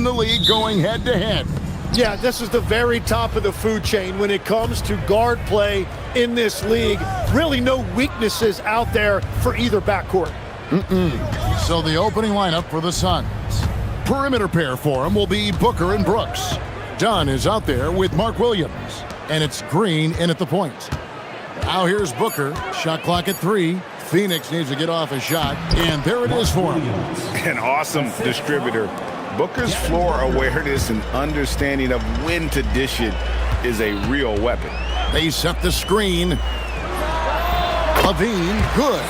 in the league going head-to-head. Yeah, this is the very top of the food chain when it comes to guard play in this league. Really no weaknesses out there for either backcourt. So the opening lineup for the Suns. Perimeter pair for him will be Booker and Brooks. Dunn is out there with Mark Williams. And it's Green in at the point. Now here's Booker. Shot clock at 3. Phoenix needs to get off a shot. And there it is for him. An awesome distributor. Booker's floor awareness and understanding of when to dish it is a real weapon. They set the screen. Levine, good.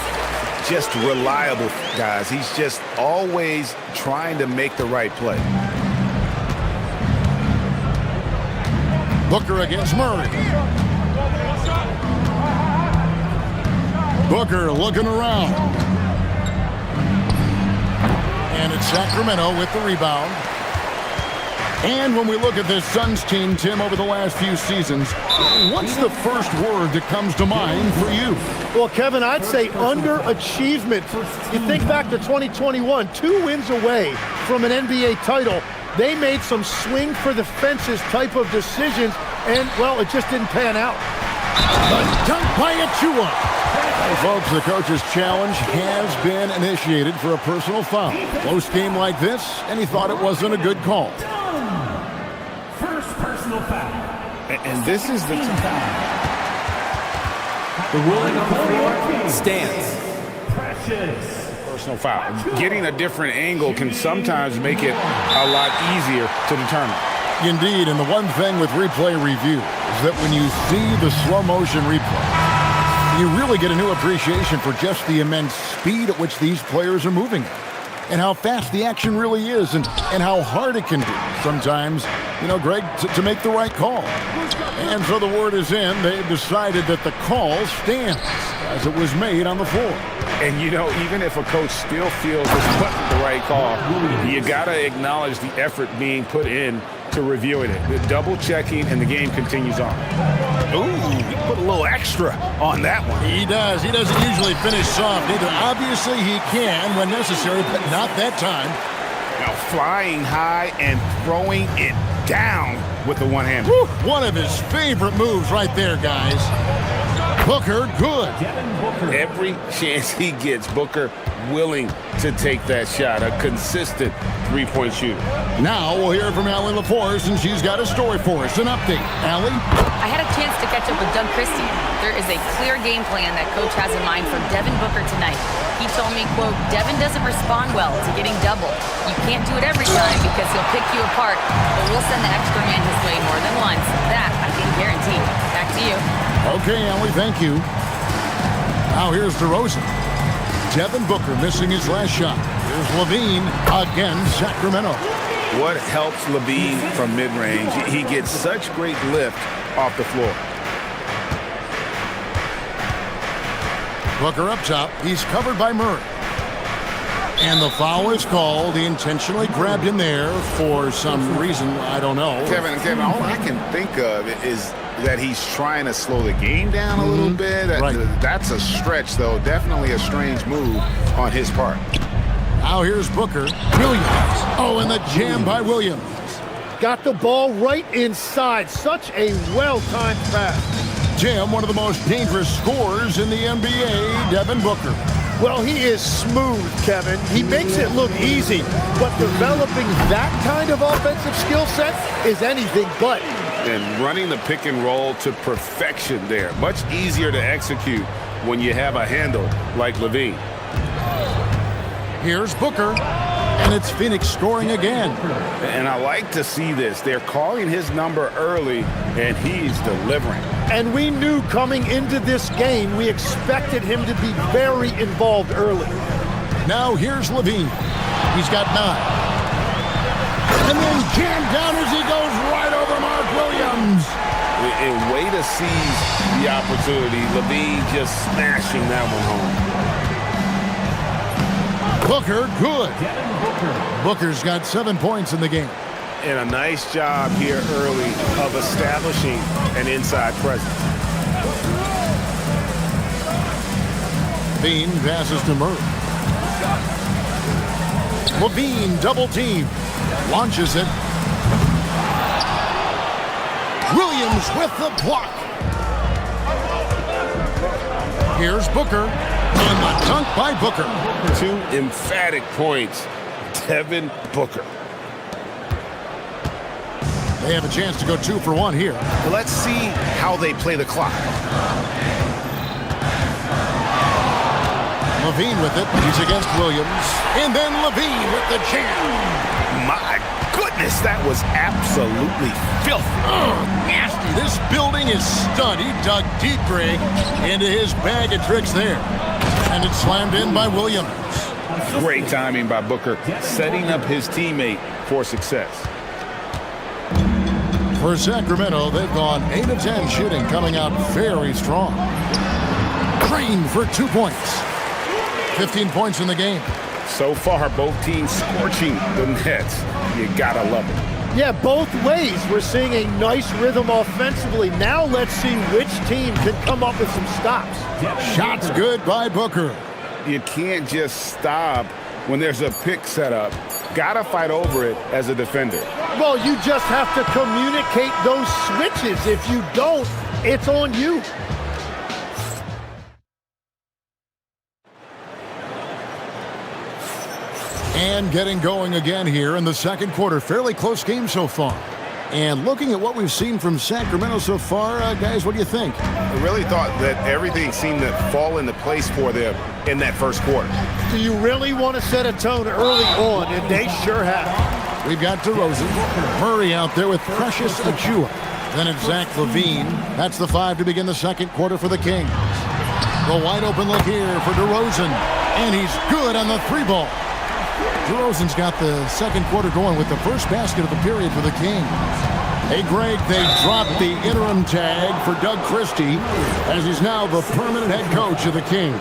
Just reliable, guys. He's just always trying to make the right play. Booker against Murray. Booker looking around. And it's Sacramento with the rebound. And when we look at this Suns team, Tim, over the last few seasons, what's the first word that comes to mind for you? Well, Kevin, I'd say underachievement. You think back to 2021, 2 wins away from an NBA title. They made some swing for the fences type of decisions, and, well, it just didn't pan out. A dunk by Achua. Well, folks, the coach's challenge has been initiated for a personal foul. Close game like this, and he thought it wasn't a good call. First personal foul. And this is the ruling on the floor stands. Precious. personal foul. Getting a different angle can sometimes make it a lot easier to determine. Indeed, and the one thing with replay review is that when you see the slow motion replay, you really get a new appreciation for just the immense speed at which these players are moving and how fast the action really is and how hard it can be sometimes, you know, Greg, to make the right call. And so the word is in. They've decided that the call stands as it was made on the floor. And, you know, even if a coach still feels this wasn't the right call, you got to acknowledge the effort being put in to reviewing it. The double checking, and the game continues on. Ooh, he put a little extra on that one. He does. He doesn't usually finish soft either. Obviously, he can when necessary, but not that time. Now flying high and throwing it down with the one-hand. One of his favorite moves right there, guys. Booker, good. Every chance he gets, Booker willing to take that shot. A consistent three-point shooter. Now we'll hear from Allie LaForce, and she's got a story for us. An update. Allie? I had a chance to catch up with Doug Christie. There is a clear game plan that coach has in mind for Devin Booker tonight. He told me, quote, Devin doesn't respond well to getting doubled. You can't do it every time because he'll pick you apart, but we'll send the extra man his way more than once. That I can guarantee. Back to you. Okay, Allie, thank you. Now here's DeRozan. Devin Booker missing his last shot. Here's Levine against Sacramento. What helps Levine from mid-range? He gets such great lift off the floor. Booker up top. He's covered by Murray. And the foul is called. He intentionally grabbed him there for some reason. I don't know. Kevin, all I can think of is that he's trying to slow the game down a little bit. Right. That's a stretch, though. Definitely a strange move on his part. Now here's Booker. Williams. Oh, and the jam by Williams. Got the ball right inside. Such a well-timed pass. Jim, one of the most dangerous scorers in the NBA, Devin Booker. Well, he is smooth, Kevin. He makes it look easy, but developing that kind of offensive skill set is anything but. And running the pick and roll to perfection there. Much easier to execute when you have a handle like Levine. Here's Booker, and it's Phoenix scoring again. And I like to see this. They're calling his number early, and he's delivering. And we knew coming into this game, we expected him to be very involved early. Now here's Levine. He's got 9. And then jammed down as he goes right over Mark Williams. A way to seize the opportunity. Levine just smashing that one home. Booker, good. Booker's got 7 points in the game. And a nice job here early of establishing an inside presence. Levine passes to Murray. Levine double team. Launches it. Williams with the block. Here's Booker. And the dunk by Booker. 2 emphatic points. Devin Booker. They have a chance to go 2 for 1 here. Well, let's see how they play the clock. Levine with it. He's against Williams. And then Levine with the jam. My goodness, that was absolutely filthy. Oh, nasty. This building is stunned. He dug deep, Greg, into his bag of tricks there. And it's slammed in by Williams. Great timing by Booker, setting up his teammate for success. For Sacramento, they've gone 8 of 10 shooting, coming out very strong. Green for 2 points. 15 points in the game. So far, both teams scorching the nets. You gotta love it. Yeah, both ways. We're seeing a nice rhythm offensively. Now let's see which team can come up with some stops. Shots good by Booker. You can't just stop when there's a pick set up. Gotta fight over it as a defender. Well, you just have to communicate those switches. If you don't, it's on you. And getting going again here in the second quarter. Fairly close game so far. And looking at what we've seen from Sacramento so far, guys, what do you think? I really thought that everything seemed to fall into place for them in that first quarter. Do you really want to set a tone early on? And they sure have. We've got DeRozan. Murray out there with Precious Achua. Then it's Zach LaVine. That's the 5 to begin the second quarter for the Kings. The wide open look here for DeRozan. And he's good on the 3-ball. DeRozan's got the second quarter going with the first basket of the period for the Kings. Hey, Greg, they dropped the interim tag for Doug Christie as he's now the permanent head coach of the Kings.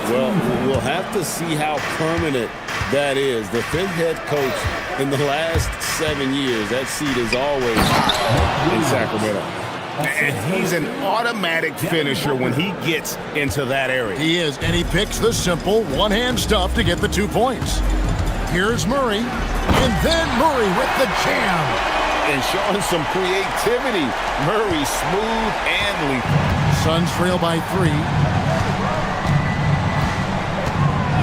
Well, we'll have to see how permanent that is. The 5th head coach in the last 7 years. That seat is always hot in Sacramento. And he's an automatic finisher when he gets into that area. He is, and he picks the simple one-hand stuff to get the 2 points. Here's Murray, and then Murray with the jam. And showing some creativity. Murray smooth and lethal. Suns trail by 3.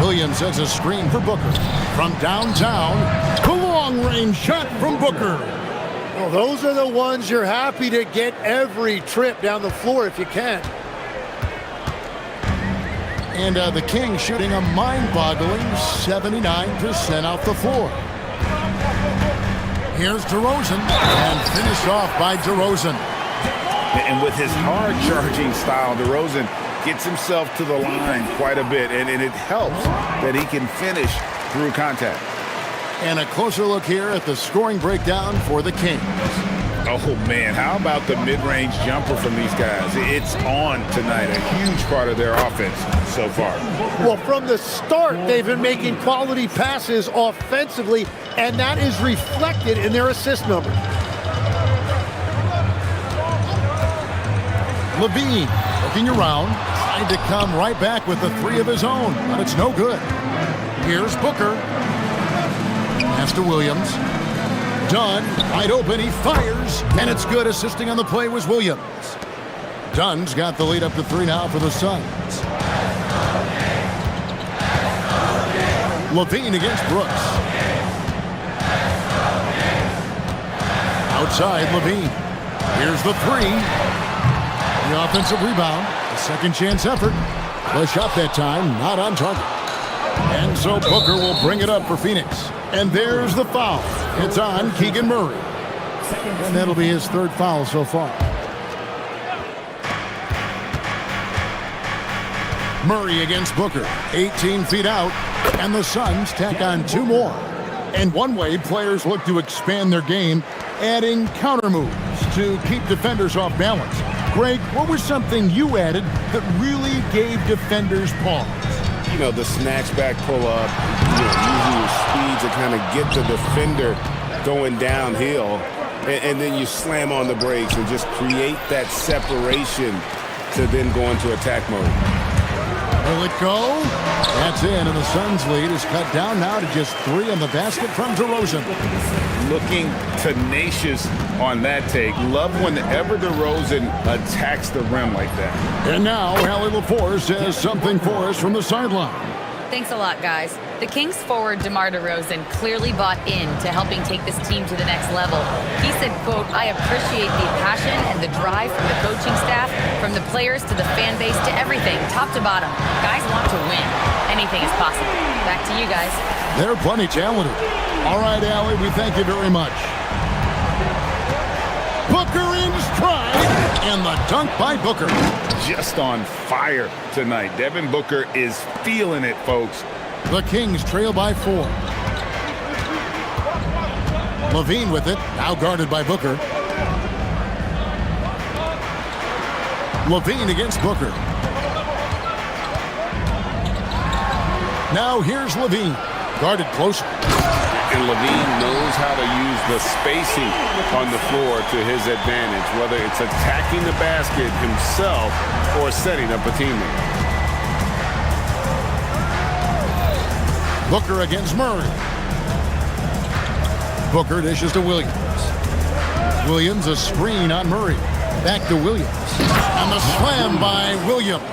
Williams has a screen for Booker. From downtown, the long-range shot from Booker. Well, those are the ones you're happy to get every trip down the floor if you can. And the Kings shooting a mind-boggling 79% off the floor. Here's DeRozan, and finished off by DeRozan. And with his hard-charging style, DeRozan gets himself to the line quite a bit, and it helps that he can finish through contact. And a closer look here at the scoring breakdown for the Kings. Oh, man, how about the mid-range jumper from these guys? It's on tonight, a huge part of their offense so far. Well, from the start, they've been making quality passes offensively, and that is reflected in their assist numbers. Levine looking around, trying to come right back with the 3 of his own, but it's no good. Here's Booker. Pass to Williams. Dunn, wide open, he fires, and it's good. Assisting on the play was Williams. Dunn's got the lead up to 3 now for the Suns. Levine against Brooks. Outside, Levine. Here's the 3. The offensive rebound. A second chance effort. The shot that time, not on target. And so Booker will bring it up for Phoenix. And there's the foul. It's on Keegan Murray. And that'll be his 3rd foul so far. Murray against Booker. 18 feet out. And the Suns tack on 2 more. And one way players look to expand their game, adding counter moves to keep defenders off balance. Greg, what was something you added that really gave defenders pause? You know, the snatch back pull-up, using your speed to kind of get the defender going downhill, and then you slam on the brakes and just create that separation to then go into attack mode. Will it go? That's in, and the Suns' lead is cut down now to just 3 on the basket from DeRozan. Looking tenacious on that take. Love whenever DeRozan attacks the rim like that. And now, Hallie LaForce has something for us from the sideline. Thanks a lot, guys. The Kings forward DeMar DeRozan clearly bought in to helping take this team to the next level. He said, quote, "I appreciate the passion and the drive from the coaching staff, from the players to the fan base to everything, top to bottom. Guys want to win. Anything is possible." Back to you guys. They're plenty talented. All right, Allie, we thank you very much. Booker in stride, and the dunk by Booker. Just on fire tonight. Devin Booker is feeling it, folks. The Kings trail by 4. Levine with it, now guarded by Booker. Levine against Booker. Now here's Levine, guarded closer. And Levine knows how to use the spacing on the floor to his advantage, whether it's attacking the basket himself or setting up a teammate. Booker against Murray. Booker dishes to Williams. Williams a screen on Murray. Back to Williams. And the slam by Williams.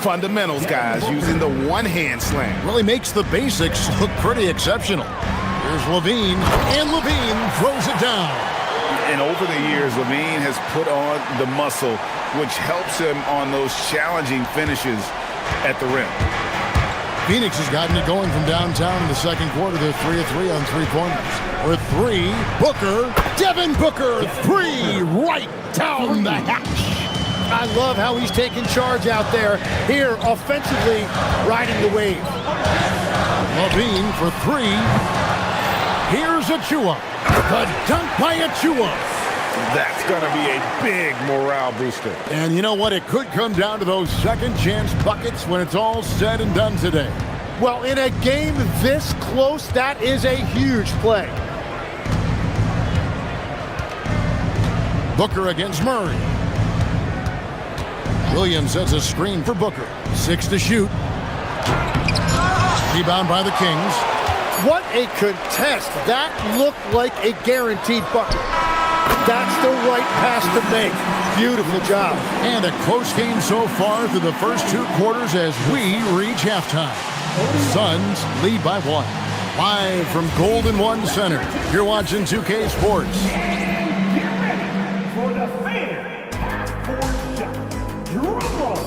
Fundamentals, guys, using the one-hand slam. Really makes the basics look pretty exceptional. Here's Levine, and Levine throws it down. And over the years, Levine has put on the muscle, which helps him on those challenging finishes at the rim. Phoenix has gotten it going from downtown in the second quarter. They're 3 of 3 on three-pointers. With 3, Booker, Devin Booker, 3 right down the hatch. I love how he's taking charge out there. Here, offensively, riding the wave. Levine for 3. Here's Achua. The dunk by Achua. That's going to be a big morale booster. And you know what? It could come down to those second-chance buckets when it's all said and done today. Well, in a game this close, that is a huge play. Booker against Murray. Williams sets a screen for Booker. 6 to shoot. Rebound by the Kings. What a contest. That looked like a guaranteed bucket. That's the right pass to make. Beautiful job. And a close game so far through the first 2 quarters as we reach halftime. Suns lead by 1. Live from Golden One Center, you're watching 2K Sports. For the fan, half-court shot. Drum roll.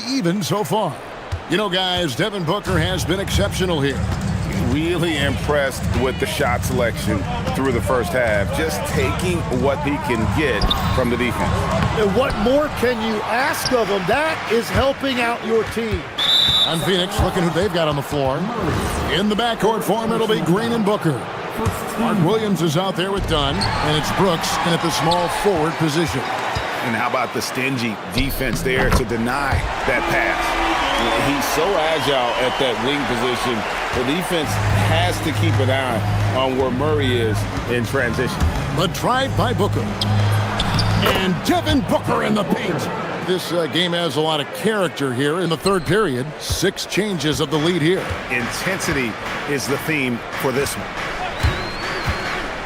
Even so far. You know, guys, Devin Booker has been exceptional here. Really impressed with the shot selection through the first half. Just taking what he can get from the defense. And what more can you ask of him? That is helping out your team. On Phoenix, looking who they've got on the floor. In the backcourt form, it'll be Green and Booker. Mark Williams is out there with Dunn, and it's Brooks in at the small forward position. And how about the stingy defense there to deny that pass? He's so agile at that wing position. The defense has to keep an eye on where Murray is in transition. The drive by Booker. And Devin Booker in the paint. This game has a lot of character here in the third period. 6 changes of the lead here. Intensity is the theme for this one.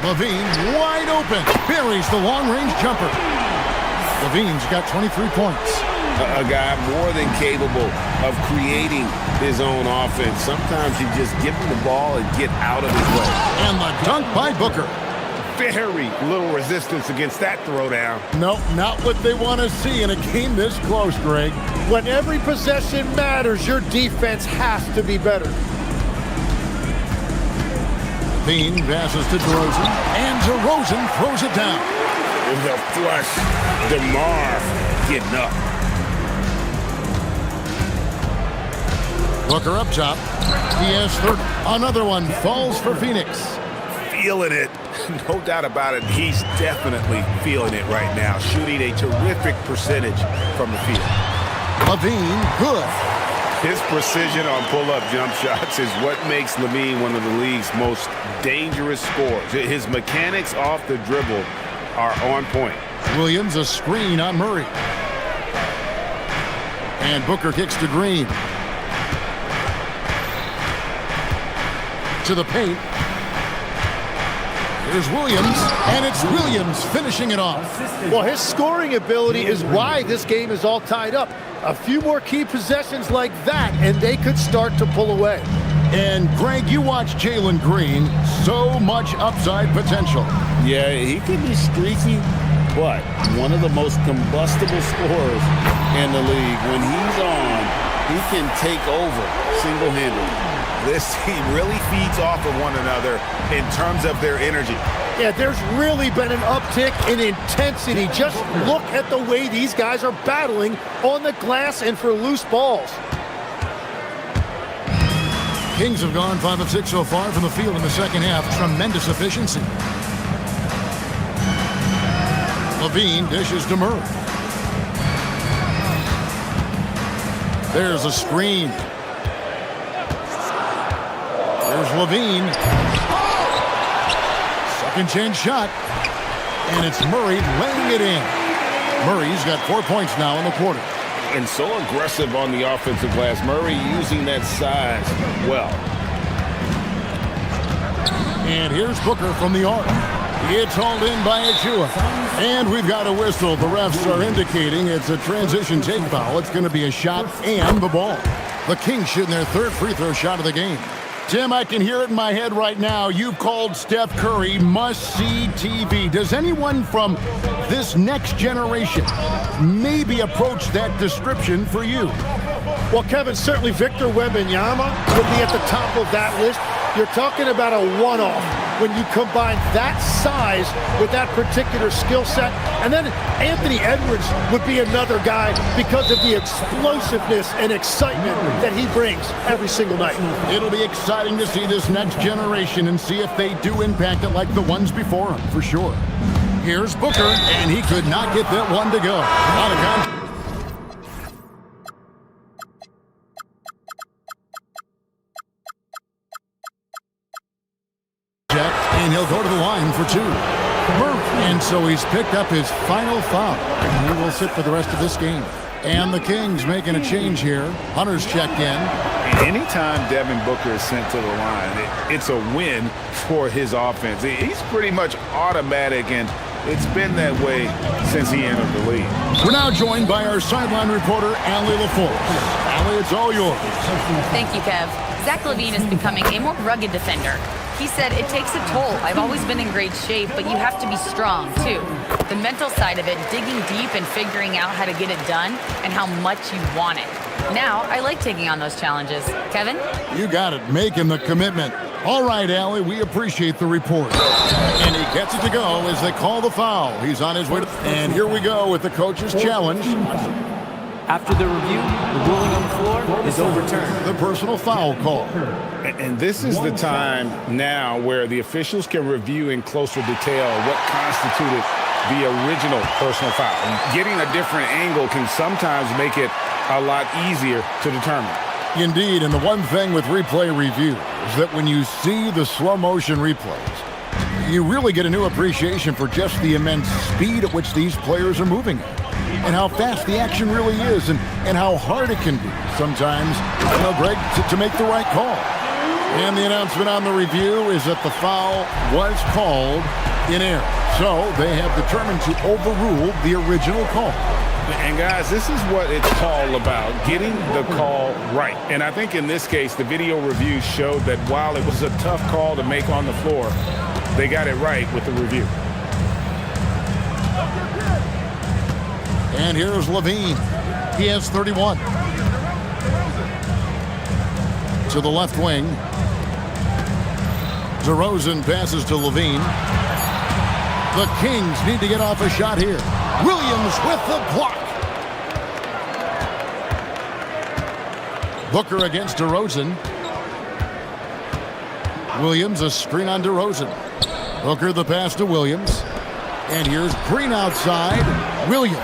Levine wide open. Buries the long-range jumper. Levine's got 23 points. A guy more than capable of creating his own offense. Sometimes you just give him the ball and get out of his way. And the dunk by Booker. Very little resistance against that throwdown. No, not what they want to see in a game this close, Greg. When every possession matters, your defense has to be better. Levine passes to DeRozan, and DeRozan throws it down. With a flush, DeMar getting up. Booker up top. He has 30. Another one falls for Phoenix. Feeling it. No doubt about it. He's definitely feeling it right now. Shooting a terrific percentage from the field. Levine, good. His precision on pull-up jump shots is what makes Levine one of the league's most dangerous scorers. His mechanics off the dribble are on point. Williams a screen on Murray. And Booker kicks to Green. To the paint. Here's Williams, and it's Williams finishing it off. Well, his scoring ability is why this game is all tied up. A few more key possessions like that, and they could start to pull away. And Greg, you watch Jalen Green, so much upside potential. Yeah, he could be streaky, but one of the most combustible scorers in the league. When he's on, he can take over single-handedly. This team really feeds off of one another in terms of their energy. Yeah, there's really been an uptick in intensity. Just look at the way these guys are battling on the glass and for loose balls. Kings have gone 5 of 6 so far from the field in the second half. Tremendous efficiency. Levine dishes to Murray. There's a screen. There's Levine. Second chance shot. And it's Murray laying it in. Murray's got 4 points now in the quarter. And so aggressive on the offensive glass. Murray using that size well. And here's Booker from the arc. It's hauled in by Achua. And we've got a whistle. The refs are indicating it's a transition take foul. It's going to be a shot and the ball. The Kings shooting their third free throw shot of the game. Tim, I can hear it in my head right now. You've called Steph Curry must-see TV. Does anyone from this next generation maybe approach that description for you? Well, Kevin, certainly Victor Wembanyama would be at the top of that list. You're talking about a one-off when you combine that size with that particular skill set. And then Anthony Edwards would be another guy because of the explosiveness and excitement that he brings every single night. It'll be exciting to see this next generation and see if they do impact it like the ones before him, for sure. Here's Booker, and he could not get that one to go. Out of contact. And he'll go to the line for 2. And so he's picked up his final foul. And he will sit for the rest of this game. And the Kings making a change here. Hunter's checked in. Anytime Devin Booker is sent to the line, it's a win for his offense. He's pretty much automatic, and it's been that way since he entered the league. We're now joined by our sideline reporter, Allie LaForce. Allie, it's all yours. Thank you, Kev. Zach LaVine is becoming a more rugged defender. He said, it takes a toll. I've always been in great shape, but you have to be strong, too. The mental side of it, digging deep and figuring out how to get it done and how much you want it. Now, I like taking on those challenges. Kevin? You got it. Making the commitment. All right, Allie, we appreciate the report. And he gets it to go as they call the foul. He's on his way to... And here we go with the coach's challenge. After the review, the ruling on the floor is overturned. The personal foul call. And this is the time now where the officials can review in closer detail what constituted the original personal foul. And getting a different angle can sometimes make it a lot easier to determine. Indeed, and the one thing with replay review is that when you see the slow motion replays, you really get a new appreciation for just the immense speed at which these players are moving at. And how fast the action really is, and how hard it can be sometimes, Greg, to make the right call. And the announcement on the review is that the foul was called in error. So they have determined to overrule the original call. And guys, this is what it's all about, getting the call right. And I think in this case, the video review showed that while it was a tough call to make on the floor, they got it right with the review. And here's Levine. He has 31. To the left wing. DeRozan passes to Levine. The Kings need to get off a shot here. Williams with the block. Booker against DeRozan. Williams, a screen on DeRozan. Booker the pass to Williams. And here's Green outside. Williams.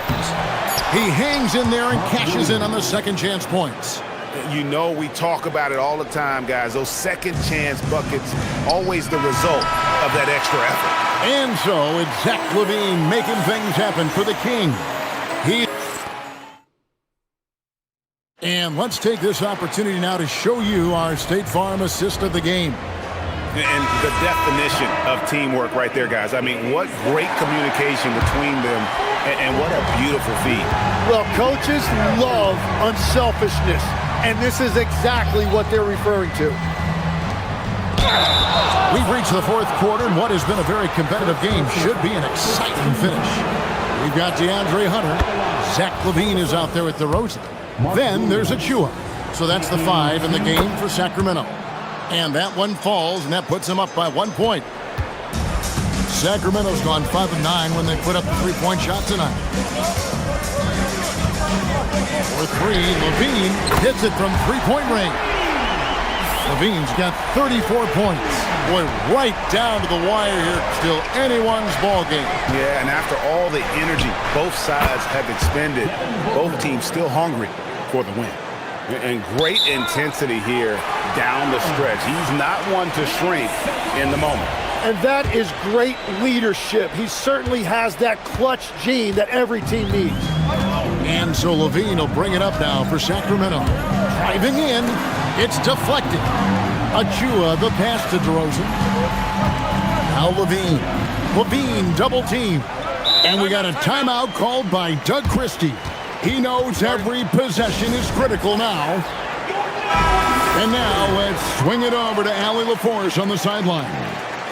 He hangs in there and cashes in on the second chance points. You know, we talk about it all the time, guys. Those second chance buckets, always the result of that extra effort. And so it's Zach LaVine making things happen for the King. And let's take this opportunity now to show you our State Farm assist of the game. And the definition of teamwork right there, guys. I mean, what great communication between them, and what a beautiful feed. Well, coaches love unselfishness, and this is exactly what they're referring to. We've reached the fourth quarter, and what has been a very competitive game should be an exciting finish. We've got DeAndre Hunter. Zach LaVine is out there with DeRozan. Then there's Achua. So that's the 5 in the game for Sacramento. And that one falls, and that puts them up by 1 point. Sacramento's gone 5 of 9 when they put up the three-point shot tonight. For 3, LaVine hits it from three-point range. LaVine's got 34 points. Boy, right down to the wire here. Still anyone's ball game. Yeah, and after all the energy both sides have expended, both teams still hungry for the win. And great intensity here down the stretch. He's not one to shrink in the moment. And that is great leadership. He certainly has that clutch gene that every team needs. And so LaVine will bring it up now for Sacramento. Driving in, it's deflected. Achua, the pass to DeRozan. Now LaVine. LaVine double team. And we got a timeout called by Doug Christie. He knows every possession is critical now. And now let's swing it over to Allie LaForce on the sideline.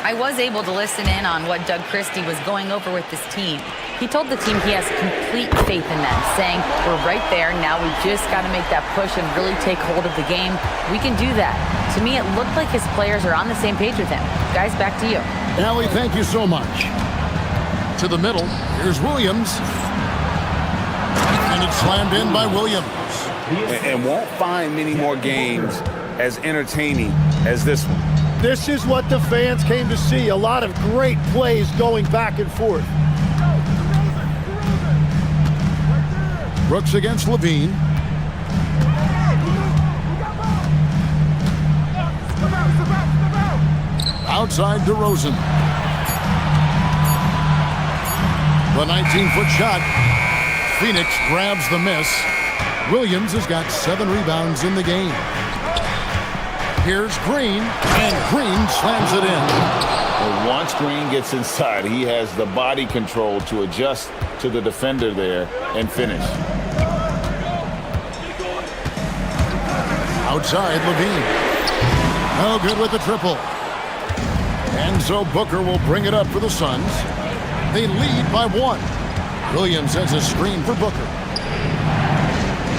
I was able to listen in on what Doug Christie was going over with this team. He told the team he has complete faith in them, saying, we're right there, now we just got to make that push and really take hold of the game. We can do that. To me, it looked like his players are on the same page with him. Guys, back to you. Allie, thank you so much. To the middle, here's Williams. And it's slammed in by Williams. And won't find many more games as entertaining as this one. This is what the fans came to see. A lot of great plays going back and forth. Brooks against LaVine. Outside DeRozan. The 19-foot shot. Phoenix grabs the miss. Williams has got 7 rebounds in the game. Here's Green, and Green slams it in. And once Green gets inside, he has the body control to adjust to the defender there and finish. Outside, LaVine. No good with the triple. And so Booker will bring it up for the Suns. They lead by 1. Williams has a screen for Booker.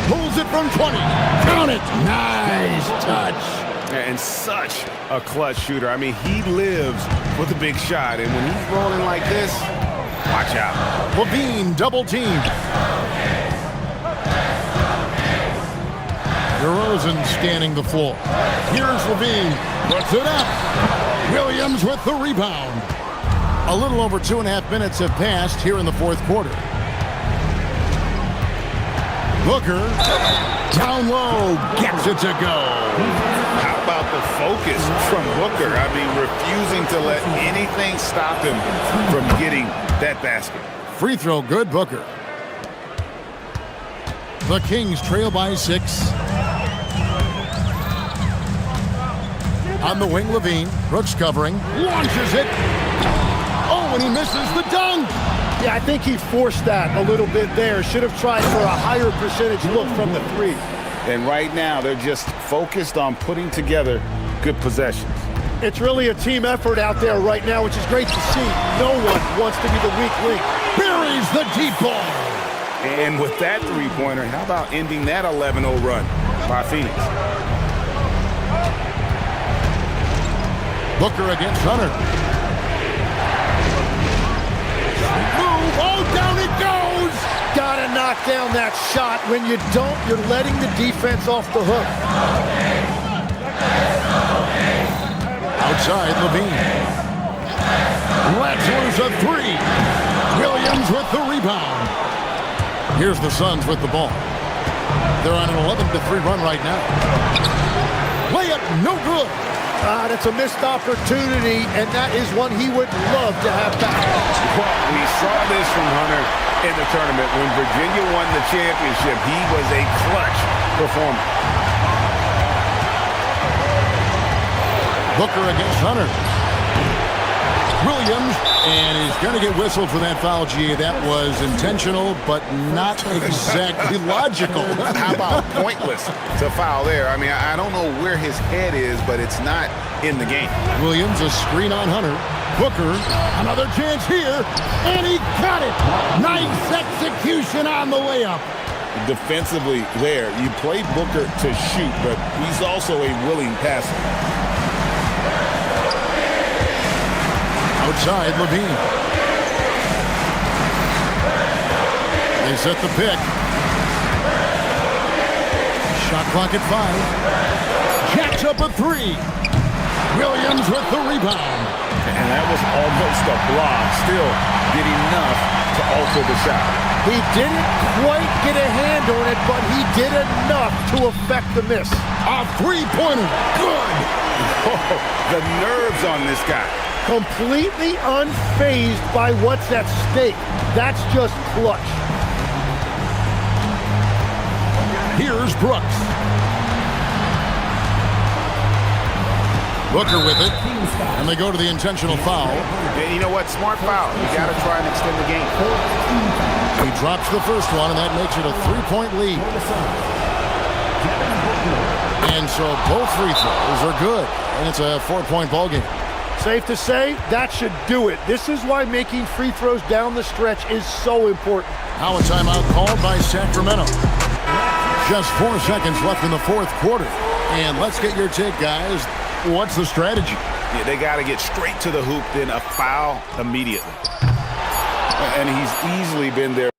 Pulls it from 20. Count it. Nice touch. And such a clutch shooter. I mean, he lives with a big shot. And when he's rolling like this, watch out. LaVine double team. DeRozan scanning the floor. Here's LaVine. Puts it up. Williams with the rebound. A little over 2.5 minutes have passed here in the fourth quarter. Booker, down low, gets it to go. How about the focus from Booker? I mean, refusing to let anything stop him from getting that basket. Free throw good, Booker. The Kings trail by 6. On the wing, Levine. Brooks covering. Launches it. Oh, and he misses the dunk. Yeah, I think he forced that a little bit there. Should have tried for a higher percentage look from the three. And right now, they're just focused on putting together good possessions. It's really a team effort out there right now, which is great to see. No one wants to be the weak link. Buries the deep ball. And with that three-pointer, how about ending that 11-0 run by Phoenix? Booker against Hunter. Move. Oh, down it goes. Gotta knock down that shot. When you don't, you're letting the defense off the hook. Outside, Levine. Lets loose a three. Williams with the rebound. Here's the Suns with the ball. They're on an 11-3 run right now. Layup, no good. That's a missed opportunity, and that is one he would love to have back. Well, we saw this from Hunter in the tournament. When Virginia won the championship, he was a clutch performer. Booker against Hunter. Williams, and he's going to get whistled for that foul, G. That was intentional, but not exactly logical. How about pointless to foul there? I mean, I don't know where his head is, but it's not in the game. Williams, a screen on Hunter. Booker, another chance here, and he got it. Nice execution on the layup. Defensively there, you play Booker to shoot, but he's also a willing passer. Outside, Levine. They set the pick. Shot clock at 5. Jacks up a three. Williams with the rebound. And that was almost a block. Still did enough to alter the shot. He didn't quite get a hand on it, but he did enough to affect the miss. A three-pointer. Good. Oh, the nerves on this guy. Completely unfazed by what's at stake. That's just clutch. Here's Brooks. Booker with it. And they go to the intentional foul. And you know what? Smart foul. You got to try and extend the game. He drops the first one, and that makes it a 3-point lead. And so both free throws are good. And it's a 4-point ball game. Safe to say, that should do it. This is why making free throws down the stretch is so important. Now a timeout called by Sacramento. Just 4 seconds left in the fourth quarter. And let's get your take, guys. What's the strategy? Yeah, they got to get straight to the hoop, then a foul immediately. And he's easily been there.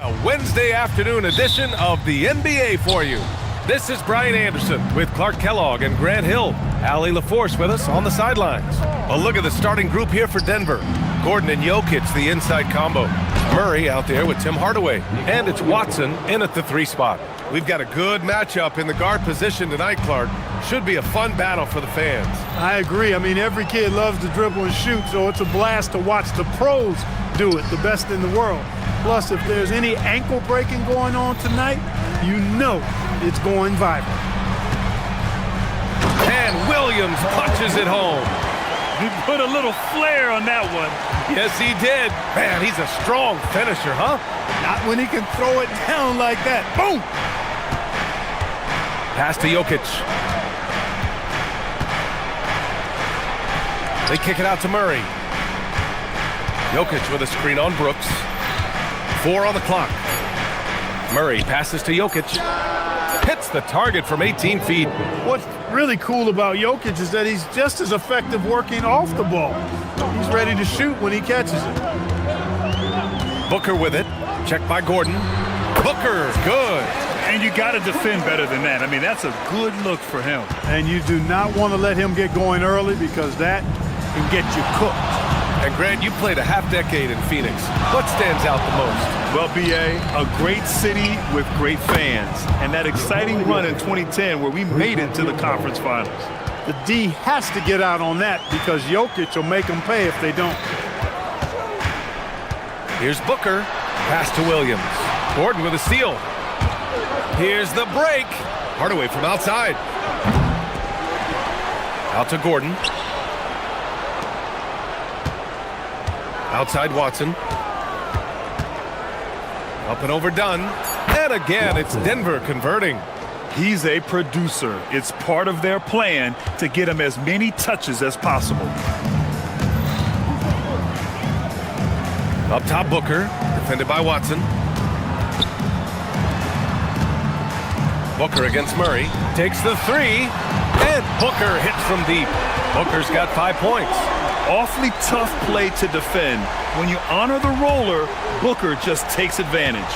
A Wednesday afternoon edition of the NBA for you. This is Brian Anderson with Clark Kellogg and Grant Hill. Allie LaForce with us on the sidelines. A look at the starting group here for Denver. Gordon and Jokic, the inside combo. Murray out there with Tim Hardaway. And it's Watson in at the 3 spot. We've got a good matchup in the guard position tonight, Clark. Should be a fun battle for the fans. I agree. I mean, every kid loves to dribble and shoot, so it's a blast to watch the pros do it, the best in the world. Plus, if there's any ankle breaking going on tonight, you know it's going viral. And Williams punches it home. He put a little flair on that one. Yes, he did. Man, he's a strong finisher, huh? Not when he can throw it down like that. Boom! Pass to Jokic. They kick it out to Murray. Jokic with a screen on Brooks. 4 on the clock. Murray passes to Jokic. Hits the target from 18 feet. What's really cool about Jokic is that he's just as effective working off the ball. He's ready to shoot when he catches it. Booker with it. Checked by Gordon. Booker, good. And you got to defend better than that. I mean, that's a good look for him. And you do not want to let him get going early because that can get you cooked. And Grant, you played a half-decade in Phoenix. What stands out the most? Well, BA, a great city with great fans. And that exciting run in 2010 where we made it to the conference finals. The D has to get out on that because Jokic will make them pay if they don't. Here's Booker. Pass to Williams. Gordon with a steal. Here's the break. Hardaway from outside. Out to Gordon. Outside Watson. Up and overdone. And again, it's Denver converting. He's a producer. It's part of their plan to get him as many touches as possible. Up top, Booker. Defended by Watson. Booker against Murray. Takes the 3. And Booker hits from deep. Booker's got 5 points. Awfully tough play to defend. When you honor the roller, Booker just takes advantage.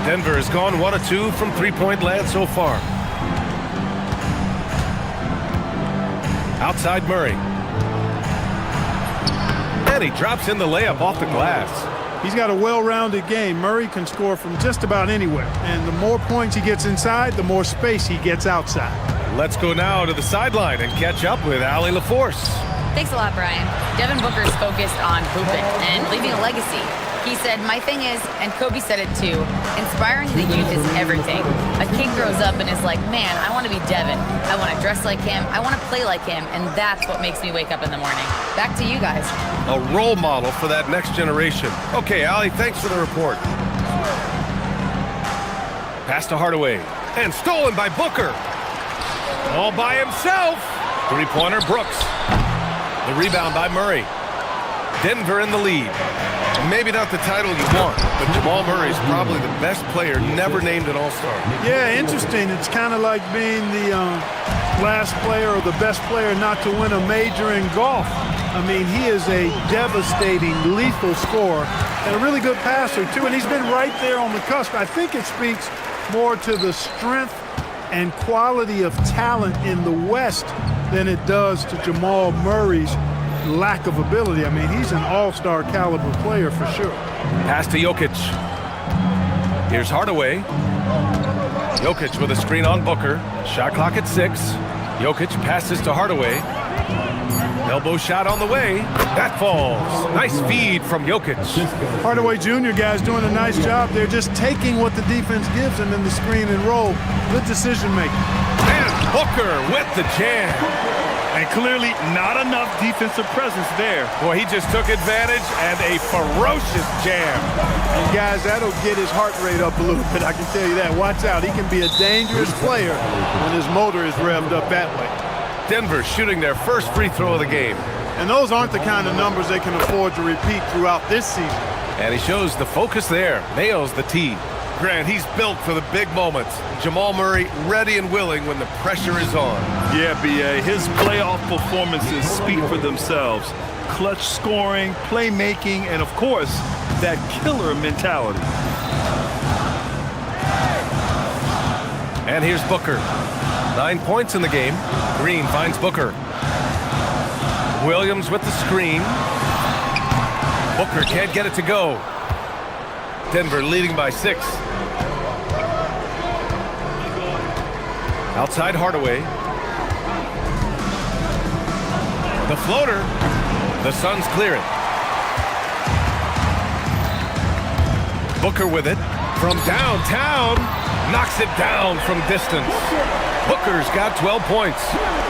Denver has gone 1 of 2 from 3-point land so far. Outside Murray. And he drops in the layup off the glass. He's got a well-rounded game. Murray can score from just about anywhere. And the more points he gets inside, the more space he gets outside. Let's go now to the sideline and catch up with Allie LaForce. Thanks a lot, Brian. Devin Booker's focused on hooping and leaving a legacy. He said, my thing is, and Kobe said it too, inspiring the youth is everything. A kid grows up and is like, man, I want to be Devin. I want to dress like him. I want to play like him. And that's what makes me wake up in the morning. Back to you guys. A role model for that next generation. Okay, Allie, thanks for the report. Pass to Hardaway. And stolen by Booker. All by himself. 3-pointer Brooks. The rebound by Murray. Denver in the lead. Maybe not the title you want, but Jamal Murray's probably the best player never named an All-Star. Yeah, interesting. It's kind of like being the last player or the best player not to win a major in golf. I mean, he is a devastating, lethal scorer and a really good passer, too. And he's been right there on the cusp. I think it speaks more to the strength and quality of talent in the West than it does to Jamal Murray's lack of ability. I mean, he's an all-star caliber player for sure. Pass to Jokic. Here's Hardaway. Jokic with a screen on Booker. Shot clock at 6. Jokic passes to Hardaway. Elbow shot on the way. That falls. Nice feed from Jokic. Hardaway Jr. guys doing a nice job. They're just taking what the defense gives them in the screen and roll. Good decision making. And Booker with the jam. And clearly not enough defensive presence there. Boy, he just took advantage and a ferocious jam. And guys, that'll get his heart rate up a little bit, I can tell you that. Watch out, he can be a dangerous player when his motor is revved up that way. Denver shooting their first free throw of the game. And those aren't the kind of numbers they can afford to repeat throughout this season. And he shows the focus there. Nails the tee. Grant, he's built for the big moments. Jamal Murray ready and willing when the pressure is on. Yeah, B.A. His playoff performances speak for themselves. Clutch scoring, playmaking, and of course, that killer mentality. And here's Booker. 9 points in the game. Green finds Booker. Williams with the screen. Booker can't get it to go. Denver leading by 6. Outside Hardaway. The floater. The Suns clear it. Booker with it. From downtown. Knocks it down from distance. Booker's got 12 points.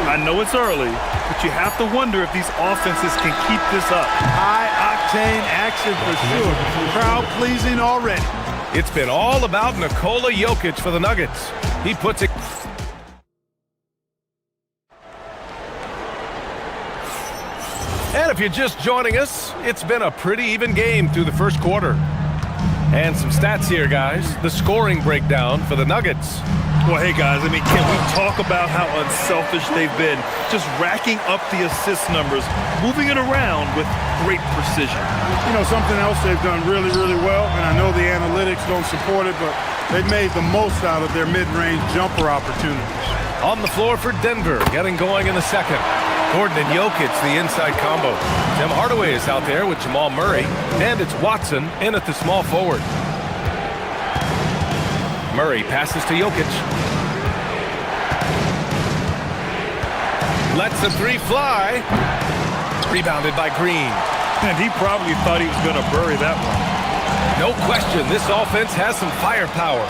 I know it's early, but you have to wonder if these offenses can keep this up. High-octane action for sure. Crowd-pleasing already. It's been all about Nikola Jokic for the Nuggets. He puts it... And if you're just joining us, it's been a pretty even game through the first quarter. And some stats here, guys. The scoring breakdown for the Nuggets. Well, hey, guys, I mean, can we talk about how unselfish they've been? Just racking up the assist numbers, moving it around with great precision. You know, something else they've done really, really well, and I know the analytics don't support it, but they've made the most out of their mid-range jumper opportunities. On the floor for Denver, getting going in the second. Gordon and Jokic, the inside combo. Tim Hardaway is out there with Jamal Murray, and it's Watson in at the small forward. Murray passes to Jokic. Lets the three fly. Rebounded by Green. And he probably thought he was going to bury that one. No question, this offense has some firepower.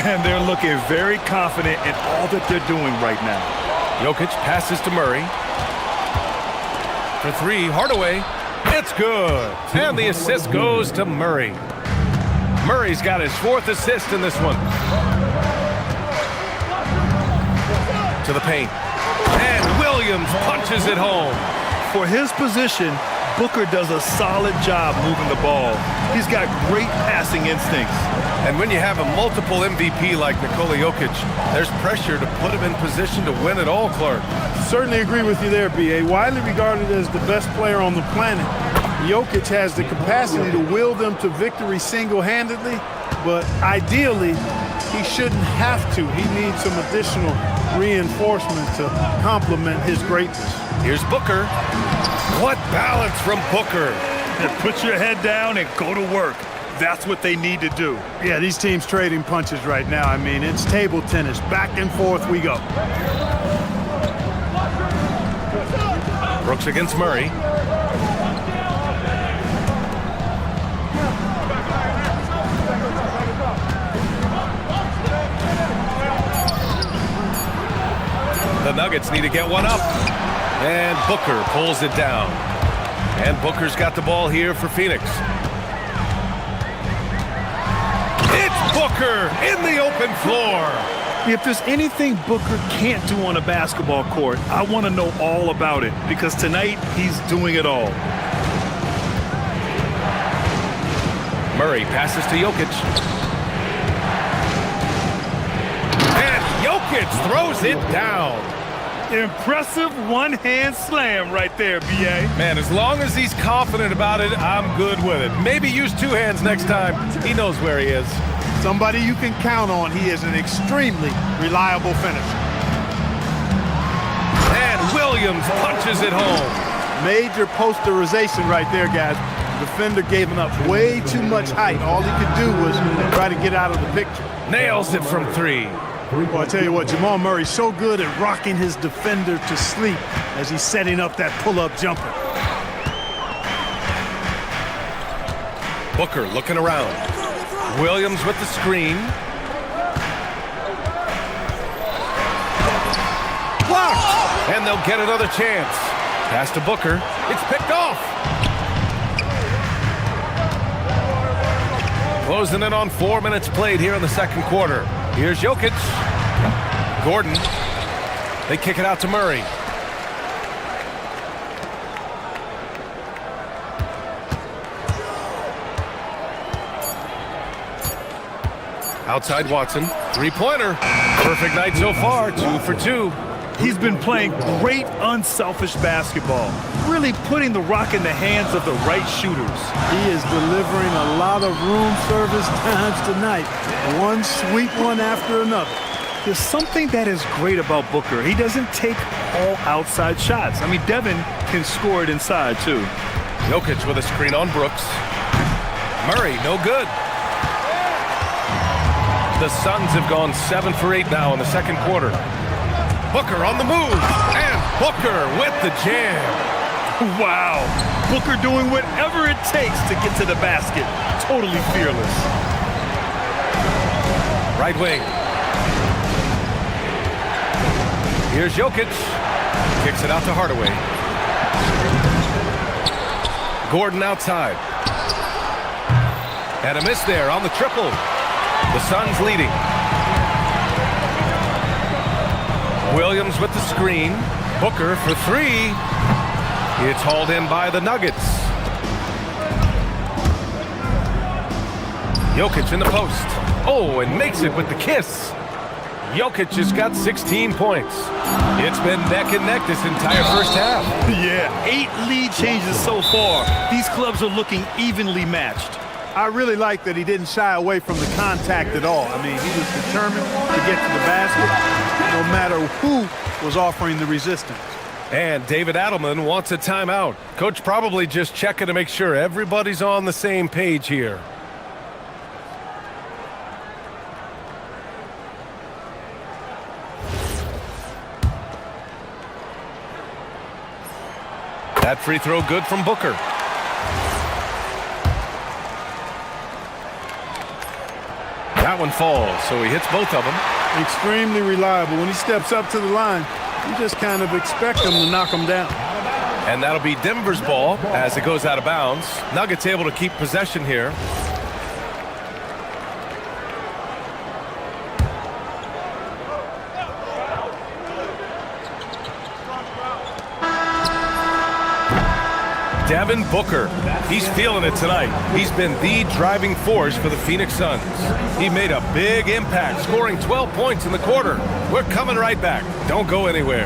And they're looking very confident in all that they're doing right now. Jokic passes to Murray. For three, Hardaway. It's good. And the assist goes to Murray. Murray's got his 4th assist in this one. To the paint. And Williams punches it home. For his position, Booker does a solid job moving the ball. He's got great passing instincts. And when you have a multiple MVP like Nikola Jokic, there's pressure to put him in position to win it all, Clark. Certainly agree with you there, B.A. Widely regarded as the best player on the planet, Jokic has the capacity to will them to victory single-handedly, but ideally, he shouldn't have to. He needs some additional reinforcement to complement his greatness. Here's Booker. What balance from Booker. And put your head down and go to work. That's what they need to do. Yeah, these teams trading punches right now. I mean, it's table tennis. Back and forth we go. Brooks against Murray. The Nuggets need to get one up. And Booker pulls it down. And Booker's got the ball here for Phoenix. It's Booker in the open floor. If there's anything Booker can't do on a basketball court, I want to know all about it, because tonight he's doing it all. Murray passes to Jokic. And Jokic throws it down. Impressive one-hand slam right there, B.A. Man, as long as he's confident about it, I'm good with it. Maybe use 2 hands next time. He knows where he is. Somebody you can count on. He is an extremely reliable finisher. And Williams punches it home. Major posterization right there, guys. The defender gave him up way too much height. All he could do was try to get out of the picture. Nails it from 3. Well, I tell you what, Jamal Murray's so good at rocking his defender to sleep as he's setting up that pull-up jumper. Booker looking around. Williams with the screen. Blocked! And they'll get another chance. Pass to Booker. It's picked off. Closing in on 4 minutes played here in the second quarter. Here's Jokic. Gordon. They kick it out to Murray. Outside Watson. 3-pointer. Perfect night so far. 2 for 2. He's been playing great unselfish basketball, really putting the rock in the hands of the right shooters. He is delivering a lot of room service times tonight. One sweet one after another. There's something that is great about Booker. He doesn't take all outside shots. I mean, Devin can score it inside, too. Jokic with a screen on Brooks. Murray, no good. The Suns have gone 7 for 8 now in the second quarter. Booker on the move, and Booker with the jam. Wow. Booker doing whatever it takes to get to the basket. Totally fearless. Right wing. Here's Jokic. Kicks it out to Hardaway. Gordon outside. And a miss there on the triple. The Suns leading. Williams with the screen. Booker for three. It's hauled in by the Nuggets. Jokic in the post. Oh, and makes it with the kiss. Jokic has got 16 points. It's been neck and neck this entire first half. Yeah, 8 lead changes so far. These clubs are looking evenly matched. I really like that he didn't shy away from the contact at all. I mean, he was determined to get to the basket, no matter who was offering the resistance. And David Adelman wants a timeout. Coach probably just checking to make sure everybody's on the same page here. That free throw good from Booker. That one falls, so he hits both of them. Extremely reliable. When he steps up to the line, you just kind of expect him to knock him down. And that'll be Denver's ball as it goes out of bounds. Nuggets able to keep possession here. Devin Booker, he's feeling it tonight. He's been the driving force for the Phoenix Suns. He made a big impact, scoring 12 points in the quarter. We're coming right back. Don't go anywhere.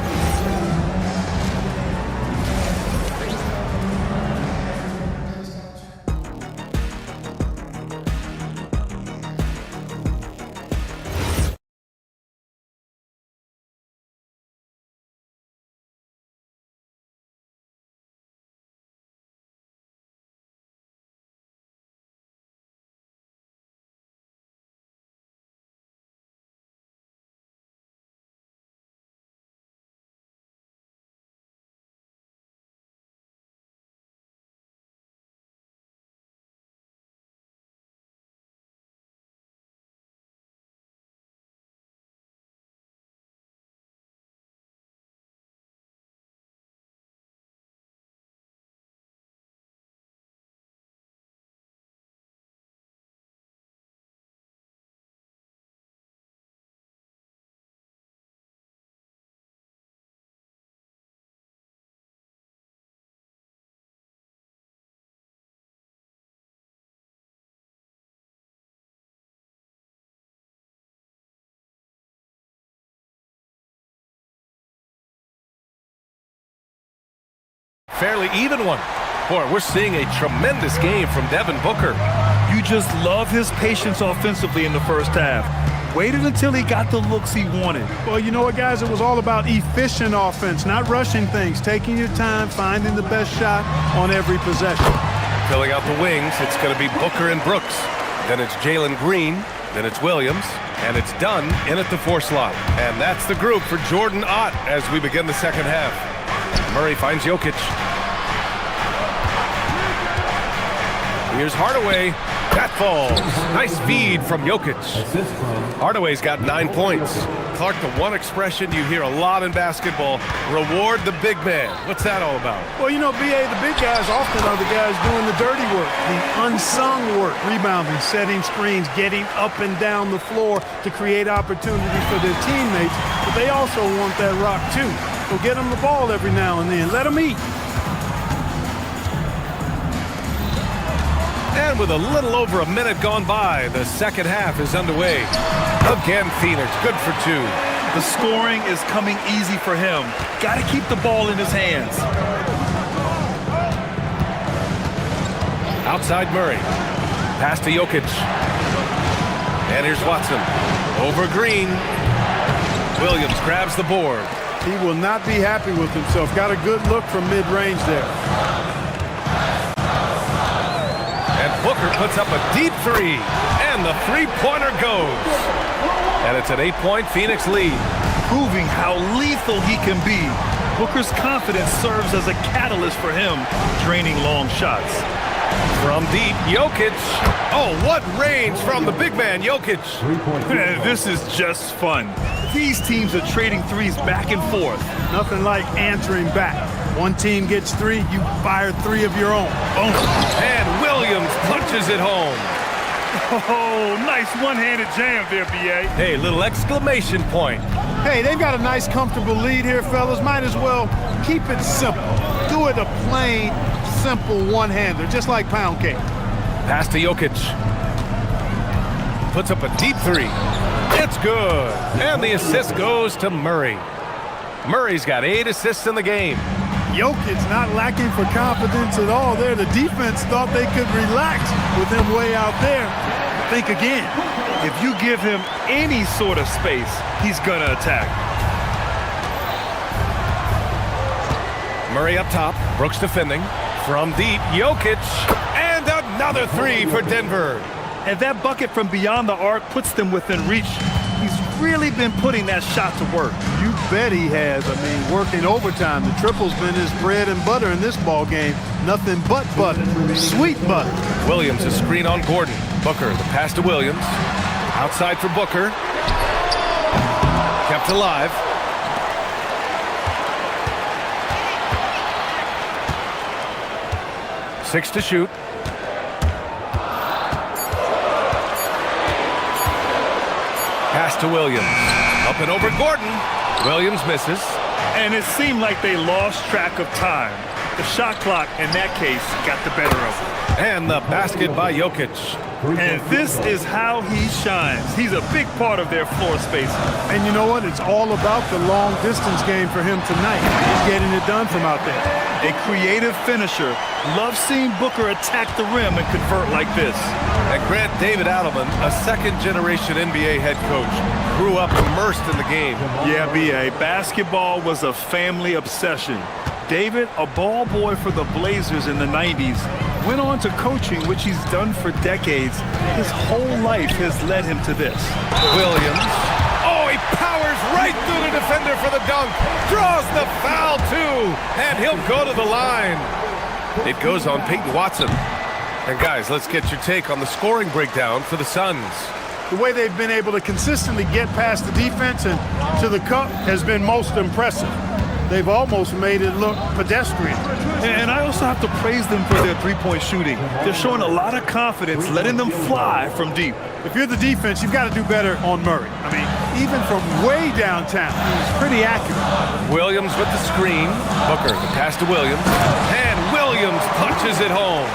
Fairly even one. Boy, we're seeing a tremendous game from Devin Booker. You just love his patience offensively in the first half. Waited until he got the looks he wanted. Well, you know what, guys? It was all about efficient offense, not rushing things, taking your time, finding the best shot on every possession. Filling out the wings, it's going to be Booker and Brooks. Then it's Jalen Green. Then it's Williams. And it's Dunn in at the 4 slot. And that's the group for Jordan Ott as we begin the second half. Murray finds Jokic. Here's Hardaway. That falls. Nice feed from Jokic. Hardaway's got 9 points. Clark, the one expression you hear a lot in basketball, reward the big man. What's that all about? Well, you know, B.A., the big guys often are the guys doing the dirty work, the unsung work, rebounding, setting screens, getting up and down the floor to create opportunities for their teammates. But they also want that rock, too. So get them the ball every now and then. Let them eat. And with a little over a minute gone by, the second half is underway. Again, Phoenix, good for two. The scoring is coming easy for him. Got to keep the ball in his hands. Outside Murray. Pass to Jokic. And here's Watson. Over Green. Williams grabs the board. He will not be happy with himself. Got a good look from mid-range there. And Booker puts up a deep three. And the three-pointer goes. And it's an 8-point Phoenix lead. Proving how lethal he can be. Booker's confidence serves as a catalyst for him, draining long shots. From deep, Jokic. Oh, what range from the big man, Jokic. This is just fun. These teams are trading threes back and forth. Nothing like answering back. One team gets three, you fire three of your own. Boom. And Williams punches it home. Oh, nice one-handed jam there, B.A. Hey, little exclamation point. Hey, they've got a nice, comfortable lead here, fellas. Might as well keep it simple. Do it a plain, simple one-hander, just like pound cake. Pass to Jokic. Puts up a deep three. It's good. And the assist goes to Murray. Murray's got 8 assists in the game. Jokic not lacking for confidence at all there. The defense thought they could relax with him way out there. Think again. If you give him any sort of space, he's gonna attack. Murray up top. Brooks defending. From deep, Jokic. And another three for Denver. And that bucket from beyond the arc puts them within reach. He's really been putting that shot to work. You bet he has. I mean, working overtime. The triple's been his bread and butter in this ball game. Nothing but butter. Sweet butter. Williams a screen on Gordon. Booker, the pass to Williams. Outside for Booker. Kept alive. Six to shoot. Pass to Williams. Up and over Gordon. Williams misses. And it seemed like they lost track of time. The shot clock, in that case, got the better of them. And the basket by Jokic. And this is how he shines. He's a big part of their floor space. And you know what? It's all about the long distance game for him tonight. He's getting it done from out there. A creative finisher. Loves seeing Booker attack the rim and convert like this. And Grant, David Adelman, a second-generation NBA head coach, grew up immersed in the game. Yeah, B.A. Basketball was a family obsession. David, a ball boy for the Blazers in the 90s, went on to coaching, which he's done for decades. His whole life has led him to this. Williams. Oh, he powers right through the defender for the dunk. Draws the foul, too. And he'll go to the line. It goes on Peyton Watson. And guys, let's get your take on the scoring breakdown for the Suns. The way they've been able to consistently get past the defense and to the cup has been most impressive. They've almost made it look pedestrian. And I also have to praise them for their three-point shooting. They're showing a lot of confidence, letting them fly from deep. If you're the defense, you've got to do better on Murray. I mean, even from way downtown, he's pretty accurate. Williams with the screen. Booker, the pass to Williams. And Williams punches it home.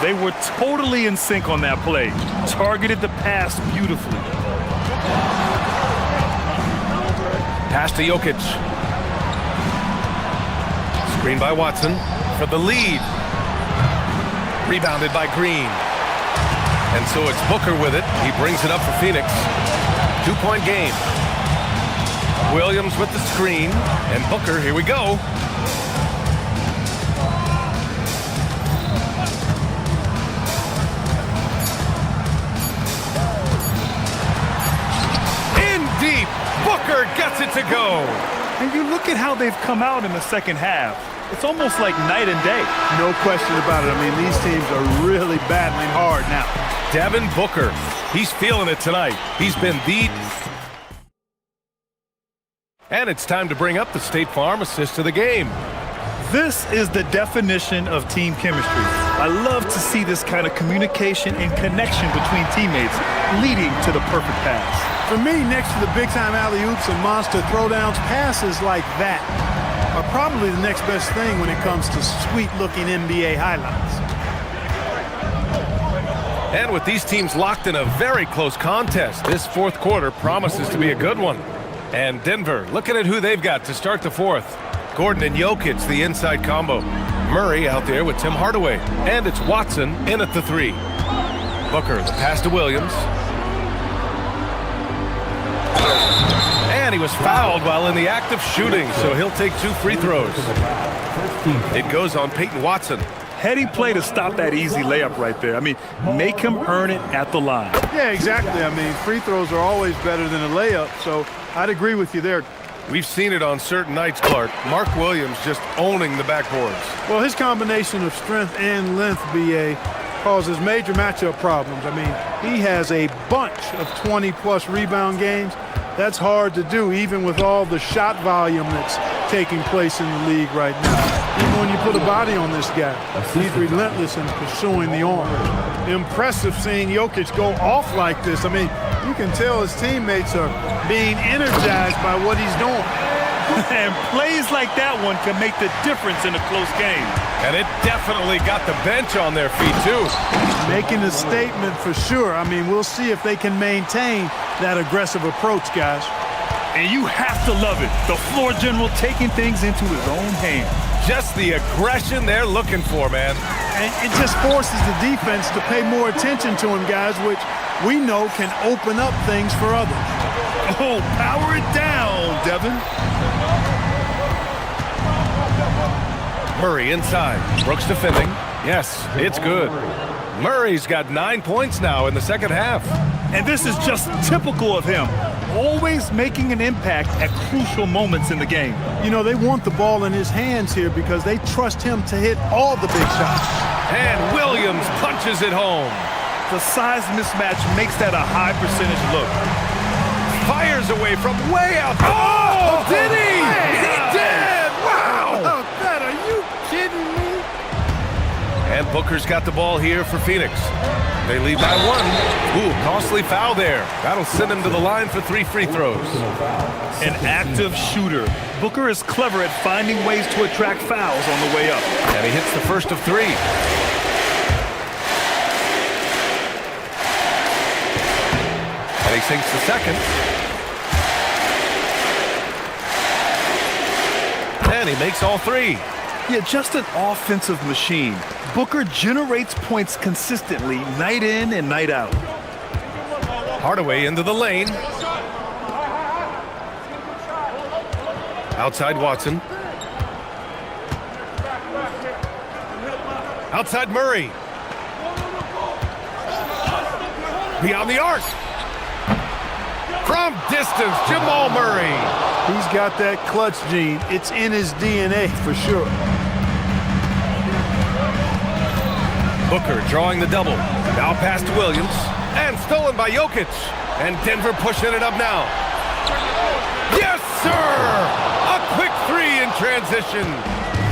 They were totally in sync on that play. Targeted the pass beautifully. Pass to Jokic. Screen by Watson for the lead. Rebounded by Green. And so it's Booker with it. He brings it up for Phoenix. 2-point game. Williams with the screen. And Booker, here we go. In deep. Booker gets it to go. And you look at how they've come out in the second half. It's almost like night and day. No question about it. I mean, these teams are really battling hard now. Devin Booker, he's feeling it tonight. He's been the... And it's time to bring up the State Farm assist of the game. This is the definition of team chemistry. I love to see this kind of communication and connection between teammates leading to the perfect pass. For me, next to the big-time alley-oops and monster throwdowns, passes like that are probably the next best thing when it comes to sweet-looking NBA highlights. And with these teams locked in a very close contest, this fourth quarter promises to be a good one. And Denver looking at who they've got to start the fourth. Gordon and Jokic, the inside combo. Murray out there with Tim Hardaway. And it's Watson in at the three. Booker, the pass to Williams. And he was fouled while in the act of shooting, so he'll take 2 free throws. It goes on Peyton Watson. Heady play to stop that easy layup right there. I mean, make him earn it at the line. Yeah, exactly. I mean, free throws are always better than a layup, so I'd agree with you there. We've seen it on certain nights, Clark. Mark Williams just owning the backboards. Well, his combination of strength and length, BA, causes major matchup problems. I mean, he has a bunch of 20-plus rebound games. That's hard to do, even with all the shot volume that's taking place in the league right now. Even when you put a body on this guy, he's relentless in pursuing the arm. Impressive seeing Jokic go off like this. I mean, you can tell his teammates are being energized by what he's doing. And plays like that one can make the difference in a close game. And it definitely got the bench on their feet, too. Making a statement for sure. I mean, we'll see if they can maintain that aggressive approach, guys. And you have to love it. The floor general taking things into his own hands. Just the aggression they're looking for, man. And it just forces the defense to pay more attention to him, guys, which we know can open up things for others. Oh, power it down, Devin. Murray inside. Brooks defending. Yes, it's good. Murray's got 9 points now in the second half. And this is just typical of him. Always making an impact at crucial moments in the game. You know, they want the ball in his hands here because they trust him to hit all the big shots. And Williams punches it home. The size mismatch makes that a high percentage look. Fires away from way out. Oh, did he? He did! Wow! Oh, that, are you kidding me? And Booker's got the ball here for Phoenix. They lead by 1. Ooh, costly foul there. That'll send him to the line for 3 free throws. An active shooter. Booker is clever at finding ways to attract fouls on the way up. And he hits the first of 3. And he sinks the second. And he makes all 3. Yeah, just an offensive machine. Booker generates points consistently, night in and night out. Hardaway into the lane. Outside Watson. Outside Murray. Beyond the arc. From distance, Jamal Murray. He's got that clutch gene. It's in his DNA for sure. Booker drawing the double. Now pass to Williams. And stolen by Jokic. And Denver pushing it up now. Yes, sir! A quick 3 in transition.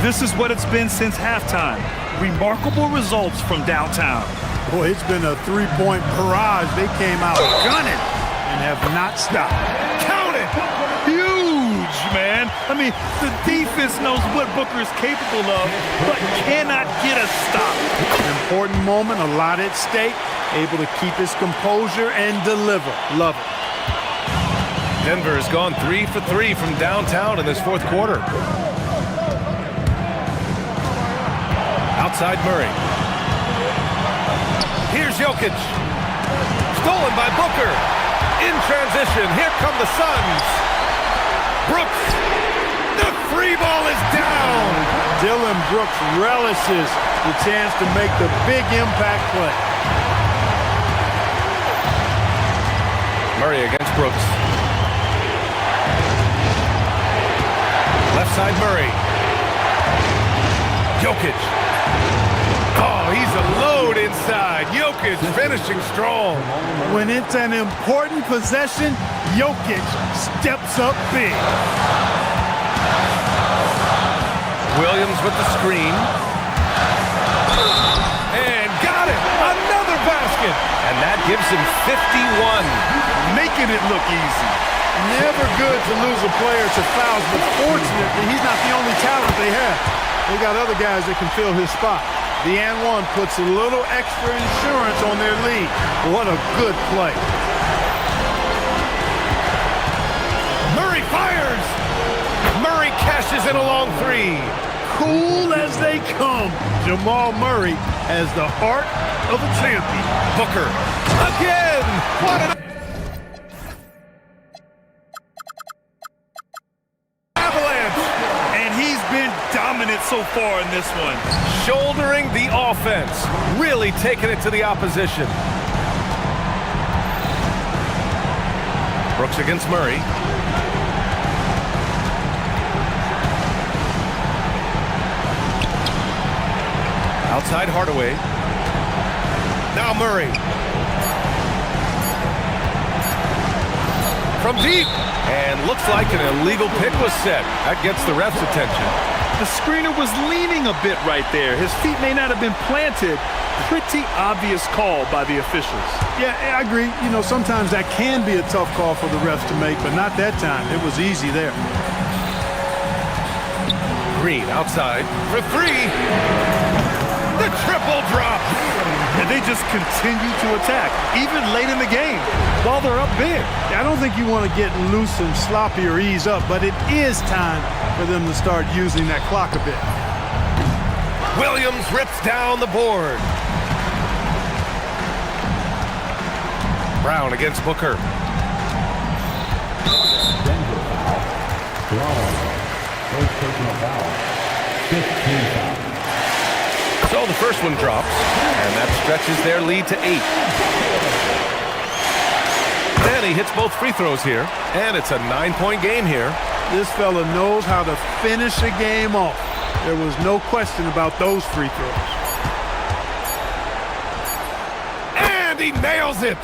This is what it's been since halftime. Remarkable results from downtown. Boy, it's been a 3-point barrage. They came out gunning and have not stopped. Count it! Huge, man. I mean, the defense knows what Booker is capable of, but cannot get a stop. An important moment, a lot at stake. Able to keep his composure and deliver. Love it. Denver has gone 3 for 3 from downtown in this fourth quarter. Outside Murray. Here's Jokic. Stolen by Booker. In transition, here come the Suns. Brooks. The free ball is down. Dylan Brooks relishes the chance to make the big impact play. Murray against Brooks. Left side Murray. Jokic. Oh, he's a load inside. Jokic finishing strong. When it's an important possession, Jokic steps up big. Williams with the screen. And got it. Another basket. And that gives him 51. Making it look easy. Never good to lose a player to fouls, but fortunately, he's not the only talent they have. They got other guys that can fill his spot. The and one puts a little extra insurance on their lead. What a good play. Murray fires! Murray cashes in a long three. Cool as they come. Jamal Murray has the heart of a champion. Booker again! What an avalanche! And he's been dominant so far in this one. Shouldering the offense, really taking it to the opposition. Brooks against Murray. Outside Hardaway. Now Murray. From deep. And looks like an illegal pick was set. That gets the ref's attention. The screener was leaning a bit right there. His feet may not have been planted. Pretty obvious call by the officials. Yeah, I agree. You know, sometimes that can be a tough call for the refs to make, but not that time. It was easy there. Green outside for three. The triple drop. And they just continue to attack, even late in the game, while they're up big. I don't think you want to get loose and sloppy or ease up, but it is time for them to start using that clock a bit. Williams rips down the board. Brown against Booker. So the first one drops, and that stretches their lead to 8. And he hits both free throws here, and it's a 9-point game here. This fella knows how to finish a game off. There was no question about those free throws. And he nails it!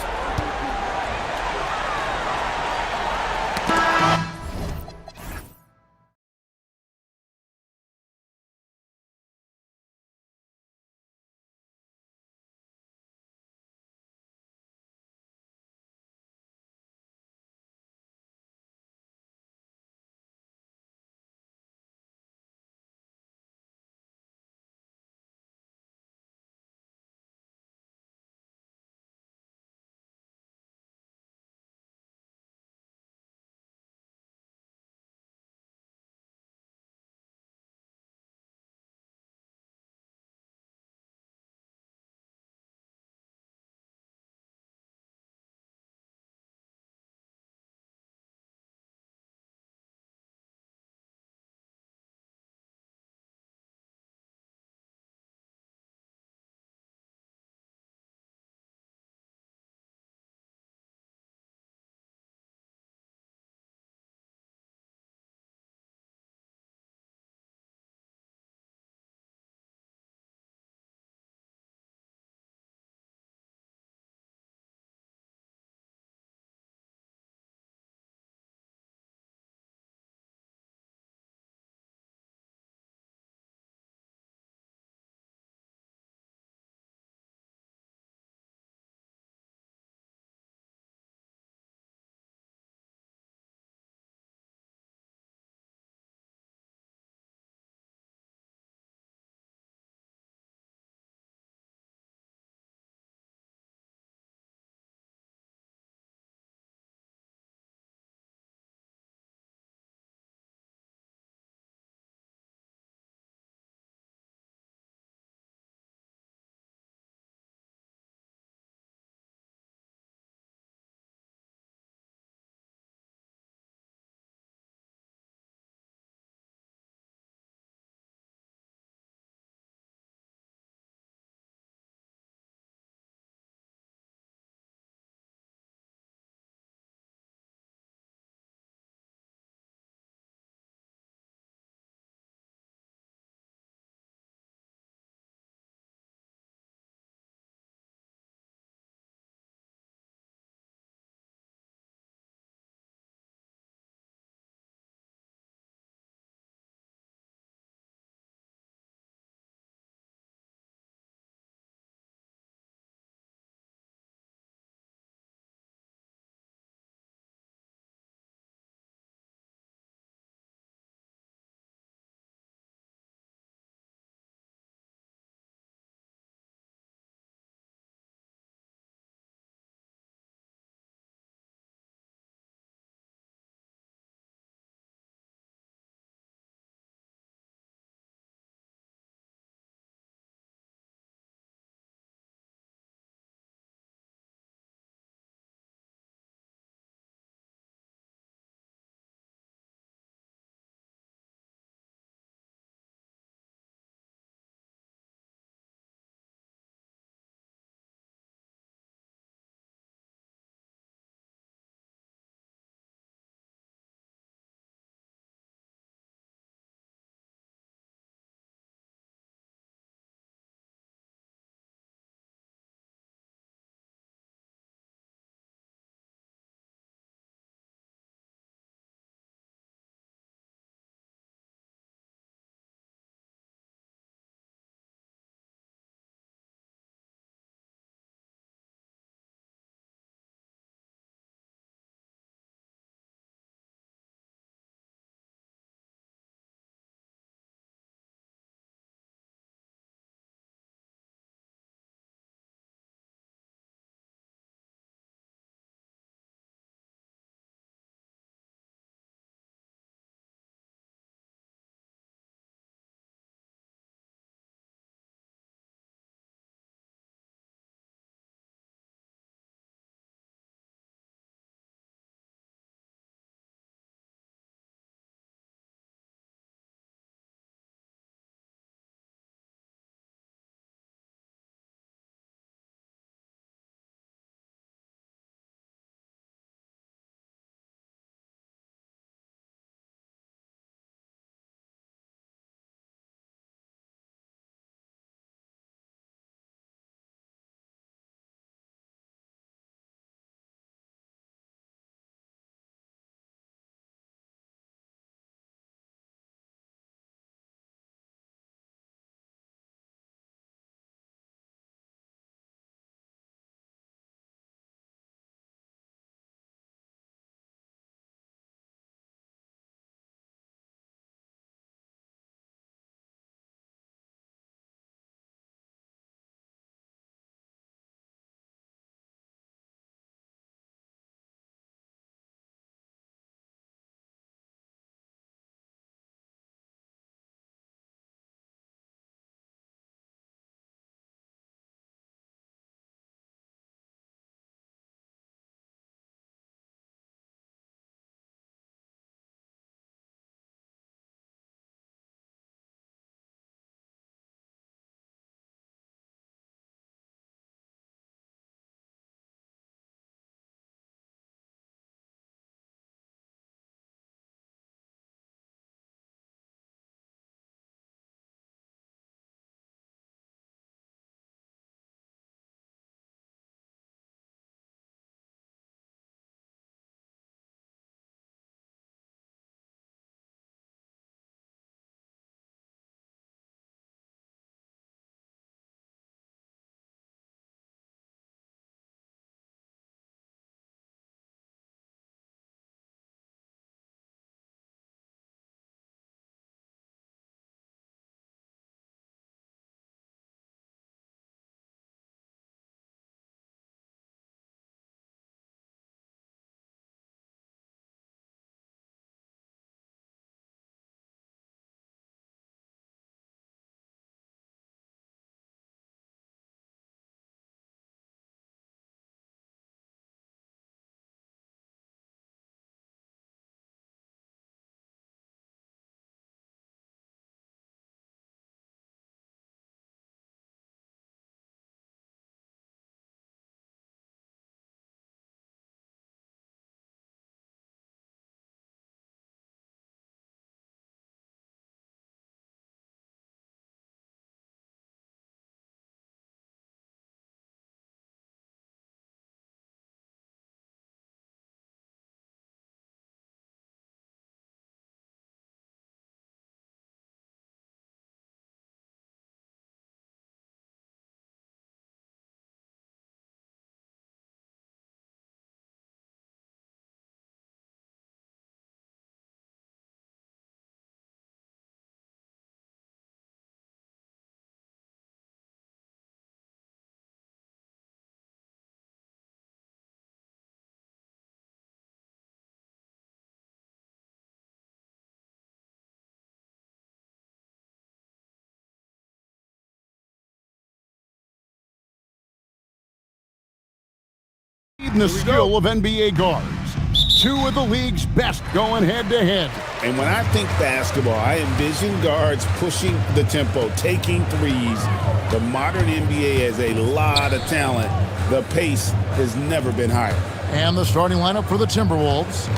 The skill of NBA guards. Two of the league's best going head-to-head. And when I think basketball, I envision guards pushing the tempo, taking threes. The modern NBA has a lot of talent. The pace has never been higher. And the starting lineup for the Timberwolves.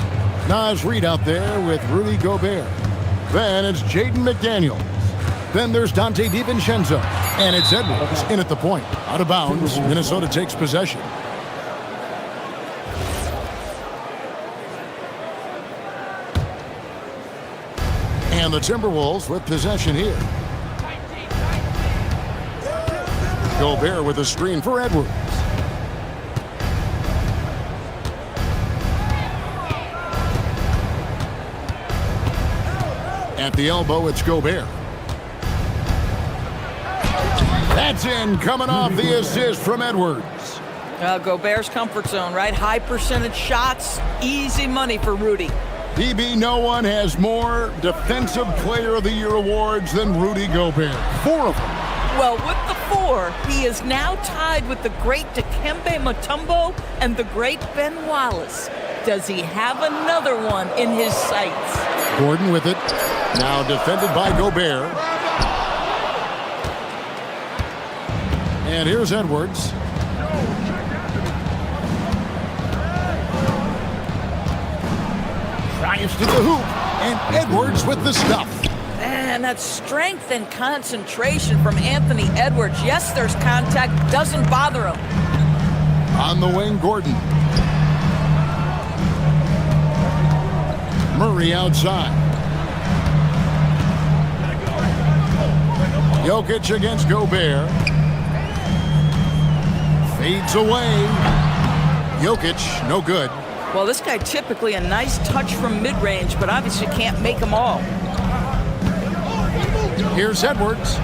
Naz Reid out there with Rudy Gobert. Then it's Jaden McDaniels. Then there's Dante DiVincenzo. And it's Edwards in at the point. Out of bounds, Minnesota takes possession. And the Timberwolves with possession here. Gobert with a screen for Edwards. At the elbow, it's Gobert. That's in, coming off the assist from Edwards. Gobert's comfort zone, right? High percentage shots, easy money for Rudy. DB, no one has more Defensive Player of the Year awards than Rudy Gobert. 4 of them. Well, with the 4, he is now tied with the great Dikembe Mutombo and the great Ben Wallace. Does he have another one in his sights? Gordon with it. Now defended by Gobert. And here's Edwards. Drives to the hoop, and Edwards with the stuff. Man, that's strength and concentration from Anthony Edwards. Yes, there's contact, doesn't bother him. On the wing, Gordon. Murray outside. Jokic against Gobert. Fades away. Jokic, no good. Well, this guy typically a nice touch from mid-range, but obviously can't make them all. Here's Edwards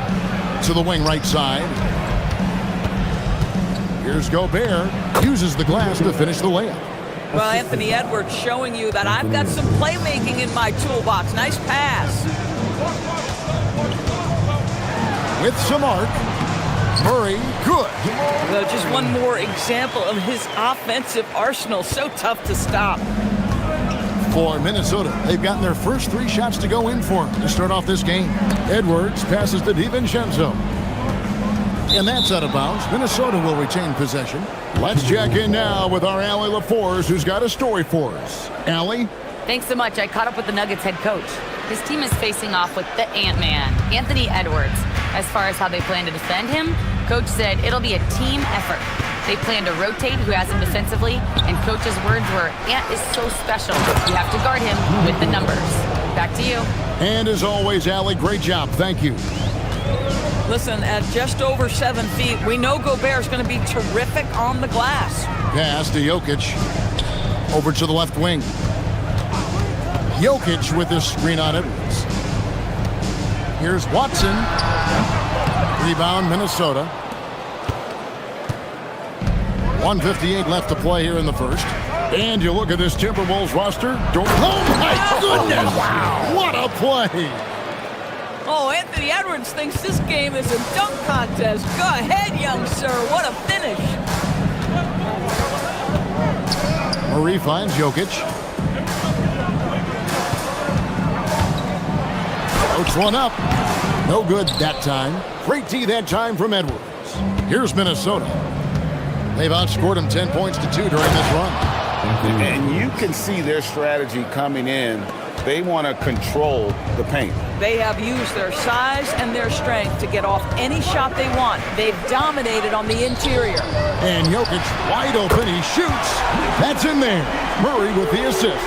to the wing right side. Here's Gobert. Uses the glass to finish the layup. Well, Anthony Edwards showing you that I've got some playmaking in my toolbox. Nice pass. With some arc. Murray, good. Well, just one more example of his offensive arsenal. So tough to stop. For Minnesota, they've gotten their first 3 shots to go in for him to start off this game. Edwards passes to DiVincenzo. And that's out of bounds. Minnesota will retain possession. Let's check in now with our Allie LaForce, who's got a story for us. Allie? Thanks so much. I caught up with the Nuggets head coach. His team is facing off with the Ant-Man, Anthony Edwards. As far as how they plan to defend him, coach said it'll be a team effort. They plan to rotate who has him defensively, and coach's words were, Ant is so special. You have to guard him with the numbers. Back to you. And as always, Allie, great job. Thank you. Listen, at just over 7 feet, we know Gobert's going to be terrific on the glass. Pass to Jokic. Over to the left wing. Jokic with this screen on Edwards. Here's Watson. Rebound, Minnesota. 1:58 left to play here in the first. And you look at this Timberwolves roster. Oh, my goodness! Wow! What a play! Oh, Anthony Edwards thinks this game is a dunk contest. Go ahead, young sir. What a finish. Murray finds Jokic. Outs one up. No good that time. Great D that time from Edwards. Here's Minnesota. They've outscored him 10 points to 2 during this run. And you can see their strategy coming in. They want to control the paint. They have used their size and their strength to get off any shot they want. They've dominated on the interior. And Jokic wide open. He shoots. That's in there. Murray with the assist.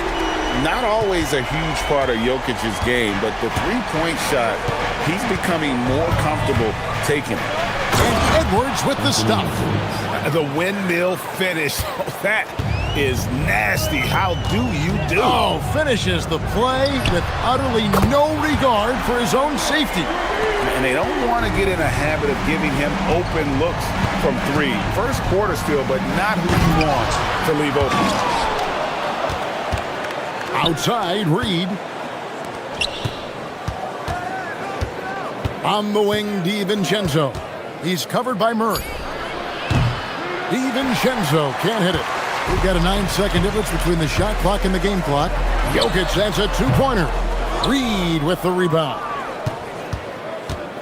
Not always a huge part of Jokic's game, but the three-point shot, he's becoming more comfortable taking it. And Edwards with the stuff. The windmill finish. That is nasty. How do you do? Oh, finishes the play with utterly no regard for his own safety. And they don't want to get in a habit of giving him open looks from 3. First quarter still, but not who he wants to leave open. Outside, Reid. On the wing, DiVincenzo. He's covered by Murray. DiVincenzo can't hit it. We've got a 9-second difference between the shot clock and the game clock. Jokic has a two-pointer. Reed with the rebound.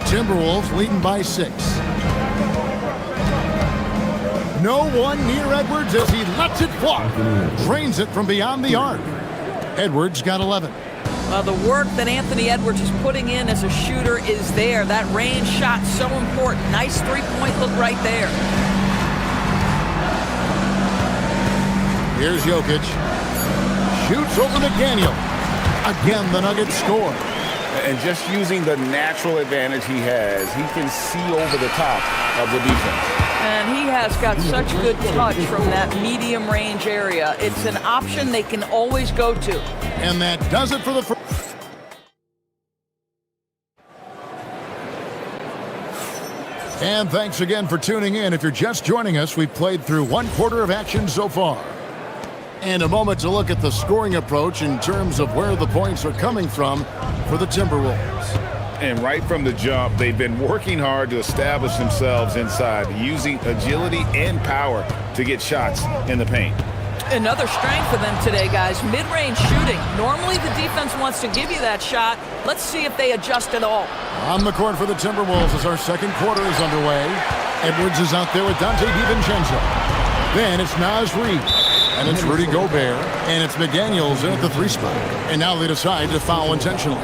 Timberwolves leading by 6. No one near Edwards as he lets it fly. Drains it from beyond the arc. Edwards got 11. The work that Anthony Edwards is putting in as a shooter is there. That range shot so important. Nice three-point look right there. Here's Jokic. Shoots over McDaniel. Again, the Nuggets score. And just using the natural advantage he has, he can see over the top of the defense. And he has got such good touch from that medium range area. It's an option they can always go to. And that does it for the first. And thanks again for tuning in. If you're just joining us, we've played through one quarter of action so far. And a moment to look at the scoring approach in terms of where the points are coming from for the Timberwolves. And right from the jump, they've been working hard to establish themselves inside, using agility and power to get shots in the paint. Another strength for them today, guys. Mid-range shooting. Normally the defense wants to give you that shot. Let's see if they adjust at all. On the court for the Timberwolves as our second quarter is underway. Edwards is out there with Dante DiVincenzo. Then it's Naz Reid. And it's Rudy Gobert. And it's McDaniels in at the 3 spot. And now they decide to foul intentionally.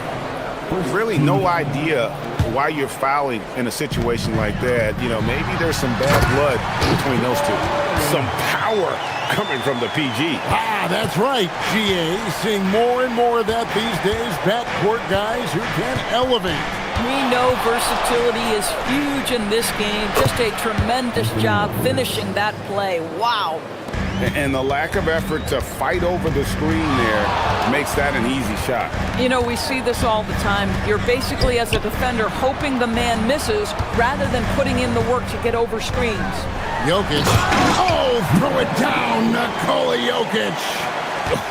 Really no idea why you're fouling in a situation like that. You know, maybe there's some bad blood between those two. Some power coming from the PG. That's right, GA. Seeing more and more of that these days. Backcourt guys who can elevate. We know versatility is huge in this game. Just a tremendous job finishing that play. Wow. And the lack of effort to fight over the screen there makes that an easy shot. You know, we see this all the time. You're basically, as a defender, hoping the man misses rather than putting in the work to get over screens. Jokic. Oh, throw it down, Nikola Jokic.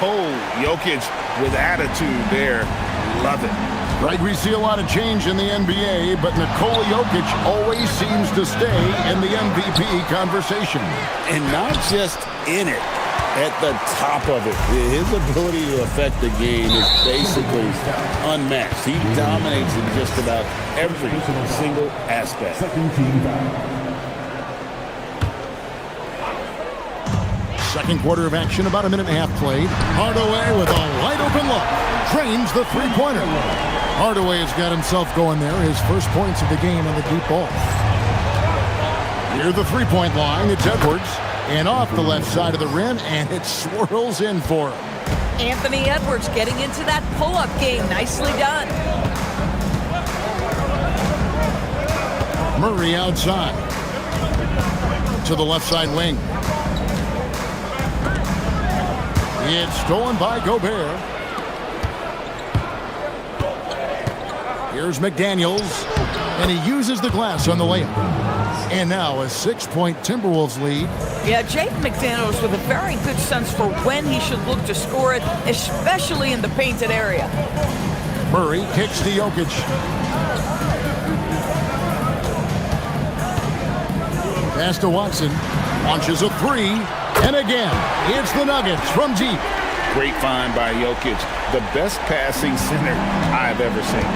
Oh, Jokic with attitude there. Love it. Right, we see a lot of change in the NBA, but Nikola Jokic always seems to stay in the MVP conversation. And not just in it, at the top of it. His ability to affect the game is basically unmatched. He dominates in just about every single aspect. Second quarter of action, about a minute and a half played. Hardaway with a wide open look. Drains the three-pointer. Hardaway has got himself going there. His first points of the game on the deep ball. Near the three-point line, it's Edwards. And off the left side of the rim, and it swirls in for him. Anthony Edwards getting into that pull-up game. Nicely done. Murray outside. To the left side wing. It's stolen by Gobert. Here's McDaniels, and he uses the glass on the layup. And now a 6-point Timberwolves lead. Yeah, Jaden McDaniels with a very good sense for when he should look to score it, especially in the painted area. Murray kicks to Jokic. Pass to Watson. Launches a three. And again, it's the Nuggets from deep. Great find by Jokic. The best passing center I've ever seen.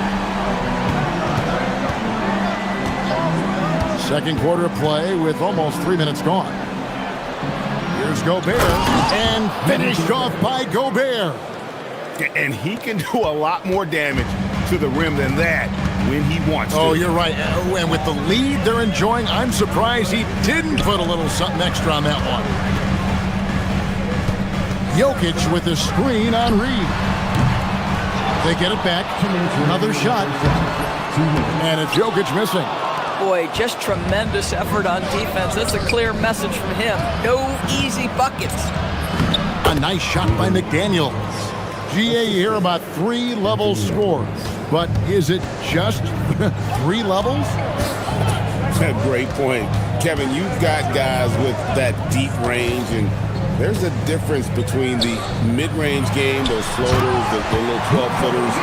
Second quarter play with almost 3 minutes gone. Here's Gobert, and finished off by Gobert. And he can do a lot more damage to the rim than that when he wants to. Oh, you're right. And with the lead they're enjoying, I'm surprised he didn't put a little something extra on that one. Jokic with a screen on Reed. They get it back. Another shot. And it's Jokic missing. Boy, just tremendous effort on defense. That's a clear message from him. No easy buckets. A nice shot by McDaniels. GA, you hear about 3-level scores. But is it just 3 levels? Great point. Kevin, you've got guys with that deep range, and there's a difference between the mid-range game, those floaters, the little 12-footers,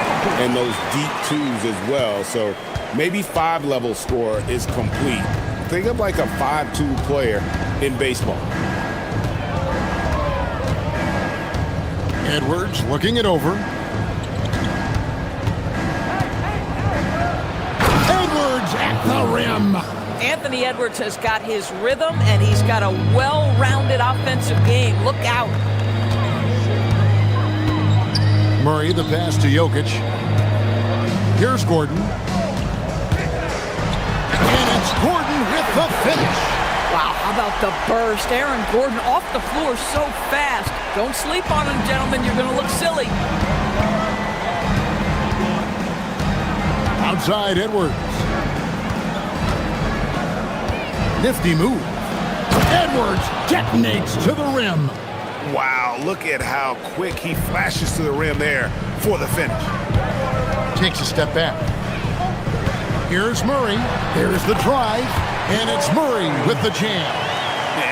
and those deep twos as well. So maybe 5-level score is complete. Think of like a 5-2 player in baseball. Edwards looking it over. Edwards at the rim. Anthony Edwards has got his rhythm, and he's got a well-rounded offensive game. Look out. Murray, the pass to Jokic. Here's Gordon. And it's Gordon with the finish. Wow, how about the burst? Aaron Gordon off the floor so fast. Don't sleep on him, gentlemen. You're going to look silly. Outside Edwards. Nifty move. Edwards detonates to the rim. Wow, look at how quick he flashes to the rim there for the finish. Takes a step back. Here's Murray. Here's the drive. And it's Murray with the jam.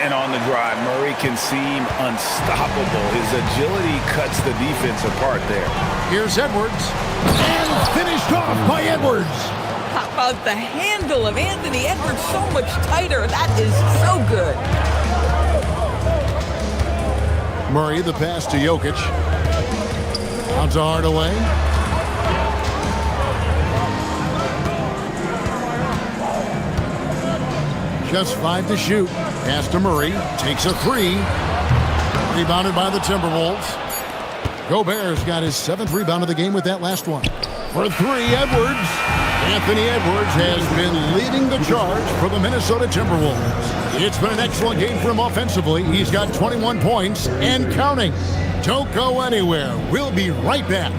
And on the drive, Murray can seem unstoppable. His agility cuts the defense apart there. Here's Edwards. And finished off by Edwards. How about the handle of Anthony Edwards? So much tighter. That is so good. Murray, the pass to Jokic. Out to Hardaway. Just 5 to shoot. Pass to Murray. Takes a 3. Rebounded by the Timberwolves. Gobert's got his 7th rebound of the game with that last one. For 3, Edwards. Anthony Edwards has been leading the charge for the Minnesota Timberwolves. It's been an excellent game for him offensively. He's got 21 points and counting. Don't go anywhere. We'll be right back.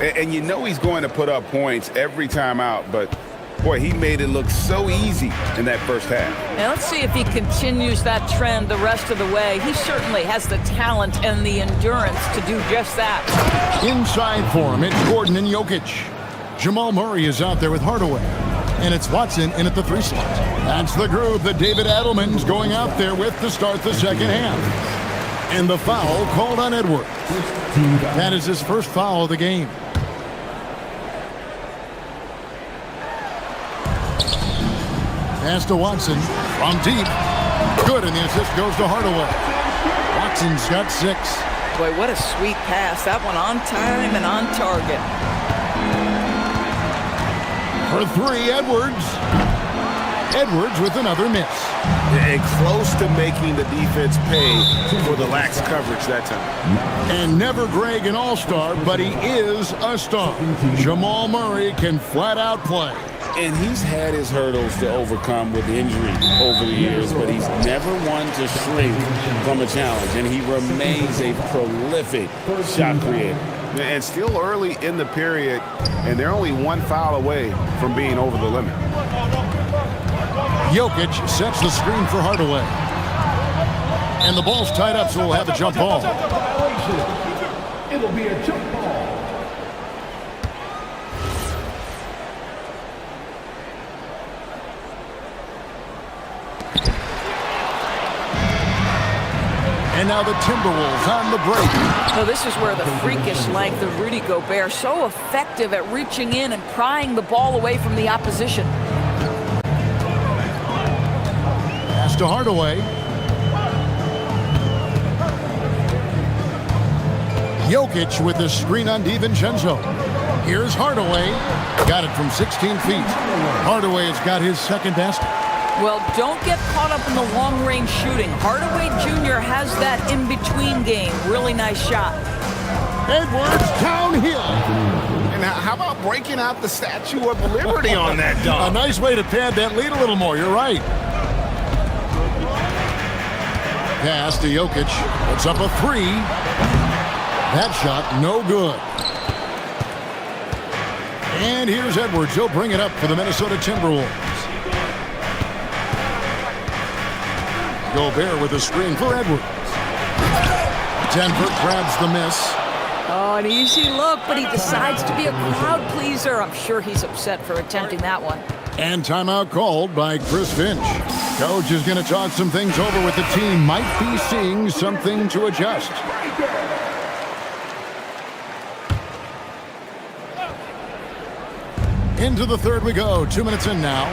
And you know he's going to put up points every time out, but boy, he made it look so easy in that first half. Now let's see if he continues that trend the rest of the way. He certainly has the talent and the endurance to do just that. Inside for him, it's Gordon and Jokic. Jamal Murray is out there with Hardaway. And it's Watson in at the 3 slot. That's the group that David Adelman's going out there with to start the second half. And the foul called on Edwards. That is his first foul of the game. Pass to Watson from deep. Good, and the assist goes to Hardaway. Watson's got 6. Boy, what a sweet pass. That one on time and on target. For 3, Edwards. Edwards with another miss. And close to making the defense pay for the lax coverage that time. And never Greg an all-star, but he is a star. Jamal Murray can flat out play. And he's had his hurdles to overcome with injury over the years, but he's never one to shrink from a challenge. And he remains a prolific shot creator. And still early in the period, and they're only 1 foul away from being over the limit. Jokic sets the screen for Hardaway. And the ball's tied up, so we'll have a jump ball. It'll be a jump ball. And now the Timberwolves on the break. So this is where the freakish length of Rudy Gobert, so effective at reaching in and prying the ball away from the opposition. Pass to Hardaway. Jokic with the screen on DiVincenzo. Here's Hardaway. Got it from 16 feet. Hardaway has got his second basket. Well, don't get caught up in the long-range shooting. Hardaway Jr. has that in-between game. Really nice shot. Edwards downhill. And how about breaking out the Statue of Liberty on that dunk? A nice way to pad that lead a little more. You're right. Pass to Jokic. Puts up a three. That shot no good. And here's Edwards. He'll bring it up for the Minnesota Timberwolves. Gobert with a screen for Edwards. Denver grabs the miss. Oh, an easy look, but he decides to be a crowd pleaser. I'm sure he's upset for attempting that one. And timeout called by Chris Finch. Coach is going to talk some things over with the team. Might be seeing something to adjust. Into the third we go. 2 minutes in now.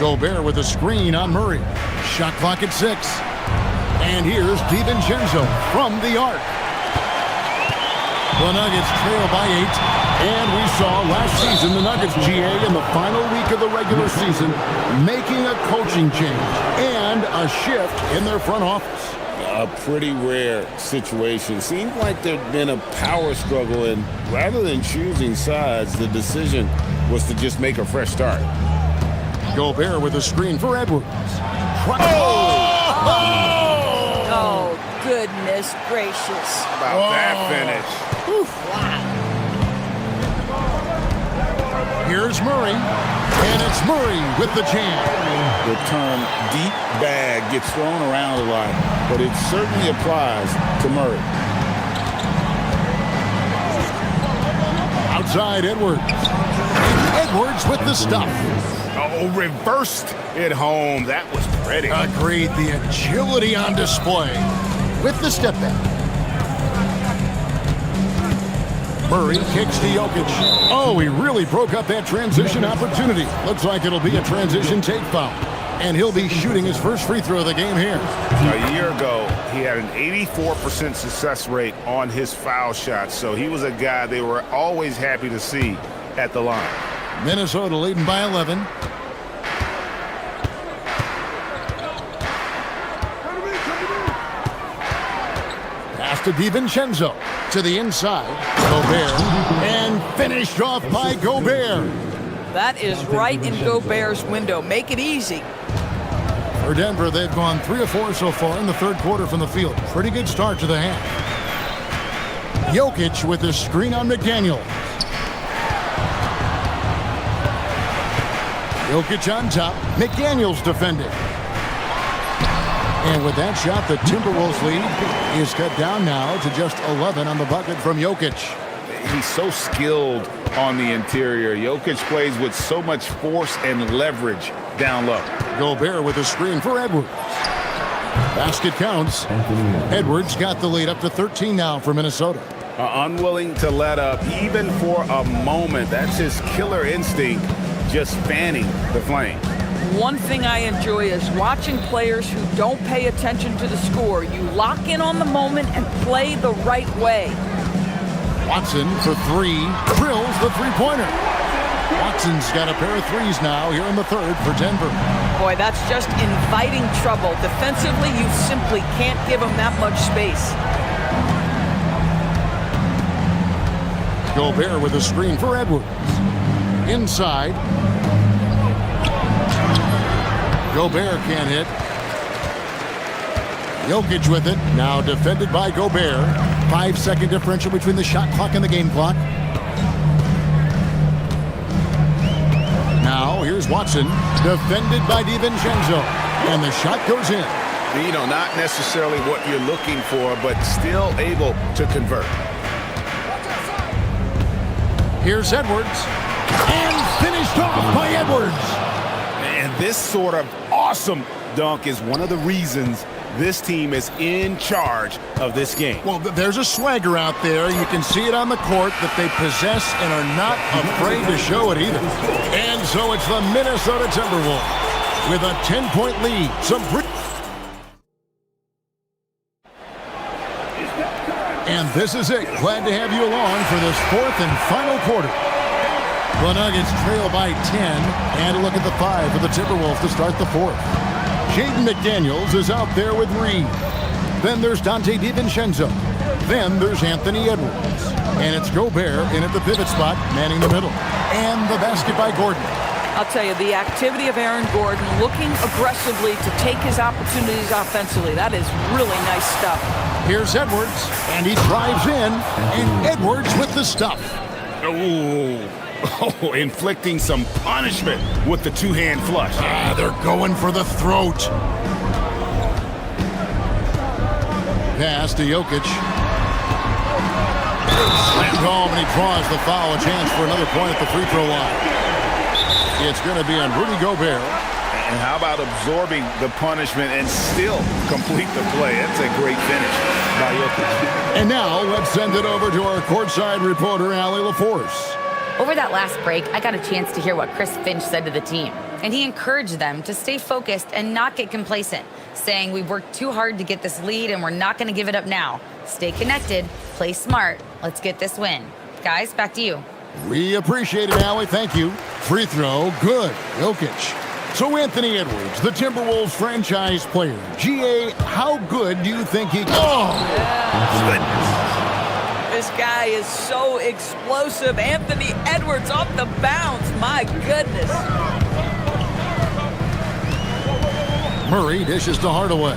Gobert with a screen on Murray. Shot clock at 6. And here's DiVincenzo from the arc. The Nuggets trail by 8. And we saw last season the Nuggets, GA, in the final week of the regular season, making a coaching change and a shift in their front office. A pretty rare situation. Seemed like there'd been a power struggle, and rather than choosing sides, the decision was to just make a fresh start. Gobert with a screen for Edwards. Oh, goodness gracious. How about that finish? Oof, wow. Here's Murray, and it's Murray with the jam. The term deep bag gets thrown around a lot, but it certainly applies to Murray. Outside Edwards. Edwards with the stuff. Oh, reversed it home. That was pretty. Agreed. The agility on display with the step back. Murray kicks to Jokic. Oh, he really broke up that transition opportunity. Looks like it'll be a transition take foul. And he'll be shooting his first free throw of the game here. A year ago, he had an 84% success rate on his foul shots, so he was a guy they were always happy to see at the line. Minnesota leading by 11. Pass to DiVincenzo. To the inside. Gobert. And finished off by Gobert. That is right in Gobert's window. Make it easy. For Denver, they've gone 3 of 4 so far in the third quarter from the field. Pretty good start to the half. Jokic with the screen on McDaniel. Jokic on top. McDaniel's defending. And with that shot, the Timberwolves lead is cut down now to just 11 on the bucket from Jokic. He's so skilled on the interior. Jokic plays with so much force and leverage down low. Gobert with a screen for Edwards. Basket counts. Edwards got the lead up to 13 now for Minnesota. Unwilling to let up even for a moment. That's his killer instinct, just fanning the flame. One thing I enjoy is watching players who don't pay attention to the score. You lock in on the moment and play the right way. Watson for 3, drills the three-pointer. Watson's got a pair of threes now here in the third for Denver. Boy, that's just inviting trouble. Defensively, you simply can't give him that much space. Gobert with a screen for Edwards. Inside. Gobert can't hit. Jokic with it. Now defended by Gobert. 5-second differential between the shot clock and the game clock. Now here's Watson. Defended by DiVincenzo. And the shot goes in. You know, not necessarily what you're looking for, but still able to convert. Here's Edwards. And finished off by Edwards. And this sort of awesome dunk is one of the reasons this team is in charge of this game. Well, there's a swagger out there. You can see it on the court that they possess and are not afraid to show it either. And so it's the Minnesota Timberwolves with a 10-point lead. And this is it. Glad to have you along for this fourth and final quarter. The Nuggets trail by 10. And a look at the 5 for the Timberwolves to start the fourth. Jaden McDaniels is out there with Reed. Then there's Dante DiVincenzo. Then there's Anthony Edwards. And it's Gobert in at the pivot spot, manning the middle. And the basket by Gordon. I'll tell you, the activity of Aaron Gordon looking aggressively to take his opportunities offensively. That is really nice stuff. Here's Edwards, and he drives in, and Edwards with the stuff. Oh, inflicting some punishment with the two-hand flush. They're going for the throat. Pass to Jokic. Slammed home, and he draws the foul. A chance for another point at the free throw line. It's going to be on Rudy Gobert. And how about absorbing the punishment and still complete the play? That's a great finish by Jokic. And now let's send it over to our courtside reporter, Allie LaForce. Over that last break, I got a chance to hear what Chris Finch said to the team. And he encouraged them to stay focused and not get complacent, saying we've worked too hard to get this lead and we're not going to give it up now. Stay connected, play smart, let's get this win. Guys, back to you. We appreciate it, Allie. Thank you. Free throw, good. Jokic. So Anthony Edwards, the Timberwolves franchise player. GA, how good do you think he... Oh! Yeah. This guy is so explosive. Anthony Edwards off the bounce. My goodness. Murray dishes to Hardaway.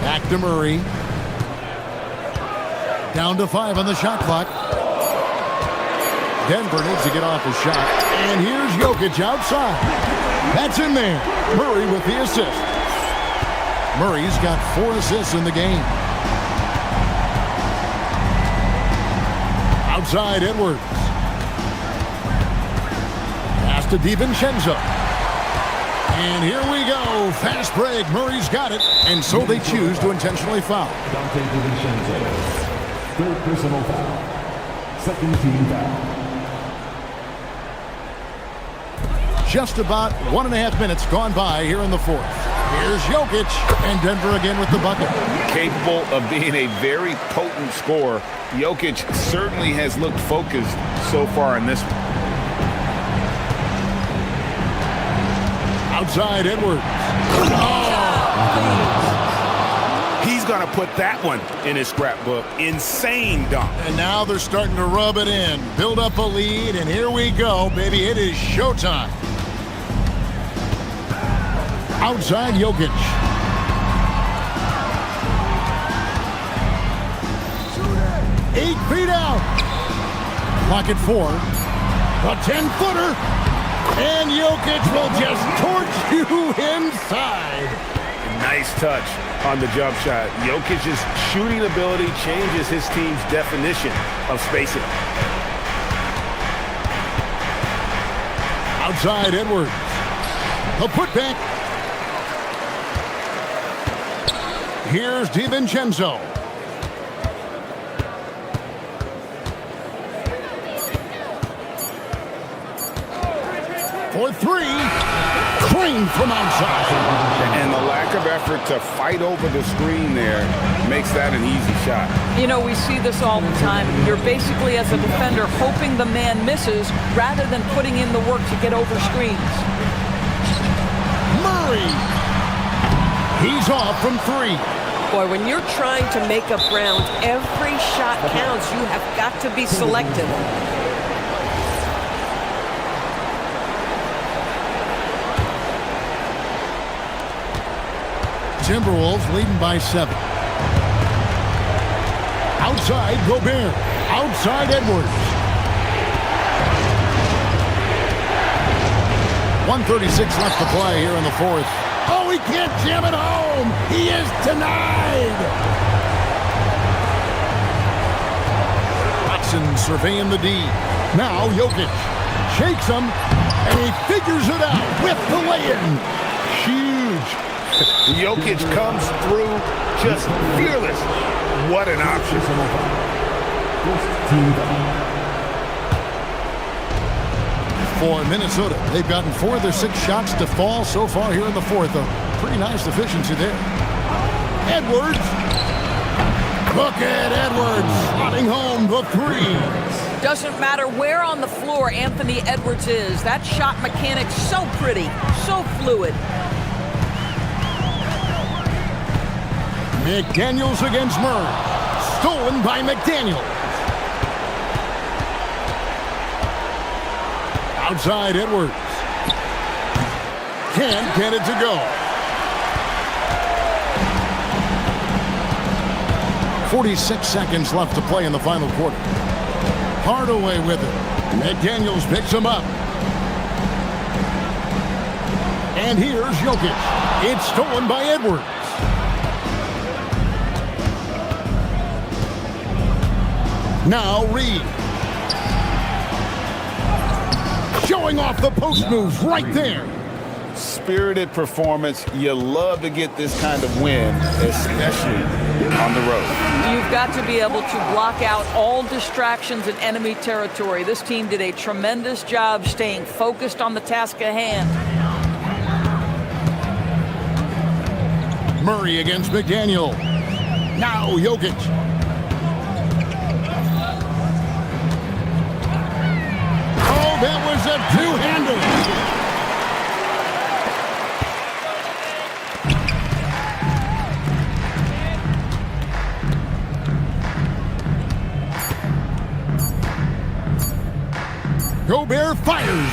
Back to Murray. Down to 5 on the shot clock. Denver needs to get off his shot. And here's Jokic outside. That's in there. Murray with the assist. Murray's got 4 assists in the game. Outside Edwards. Pass to DiVincenzo. And here we go. Fast break. Murray's got it. And so they choose to intentionally foul. Dante DiVincenzo. Third personal foul. Second team foul. Just about 1.5 minutes gone by here in the fourth. Here's Jokic, and Denver again with the bucket. Capable of being a very potent scorer, Jokic certainly has looked focused so far in this one. Outside Edwards. He's going to put that one in his scrapbook. Insane dunk. And now they're starting to rub it in. Build up a lead, and here we go, baby. It is showtime. Outside Jokic. Eight feet out. Clock at 4. A 10-footer. And Jokic will just torch you inside. Nice touch on the jump shot. Jokic's shooting ability changes his team's definition of spacing. Outside Edwards. A putback. Here's DiVincenzo. For 3. Cream from outside. And the lack of effort to fight over the screen there makes that an easy shot. You know, we see this all the time. You're basically, as a defender, hoping the man misses rather than putting in the work to get over screens. Murray. He's off from 3. Boy, when you're trying to make up ground, every shot counts. You have got to be selective. Timberwolves leading by 7. Outside Gobert. Outside Edwards. 1:36 left to play here in the fourth. Oh, he can't jam it home. He is denied. Watson surveying the D. Now Jokic shakes him, and he figures it out with the lay-in. Huge. Jokic comes through just fearless. What an option. For Minnesota, they've gotten 4 of their 6 shots to fall so far here in the fourth. A pretty nice efficiency there. Edwards. Look at Edwards slotting home the 3. Doesn't matter where on the floor Anthony Edwards is. That shot mechanic's so pretty, so fluid. McDaniels against Murray. Stolen by McDaniels. Outside Edwards. Can't get it to go. 46 seconds left to play in the final quarter. Hardaway with it. McDaniels picks him up. And here's Jokic. It's stolen by Edwards. Now Reed. Showing off the post moves right there. Spirited performance. You love to get this kind of win, especially on the road. You've got to be able to block out all distractions in enemy territory. This team did a tremendous job staying focused on the task at hand. Murray against McDaniel. Now Jokic. Oh, that was a two-hander. Gobert fires.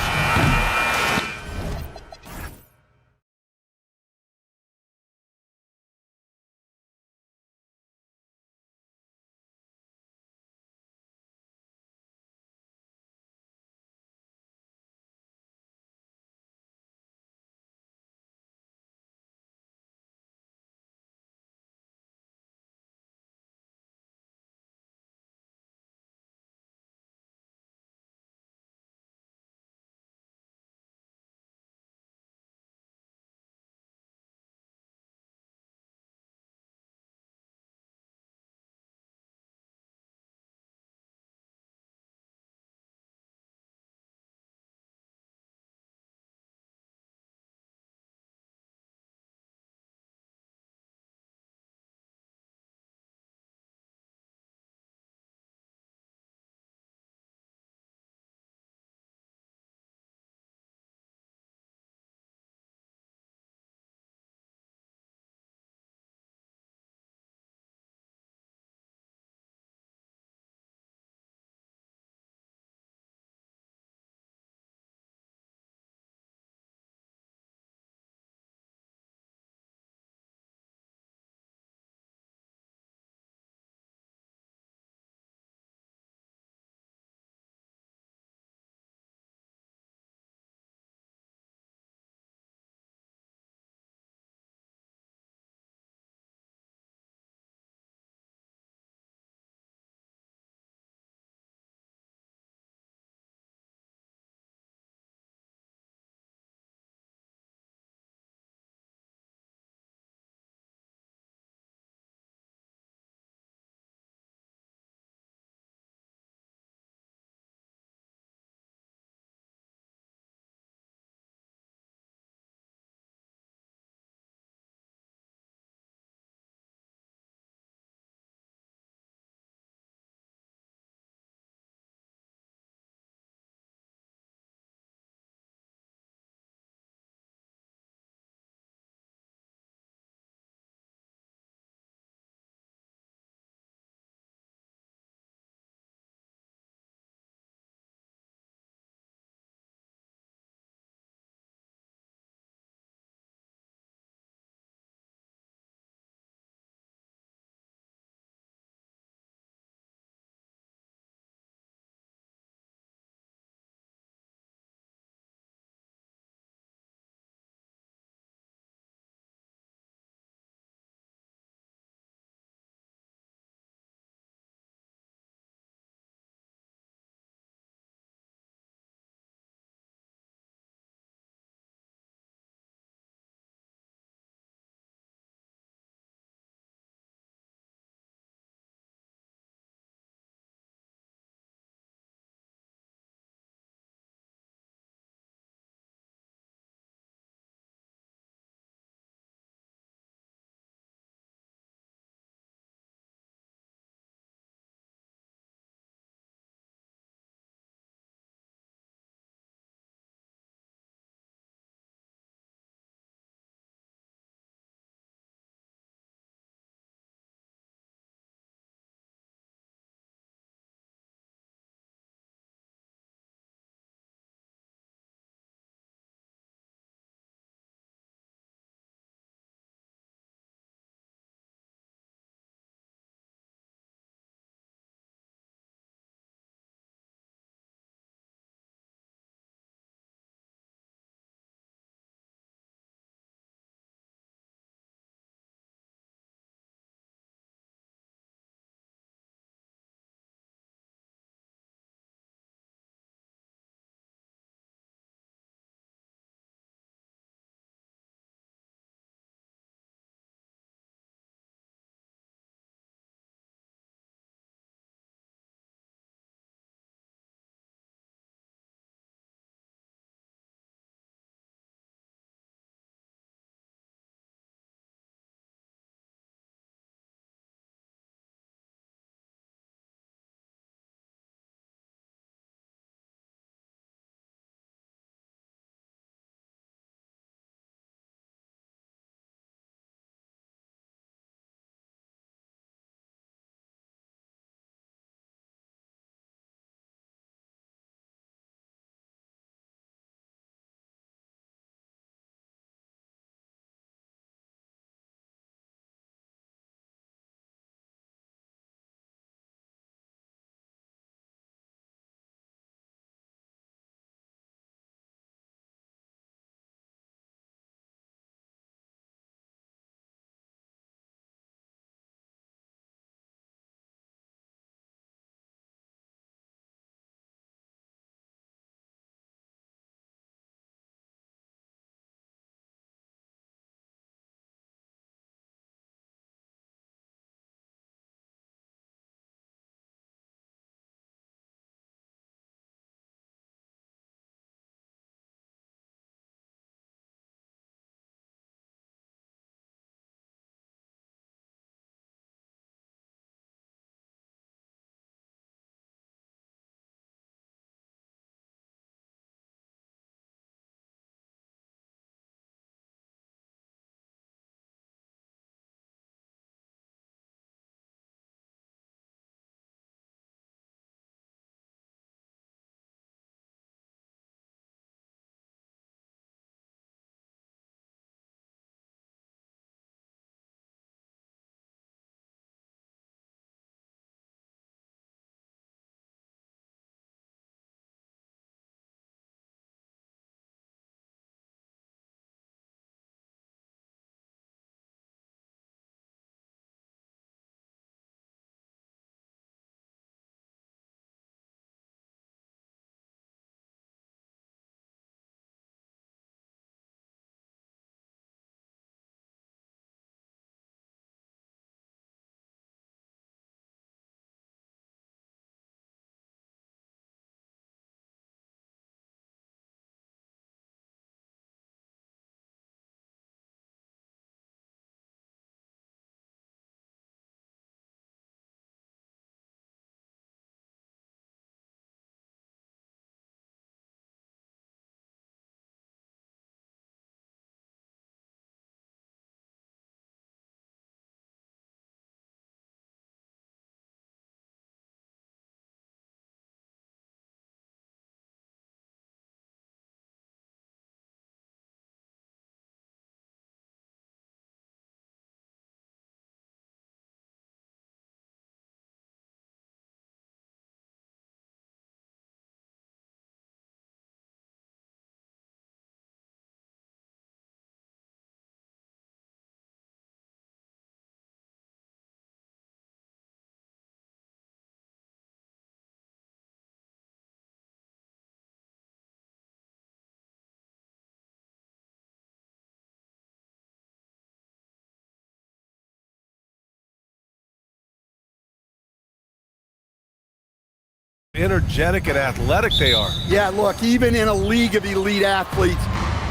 energetic and athletic they are. Yeah, look, even in a league of elite athletes,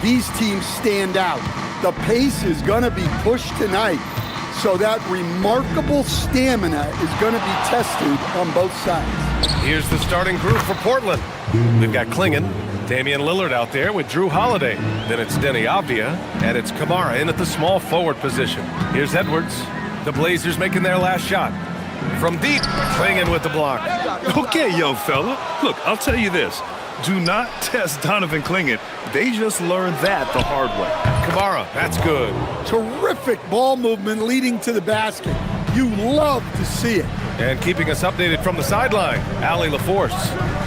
these teams stand out. The pace is going to be pushed tonight, so that remarkable stamina is going to be tested on both sides. Here's the starting group for Portland. We've got Klingon, Damian Lillard out there with Drew Holiday. Then it's Denny Avdia, and it's Kamara in at the small forward position. Here's Edwards. The Blazers making their last shot. From deep, Klingon with the block. Okay, young fella. Look, I'll tell you this. Do not test Donovan Klingon. They just learned that the hard way. Kamara, that's good. Terrific ball movement leading to the basket. You love to see it. And keeping us updated from the sideline, Allie LaForce.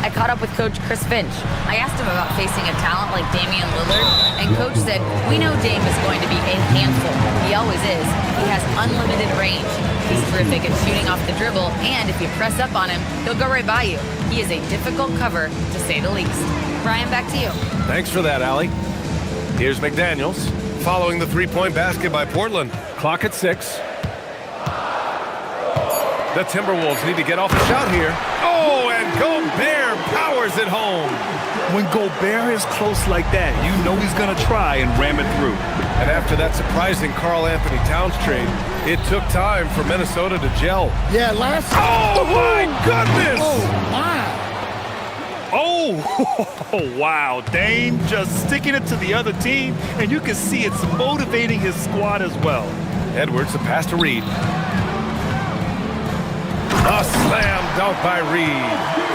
I caught up with Coach Chris Finch. I asked him about facing a talent like Damian Lillard, and Coach said, we know Dame is going to be a handful. He always is. He has unlimited range. He's terrific at shooting off the dribble, and if you press up on him, he'll go right by you. He is a difficult cover, to say the least. Brian, back to you. Thanks for that, Allie. Here's McDaniels, following the three-point basket by Portland. Clock at 6. The Timberwolves need to get off the shot here. Oh, and Gobert powers it home. When Gobert is close like that, you know he's going to try and ram it through. And after that surprising Karl Anthony Towns trade, it took time for Minnesota to gel. Yeah, Oh, my goodness! Oh, wow. Dame just sticking it to the other team, and you can see it's motivating his squad as well. Edwards, the pass to Reed. A slam dunk by Reed.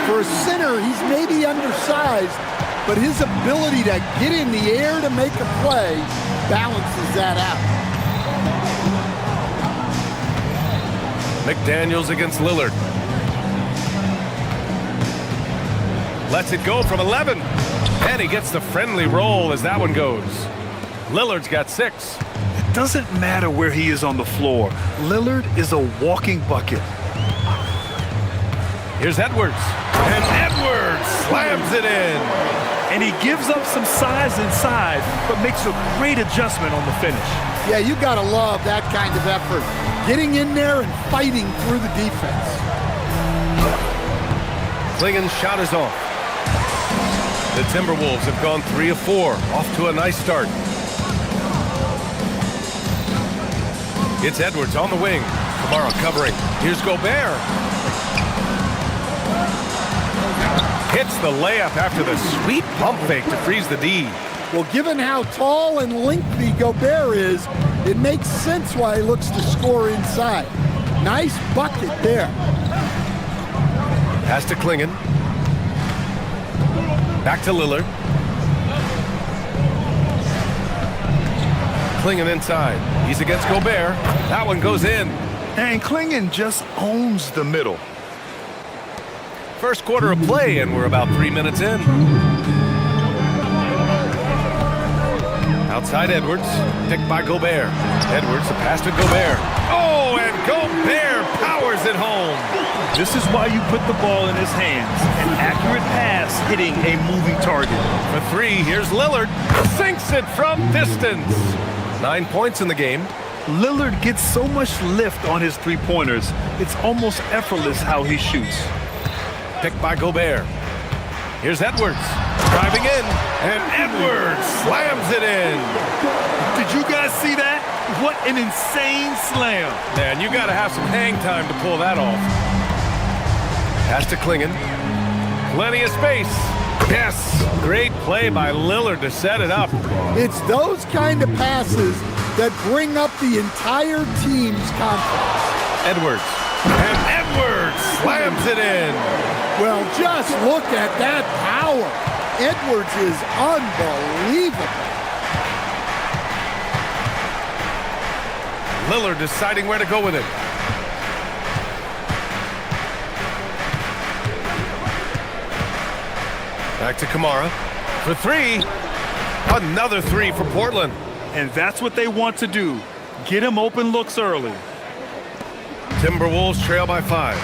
For a center, he's maybe undersized, but his ability to get in the air to make a play balances that out. McDaniels against Lillard. Lets it go from 11. And he gets the friendly roll as that one goes. Lillard's got 6. It doesn't matter where he is on the floor. Lillard is a walking bucket. Here's Edwards. And Edwards slams it in. And he gives up some size inside, but makes a great adjustment on the finish. Yeah, you gotta love that kind of effort. Getting in there and fighting through the defense. Klingon's shot is off. The Timberwolves have gone 3 of 4, off to a nice start. It's Edwards on the wing. Kamara covering. Here's Gobert. Hits the layup after the sweet pump fake to freeze the D. Well, given how tall and lengthy Gobert is, it makes sense why he looks to score inside. Nice bucket there. Pass to Klingon. Back to Lillard. Klingon inside. He's against Gobert. That one goes in. And Klingon just owns the middle. First quarter of play, and we're about 3 minutes in. Outside Edwards, picked by Gobert. Edwards, the pass to Gobert. Oh, and Gobert powers it home. This is why you put the ball in his hands. An accurate pass hitting a moving target. For 3, here's Lillard. Sinks it from distance. 9 points in the game. Lillard gets so much lift on his three-pointers, it's almost effortless how he shoots. Picked by Gobert. Here's Edwards. Driving in, and Edwards slams it in. Did you guys see that? What an insane slam. Man, you got to have some hang time to pull that off. Pass to Klingon. Plenty of space. Yes, great play by Lillard to set it up. It's those kind of passes that bring up the entire team's confidence. Edwards. And Edwards slams it in. Well, just look at that power. Edwards is unbelievable. Lillard deciding where to go with it. Back to Kamara for 3. Another 3 for Portland. And that's what they want to do. Get him open looks early. Timberwolves trail by 5.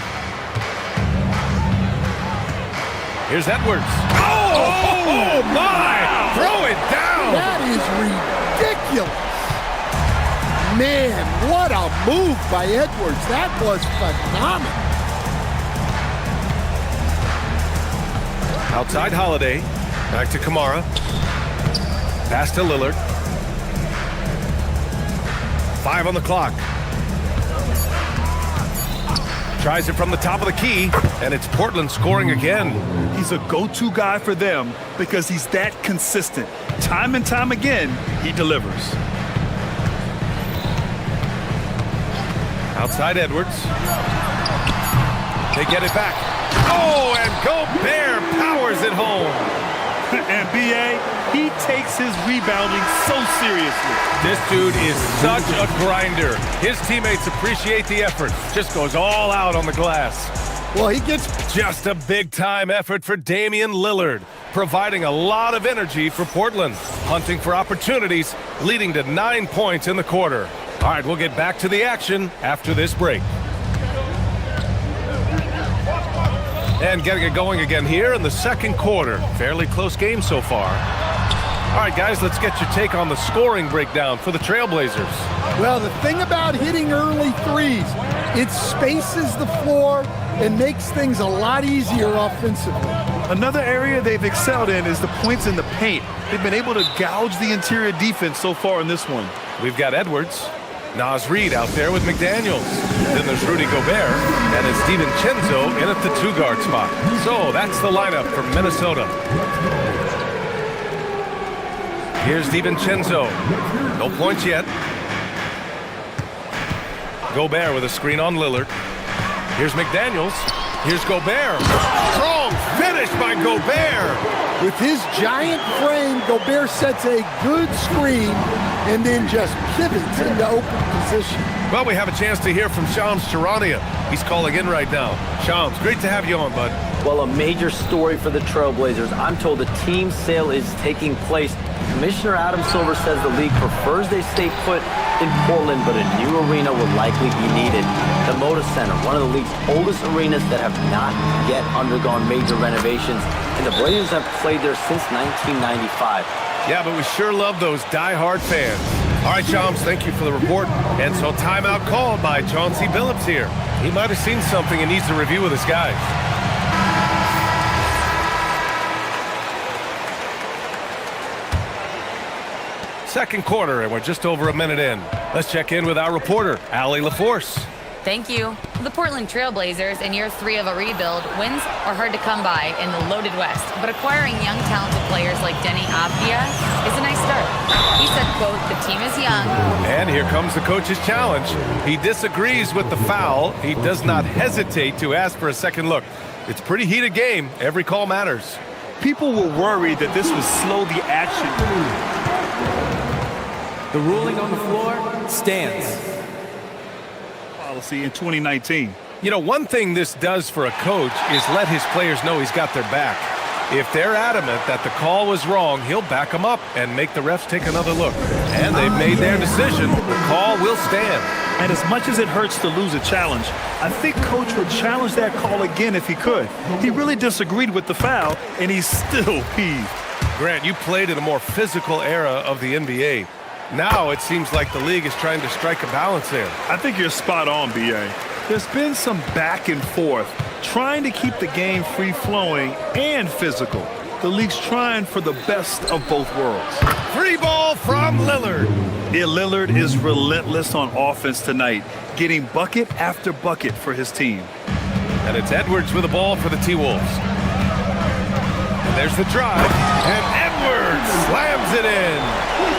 Here's Edwards. Oh my! Throw it down! That is ridiculous. Man, what a move by Edwards. That was phenomenal. Outside Holiday. Back to Kamara. Pass to Lillard. 5 on the clock. Tries it from the top of the key, and it's Portland scoring again. He's a go-to guy for them because he's that consistent. Time and time again, he delivers. Outside Edwards. They get it back. Oh, and Gobert powers it home. And B.A., he takes his rebounding so seriously. This dude is such a grinder. His teammates appreciate the effort. Just goes all out on the glass. Well, he gets just a big-time effort for Damian Lillard, providing a lot of energy for Portland, hunting for opportunities, leading to 9 points in the quarter. All right, we'll get back to the action after this break. And getting it going again here in the second quarter. Fairly close game so far. All right, guys, let's get your take on the scoring breakdown for the Trailblazers. Well, the thing about hitting early threes, it spaces the floor and makes things a lot easier offensively. Another area they've excelled in is the points in the paint. They've been able to gouge the interior defense so far in this one. We've got Edwards. Naz Reid out there with McDaniels. Then there's Rudy Gobert, and it's DiVincenzo in at the 2-guard spot. So that's the lineup for Minnesota. Here's DiVincenzo. No points yet. Gobert with a screen on Lillard. Here's McDaniels. Here's Gobert. Strong finish by Gobert. With his giant frame, Gobert sets a good screen and then just pivots into open position. Well, we have a chance to hear from Shams Charania. He's calling in right now. Shams, great to have you on, bud. Well, a major story for the Trailblazers. I'm told the team sale is taking place. Commissioner Adam Silver says the league prefers they stay put in Portland, but a new arena will likely be needed. The Moda Center, one of the league's oldest arenas that have not yet undergone major renovations, and the Blazers have played there since 1995. Yeah, but we sure love those die-hard fans. All right, Shams, thank you for the report. And so timeout called by Chauncey Billups here. He might have seen something and needs to review with his guys. Second quarter, and we're just over a minute in. Let's check in with our reporter, Allie LaForce. Thank you. The Portland Trailblazers, in year 3 of a rebuild, wins are hard to come by in the loaded West, but acquiring young, talented players like Denny Avdia is a nice start. He said, quote, "The team is young." And here comes the coach's challenge. He disagrees with the foul. He does not hesitate to ask for a second look. It's a pretty heated game. Every call matters. People were worried that this would slow the action. The ruling on the floor stands. Policy in 2019. You know, one thing this does for a coach is let his players know he's got their back. If they're adamant that the call was wrong, he'll back them up and make the refs take another look. And they've made their decision. The call will stand. And as much as it hurts to lose a challenge, I think Coach would challenge that call again if he could. He really disagreed with the foul, and he's still peeved. Grant, you played in a more physical era of the NBA. Now it seems like the league is trying to strike a balance there. I think you're spot on, B.A. There's been some back and forth, trying to keep the game free-flowing and physical. The league's trying for the best of both worlds. Free ball from Lillard. Yeah, Lillard is relentless on offense tonight, getting bucket after bucket for his team. And it's Edwards with the ball for the T-Wolves. And there's the drive, and Edwards slams it in.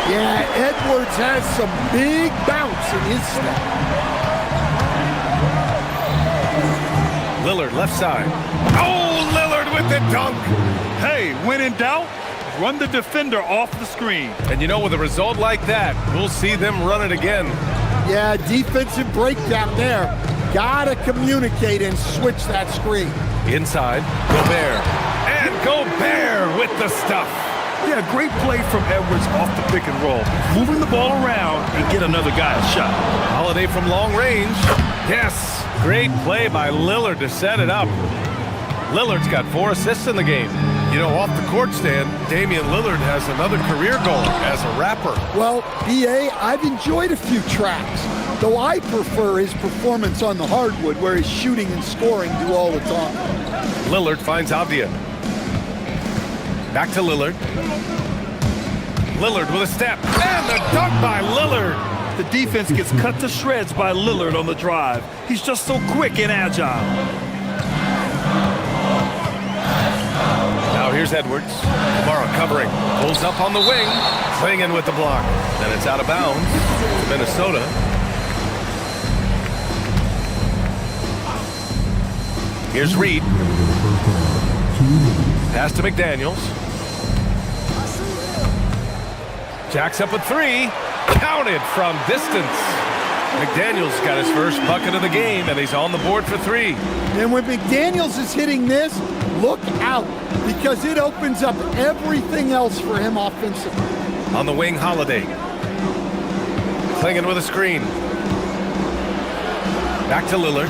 Yeah, Edwards has some big bounce in his step. Lillard left side. Oh, Lillard with the dunk. Hey, when in doubt, run the defender off the screen. And you know, with a result like that, we'll see them run it again. Yeah, defensive breakdown there. Gotta communicate and switch that screen. Inside, Gobert. And Gobert with the stuff. Yeah, great play from Edwards off the pick and roll. Moving the ball around and get another guy a shot. Holiday from long range. Yes, great play by Lillard to set it up. Lillard's got 4 assists in the game. You know, off the court stand, Damian Lillard has another career goal as a rapper. Well, B.A., I've enjoyed a few tracks, though I prefer his performance on the hardwood where his shooting and scoring do all the time. Lillard finds Avdia. Back to Lillard. Lillard with a step. And the dunk by Lillard. The defense gets cut to shreds by Lillard on the drive. He's just so quick and agile. Now here's Edwards. Kamara covering. Pulls up on the wing. Clingan with the block. Then it's out of bounds to Minnesota. Here's Reed. Pass to McDaniels. Jacks up a three. Counted from distance. McDaniels got his first bucket of the game, and he's on the board for three. And when McDaniels is hitting this, look out, because it opens up everything else for him offensively. On the wing, Holiday. Clingan with a screen. Back to Lillard.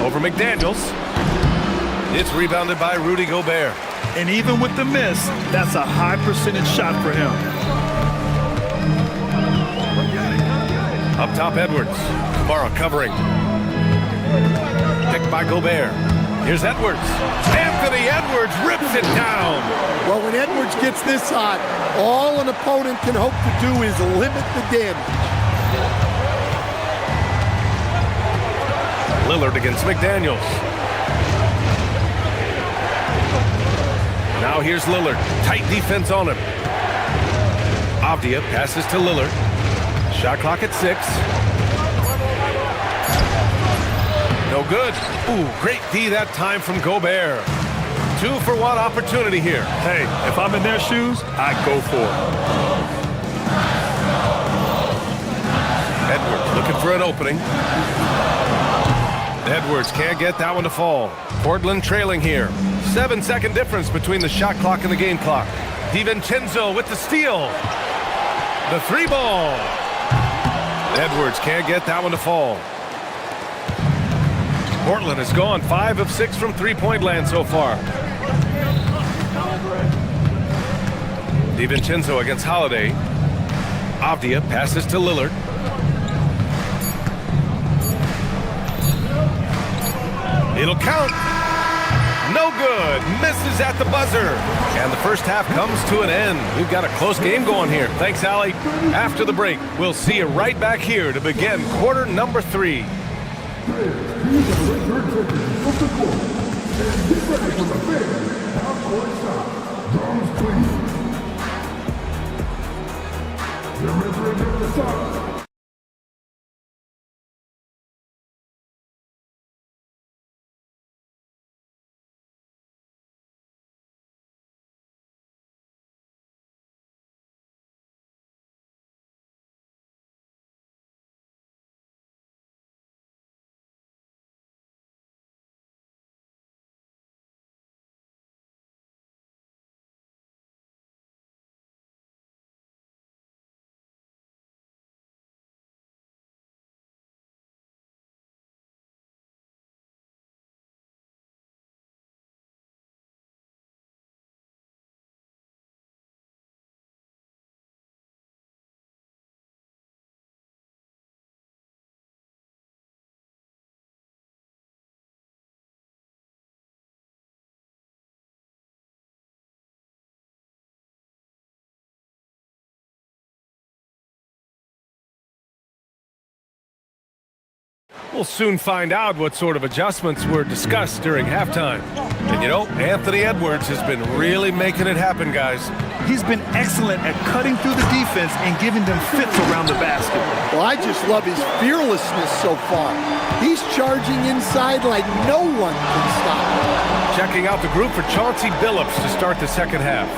Over McDaniels. It's rebounded by Rudy Gobert. And even with the miss, that's a high percentage shot for him. Up top, Edwards. Kamara covering. Picked by Gobert. Here's Edwards. Anthony Edwards rips it down. Well, when Edwards gets this hot, all an opponent can hope to do is limit the damage. Lillard against McDaniels. Now here's Lillard. Tight defense on him. Avdia passes to Lillard. Shot clock at 6. No good. Ooh, great D that time from Gobert. 2-for-1 opportunity here. Hey, if I'm in their shoes, I'd go for it. Edwards looking for an opening. Edwards can't get that one to fall. Portland trailing here. 7-second difference between the shot clock and the game clock. DiVincenzo with the steal. The three ball. Edwards can't get that one to fall. Portland has gone 5 of 6 from three-point land so far. DiVincenzo against Holiday. Avdia passes to Lillard. It'll count. No good. Misses at the buzzer. And the first half comes to an end. We've got a close game going here. Thanks, Allie. After the break, we'll see you right back here to begin quarter number 3. We'll soon find out what sort of adjustments were discussed during halftime. And you know, Anthony Edwards has been really making it happen, guys. He's been excellent at cutting through the defense and giving them fits around the basket. Well, I just love his fearlessness so far. He's charging inside like no one can stop him. Checking out the group for Chauncey Billups to start the second half.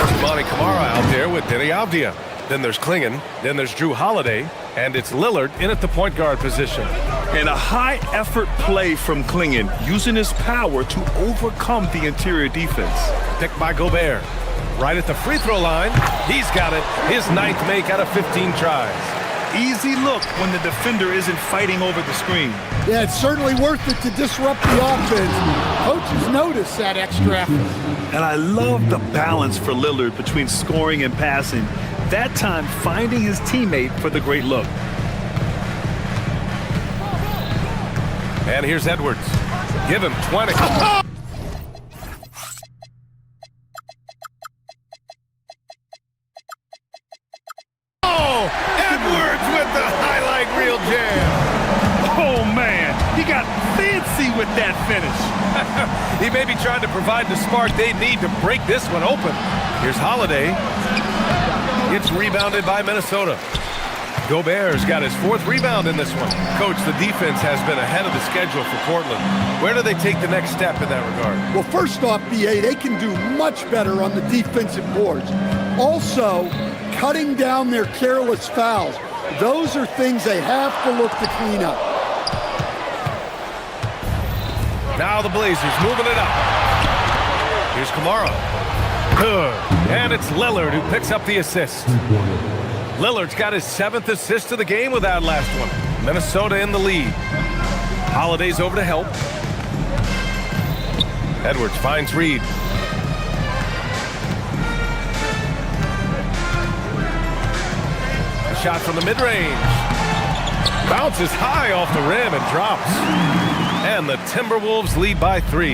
Giovanni Kamara out there with Denny Avdia. Then there's Clingan. Then there's Drew Holiday. And it's Lillard in at the point guard position. And a high-effort play from Clingan, using his power to overcome the interior defense. Picked by Gobert. Right at the free throw line. He's got it. His 9th make out of 15 tries. Easy look when the defender isn't fighting over the screen. Yeah, it's certainly worth it to disrupt the offense. Coaches notice that extra effort. And I love the balance for Lillard between scoring and passing. That time finding his teammate for the great look. And here's Edwards. Give him 20. with that finish. He may be trying to provide the spark they need to break this one open. Here's Holiday. It's rebounded by Minnesota. Gobert's got his 4th rebound in this one. Coach, the defense has been ahead of the schedule for Portland. Where do they take the next step in that regard? Well, first off, BA, they can do much better on the defensive boards. Also, cutting down their careless fouls. Those are things they have to look to clean up. Now the Blazers moving it up. Here's Kamara. Good. And it's Lillard who picks up the assist. Lillard's got his 7th assist of the game with that last one. Minnesota in the lead. Holiday's over to help. Edwards finds Reed. A shot from the mid-range. Bounces high off the rim and drops. And the Timberwolves lead by 3.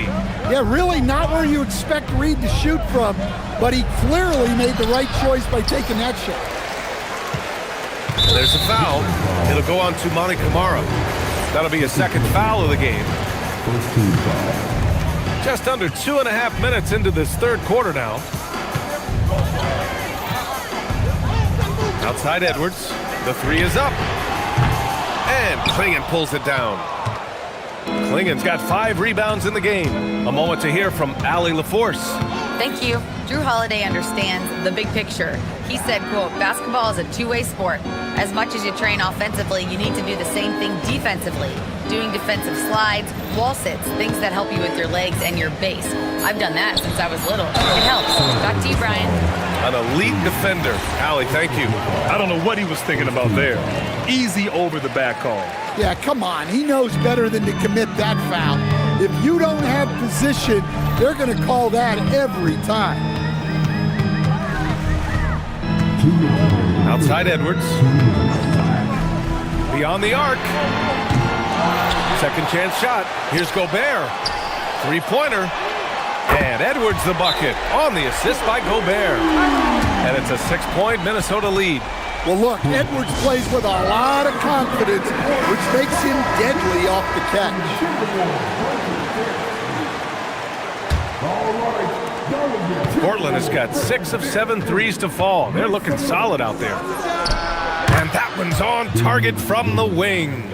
Yeah, really not where you expect Reed to shoot from, but he clearly made the right choice by taking that shot. There's a foul. It'll go on to Monty Kamara. That'll be his 2nd foul of the game. Just under 2.5 minutes into this 3rd quarter now. Outside Edwards. The 3 is up. And Klingon pulls it down. Klingon's got 5 rebounds in the game. A moment to hear from Allie LaForce. Thank you. Drew Holiday understands the big picture. He said, quote, basketball is a two-way sport. As much as you train offensively, you need to do the same thing defensively. Doing defensive slides, wall sits, things that help you with your legs and your base. I've done that since I was little. It helps. Back to you, Brian. An elite defender. Allie, thank you. I don't know what he was thinking about there. Easy over the back call. Yeah, come on. He knows better than to commit that foul. If you don't have position, they're going to call that every time. Outside Edwards. Beyond the arc. Second chance shot. Here's Gobert. 3-pointer. And Edwards the bucket on the assist by Gobert. And it's a 6-point Minnesota lead. Well, look, Edwards plays with a lot of confidence, which makes him deadly off the catch. Portland has got 6 of 7 threes to fall. They're looking solid out there. And that one's on target from the wing.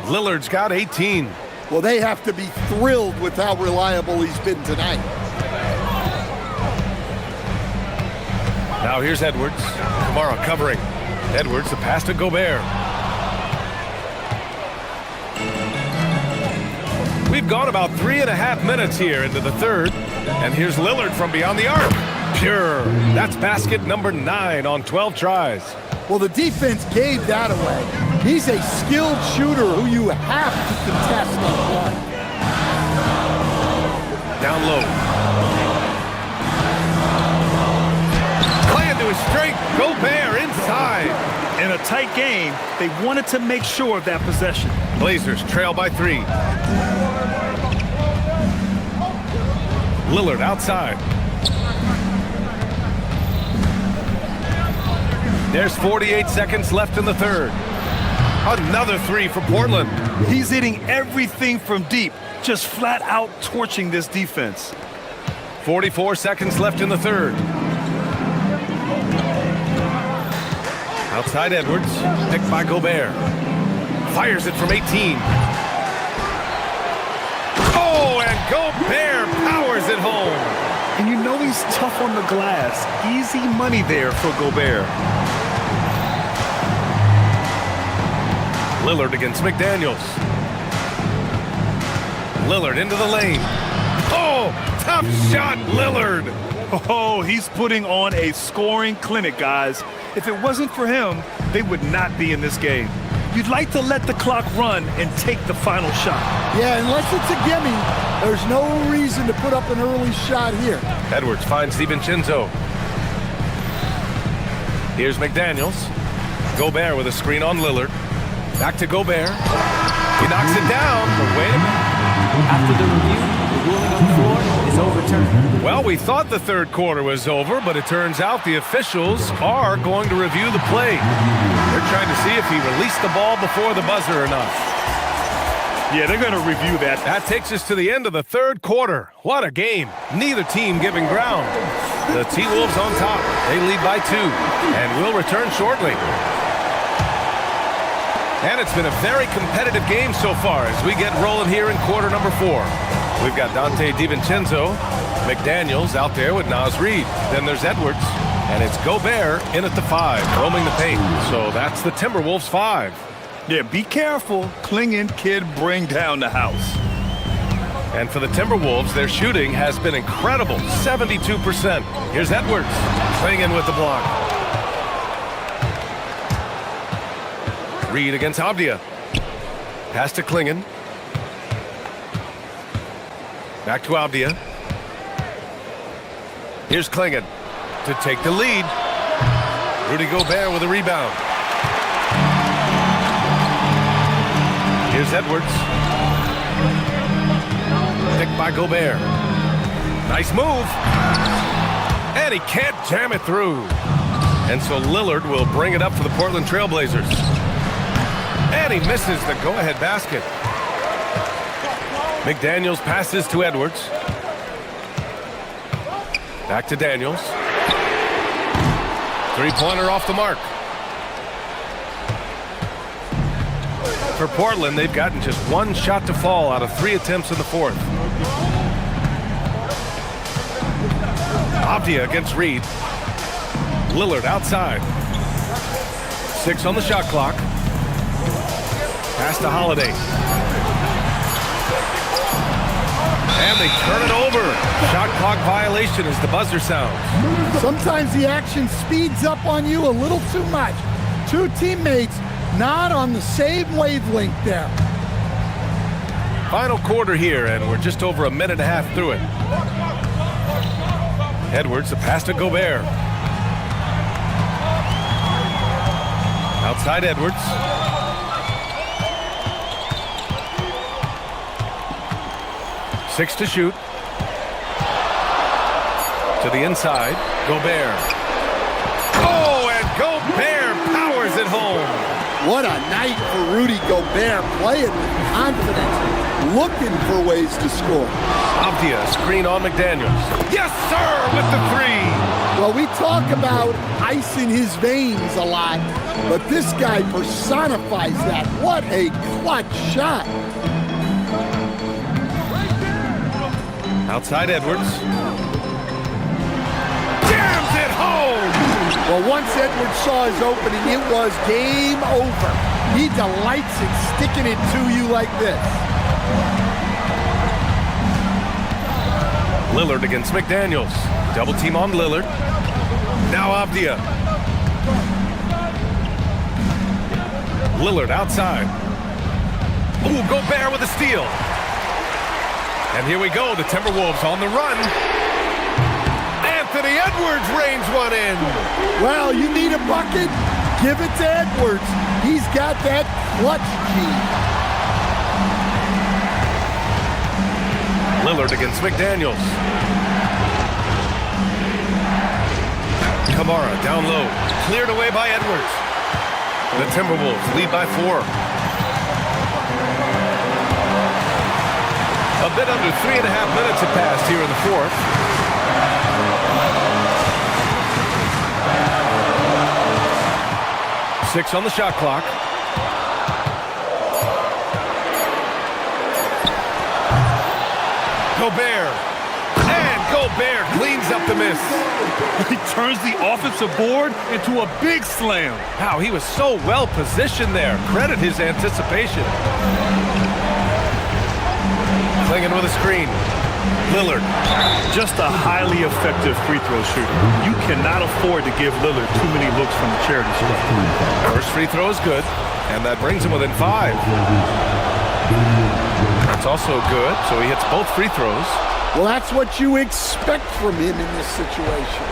Lillard's got 18. Well, they have to be thrilled with how reliable he's been tonight. Now here's Edwards. Kamara covering. Edwards, the pass to Gobert. We've gone about 3.5 minutes here into the 3rd. And here's Lillard from beyond the arc. Pure. That's basket number 9 on 12 tries. Well, the defense gave that away. He's a skilled shooter who you have to contest on one. Down low. Play into his strength. Gobert inside. In a tight game, they wanted to make sure of that possession. Blazers trail by 3. Lillard outside. There's 48 seconds left in the 3rd. Another 3 for Portland. He's hitting everything from deep, just flat out torching this defense. 44 seconds left in the 3rd. Outside Edwards, picked by Gobert. Fires it from 18. Oh, and Gobert powers it home. And you know he's tough on the glass. Easy money there for Gobert. Lillard against McDaniels. Lillard into the lane. Oh, tough shot, Lillard. Oh, he's putting on a scoring clinic, guys. If it wasn't for him, they would not be in this game. You'd like to let the clock run and take the final shot. Yeah, unless it's a gimme, there's no reason to put up an early shot here. Edwards finds DiVincenzo. Here's McDaniels. Gobert with a screen on Lillard. Back to Gobert. He knocks it down, but wait a minute. After the review, the ruling on the floor is overturned. Well, we thought the 3rd quarter was over, but it turns out the officials are going to review the play. They're trying to see if he released the ball before the buzzer or not. Yeah, they're going to review that. That takes us to the end of the third quarter. What a game. Neither team giving ground. The T-Wolves on top. They lead by 2 and will return shortly. And it's been a very competitive game so far as we get rolling here in quarter number 4. We've got Dante DiVincenzo, McDaniels out there with Naz Reid. Then there's Edwards, and it's Gobert in at the 5, roaming the paint. So that's the Timberwolves 5. Yeah, be careful. Clinging kid bring down the house. And for the Timberwolves, their shooting has been incredible, 72%. Here's Edwards, Clingan with the block. Reid against Avdia. Pass to Clingan. Back to Avdia. Here's Clingan to take the lead. Rudy Gobert with a rebound. Here's Edwards. Picked by Gobert. Nice move. And he can't jam it through. And so Lillard will bring it up for the Portland Trailblazers. And he misses the go-ahead basket. McDaniels passes to Edwards. Back to Daniels. Three-pointer off the mark. For Portland, they've gotten just 1 shot to fall out of 3 attempts in the 4th. Avdia against Reid. Lillard outside. 6 on the shot clock. Pass to Holiday. And they turn it over. Shot clock violation as the buzzer sounds. Sometimes the action speeds up on you a little too much. 2 teammates not on the same wavelength there. Final quarter here, and we're just over a minute and a half through it. Edwards, the pass to Gobert. Outside Edwards. Six to shoot. To the inside, Gobert. Oh, and Gobert powers it home. What a night for Rudy Gobert, playing with confidence, looking for ways to score. Avdia, screen on McDaniels. Yes, sir, with the 3. Well, we talk about ice in his veins a lot, but this guy personifies that. What a clutch shot. Outside Edwards. Jams it home! Well, once Edwards saw his opening, it was game over. He delights in sticking it to you like this. Lillard against McDaniels. Double team on Lillard. Now Avdia. Lillard outside. Ooh, Gobert with a steal. And here we go, the Timberwolves on the run. Anthony Edwards reins one in. Well, you need a bucket? Give it to Edwards. He's got that clutch gene. Lillard against McDaniels. Kamara down low. Cleared away by Edwards. The Timberwolves lead by 4. A bit under 3.5 minutes have passed here in the 4th. Six on the shot clock. Gobert. And Gobert cleans up the miss. He turns the offensive board into a big slam. Wow, he was so well positioned there. Credit his anticipation. Clingan with a screen. Lillard. Just a highly effective free throw shooter. You cannot afford to give Lillard too many looks from the charity stripe. First free throw is good, and that brings him within 5. That's also good, so he hits both free throws. Well, that's what you expect from him in this situation.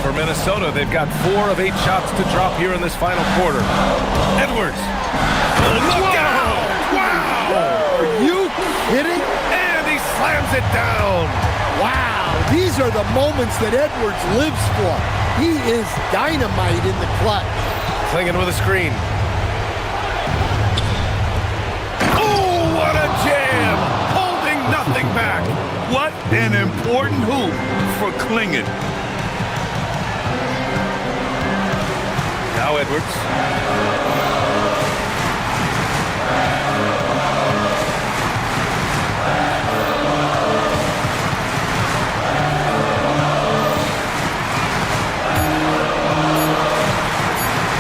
For Minnesota, they've got 4 of 8 shots to drop here in this final quarter. Edwards. Look out! Wow! Are you kidding? And he slams it down. Wow, these are the moments that Edwards lives for. He is dynamite in the clutch. Clingan with a screen. Oh, An important hoop for Klingen. Now Edwards.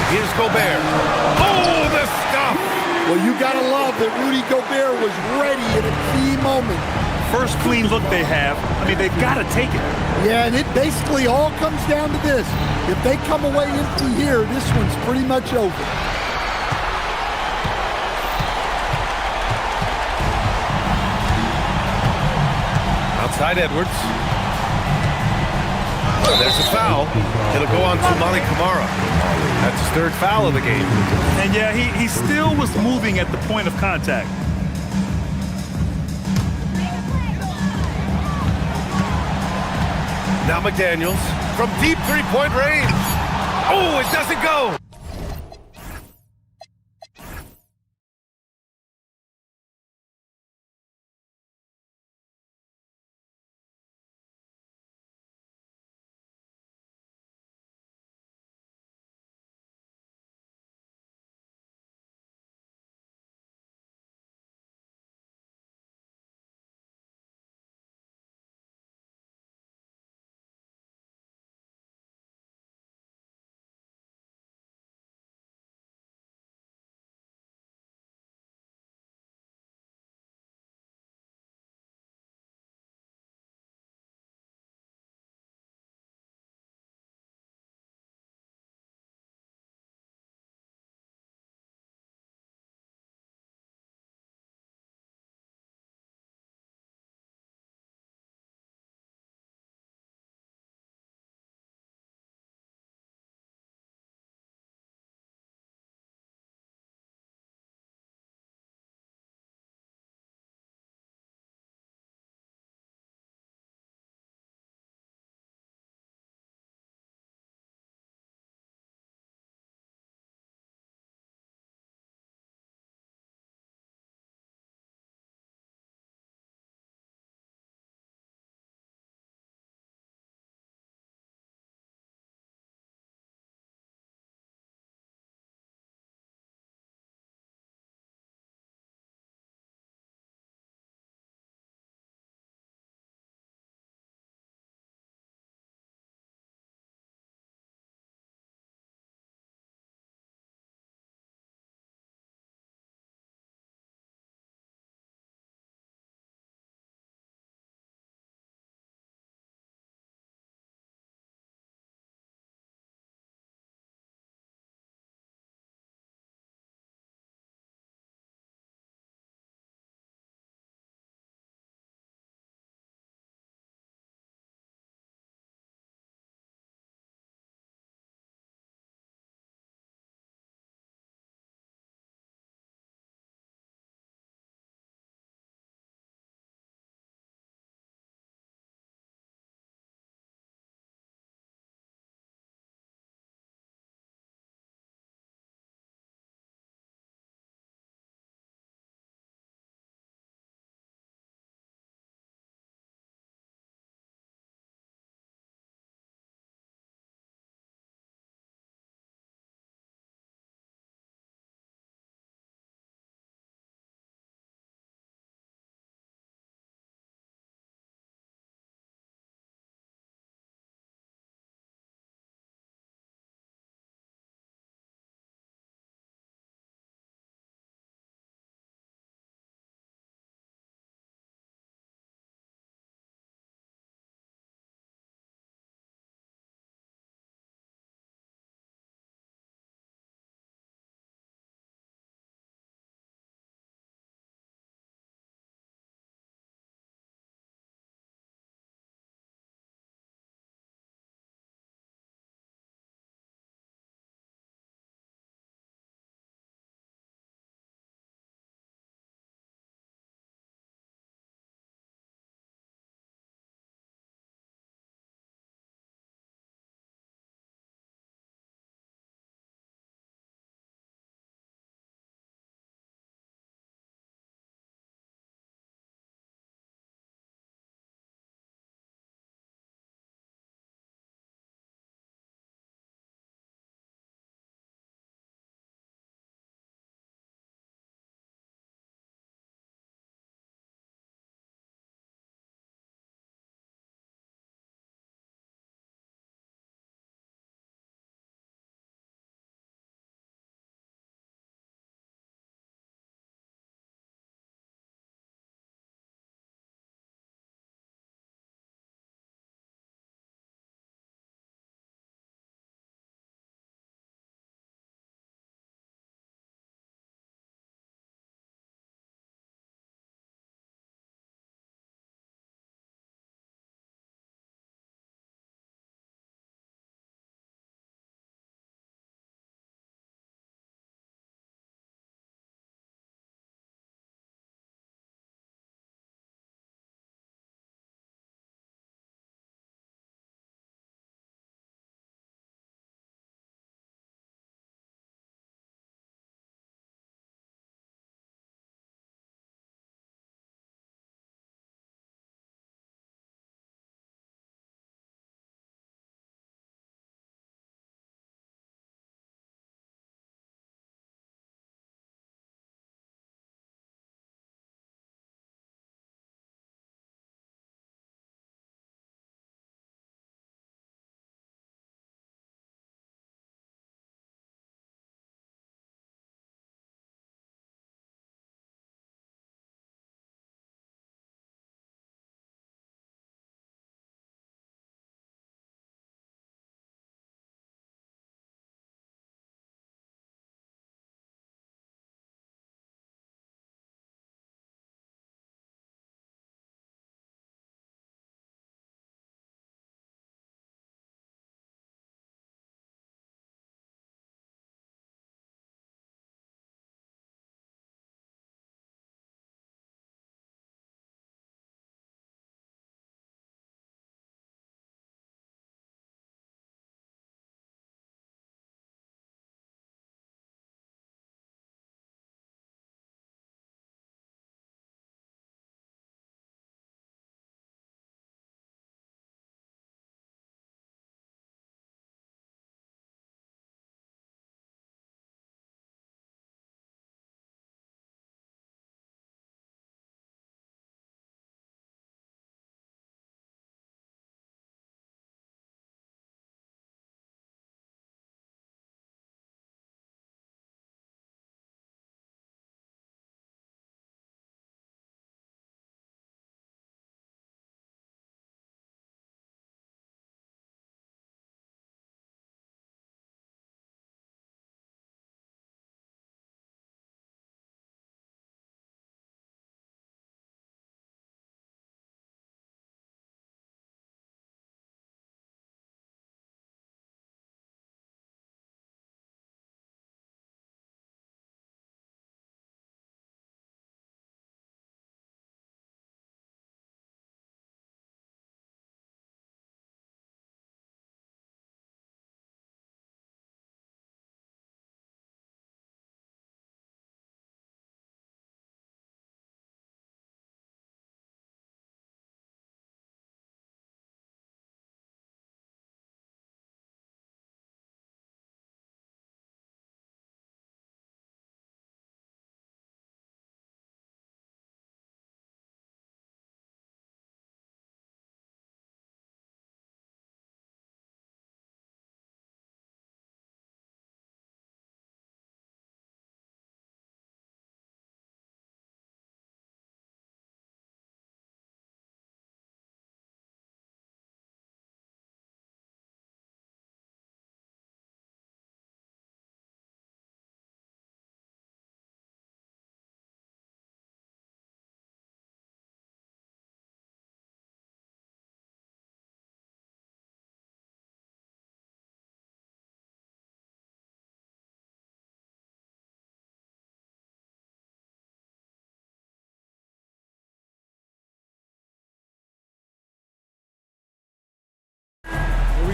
Here's Gobert. Oh, the stuff! Well, you got to love that Rudy Gobert was ready in a key moment. First clean look they have. I mean, they've got to take it. Yeah, and it basically all comes down to this. If they come away empty here, this one's pretty much over. Outside Edwards. There's a foul. It'll go on to Mali Kamara. That's his third foul of the game. And yeah, he still was moving at the point of contact. Now McDaniels from deep three-point range. Oh, it doesn't go.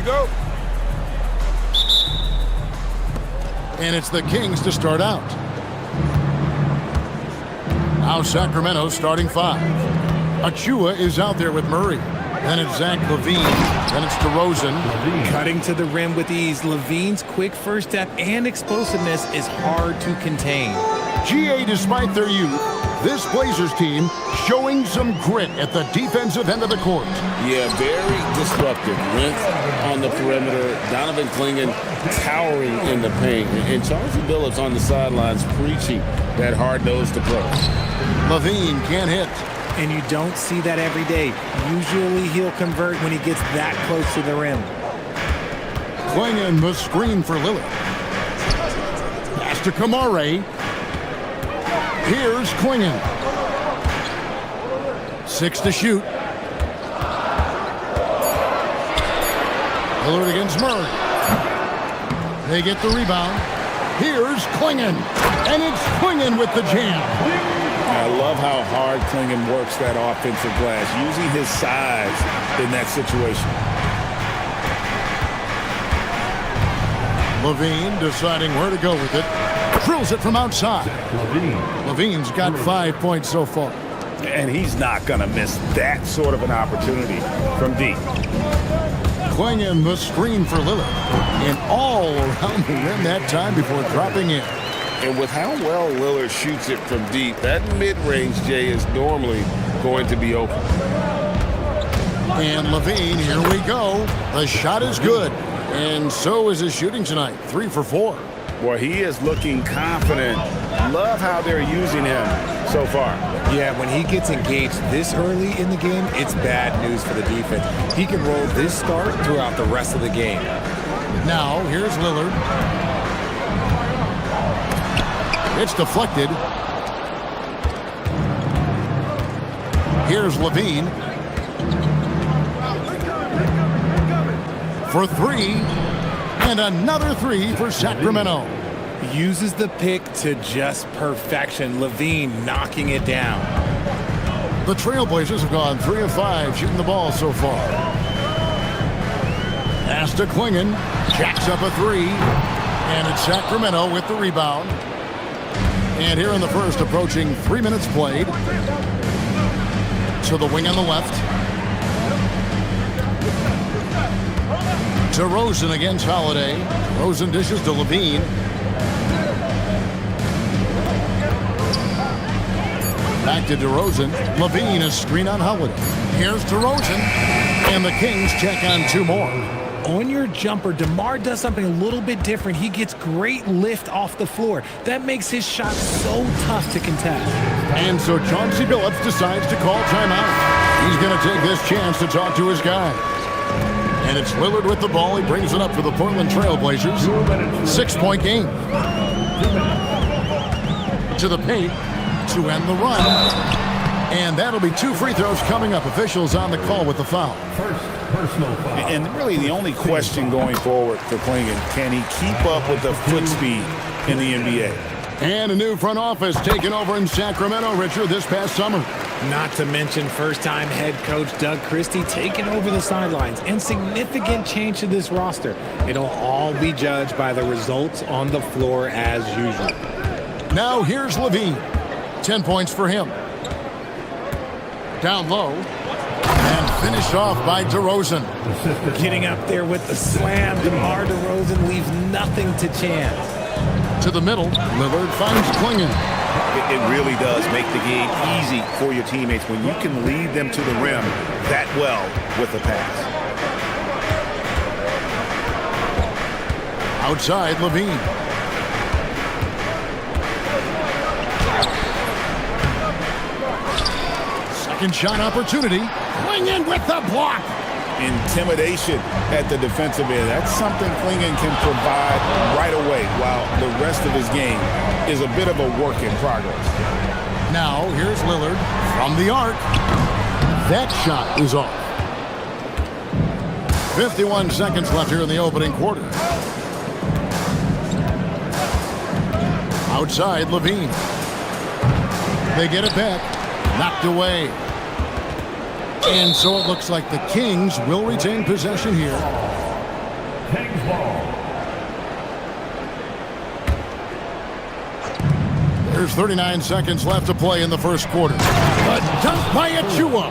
go. And it's the Kings to start out. Now Sacramento starting 5. Achua is out there with Murray. Then it's Zach LaVine. Then it's DeRozan. Cutting to the rim with ease. LaVine's quick first step and explosiveness is hard to contain. GA, despite their youth, this Blazers team showing some grit at the defensive end of the court. Yeah, very disruptive. Length on the perimeter. Donovan Clingan towering in the paint. And Chauncey Billups on the sidelines preaching that hard-nosed approach. LaVine can't hit. And you don't see that every day. Usually he'll convert when he gets that close to the rim. Clingan the screen for Lillard. Pass to Kamare. Here's Clingan. 6 to shoot. Lillard against Murray. They get the rebound. Here's Clingan. And it's Clingan with the jam. I love how hard Clingan works that offensive glass, using his size in that situation. LaVine deciding where to go with it. Drills it from outside. LaVine's got 5 points so far. And he's not going to miss that sort of an opportunity from deep. Clingan the screen for Lillard. And all around the rim that time before dropping in. And with how well Lillard shoots it from deep, that mid-range, Jay, is normally going to be open. And LaVine, here we go. The shot is good. And so is his shooting tonight. 3 for 4. Well, he is looking confident. Love how they're using him so far. Yeah, when he gets engaged this early in the game, it's bad news for the defense. He can roll this start throughout the rest of the game. Now, here's Lillard. It's deflected. Here's LaVine. For 3. And another 3 for Sacramento. Uses the pick to just perfection. LaVine knocking it down. The Trailblazers have gone 3 of 5 shooting the ball so far. Pass to Clingan. Jacks up a 3. And it's Sacramento with the rebound. And here in the first, approaching 3 minutes played. To the wing on the left. DeRozan against Holiday. Rosen dishes to LaVine. Back to DeRozan. LaVine is screen on Holiday. Here's DeRozan. And the Kings check on 2 more. On your jumper, DeMar does something a little bit different. He gets great lift off the floor. That makes his shot so tough to contest. And so Chauncey Billups decides to call timeout. He's going to take this chance to talk to his guys. And it's Lillard with the ball. He brings it up for the Portland Trailblazers. 6-point game. To the paint to end the run. And that'll be 2 free throws coming up. Officials on the call with the foul. Personal foul. And really the only question going forward for Clingan, can he keep up with the foot speed in the NBA? And a new front office taken over in Sacramento, Richard, this past summer. Not to mention first-time head coach Doug Christie taking over the sidelines, and significant change to this roster. It'll all be judged by the results on the floor as usual. Now here's LaVine. 10 points for him. Down low. And finished off by DeRozan. Getting up there with the slam, DeMar DeRozan leaves nothing to chance. To the middle, Lillard finds Clingan. It really does make the game easy for your teammates when you can lead them to the rim that well with a pass. Outside, LaVine. Second shot opportunity. Clingan with the block. Intimidation at the defensive end. That's something Clingan can provide right away, while the rest of his game is a bit of a work in progress. Now, here's Lillard from the arc. That shot is off. 51 seconds left here in the opening quarter. Outside, LaVine. They get it back. Knocked away. And so it looks like the Kings will retain possession here. There's 39 seconds left to play in the first quarter. A dunk by Achua.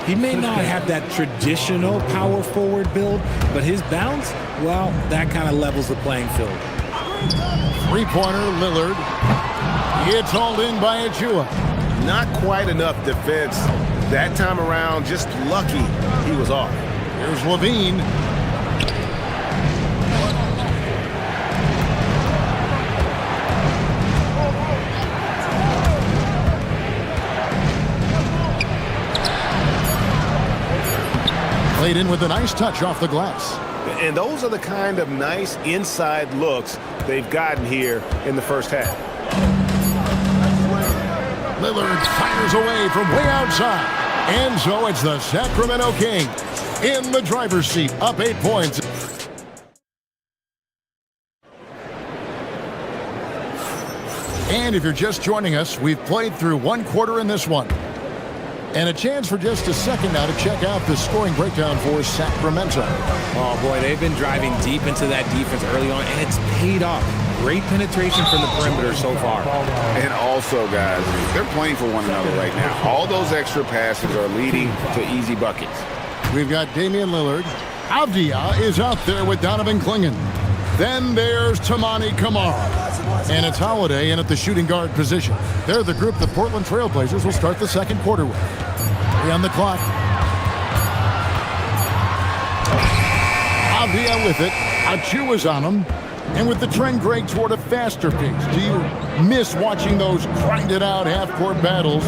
He may not have that traditional power forward build, but his bounce, well, that kind of levels the playing field. Three-pointer, Lillard. It's hauled in by Achua. Not quite enough defense that time around. Just lucky he was off. Here's Levine. Played in with a nice touch off the glass. And those are the kind of nice inside looks they've gotten here in the first half. Lillard fires away from way outside. And so it's the Sacramento Kings in the driver's seat, up 8 points. And if you're just joining us, we've played through one quarter in this one. And a chance for just a second now to check out the scoring breakdown for Sacramento. Oh, boy, they've been driving deep into that defense early on, and it's paid off. Great penetration from the perimeter so far. And also, guys, they're playing for one another right now. All those extra passes are leading to easy buckets. We've got Damian Lillard. Avdia is out there with Donovan Clingan. Then there's Tamani Kamara. And it's Holiday in at the shooting guard position. They're the group the Portland Trail Blazers will start the second quarter with. 3 on the clock. Avdia with it. Achua's on him. And with the trend great toward a faster pace, do you miss watching those grinded-out half-court battles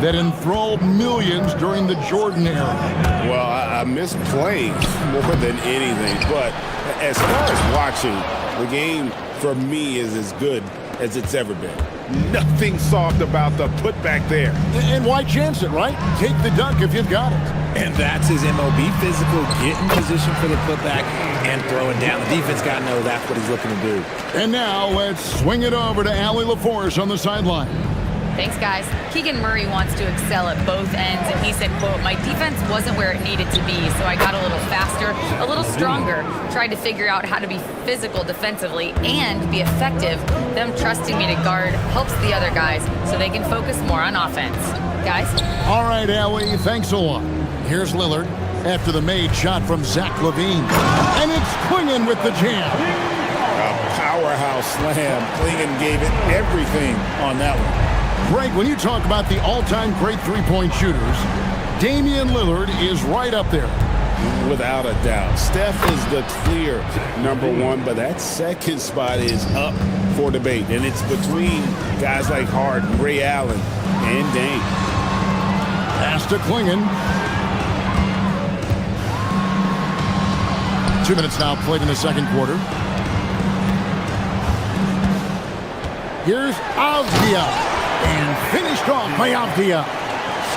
that enthralled millions during the Jordan era? Well, I miss playing more than anything. But as far as watching, the game for me is as good as it's ever been. Nothing soft about the putback there. And why chance it, right? Take the dunk if you've got it. And that's his MOB, physical, get in position for the putback and throwing down. The defense got to know that's what he's looking to do. And now let's swing it over to Allie LaForce on the sideline. Thanks, guys. Keegan Murray wants to excel at both ends, and he said, quote, "My defense wasn't where it needed to be, so I got a little faster, a little stronger, tried to figure out how to be physical defensively and be effective. Them trusting me to guard helps the other guys so they can focus more on offense." Guys? All right, Allie, thanks a lot. Here's Lillard after the made shot from Zach LaVine. And it's Clingan with the jam. A powerhouse slam. Clingan gave it everything on that one. Greg, when you talk about the all-time great three-point shooters, Damian Lillard is right up there. Without a doubt. Steph is the clear #1, but that second spot is up for debate. And it's between guys like Harden, Ray Allen, and Dame. Pass to Clingan. 2 minutes now played in the second quarter. Here's Avdia. And finished off by Avdia.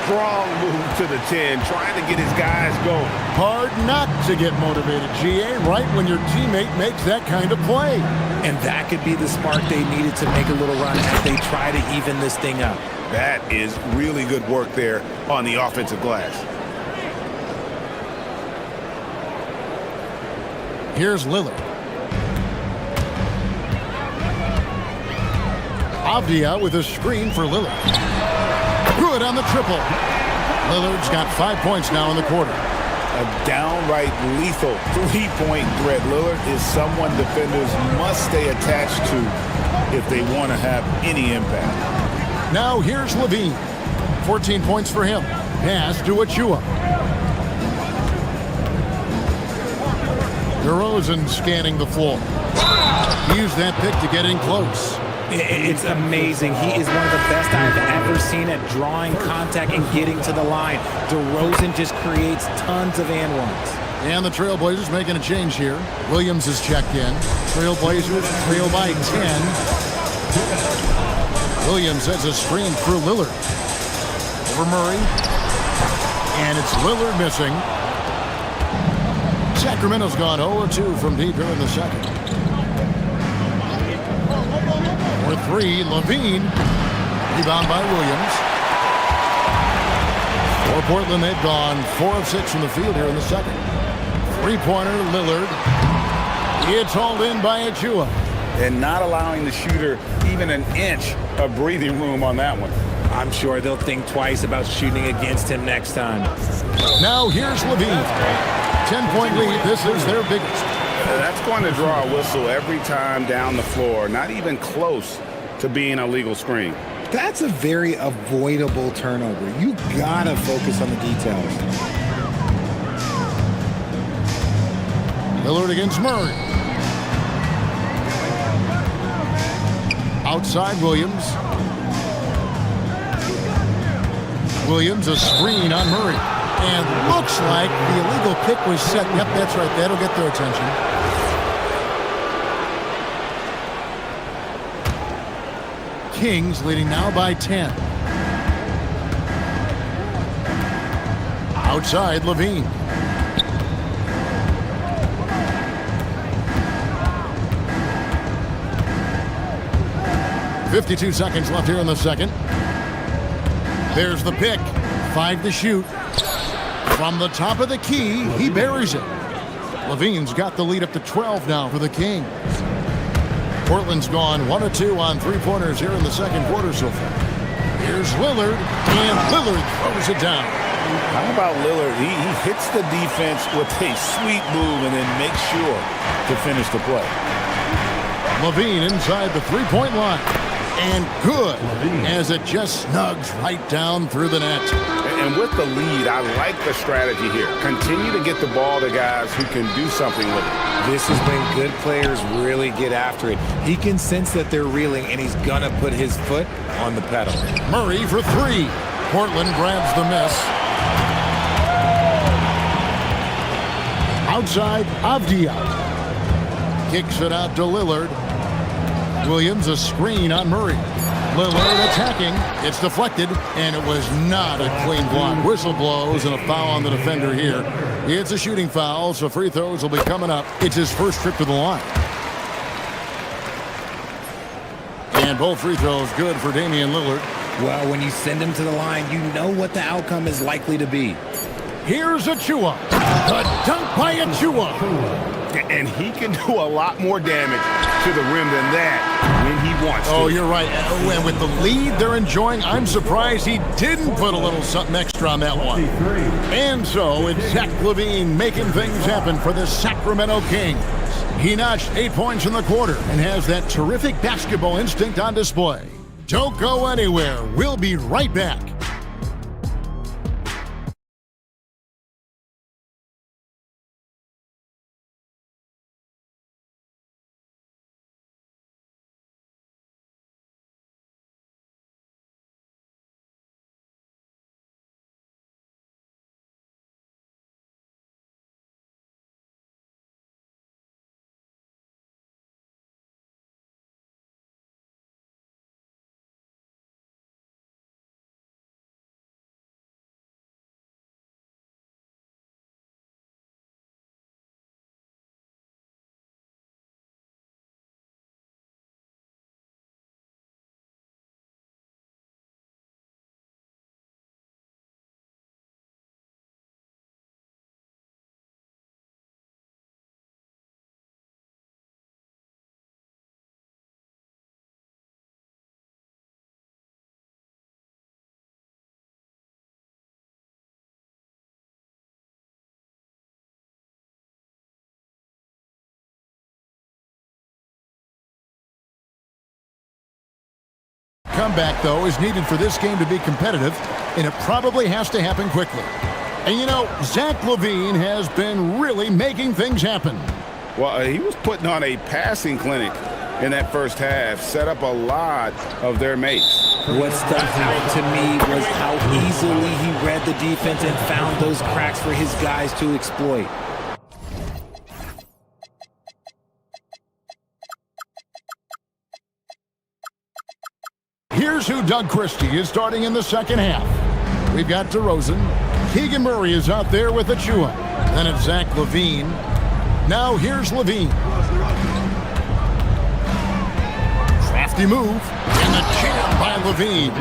Strong move to the 10, trying to get his guys going. Hard not to get motivated, GA, right when your teammate makes that kind of play. And that could be the spark they needed to make a little run as they try to even this thing up. That is really good work there on the offensive glass. Here's Lillard. Avdia with a screen for Lillard. Good on the triple. Lillard's got 5 points now in the quarter. A downright lethal three-point threat. Lillard is someone defenders must stay attached to if they want to have any impact. Now here's Levine. 14 points for him. Pass to Achua. DeRozan scanning the floor. He used that pick to get in close. It's amazing. He is one of the best I've ever seen at drawing contact and getting to the line. DeRozan just creates tons of and ones. And the Trailblazers making a change here. Williams is checked in. Trailblazers trail by 10. Williams has a screen for Lillard. Over Murray. And it's Lillard missing. Sacramento's gone 0-2 from deep here in the second. For 3, Levine. Rebound by Williams. For Portland, they've gone 4 of 6 from the field here in the second. Three-pointer, Lillard. It's hauled in by Achua. And not allowing the shooter even an inch of breathing room on that one. I'm sure they'll think twice about shooting against him next time. Now here's Levine. 10-point lead. This is their biggest. That's going to draw a whistle every time down the floor. Not even close to being a legal screen. That's a very avoidable turnover. You gotta focus on the details. Lillard against Murray. Outside Williams. Williams, a screen on Murray. And looks like the illegal pick was set. Yep, that's right. That'll get their attention. Kings leading now by 10. Outside Levine. .52 seconds left here in the second. There's the pick. 5 to shoot. From the top of the key, he buries it. Levine's got the lead up to 12 now for the Kings. Portland's gone 1 of 2 on three-pointers here in the second quarter so far. Here's Lillard, and Lillard throws it down. How about Lillard? He hits the defense with a sweet move and then makes sure to finish the play. Levine inside the three-point line. And good, as it just snugs right down through the net. And with the lead, I like the strategy here. Continue to get the ball to guys who can do something with it. This is when good players really get after it. He can sense that they're reeling, and he's going to put his foot on the pedal. Murray for 3. Portland grabs the miss. Outside, Avdia. Kicks it out to Lillard. Williams, a screen on Murray. Lillard attacking. It's deflected, and it was not a clean block. Whistle blows and a foul on the defender here. It's a shooting foul, so free throws will be coming up. It's his first trip to the line. And both free throws good for Damian Lillard. Well, when you send him to the line, you know what the outcome is likely to be. Here's Achua. The dunk by Achua. And he can do a lot more damage to the rim than that when he wants to. Oh, you're right. And with the lead they're enjoying, I'm surprised he didn't put a little something extra on that one. And so it's Zach LaVine making things happen for the Sacramento Kings. He notched 8 points in the quarter and has that terrific basketball instinct on display. Don't go anywhere. We'll be right back. Comeback, though, is needed for this game to be competitive, and it probably has to happen quickly. And, you know, Zach LaVine has been really making things happen. Well, he was putting on a passing clinic in that first half, set up a lot of their mates. What stuck out to me was how easily he read the defense and found those cracks for his guys to exploit. Here's who Doug Christie is starting in the second half. We've got DeRozan. Keegan Murray is out there with Achua. Then it's Zach LaVine. Now here's LaVine. Crafty move. And the jam by by Levine.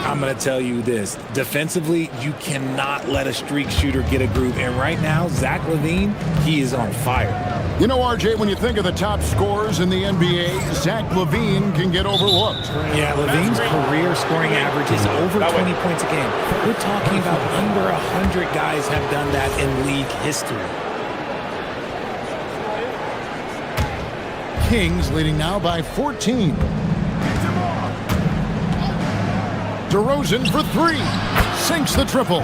I'm going to tell you this. Defensively, you cannot let a streak shooter get a groove. And right now, Zach Levine, he is on fire. You know, RJ, when you think of the top scorers in the NBA, Zach Levine can get overlooked. Yeah, Levine's career scoring average is over 20 points a game. We're talking about under 100 guys have done that in league history. Kings leading now by 14. DeRozan for three. Sinks the triple.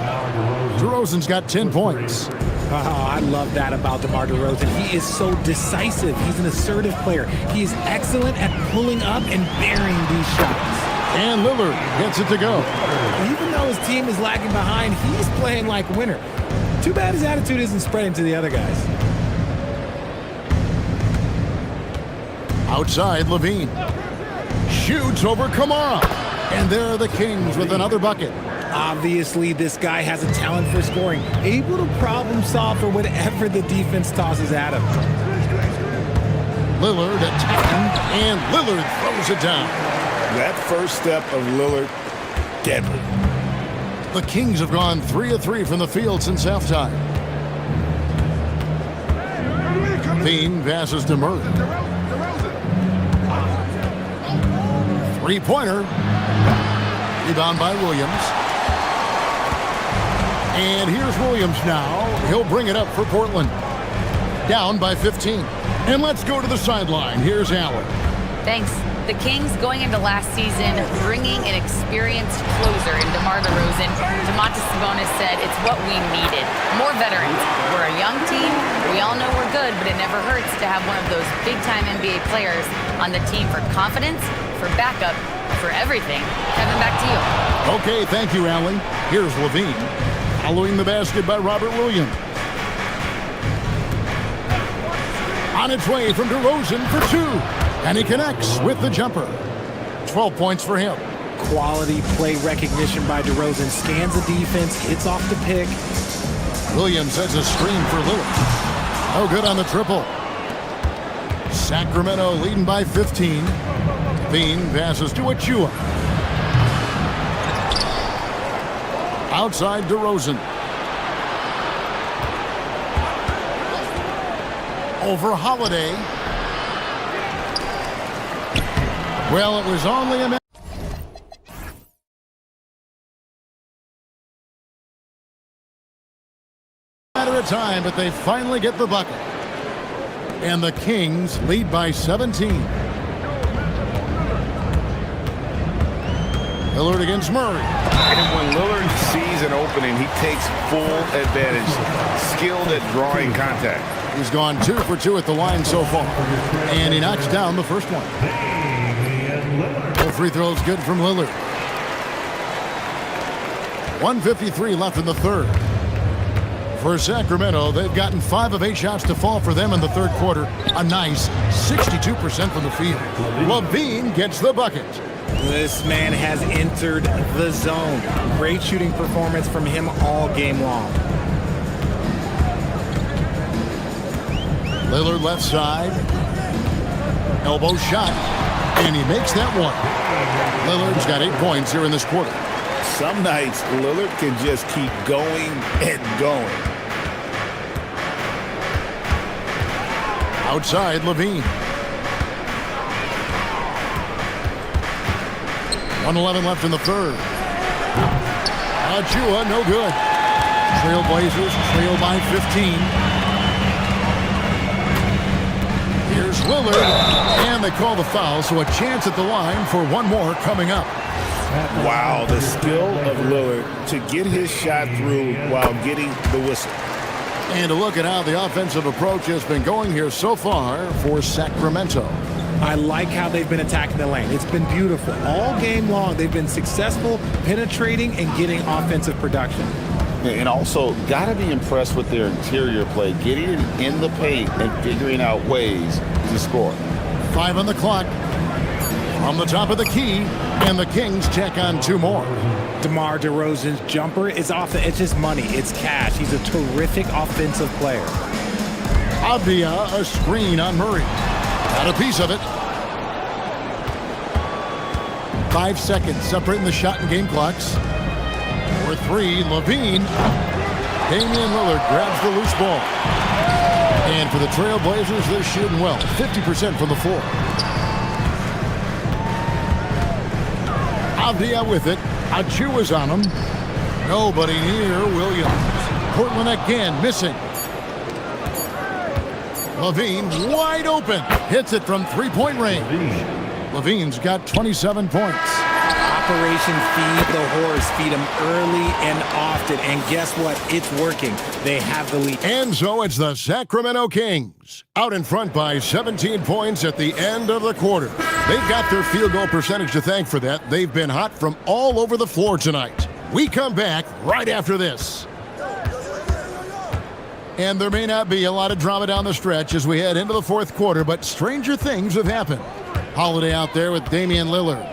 DeRozan's got 10 points. Oh, I love that about DeMar DeRozan. He is so decisive. He's an assertive player. He is excellent at pulling up and burying these shots. And Lillard gets it to go. Even though his team is lagging behind, he's playing like a winner. Too bad his attitude isn't spreading to the other guys. Outside, Levine. Shoots over Kamara. And there are the Kings with another bucket. Obviously, this guy has a talent for scoring, able to problem solve for whatever the defense tosses at him. Lillard attacking, and Lillard throws it down. That first step of Lillard, deadly. The Kings have gone 3 of 3 from the field since halftime. Levine passes to Murray. Three-pointer. Rebound by Williams. And here's Williams now. He'll bring it up for Portland. Down by 15. And let's go to the sideline. Here's Allen. Thanks. The Kings going into last season bringing an experienced closer in DeMar DeRozan. Domantas Sabonis said it's what we needed. More veterans. We're a young team. We all know we're good, but it never hurts to have one of those big-time NBA players on the team for confidence, for backup, for everything. Kevin, back to you. Okay, thank you, Allen. Here's Levine. Following the basket by Robert Williams. On its way from DeRozan for two. And he connects with the jumper. 12 points for him. Quality play recognition by DeRozan. Scans the defense, hits off the pick. Williams has a screen for Lillard. No good on the triple. Sacramento leading by 15. Levine passes to Achua. Outside DeRozan. Over Holiday. Well, it was only a matter of time, but they finally get the bucket. And the Kings lead by 17. Lillard against Murray. And when Lillard sees an opening, he takes full advantage. Skilled at drawing contact. He's gone 2 for 2 at the line so far. And he knocks down the first one. No free throws good from Lillard. 1:53 left in the third. For Sacramento, they've gotten 5 of 8 shots to fall for them in the third quarter. A nice 62% from the field. Levine gets the bucket. This man has entered the zone. Great shooting performance from him all game long. Lillard left side. Elbow shot. And he makes that one. Lillard's got 8 points here in this quarter. Some nights, Lillard can just keep going and going. Outside, Levine. 1:11 left in the third. Achua, no good. Trailblazers trail by 15. Here's Lillard, and they call the foul, so a chance at the line for one more coming up. Wow, the skill of Lillard to get his shot through while getting the whistle. And to look at how the offensive approach has been going here so far for Sacramento. I like how they've been attacking the lane. It's been beautiful. All game long, they've been successful penetrating and getting offensive production. And also, got to be impressed with their interior play, getting it in the paint and figuring out ways to score. 5 on the clock. From the top of the key, and the Kings check on 2 more. DeMar DeRozan's jumper is off the, it's just money. It's cash. He's a terrific offensive player. Avdia, a screen on Murray. Got a piece of it. 5 seconds separating the shot and game clocks. For 3, Levine. Damian Lillard grabs the loose ball. And for the Trailblazers, they're shooting well. 50% from the floor. Avdia with it. Achu is on him. Nobody near Williams. Portland again missing. Levine wide open. Hits it from three-point range. Levine's got 27 points. Operation Feed the Horse. Feed him early and often. And guess what? It's working. They have the lead. And so it's the Sacramento Kings. Out in front by 17 points at the end of the quarter. They've got their field goal percentage to thank for that. They've been hot from all over the floor tonight. We come back right after this. And there may not be a lot of drama down the stretch as we head into the fourth quarter, but stranger things have happened. Holiday out there with Damian Lillard.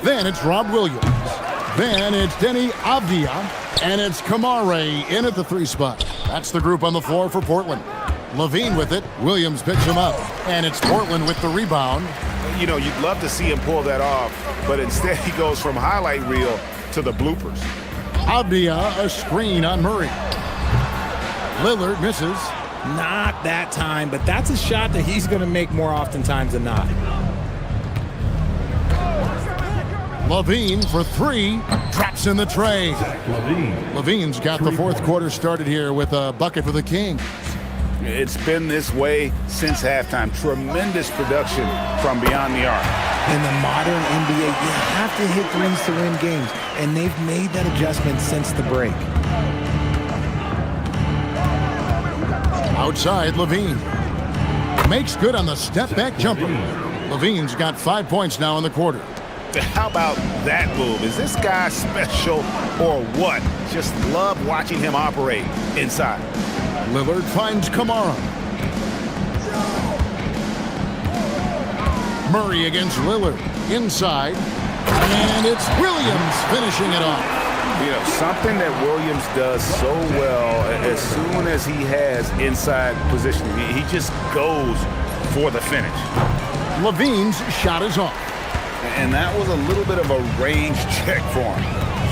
Then it's Rob Williams. Then it's Denny Avdia. And it's Kamare in at the 3 spot. That's the group on the floor for Portland. Levine with it. Williams picks him up. And it's Portland with the rebound. You know, you'd love to see him pull that off, but instead he goes from highlight reel to the bloopers. Avdia, a screen on Murray. Lillard misses. Not that time, but that's a shot that he's going to make more oftentimes than not. Levine for 3. Drops in the tray. Levine's got the fourth quarter started here with a bucket for the Kings. It's been this way since halftime. Tremendous production from beyond the arc. In the modern NBA, you have to hit threes to win games, and they've made that adjustment since the break. Outside, Levine. Makes good on the step-back jumper. Levine's got 5 points now in the quarter. How about that move? Is this guy special or what? Just love watching him operate inside. Lillard finds Kamara. Murray against Lillard. Inside. And it's Williams finishing it off. You know, something that Williams does so well, as soon as he has inside position, he just goes for the finish. Levine's shot is off. And that was a little bit of a range check for him.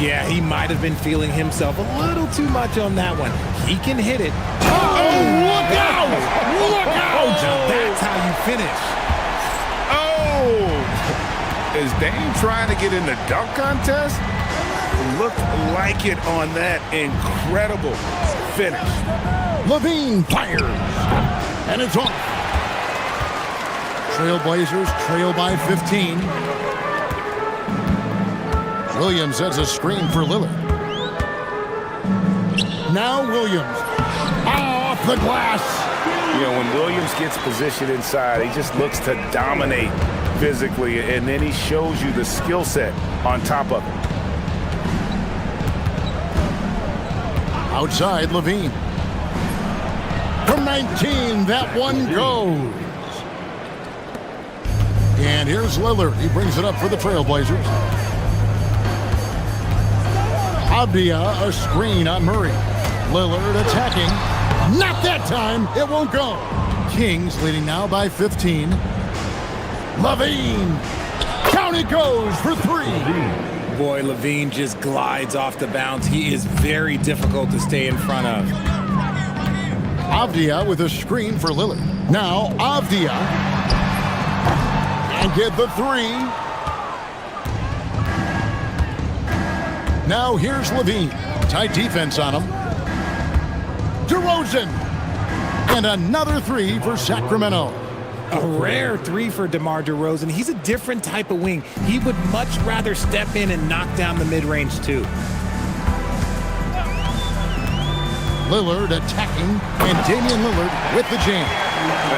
Yeah, he might have been feeling himself a little too much on that one. He can hit it. Oh, look out! Look out! That's how you finish. Oh! Is Dame trying to get in the dunk contest? Looked like it on that incredible finish. Levine fires. And it's off. Trailblazers trail by 15. Williams has a screen for Lillard. Now Williams. Off the glass. You know, when Williams gets positioned inside, he just looks to dominate physically, and then he shows you the skill set on top of it. Outside, Levine. From 19, that one goes. And here's Lillard. He brings it up for the Trailblazers. Avdia, a screen on Murray. Lillard attacking. Not that time. It won't go. Kings leading now by 15. Levine. Down it goes for 3. Boy, Levine just glides off the bounce. He is very difficult to stay in front of. Avdia with a screen for Lillard. Now Avdia. And get the 3. Now here's Levine. Tight defense on him. DeRozan. And another 3 for Sacramento. A rare 3 for DeMar DeRozan. He's a different type of wing. He would much rather step in and knock down the mid-range too. Lillard attacking, and Damian Lillard with the jam.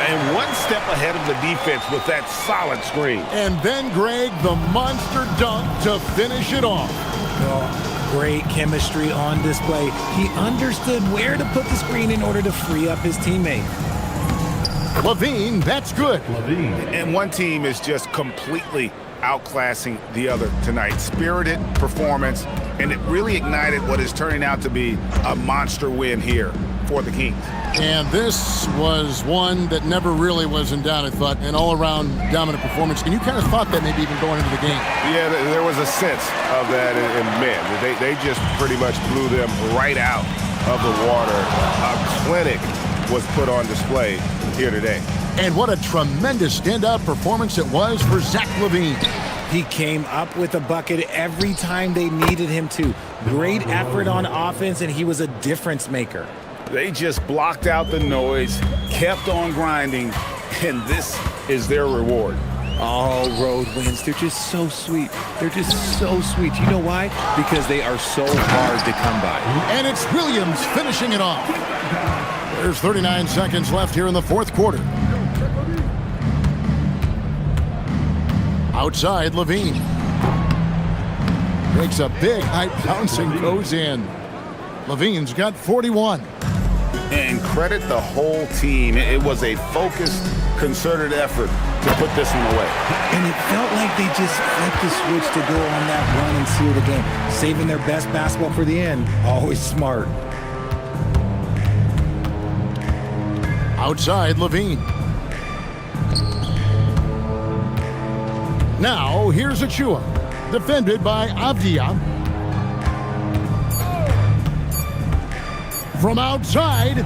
And one step ahead of the defense with that solid screen. And then Greg, the monster dunk to finish it off. Oh, great chemistry on display. He understood where to put the screen in order to free up his teammate. Levine, that's good. Levine. And one team is just completely outclassing the other tonight. Spirited performance, and it really ignited what is turning out to be a monster win here for the Kings. And this was one that never really was in doubt, I thought, an all-around dominant performance. And you kind of thought that maybe even going into the game. Yeah, there was a sense of that in men. They just pretty much blew them right out of the water. A clinic was put on display here today. And what a tremendous standout performance it was for Zach LaVine. He came up with a bucket every time they needed him to. Great effort on offense, and he was a difference maker. They just blocked out the noise, kept on grinding, and this is their reward. All road wins, they're just so sweet. They're just so sweet. You know why? Because they are so hard to come by. And it's Williams finishing it off. There's 39 seconds left here in the fourth quarter. Outside, LaVine. Makes a big high bouncing, goes in. LaVine's got 41. And credit the whole team. It was a focused, concerted effort to put this one away. And it felt like they just flipped the switch to go on that run and seal the game. Saving their best basketball for the end. Always smart. Outside, LaVine. Now, here's Achua. Defended by Avdia. From outside,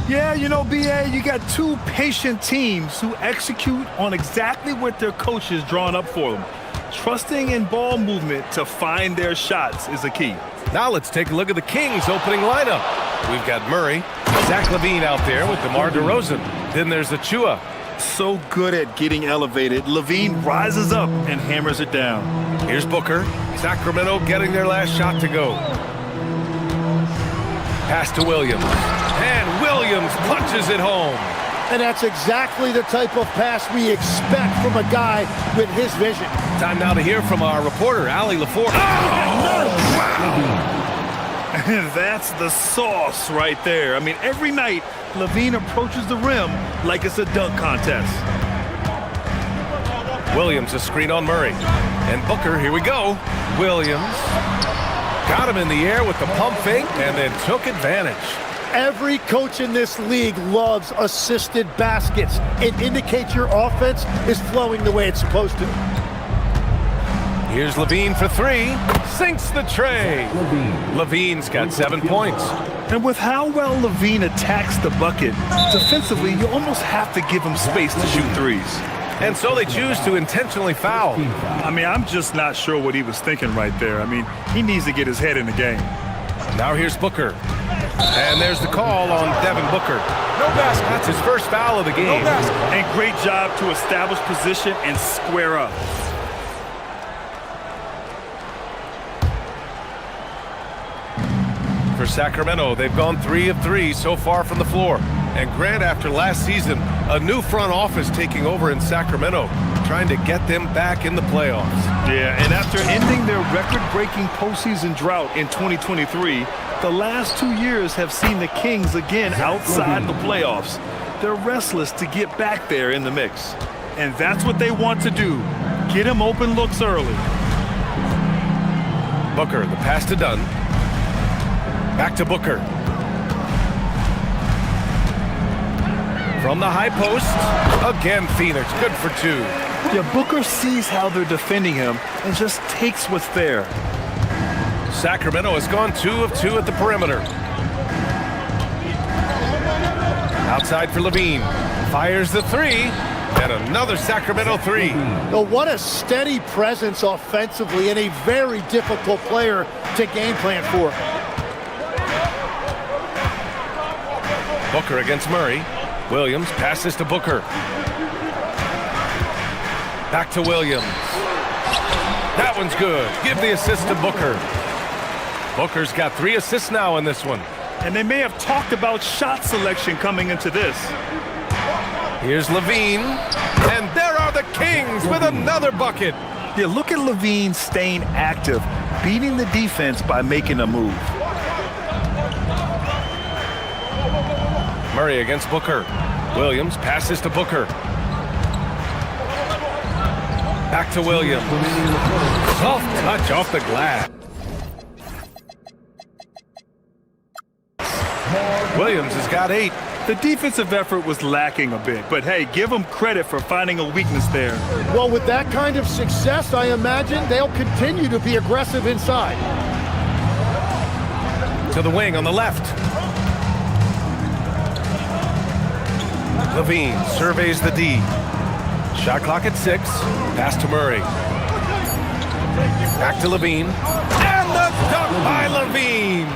Yeah, you know, BA, you got two patient teams who execute on exactly what their coach has drawn up for them. Trusting in ball movement to find their shots is the key. Now let's take a look at the Kings opening lineup. We've got Murray, Zach LaVine out there with DeMar DeRozan. Then there's Achua. So good at getting elevated. LaVine rises up and hammers it down. Here's Booker. Sacramento getting their last shot to go. Pass to Williams. And Williams punches it home. And that's exactly the type of pass we expect from a guy with his vision. Time now to hear from our reporter, Allie LaForce. That's the sauce right there. I mean, every night, LaVine approaches the rim like it's a dunk contest. Williams, a screen on Murray. And Booker, here we go. Williams got him in the air with the pump fake and then took advantage. Every coach in this league loves assisted baskets. It indicates your offense is flowing the way it's supposed to. Here's LaVine for three. Sinks the tray. LaVine's got 7 points. And with how well LaVine attacks the bucket, defensively, you almost have to give him space to shoot threes. And so they choose to intentionally foul. I mean, I'm just not sure what he was thinking right there. I mean, he needs to get his head in the game. Now here's Booker. And there's the call on Devin Booker. No basket. That's his first foul of the game. No basket. And great job to establish position and square up. For Sacramento, they've gone 3 of 3 so far from the floor. And Grant, after last season, a new front office taking over in Sacramento, trying to get them back in the playoffs. Yeah, and after ending their record-breaking postseason drought in 2023, the last 2 years have seen the Kings again outside the playoffs. They're restless to get back there in the mix. And that's what they want to do. Get him open looks early. Booker, the pass to Dunn. Back to Booker. From the high post, again Phoenix, good for 2. Yeah, Booker sees how they're defending him and just takes what's there. Sacramento has gone 2 of 2 at the perimeter. Outside for LaVine. Fires the 3, and another Sacramento 3. Oh, what a steady presence offensively and a very difficult player to game plan for. Booker against Murray. Williams passes to Booker. Back to Williams. That one's good. Give the assist to Booker. Booker's got 3 assists now in this one. And they may have talked about shot selection coming into this. Here's LaVine. And there are the Kings with another bucket. Yeah, look at LaVine staying active, beating the defense by making a move. Murray against Booker. Williams passes to Booker. Back to Williams. Soft touch off the glass. Williams has got 8. The defensive effort was lacking a bit, but hey, give them credit for finding a weakness there. Well, with that kind of success, I imagine they'll continue to be aggressive inside. To the wing on the left. LaVine surveys the D. Shot clock at 6. Pass to Murray. Back to LaVine. And the dunk by LaVine.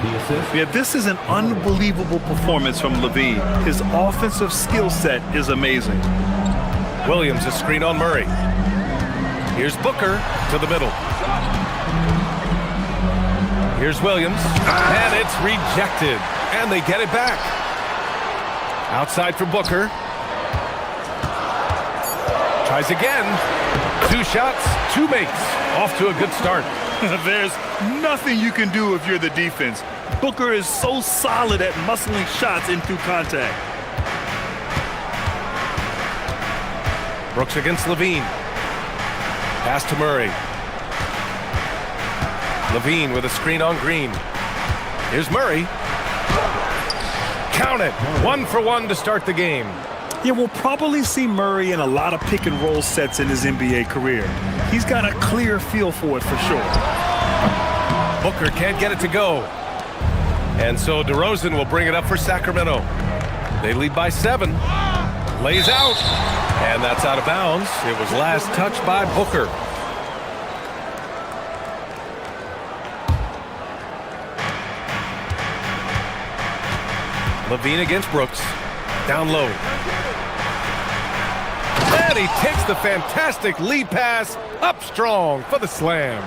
Yeah, this is an unbelievable performance from LaVine. His offensive skill set is amazing. Williams a screen on Murray. Here's Booker to the middle. Here's Williams. And it's rejected. And they get it back. Outside for Booker. Tries again. 2 shots, 2 makes. Off to a good start. There's nothing you can do if you're the defense. Booker is so solid at muscling shots in through contact. Brooks against LaVine. Pass to Murray. LaVine with a screen on Green. Here's Murray. Count it. 1 for 1 to start the game. Yeah, we'll probably see Murray in a lot of pick and roll sets in his NBA career. He's got a clear feel for it for sure. Booker can't get it to go. And so DeRozan will bring it up for Sacramento. They lead by 7. Lays out. And that's out of bounds. It was last touched by Booker. Levine against Brooks. Down low. And he takes the fantastic lead pass up strong for the slam.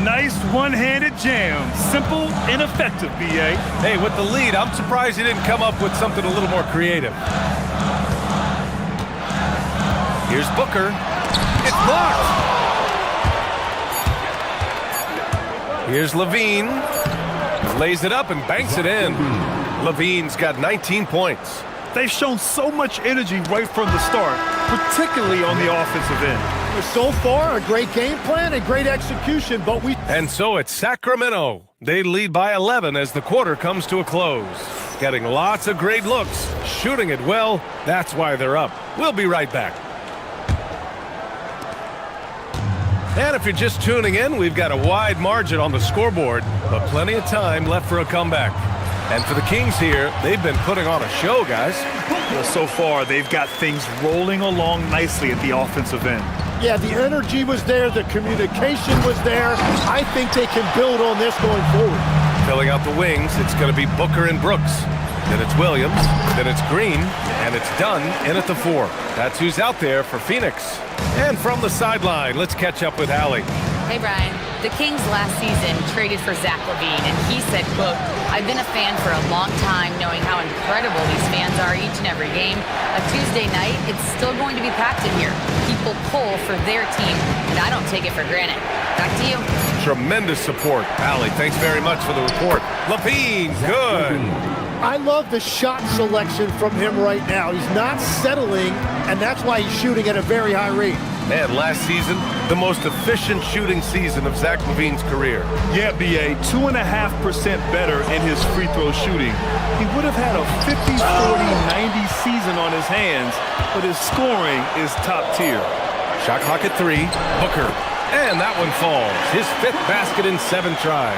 Nice one-handed jam. Simple and effective, B.A. Hey, with the lead, I'm surprised he didn't come up with something a little more creative. Here's Booker. It's blocked. Here's Levine. Lays it up and banks it in. Levine's got 19 points. They've shown so much energy right from the start, particularly on the offensive end. So far, a great game plan and great execution, but And so it's Sacramento. They lead by 11 as the quarter comes to a close. Getting lots of great looks, shooting it well. That's why they're up. We'll be right back. And if you're just tuning in, we've got a wide margin on the scoreboard, but plenty of time left for a comeback. And for the Kings here, they've been putting on a show, guys. Well, so far, they've got things rolling along nicely at the offensive end. Yeah, the energy was there, the communication was there. I think they can build on this going forward. Filling out the wings, it's going to be Booker and Brooks. Then it's Williams, then it's Green, and it's Dunn in at the 4. That's who's out there for Phoenix. And from the sideline, let's catch up with Allie. Hey, Brian. The Kings last season traded for Zach LaVine, and he said, quote, I've been a fan for a long time, knowing how incredible these fans are each and every game. A Tuesday night, it's still going to be packed in here. People pull for their team, and I don't take it for granted. Back to you. Tremendous support. Allie, thanks very much for the report. LaVine, good. I love the shot selection from him right now. He's not settling, and that's why he's shooting at a very high rate. Man, last season, the most efficient shooting season of Zach LaVine's career. Yeah, B.A., 2.5% better in his free throw shooting. He would have had a 50-40-90 season on his hands, but his scoring is top tier. Shot clock at 3. Booker. And that one falls. His 5th basket in 7 tries.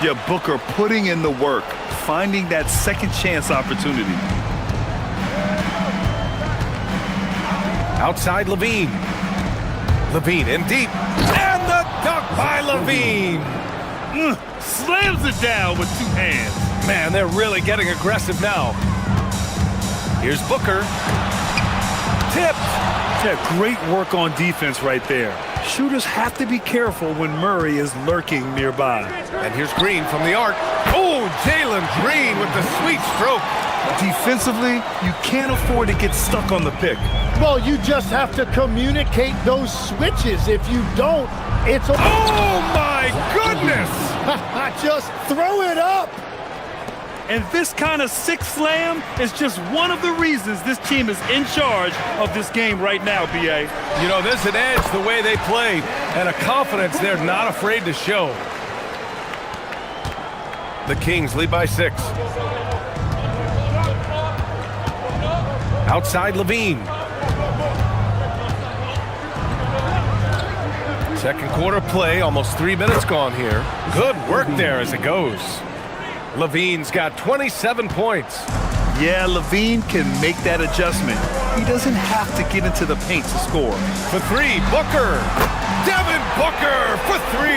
Yeah, Booker putting in the work, finding that second chance opportunity. Outside Levine. Levine in deep. And the dunk by Levine. Slams it down with 2 hands. Man, they're really getting aggressive now. Here's Booker. Tipped. Yeah, great work on defense right there. Shooters have to be careful when Murray is lurking nearby. And here's Green from the arc. Oh, Jalen Green with the sweet stroke. Defensively, you can't afford to get stuck on the pick. Well, you just have to communicate those switches. If you don't, it's a... Oh, my goodness! Just throw it up. And this kind of sick slam is just one of the reasons this team is in charge of this game right now, B.A. You know, there's an edge the way they played and a confidence they're not afraid to show. The Kings lead by 6. Outside Levine. Second quarter play, almost 3 minutes gone here. Good work there as it goes. Levine's got 27 points. Yeah, Levine can make that adjustment. He doesn't have to get into the paint to score. For 3, Booker. Devin Booker for 3.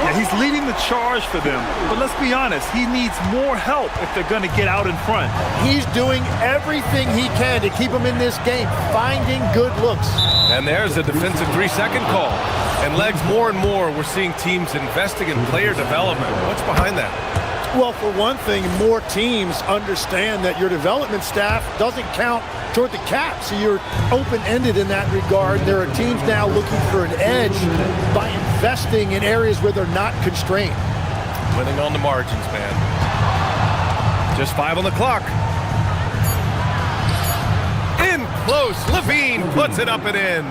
Yeah, he's leading the charge for them. But let's be honest, he needs more help if they're going to get out in front. He's doing everything he can to keep them in this game, finding good looks. And there's a defensive 3-second call. And legs, more and more, we're seeing teams investing in player development. What's behind that? Well, for one thing, more teams understand that your development staff doesn't count toward the cap, so you're open-ended in that regard. There are teams now looking for an edge by investing in areas where they're not constrained. Winning on the margins, man. Just 5 on the clock. In close, Levine puts it up and in.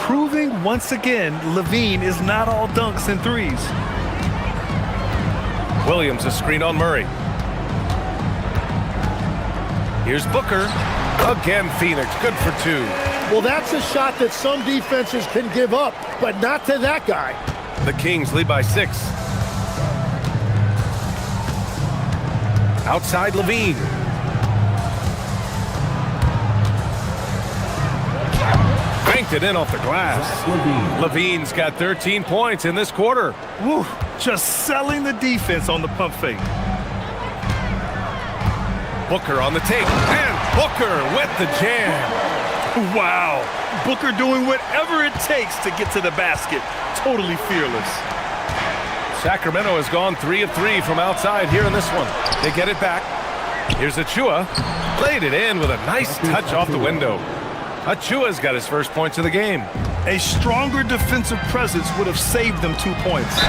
Proving once again, Levine is not all dunks and threes. Williams, a screen on Murray. Here's Booker. Again, Phoenix, good for 2. Well, that's a shot that some defenses can give up, but not to that guy. The Kings lead by 6. Outside Levine. banked it in off the glass. Levine's got 13 points in this quarter. Woo, just selling the defense on the pump fake. Booker on the take, and Booker with the jam. Wow, Booker doing whatever it takes to get to the basket. Totally fearless. Sacramento has gone 3 of 3 from outside here in this one. They get it back. Here's Achua. Played it in with a nice touch off the window. Achua's got his first points of the game. A stronger defensive presence would have saved them 2 points.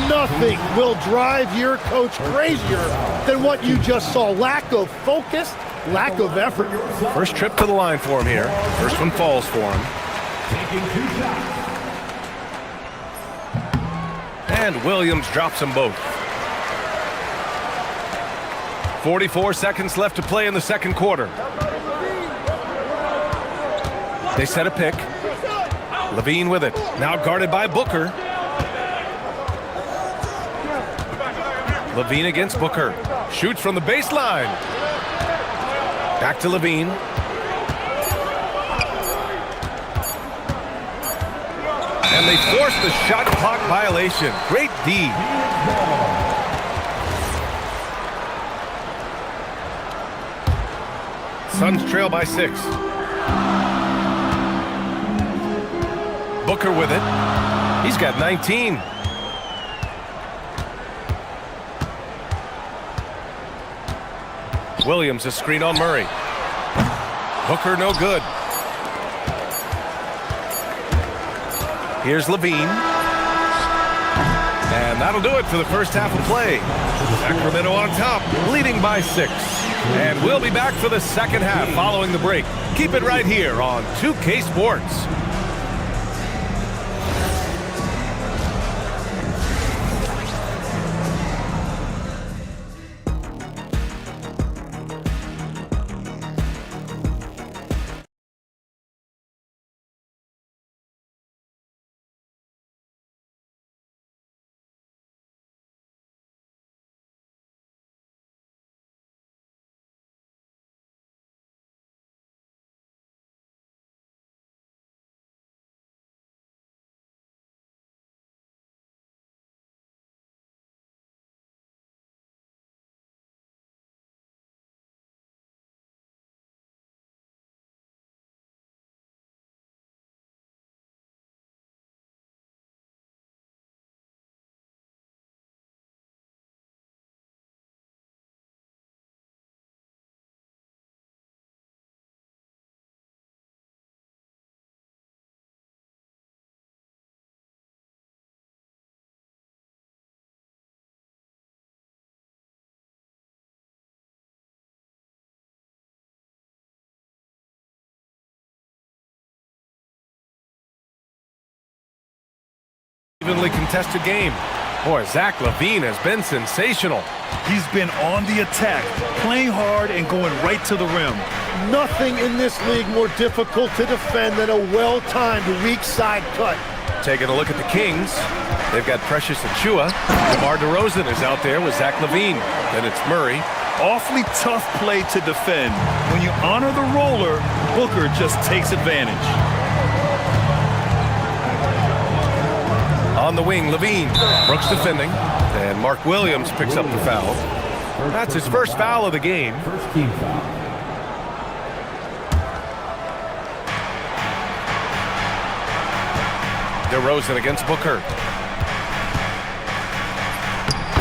Nothing will drive your coach crazier than what you just saw. Lack of focus, lack of effort. First trip to the line for him here. First one falls for him. And Williams drops them both. 44 seconds left to play in the second quarter. They set a pick. Levine with it. Now guarded by Booker. Levine against Booker. Shoots from the baseline. Back to Levine. And they force the shot clock violation. Great D. Suns trail by 6. Booker with it. He's got 19. Williams a screen on Murray. Booker no good. Here's Levine. And that'll do it for the first half of play. Sacramento on top, leading by 6. And we'll be back for the second half following the break. Keep it right here on 2K Sports. Evenly contested game. Boy, Zach LaVine has been sensational. He's been on the attack, playing hard and going right to the rim. Nothing in this league more difficult to defend than a well-timed weak side cut. Taking a look at the Kings. They've got Precious Achua. DeMar DeRozan is out there with Zach LaVine. Then it's Murray. Awfully tough play to defend. When you honor the roller, Booker just takes advantage. On the wing, Levine. Brooks defending. And Mark Williams picks up the foul. That's his first foul of the game. First team foul. DeRozan against Booker.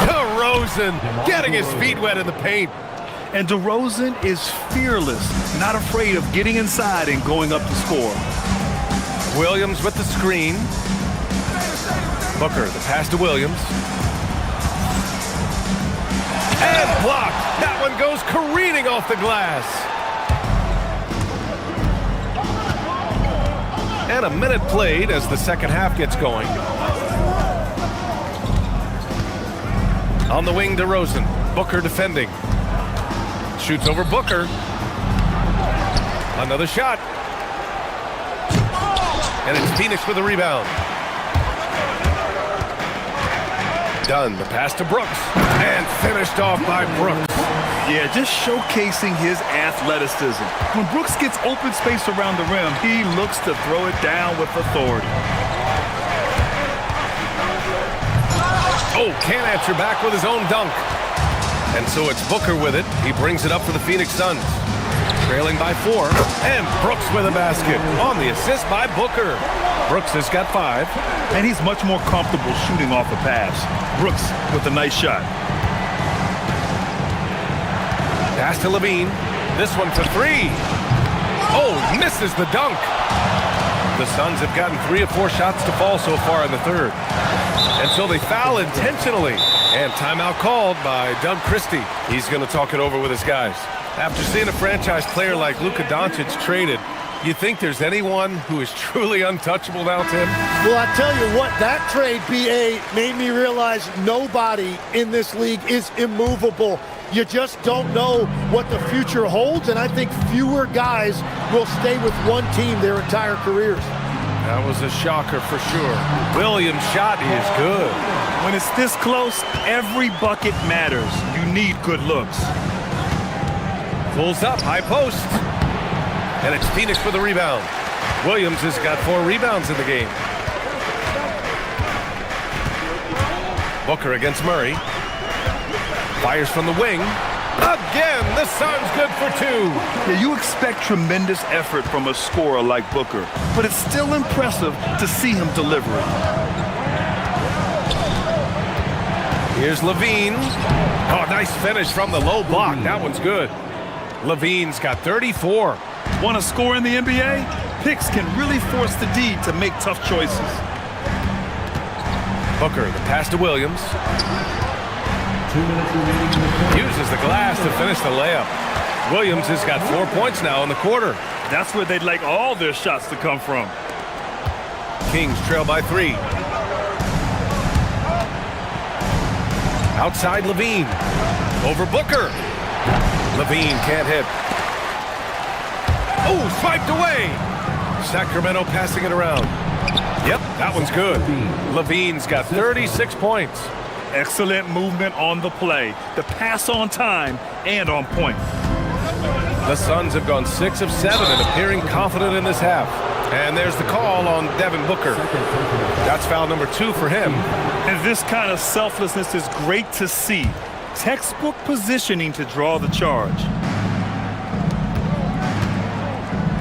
DeRozan getting his feet wet in the paint. And DeRozan is fearless, not afraid of getting inside and going up to score. Williams with the screen. Booker, the pass to Williams. And blocked. That one goes careening off the glass. And a minute played as the second half gets going. On the wing, DeRozan. Booker defending. Shoots over Booker. Another shot. And it's Phoenix with a rebound. Done. The pass to Brooks. And finished off by Brooks. Yeah, just showcasing his athleticism. When Brooks gets open space around the rim, he looks to throw it down with authority. Oh, can't answer back with his own dunk. And so it's Booker with it. He brings it up for the Phoenix Suns. Trailing by 4. And Brooks with a basket. On the assist by Booker. Brooks has got 5. And he's much more comfortable shooting off a pass. Brooks with a nice shot. Pass to Levine. This one for 3. Oh, misses the dunk. The Suns have gotten 3 of 4 shots to fall so far in the third. And so they foul intentionally. And timeout called by Doug Christie. He's going to talk it over with his guys. After seeing a franchise player like Luka Doncic traded, you think there's anyone who is truly untouchable now, Tim? Well, I tell you what, that trade, BA, made me realize nobody in this league is immovable. You just don't know what the future holds, and I think fewer guys will stay with one team their entire careers. That was a shocker for sure. Williams' shot is good. When it's this close, every bucket matters. You need good looks. Pulls up, high post. And it's Phoenix for the rebound. Williams has got 4 rebounds in the game. Booker against Murray. Fires from the wing. Again, the Suns good for 2. Yeah, you expect tremendous effort from a scorer like Booker, but it's still impressive to see him deliver it. Here's Levine. Oh, nice finish from the low block. That one's good. Levine's got 34. Want to score in the NBA? Picks can really force the D to make tough choices. Booker, the pass to Williams. Uses the glass to finish the layup. Williams has got 4 points now in the quarter. That's where they'd like all their shots to come from. Kings trail by 3. Outside Levine. Over Booker. Levine can't hit. Oh, swiped away. Sacramento passing it around. Yep, that one's good. Levine's got 36 points. Excellent movement on the play. The pass on time and on point. The Suns have gone 6 of 7 and appearing confident in this half. And there's the call on Devin Booker. That's foul number 2 for him. And this kind of selflessness is great to see. Textbook positioning to draw the charge.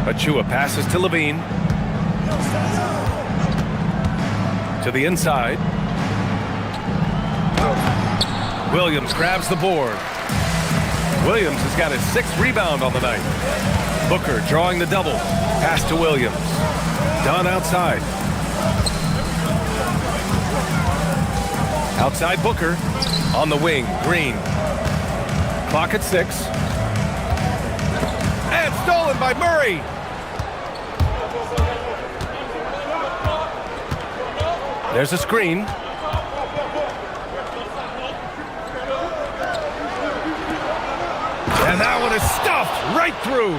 Achua passes to Levine. To the inside. Williams grabs the board. Williams has got his 6th rebound on the night. Booker drawing the double. Pass to Williams. Done outside. Outside Booker. On the wing, Green. Clock at 6. And stolen by Murray. There's a screen. And that one is stuffed right through.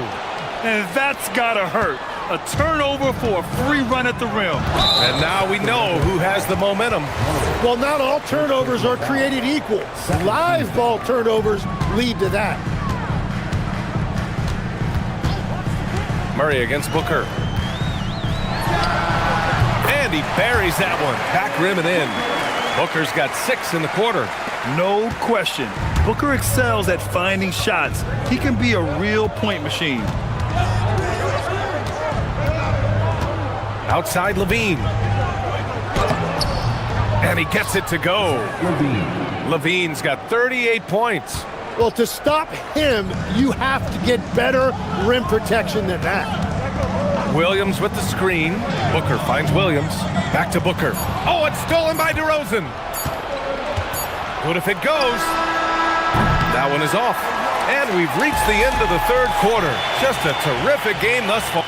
And that's gotta hurt. A turnover for a free run at the rim. And now we know who has the momentum. Well, not all turnovers are created equal. Live ball turnovers lead to that. Murray against Booker. And he buries that one. Back rim and in. Booker's got 6 in the quarter. No question. Booker excels at finding shots. He can be a real point machine. Outside Levine. And he gets it to go. Levine's got 38 points. Well, to stop him, you have to get better rim protection than that. Williams with the screen. Booker finds Williams. Back to Booker. Oh, it's stolen by DeRozan. Good if it goes. That one is off. And we've reached the end of the third quarter. Just a terrific game thus far.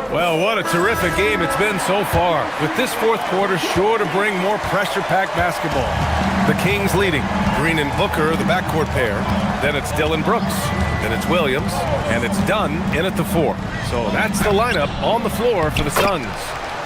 Well, what a terrific game it's been so far. With this fourth quarter sure to bring more pressure-packed basketball. The Kings leading. Green and Booker, the backcourt pair. Then it's Dillon Brooks. Then it's Williams. And it's Dunn in at the 4. So that's the lineup on the floor for the Suns.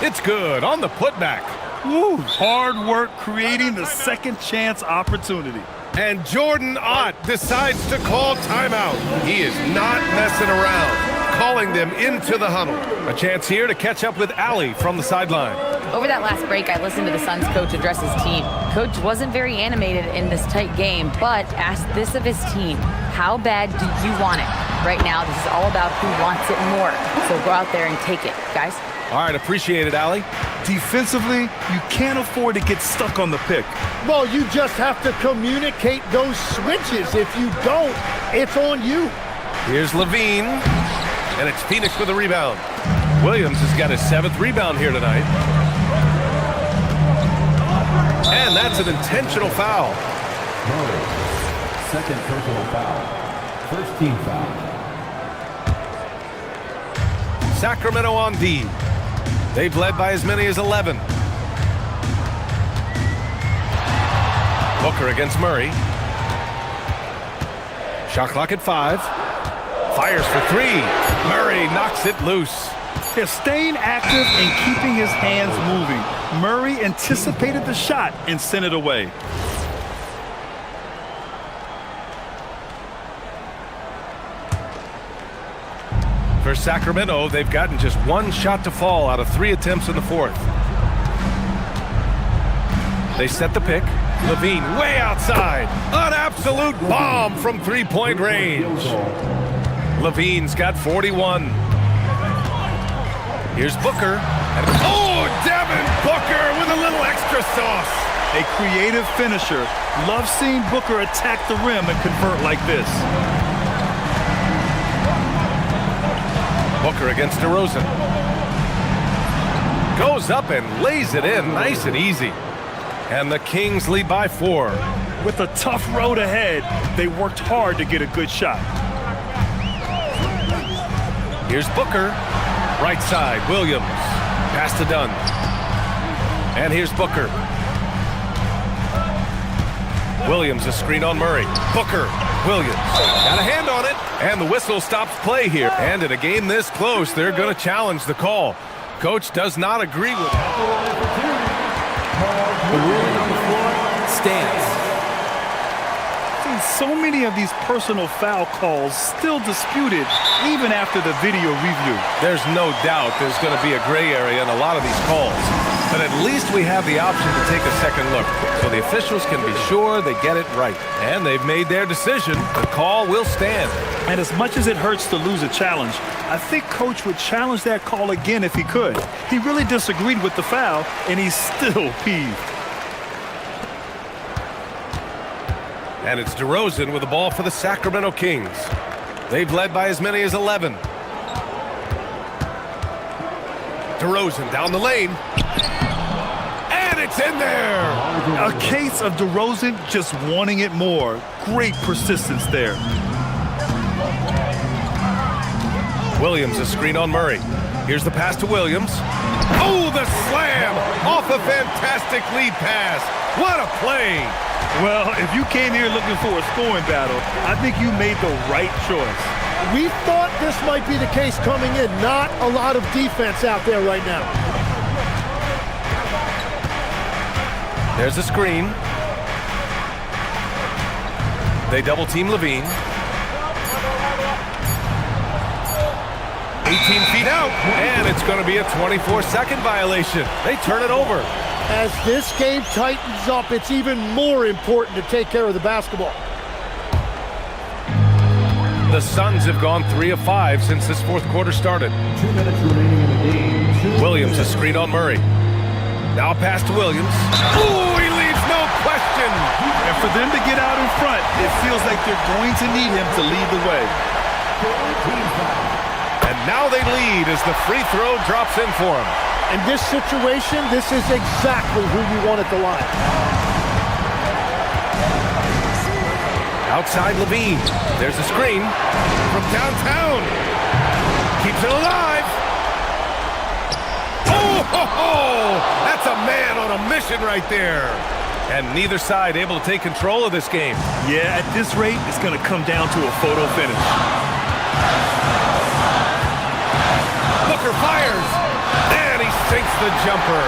It's good on the putback. Woo, hard work creating the second chance opportunity. And Jordan Ott decides to call timeout. He is not messing around, calling them into the huddle. A chance here to catch up with Allie from the sideline. Over that last break, I listened to the Suns coach address his team. Coach wasn't very animated in this tight game, but asked this of his team: how bad do you want it? Right now, this is all about who wants it more. So go out there and take it, guys. All right, appreciate it, Allie. Defensively, you can't afford to get stuck on the pick. Well, you just have to communicate those switches. If you don't, it's on you. Here's Levine, and it's Phoenix with a rebound. Williams has got his 7th rebound here tonight. And that's an intentional foul. Murray, second personal foul. First team foul. Sacramento on D. They've led by as many as 11. Booker against Murray. Shot clock at 5. Fires for 3. Murray knocks it loose. They're staying active and keeping his hands moving. Murray anticipated the shot and sent it away. For Sacramento, they've gotten just 1 shot to fall out of 3 attempts in the 4th. They set the pick. Levine way outside. An absolute bomb from 3-point range. Levine's got 41. Here's Booker. And Devin Booker with a little extra sauce. A creative finisher. Love seeing Booker attack the rim and convert like this. Booker against DeRozan. Goes up and lays it in nice and easy. And the Kings lead by 4. With a tough road ahead, they worked hard to get a good shot. Here's Booker. Right side, Williams. Pass to Dunn. And here's Booker. Williams, a screen on Murray. Booker. Williams got a hand on it, and the whistle stops play here. And in a game this close, they're going to challenge the call. Coach does not agree with it. The ruling on the floor stands. So many of these personal foul calls still disputed even after the video review. There's no doubt there's going to be a gray area in a lot of these calls. But at least we have the option to take a second look, so the officials can be sure they get it right. And they've made their decision. The call will stand. And as much as it hurts to lose a challenge, I think Coach would challenge that call again if he could. He really disagreed with the foul, and he's still peeved. And it's DeRozan with the ball for the Sacramento Kings. They've led by as many as 11. DeRozan down the lane. And it's in there! A case of DeRozan just wanting it more. Great persistence there. Williams, a screen on Murray. Here's the pass to Williams. Oh, the slam! Off a fantastic lead pass. What a play! Well, if you came here looking for a scoring battle, I think you made the right choice. We thought this might be the case coming in. Not a lot of defense out there right now. There's a screen. They double team Levine. 18 feet out, and it's going to be a 24-second violation. They turn it over. As this game tightens up, it's even more important to take care of the basketball. The Suns have gone 3 of 5 since this 4th quarter started. 2 minutes remaining in the game. Williams, a screen on Murray. Now a pass to Williams. Oh, he leaves no question. And for them to get out in front, it feels like they're going to need him to lead the way. And now they lead as the free throw drops in for him. In this situation, this is exactly who you want at the line. Outside Levine. There's a screen from downtown. Keeps it alive. Oh, that's a man on a mission right there. And neither side able to take control of this game. Yeah, at this rate, it's going to come down to a photo finish. Booker fires. And he sinks the jumper.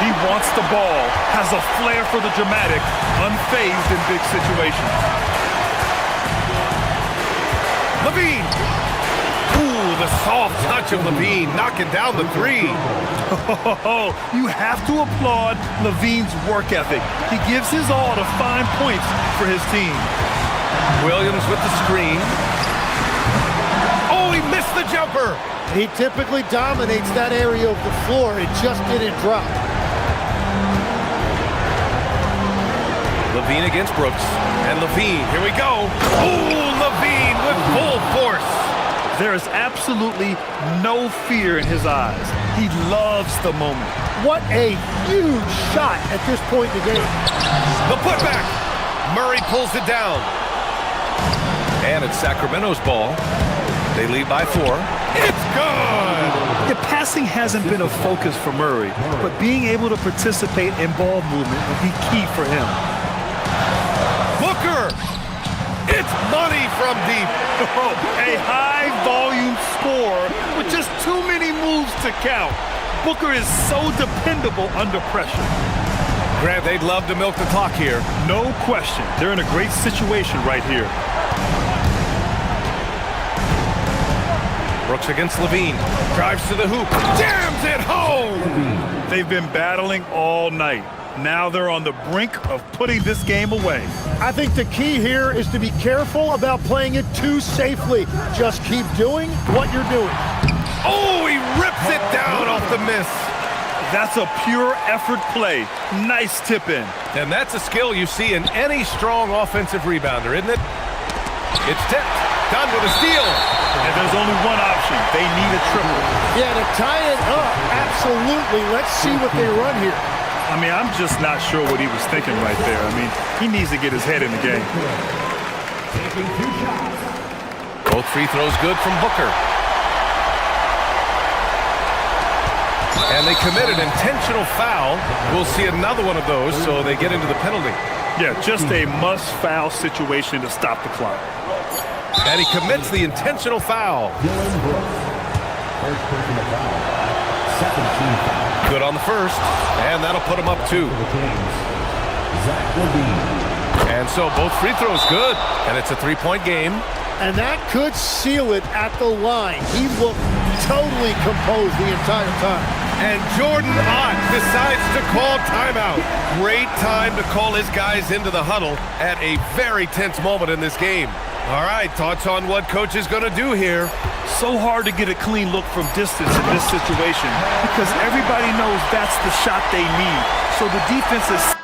He wants the ball, has a flair for the dramatic, unfazed in big situations. Levine. Ooh, the soft touch of Levine, knocking down the three. You have to applaud Levine's work ethic. He gives his all to find points for his team. Williams with the screen. Oh, he missed the jumper. He typically dominates that area of the floor. It just didn't drop. Levine against Brooks. And Levine, here we go. Ooh, Levine with full force. There is absolutely no fear in his eyes. He loves the moment. What a huge shot at this point in the game. The putback. Murray pulls it down. And it's Sacramento's ball. They lead by 4. It's good! The passing hasn't been a focus for Murray, but being able to participate in ball movement will be key for him. Booker! It's money from deep. A high-volume score with just too many moves to count. Booker is so dependable under pressure. Grant, they'd love to milk the clock here. No question. They're in a great situation right here. Brooks against Levine. Drives to the hoop. Jams it home! They've been battling all night. Now they're on the brink of putting this game away. I think the key here is to be careful about playing it too safely. Just keep doing what you're doing. Oh, he rips it down off the miss. That's a pure effort play. Nice tip in. And that's a skill you see in any strong offensive rebounder, isn't it? It's tipped. Done with a steal. And there's only one option. They need a triple. Yeah, to tie it up, absolutely. Let's see what they run here. I mean, I'm just not sure what he was thinking right there. I mean, he needs to get his head in the game. Both free throws good from Booker. And they committed intentional foul. We'll see another one of those, so they get into the penalty. Yeah, just a must-foul situation to stop the clock. And he commits the intentional foul. First personal foul. Second team foul. Good on the first, and that'll put him up 2. And so both free throws good, and it's a 3-point game. And that could seal it at the line. He looked totally composed the entire time. And Jordan Ott decides to call timeout. Great time to call his guys into the huddle at a very tense moment in this game. All right, thoughts on what coach is going to do here? So hard to get a clean look from distance in this situation because everybody knows that's the shot they need. So the defense is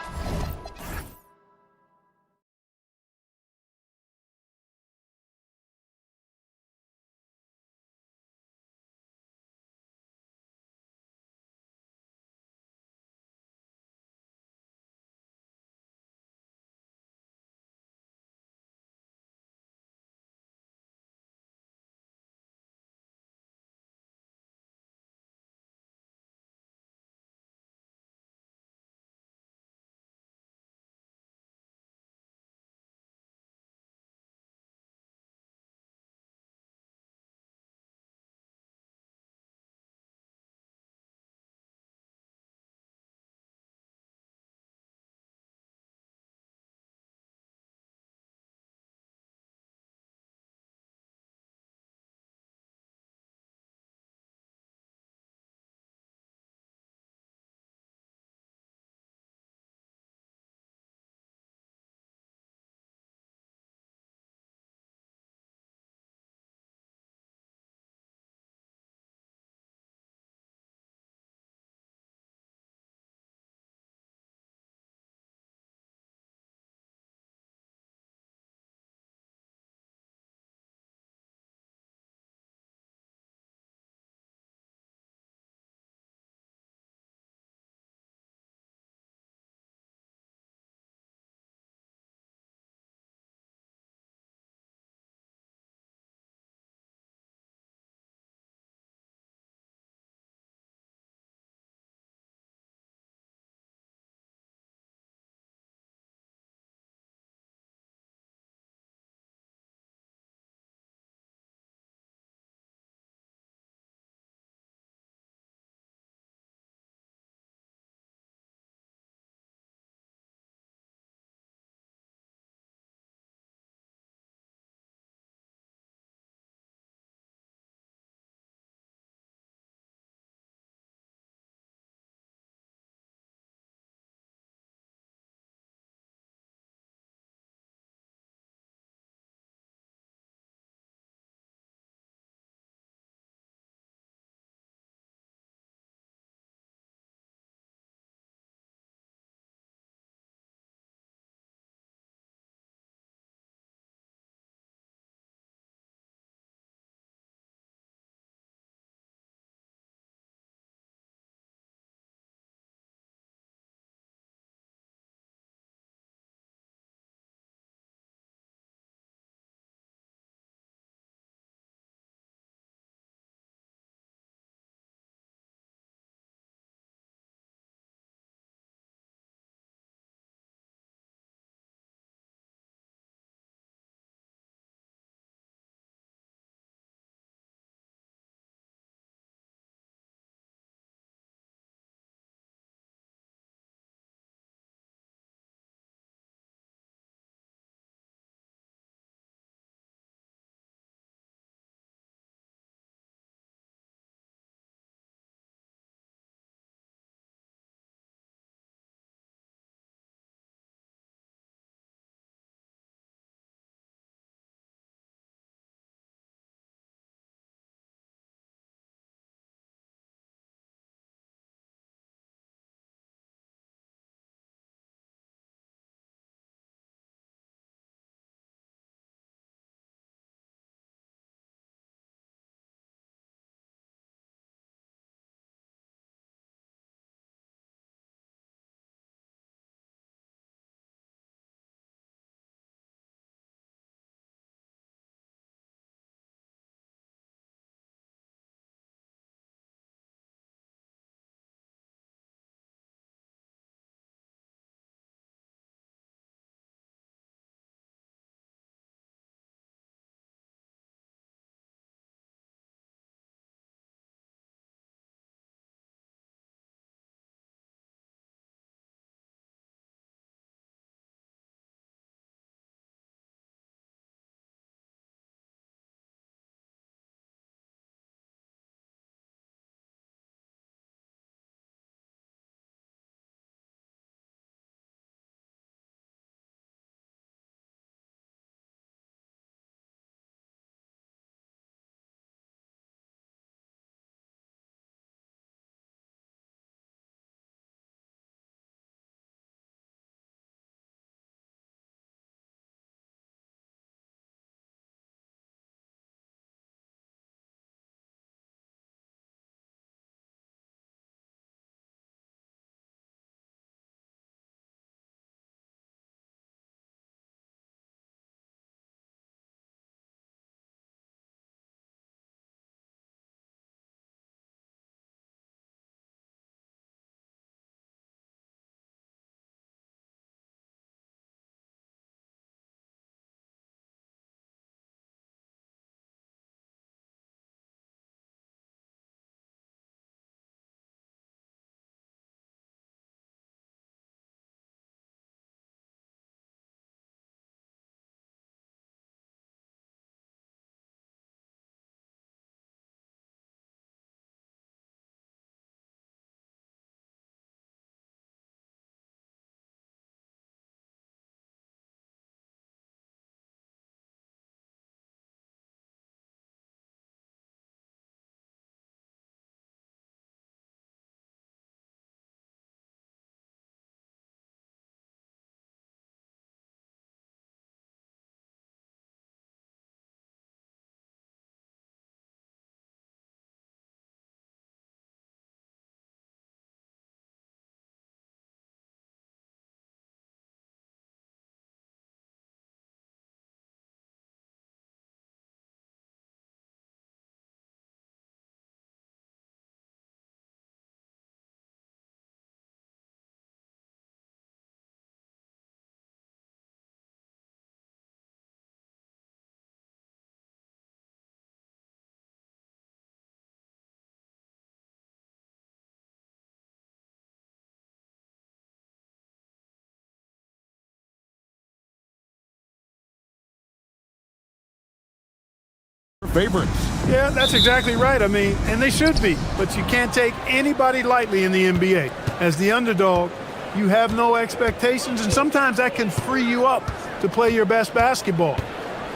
favorites. Yeah, that's exactly right. I mean, and they should be. But you can't take anybody lightly in the NBA. As the underdog, you have no expectations, and sometimes that can free you up to play your best basketball,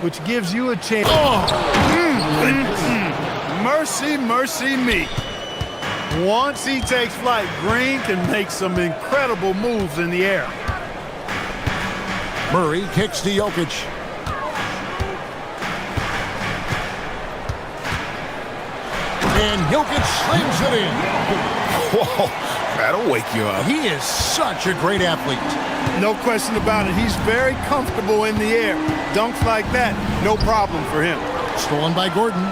which gives you a chance. Mercy, mercy me. Once he takes flight, Green can make some incredible moves in the air. Murray kicks to Jokic. And Jokic slams it in. Whoa, that'll wake you up. He is such a great athlete. No question about it. He's very comfortable in the air. Dunks like that, no problem for him. Stolen by Gordon.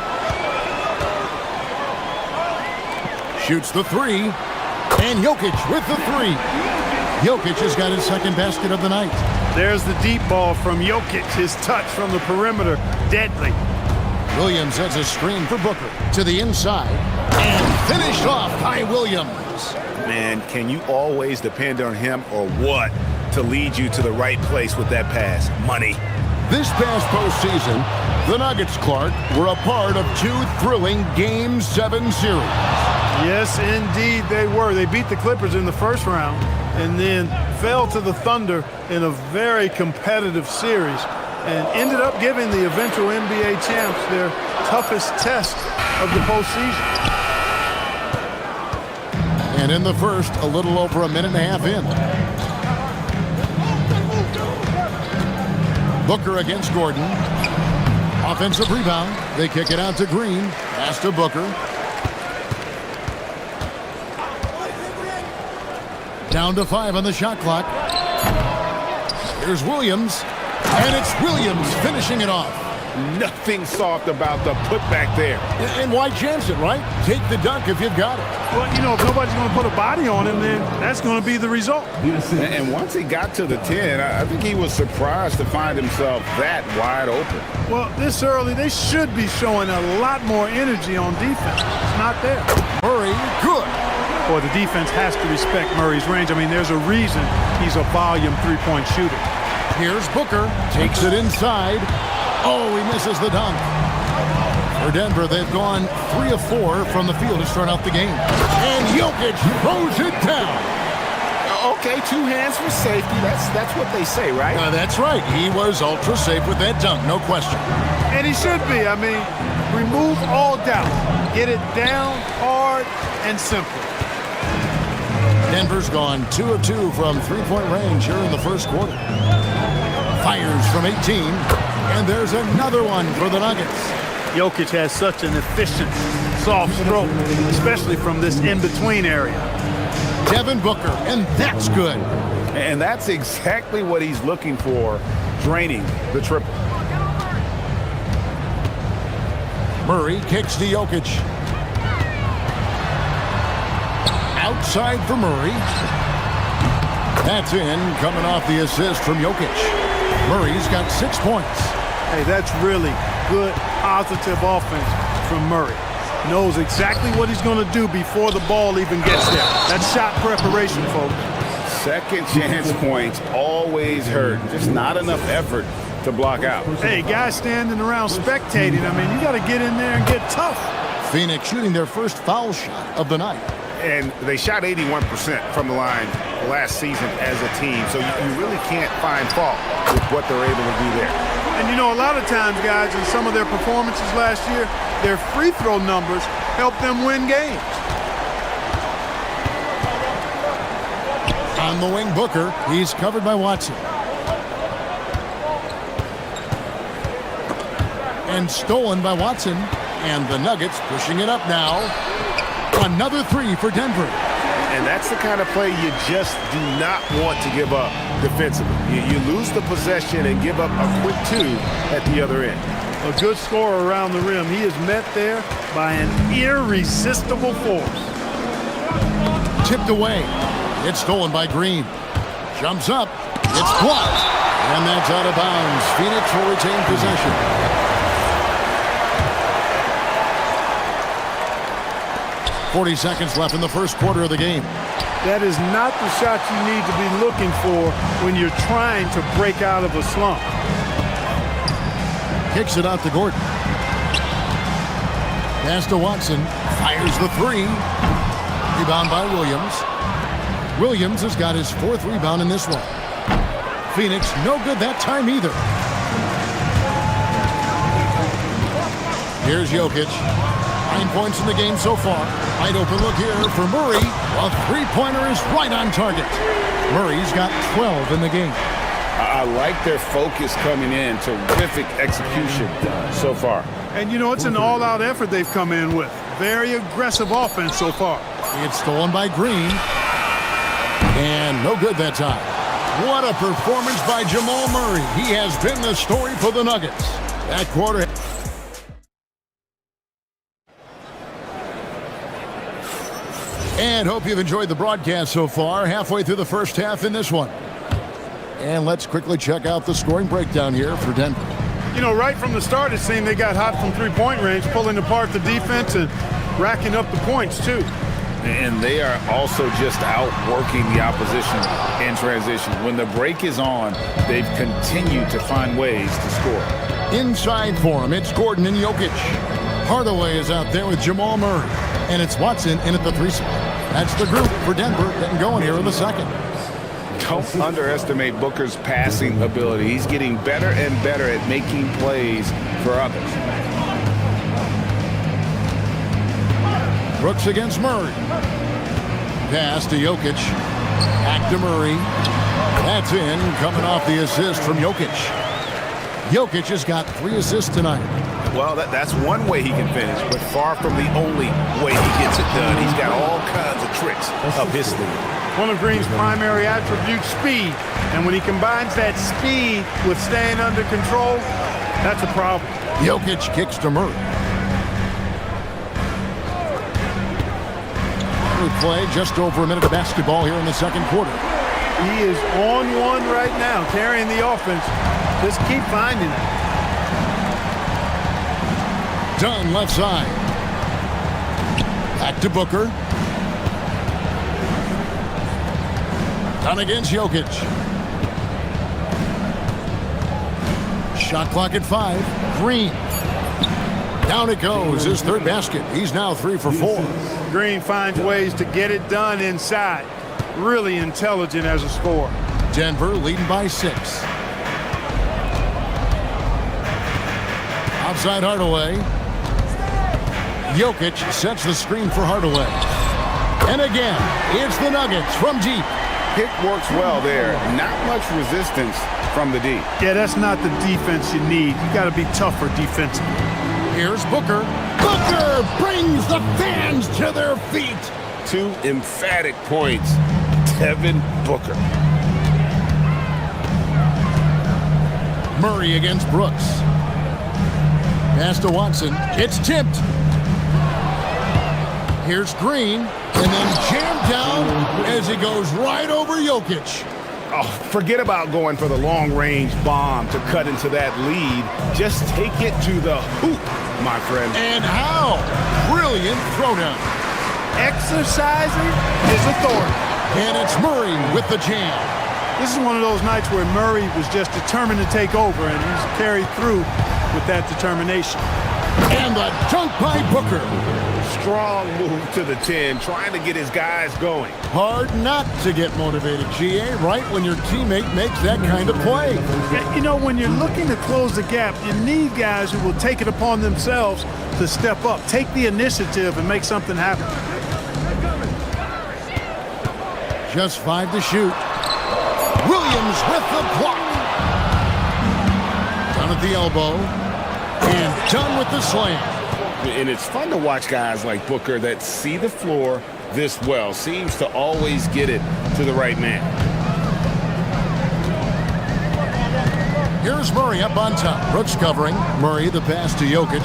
Shoots the three. And Jokic with the three. Jokic has got his second basket of the night. There's the deep ball from Jokic. His touch from the perimeter, deadly. Williams has a screen for Booker to the inside. And finished off by Williams. Man, can you always depend on him or what to lead you to the right place with that pass? Money. This past postseason, the Nuggets, Clark, were a part of two thrilling Game 7 series. Yes, indeed they were. They beat the Clippers in the first round and then fell to the Thunder in a very competitive series and ended up giving the eventual NBA champs their toughest test of the postseason. And in the first, a little over a minute and a half in. Booker against Gordon. Offensive rebound. They kick it out to Green. Pass to Booker. Down to 5 on the shot clock. Here's Williams. And it's Williams finishing it off. Nothing soft about the putback there. And why chance it, right? Take the dunk if you've got it. Well, you know, if nobody's going to put a body on him, then that's going to be the result. And once he got to the 10, I think he was surprised to find himself that wide open. Well, this early, they should be showing a lot more energy on defense. It's not there. Murray, good. Boy, the defense has to respect Murray's range. I mean, there's a reason he's a volume three-point shooter. Here's Booker. Takes it inside. Oh, he misses the dunk. For Denver, they've gone 3 of 4 from the field to start out the game. And Jokic throws it down. Okay, 2 hands for safety. That's what they say, right? That's right. He was ultra safe with that dunk, no question. And he should be. I mean, remove all doubt. Get it down, hard, and simple. Denver's gone 2 of 2 from three-point range here in the first quarter. Fires from 18. And there's another one for the Nuggets. Jokic has such an efficient, soft stroke, especially from this in-between area. Devin Booker, and that's good. And that's exactly what he's looking for, draining the triple. Murray kicks to Jokic. Outside for Murray. That's in, coming off the assist from Jokic. Murray's got 6 points. Hey, that's really good, positive offense from Murray. Knows exactly what he's going to do before the ball even gets there. That's shot preparation, folks. Second chance points always hurt. Just not enough effort to block out. Hey, guys standing around spectating, I mean, you got to get in there and get tough. Phoenix shooting their first foul shot of the night. And they shot 81% from the line last season as a team, so you really can't find fault with what they're able to do there. And you know, a lot of times, guys, in some of their performances last year, their free throw numbers helped them win games. On the wing, Booker. He's covered by Watson. And stolen by Watson. And the Nuggets pushing it up now. Another 3 for Denver. And that's the kind of play you just do not want to give up defensively. You lose the possession and give up a quick 2 at the other end. A good scorer around the rim. He is met there by an irresistible force. Tipped away. It's stolen by Green. Jumps up. It's blocked. And that's out of bounds. Phoenix will retain possession. .40 seconds left in the first quarter of the game. That is not the shot you need to be looking for when you're trying to break out of a slump. Kicks it out to Gordon. Pass to Watson. Fires the three. Rebound by Williams. Williams has got his 4th rebound in this one. Phoenix, no good that time either. Here's Jokic. 9 points in the game so far. Wide open look here for Murray. A three-pointer is right on target. Murray's got 12 in the game. I like their focus coming in. Terrific execution so far. And, you know, it's an all-out effort they've come in with. Very aggressive offense so far. It's stolen by Green. And no good that time. What a performance by Jamal Murray. He has been the story for the Nuggets. That quarter. And hope you've enjoyed the broadcast so far. Halfway through the first half in this one. And let's quickly check out the scoring breakdown here for Denver. You know, right from the start, it seemed they got hot from three-point range, pulling apart the defense and racking up the points, too. And they are also just outworking the opposition in transition. When the break is on, they've continued to find ways to score. Inside for him, it's Gordon and Jokic. Hardaway is out there with Jamal Murray. And it's Watson in at the 3 spot. That's the group for Denver getting going here in the second. Don't underestimate Booker's passing ability. He's getting better and better at making plays for others. Brooks against Murray. Pass to Jokic. Back to Murray. That's in, coming off the assist from Jokic. Jokic has got 3 assists tonight. Well, that's one way he can finish, but far from the only way he gets it done. He's got all kinds of tricks up his sleeve. One of Green's primary attributes, speed. And when he combines that speed with staying under control, that's a problem. Jokic kicks to Murray. Play just over a minute of basketball here in the second quarter. He is on one right now, carrying the offense. Just keep finding it. Dunn left side. Back to Booker. Dunn against Jokic. Shot clock at 5. Green. Down it goes. His 3rd basket. He's now 3 for 4. Green finds ways to get it done inside. Really intelligent as a scorer. Denver leading by 6. Outside Hardaway. Jokic sets the screen for Hardaway. And again, it's the Nuggets from deep. Pick works well there. Not much resistance from the D. Yeah, that's not the defense you need. You got to be tougher defensively. Here's Booker. Booker brings the fans to their feet. 2 emphatic points. Devin Booker. Murray against Brooks. Pass to Watson. It's tipped. Here's Green. And then jammed down as he goes right over Jokic. Oh, forget about going for the long-range bomb to cut into that lead. Just take it to the hoop, my friend. And how? Brilliant throwdown. Exercising his authority. And it's Murray with the jam. This is one of those nights where Murray was just determined to take over, and he's carried through with that determination. And the dunk by Booker. Strong move to the 10, trying to get his guys going. Hard not to get motivated, GA, right when your teammate makes that kind of play. You know, when you're looking to close the gap, you need guys who will take it upon themselves to step up, take the initiative, and make something happen. Just 5 to shoot. Williams with the block. Down at the elbow. And done with the slam. And it's fun to watch guys like Booker that see the floor this well. Seems to always get it to the right man. Here's Murray up on top. Brooks covering. Murray the pass to Jokic.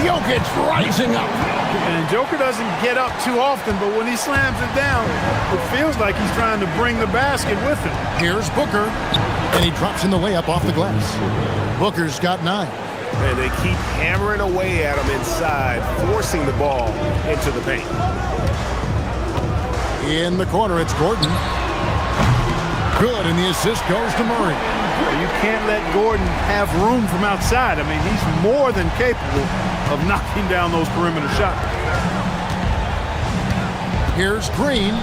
Jokic rising up. And Joker doesn't get up too often, but when he slams it down, it feels like he's trying to bring the basket with him. Here's Booker. And he drops in the layup off the glass. Booker's got 9. And they keep hammering away at him inside, forcing the ball into the paint. In the corner, it's Gordon. good, and the assist goes to Murray. You can't let Gordon have room from outside. I mean, he's more than capable of knocking down those perimeter shots. Here's Green.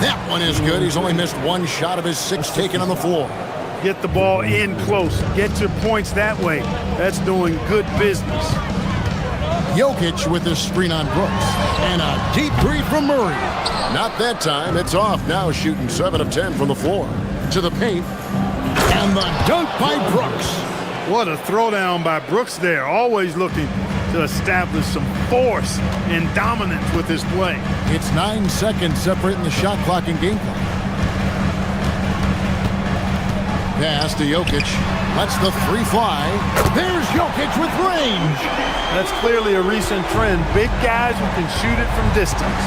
That one is good. He's only missed one shot of his 6 taken on the floor. Get the ball in close. Get your points that way. That's doing good business. Jokic with the screen on Brooks. And a deep three from Murray. Not that time. It's off now, shooting 7 of 10 from the floor. To the paint. And the dunk by Brooks. What a throwdown by Brooks there. Always looking to establish some force and dominance with his play. It's 9 seconds separating the shot clock and game clock. Pass to Jokic. Lets the 3 fly. There's Jokic with range. That's clearly a recent trend. Big guys who can shoot it from distance.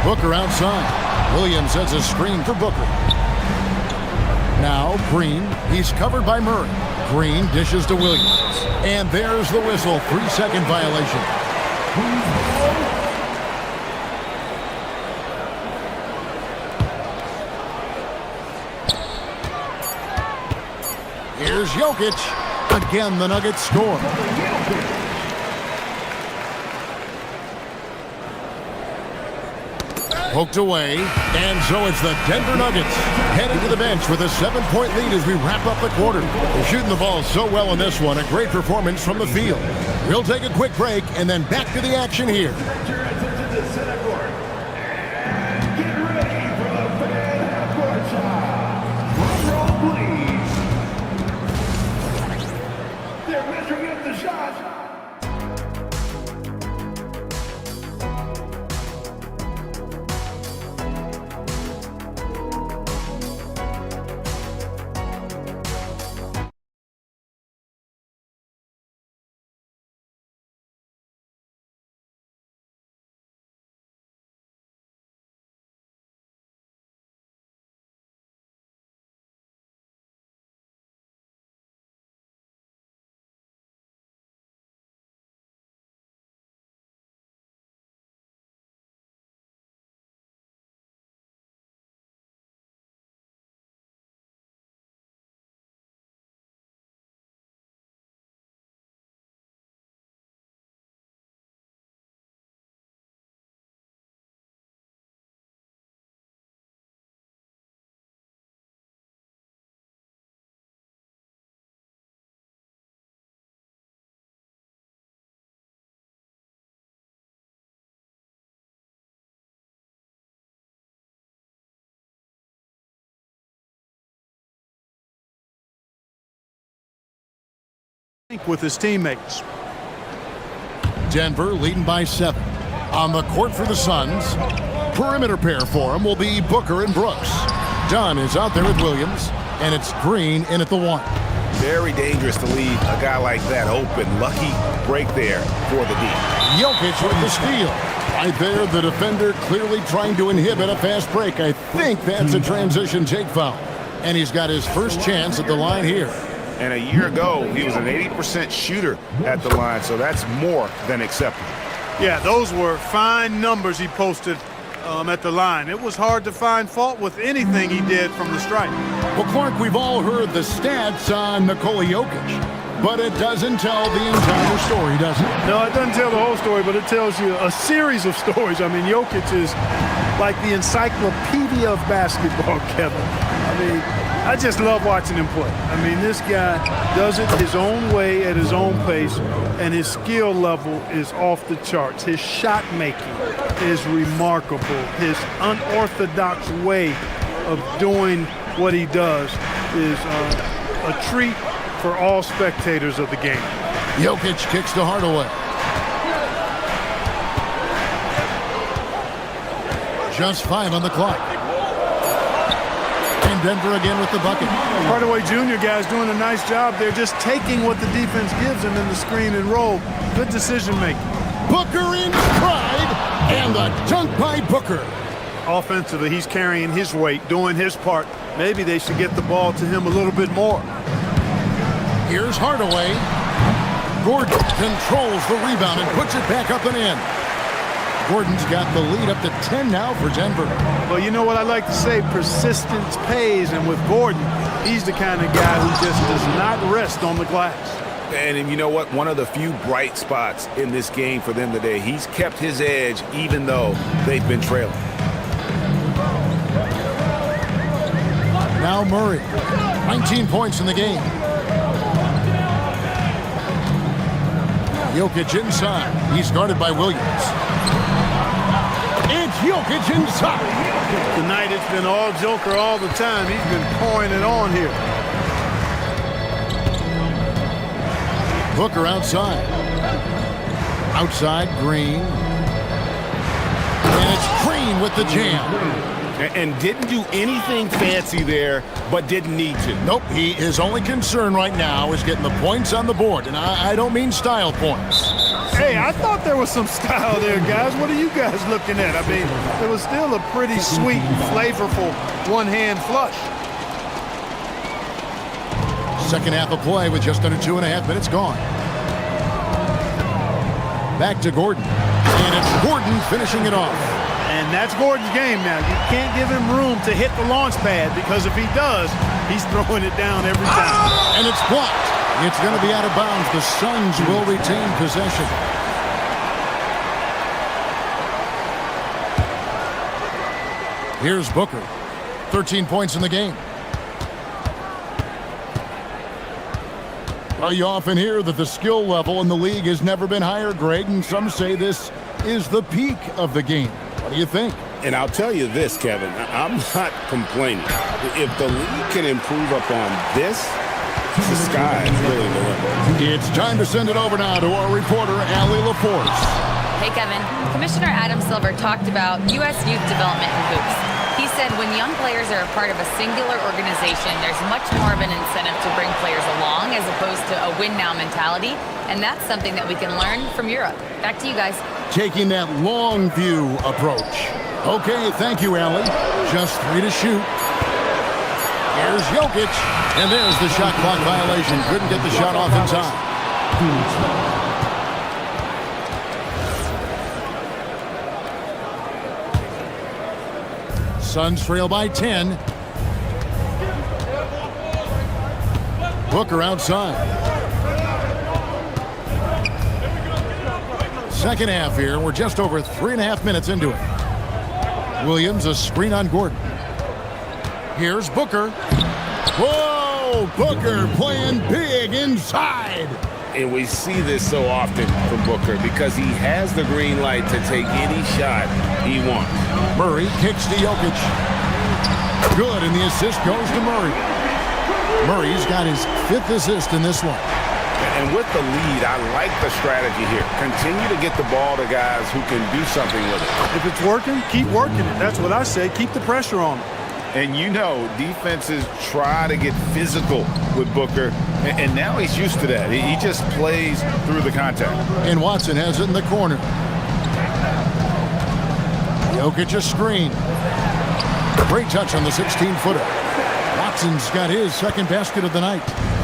Booker outside. Williams sets a screen for Booker. Now Green. He's covered by Murray. Green dishes to Williams. And there's the whistle. 3-second violation. Here's Jokic. Again, the Nuggets score. Poked away, and so it's the Denver Nuggets heading to the bench with a 7-point lead as we wrap up the quarter. They're shooting the ball so well in this one, a great performance from the field. We'll take a quick break and then back to the action here. With his teammates. Denver leading by 7. On the court for the Suns. Perimeter pair for him will be Booker and Brooks. Dunn is out there with Williams, and it's Green in at the 1. Very dangerous to leave a guy like that open. Lucky break there for the D. Jokic with the steal. Right there, the defender clearly trying to inhibit a fast break. I think that's a transition take foul. And he's got his first chance at the line here. And a year ago, he was an 80% shooter at the line, so that's more than acceptable. Yeah, those were fine numbers he posted at the line. It was hard to find fault with anything he did from the stripe. Well, Clark, we've all heard the stats on Nikola Jokic, but it doesn't tell the entire story, does it? No, it doesn't tell the whole story, but it tells you a series of stories. I mean, Jokic is like the encyclopedia of basketball, Kevin. I mean, I just love watching him play. I mean, this guy does it his own way at his own pace, and his skill level is off the charts. His shot making is remarkable. His unorthodox way of doing what he does is a treat for all spectators of the game. Jokic kicks to Hardaway. Just 5 on the clock. And Denver again with the bucket. Hardaway Jr. guys doing a nice job. They're just taking what the defense gives them in the screen and roll. Good decision making. Booker in stride, and the dunk by Booker. Offensively, he's carrying his weight, doing his part. Maybe they should get the ball to him a little bit more. Here's Hardaway. Gordon controls the rebound and puts it back up and in. Gordon's got the lead up to 10 now for Denver. Well, you know what I like to say, persistence pays, and with Gordon, he's the kind of guy who just does not rest on the glass. And you know what? One of the few bright spots in this game for them today. He's kept his edge even though they've been trailing. Now Murray, 19 points in the game. Jokic inside. He's guarded by Williams. It's Jokic inside. Tonight it's been all Joker all the time. He's been pouring it on here. Booker outside. Outside, Green. And it's Green with the jam. And didn't do anything fancy there, but didn't need to. Nope, his only concern right now is getting the points on the board. And I don't mean style points. Hey, I thought there was some style there, guys. What are you guys looking at? I mean, it was still a pretty sweet, flavorful one-hand flush. Second half of play with just under 2.5 minutes gone. Back to Gordon. And it's Gordon finishing it off. And that's Gordon's game now. You can't give him room to hit the launch pad because if he does, he's throwing it down every time. And it's blocked. It's going to be out of bounds. The Suns will retain possession. Here's Booker. 13 points in the game. Well, you often hear that the skill level in the league has never been higher, Greg, and some say this is the peak of the game. What do you think? And I'll tell you this, Kevin, I'm not complaining. If the league can improve upon this, the sky is really the limit. It's time to send it over now to our reporter, Allie LaForce. Hey, Kevin. Commissioner Adam Silver talked about U.S. youth development in hoops. He said when young players are a part of a singular organization, there's much more of an incentive to bring players along as opposed to a win-now mentality, and that's something that we can learn from Europe. Back to you guys. Taking that long view approach. Okay, thank you, Allie. Just 3 to shoot. Here's Jokic. And there's the shot clock violation. Couldn't get the shot off in time. Suns trail by 10. Booker outside. Second half here. We're just over 3.5 minutes into it. Williams, a screen on Gordon. Here's Booker. Whoa! Booker playing big inside. And we see this so often from Booker because he has the green light to take any shot he wants. Murray kicks to Jokic. Good, and the assist goes to Murray. Murray's got his 5th assist in this one. And with the lead, I like the strategy here. Continue to get the ball to guys who can do something with it. If it's working, keep working it. That's what I say. Keep the pressure on him. And you know, defenses try to get physical with Booker, and now he's used to that. He just plays through the contact. And Watson has it in the corner. Jokic a screen. Great touch on the 16-footer. Watson's got his 2nd basket of the night.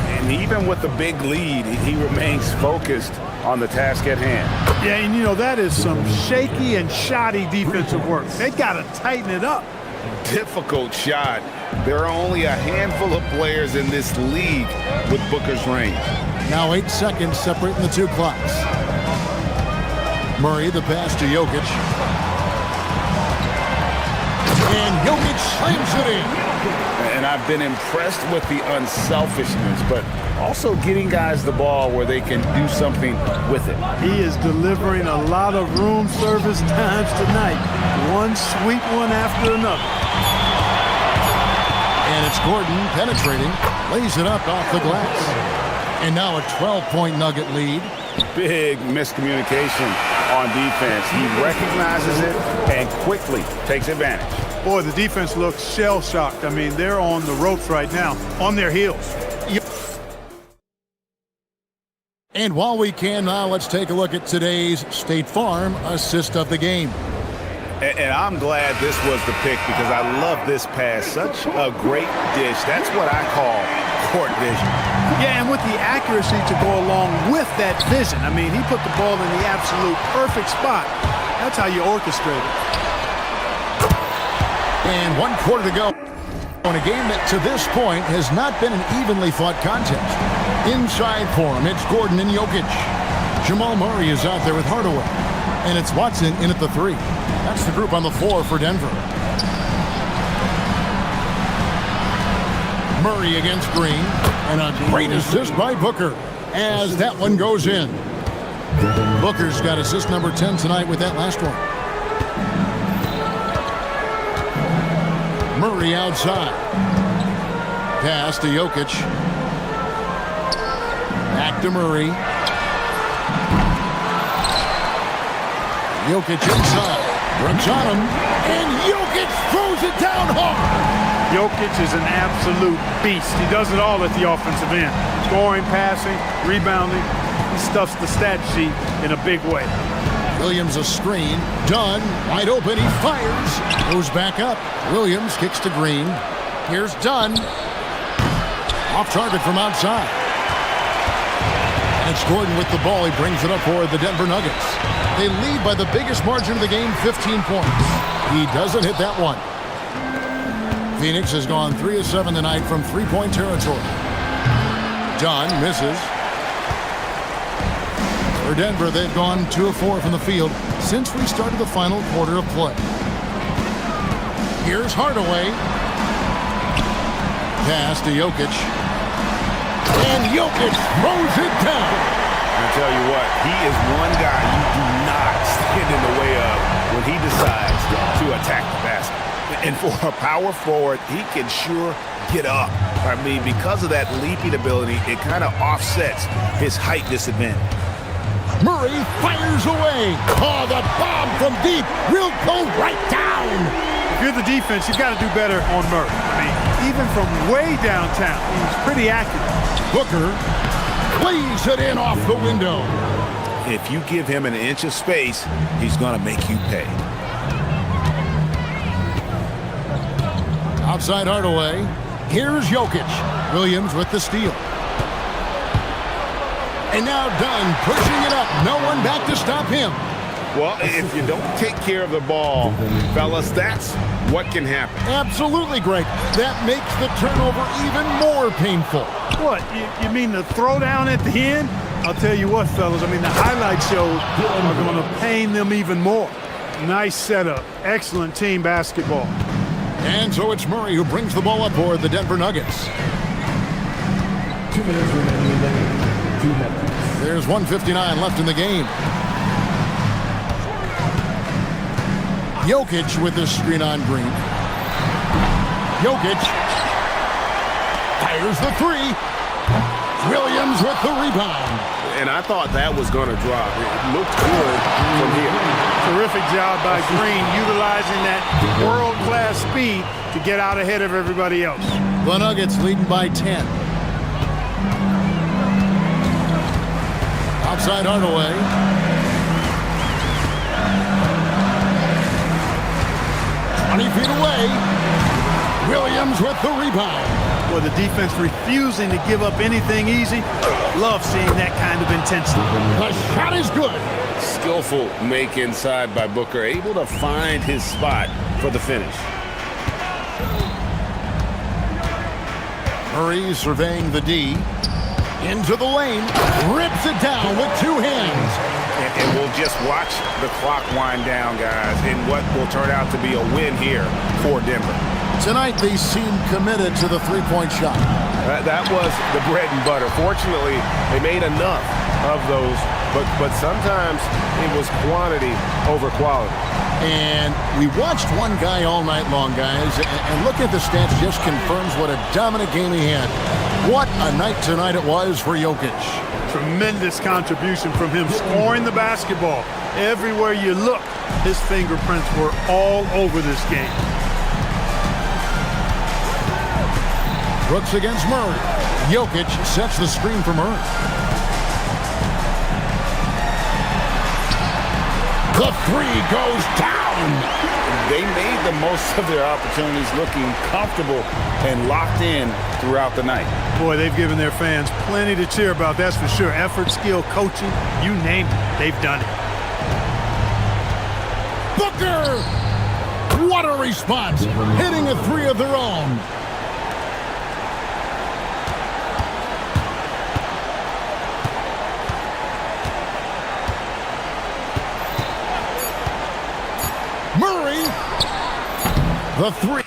And even with the big lead, he remains focused on the task at hand. Yeah, and you know, that is some shaky and shoddy defensive work. They got to tighten it up. Difficult shot. There are only a handful of players in this league with Booker's range. Now 8 seconds separating the 2 clocks. Murray, the pass to Jokic. And Jokic slams it in. And I've been impressed with the unselfishness, but also getting guys the ball where they can do something with it. He is delivering a lot of room service times tonight. One sweet one after another. And it's Gordon penetrating, lays it up off the glass. And now a 12-point Nugget lead. Big miscommunication on defense. He recognizes it and quickly takes advantage. Boy, the defense looks shell-shocked. I mean, they're on the ropes right now, on their heels. And while we can now, let's take a look at today's State Farm assist of the game. And I'm glad this was the pick because I love this pass. Such a great dish. That's what I call court vision. Yeah, and with the accuracy to go along with that vision. I mean, he put the ball in the absolute perfect spot. That's how you orchestrate it. And 1 quarter to go on a game that to this point has not been an evenly fought contest. Inside for him, it's Gordon and Jokic. Jamal Murray is out there with Hardaway. And it's Watson in at the 3. That's the group on the floor for Denver. Murray against Green. And a great assist by Booker as that one goes in. Booker's got assist number 10 tonight with that last one. Murray outside. Pass to Jokic. Back to Murray. Jokic inside. Brooks on him. And Jokic throws it down hard. Jokic is an absolute beast. He does it all at the offensive end. Scoring, passing, rebounding. He stuffs the stat sheet in a big way. Williams a screen. Dunn wide open. He fires. Goes back up. Williams kicks to Green. Here's Dunn. Off target from outside. And it's Gordon with the ball. He brings it up for the Denver Nuggets. They lead by the biggest margin of the game, 15 points. He doesn't hit that one. Phoenix has gone 3 of 7 tonight from three-point territory. Dunn misses. For Denver, they've gone 2 of 4 from the field since we started the final quarter of play. Here's Hardaway. Pass to Jokic. And Jokic throws it down. I tell you what, he is one guy you do not stand in the way of when he decides to attack the basket. And for a power forward, he can sure get up. I mean, because of that leaping ability, it kind of offsets his height disadvantage. Murray fires away. Oh, the bomb from deep will go right down. If you're the defense, you've got to do better on Murray. I mean, even from way downtown, he's pretty accurate. Booker plays it in off the window. If you give him an inch of space, he's going to make you pay. Outside Hardaway. Here's Jokic. Williams with the steal. And now Dunn pushing it up. No one back to stop him. Well, if you don't take care of the ball, fellas, that's what can happen. Absolutely, Greg. That makes the turnover even more painful. What, you mean the throwdown at the end? I'll tell you what, fellas, I mean, the highlight shows are going to pain them even more. Nice setup. Excellent team basketball. And so it's Murray who brings the ball up for the Denver Nuggets. 2 minutes remaining in the game. 2 minutes. There's 1:59 left in the game. Jokic with this screen on Green. Jokic fires the 3. Williams with the rebound. And I thought that was going to drop. It looked good from here. Terrific job by Green, utilizing that world-class speed to get out ahead of everybody else. The Nuggets leading by 10. Outside Hardaway. 20 feet away. Williams with the rebound. Well, the defense refusing to give up anything easy. Love seeing that kind of intensity. The shot is good. Skillful make inside by Booker, able to find his spot for the finish. Murray surveying the D. Into the lane. Rips it down with 2 hands. And we'll just watch the clock wind down, guys, in what will turn out to be a win here for Denver. Tonight, they seem committed to the 3-point shot. That was the bread and butter. Fortunately, they made enough of those, but sometimes it was quantity over quality. And we watched one guy all night long, guys, and look at the stats just confirms what a dominant game he had. What a night tonight it was for Jokic. Tremendous contribution from him, scoring the basketball. Everywhere you look, his fingerprints were all over this game. Brooks against Murray. Jokic sets the screen for Murray. The 3 goes down. They made the most of their opportunities, looking comfortable and locked in throughout the night. Boy, they've given their fans plenty to cheer about, that's for sure. Effort, skill, coaching, you name it, they've done it. Booker! What a response, hitting a three of their own. Murray, the three.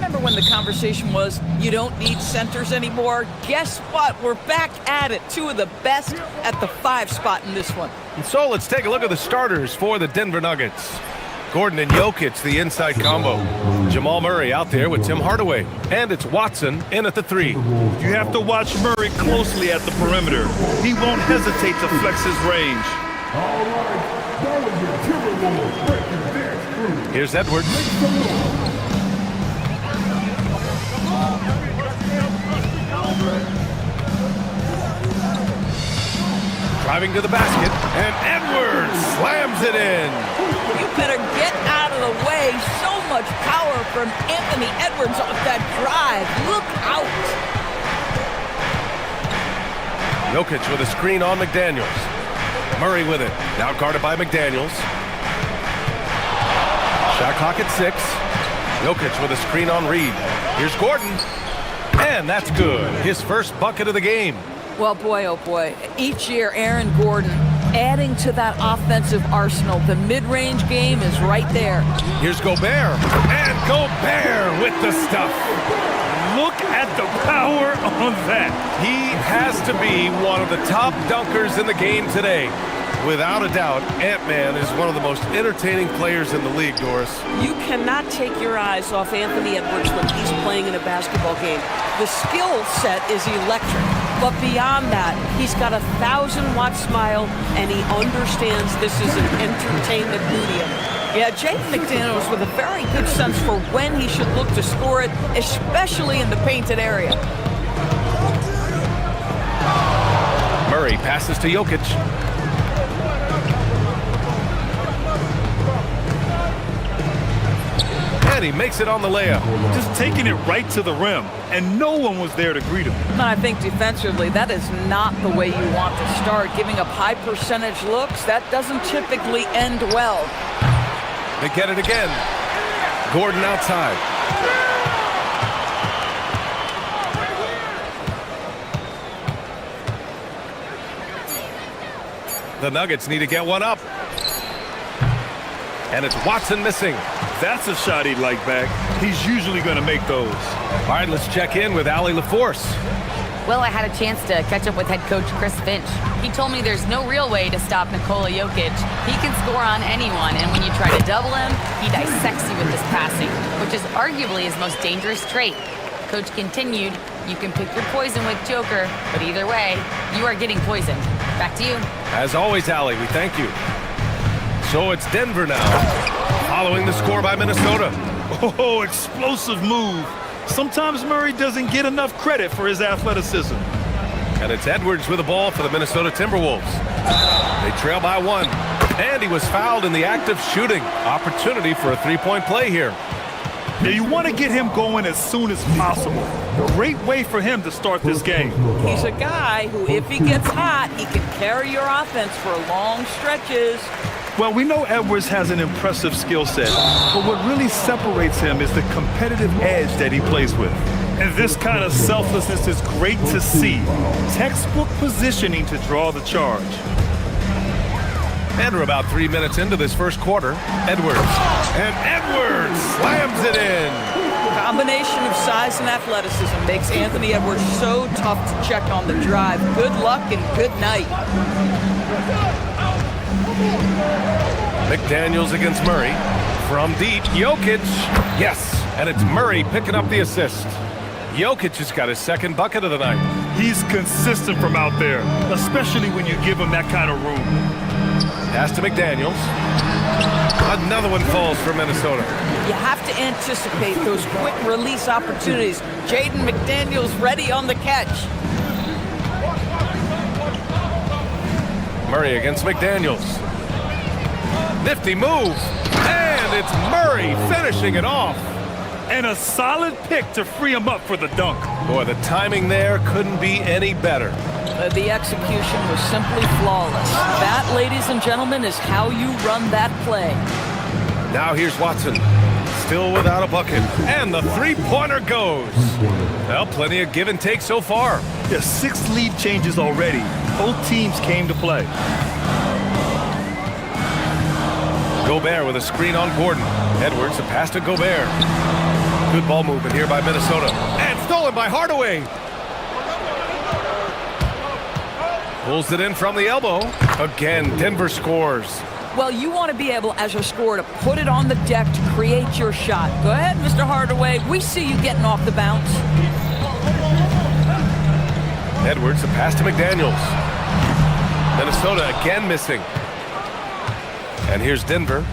remember when the conversation was, you don't need centers anymore? Guess what? We're back at it. Two of the best at the 5 spot in this one. And so let's take a look at the starters for the Denver Nuggets. Gordon and Jokic, the inside combo. Jamal Murray out there with Tim Hardaway. And it's Watson in at the 3. You have to watch Murray closely at the perimeter. He won't hesitate to flex his range. All right, that was your Timberwolves breaking their through. Here's Edwards. Driving to the basket, and Edwards slams it in. You better get out of the way. So much power from Anthony Edwards off that drive. Look out. Jokic with a screen on McDaniels. Murray with it. Now guarded by McDaniels. Shot clock at 6. Jokic with a screen on Reed. Here's Gordon. And that's good. His first bucket of the game. Well, boy, oh boy. Each year, Aaron Gordon adding to that offensive arsenal. The mid-range game is right there. Here's Gobert. And Gobert with the stuff. Look at the power on that. He has to be one of the top dunkers in the game today. Without a doubt, Ant-Man is one of the most entertaining players in the league, Doris. You cannot take your eyes off Anthony Edwards when he's playing in a basketball game. The skill set is electric, but beyond that, he's got a 1,000-watt smile, and he understands this is an entertainment medium. Yeah, Jaden McDaniels with a very good sense for when he should look to score it, especially in the painted area. Murray passes to Jokic. And he makes it on the layup. Just taking it right to the rim, and no one was there to greet him. And I think defensively, that is not the way you want to start. Giving up high percentage looks, that doesn't typically end well. They get it again. Gordon outside. The Nuggets need to get one up. And it's Watson missing. That's a shot he'd like back. He's usually going to make those. All right, let's check in with Allie LaForce. Well, I had a chance to catch up with head coach Chris Finch. He told me there's no real way to stop Nikola Jokic. He can score on anyone, and when you try to double him, he dissects you with his passing, which is arguably his most dangerous trait. Coach continued, you can pick your poison with Joker, but either way, you are getting poisoned. Back to you. As always, Allie, we thank you. So it's Denver now, following the score by Minnesota. Oh, explosive move. Sometimes Murray doesn't get enough credit for his athleticism. And it's Edwards with the ball for the Minnesota Timberwolves. They trail by 1. And he was fouled in the act of shooting. Opportunity for a three-point play here. Now you want to get him going as soon as possible. Great way for him to start this game. He's a guy who, if he gets hot, he can carry your offense for long stretches. Well, we know Edwards has an impressive skill set, but what really separates him is the competitive edge that he plays with. And this kind of selflessness is great to see. Textbook positioning to draw the charge. And we're about 3 minutes into this first quarter. Edwards. And Edwards slams it in. Combination of size and athleticism makes Anthony Edwards so tough to check on the drive. Good luck and good night. McDaniels against Murray. From deep, Jokic. Yes, and it's Murray picking up the assist. Jokic has got his second bucket of the night. He's consistent from out there, especially when you give him that kind of room. Pass to McDaniels. Another one falls for Minnesota. You have to anticipate those quick release opportunities. Jaden McDaniels ready on the catch. Murray against McDaniels. Nifty move. And it's Murray finishing it off. And a solid pick to free him up for the dunk. Boy, the timing there couldn't be any better. The execution was simply flawless. That, ladies and gentlemen, is how you run that play. Now here's Watson. Still without a bucket. And the three-pointer goes. Well, plenty of give and take so far. There's 6 lead changes already. Both teams came to play. Gobert with a screen on Gordon. Edwards, a pass to Gobert. Good ball movement here by Minnesota. And stolen by Hardaway. Pulls it in from the elbow. Again, Denver scores. Well, you want to be able, as a scorer, to put it on the deck to create your shot. Go ahead, Mr. Hardaway. We see you getting off the bounce. Edwards, the pass to McDaniels. Minnesota again missing. And here's Denver.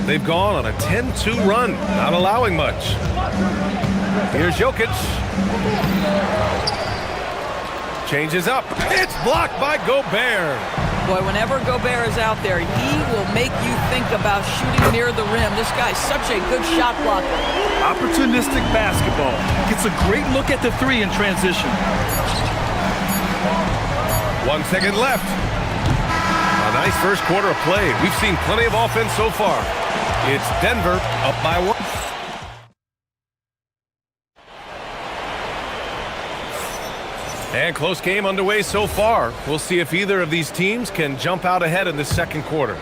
They've gone on a 10-2 run, not allowing much. Here's Jokic. Changes up. It's blocked by Gobert. Boy, whenever Gobert is out there, he will make you think about shooting near the rim. This guy's such a good shot blocker. Opportunistic basketball. Gets a great look at the three in transition. 1 second left. A nice first quarter of play. We've seen plenty of offense so far. It's Denver up by 1. And close game underway so far. We'll see if either of these teams can jump out ahead in the second quarter.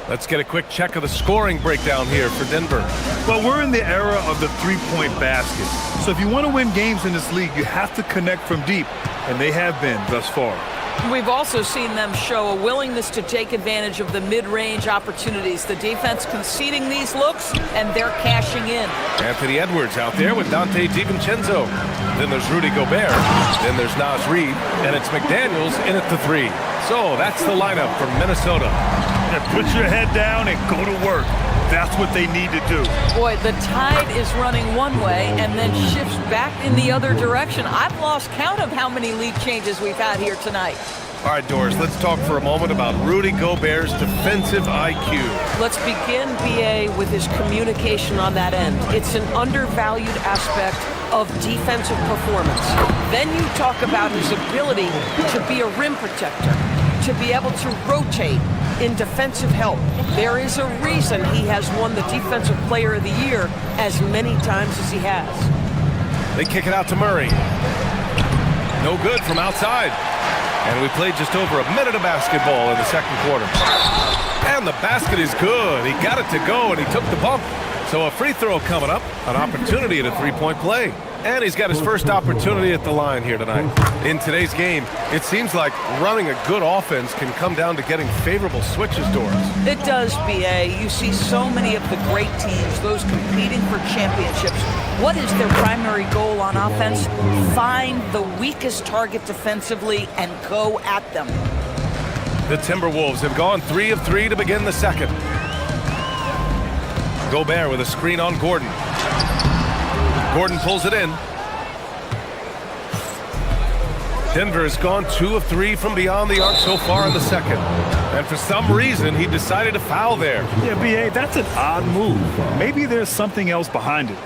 Let's get a quick check of the scoring breakdown here for Denver. Well, we're in the era of the three-point basket. So if you want to win games in this league, you have to connect from deep. And they have been thus far. We've also seen them show a willingness to take advantage of the mid-range opportunities. The defense conceding these looks, and they're cashing in. Anthony Edwards out there with Dante DiVincenzo. Then there's Rudy Gobert. Then there's Naz Reid. And it's McDaniels in at the 3. So that's the lineup from Minnesota. Yeah, put your head down and go to work. That's what they need to do. Boy, the tide is running one way and then shifts back in the other direction. I've lost count of how many lead changes we've had here tonight. All right, Doris, let's talk for a moment about Rudy Gobert's defensive IQ. Let's begin, BA, with his communication on that end. It's an undervalued aspect of defensive performance. Then you talk about his ability to be a rim protector, to be able to rotate in defensive help. There is a reason he has won the Defensive Player of the Year as many times as he has. They kick it out to Murray. No good from outside. And we played just over a minute of basketball in the second quarter. And the basket is good. He got it to go, and he took the bump. So a free throw coming up, an opportunity at a three-point play. And he's got his first opportunity at the line here tonight. In today's game, it seems like running a good offense can come down to getting favorable switches, Doris. It does, BA. You see so many of the great teams, those competing for championships. What is their primary goal on offense? Find the weakest target defensively and go at them. The Timberwolves have gone 3 of 3 to begin the second. Gobert with a screen on Gordon. Gordon pulls it in. Denver has gone 2 of 3 from beyond the arc so far in the second. And for some reason, he decided to foul there. Yeah, BA, that's an odd move. Maybe there's something else behind it.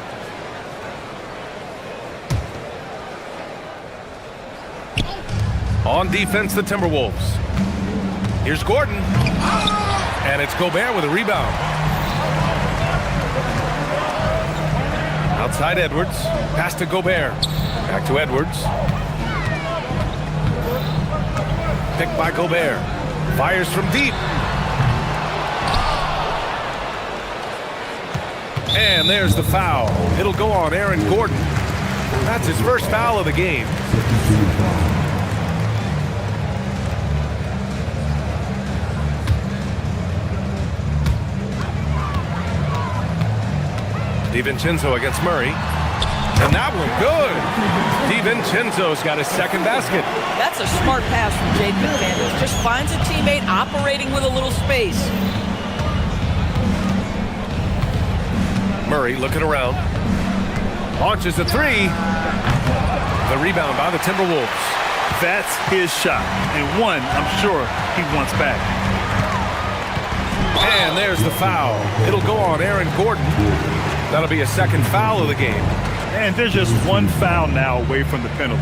On defense, the Timberwolves. Here's Gordon. And it's Gobert with a rebound. Outside Edwards. Pass to Gobert. Back to Edwards. Picked by Gobert. Fires from deep. And there's the foul. It'll go on Aaron Gordon. That's his first foul of the game. DiVincenzo against Murray. And that one good. DiVincenzo's got his second basket. That's a smart pass from Jake McDaniels. Just finds a teammate operating with a little space. Murray looking around. Launches a 3. The rebound by the Timberwolves. That's his shot. And one, I'm sure, he wants back. And there's the foul. It'll go on Aaron Gordon. That'll be a second foul of the game. And there's just one foul now away from the penalty.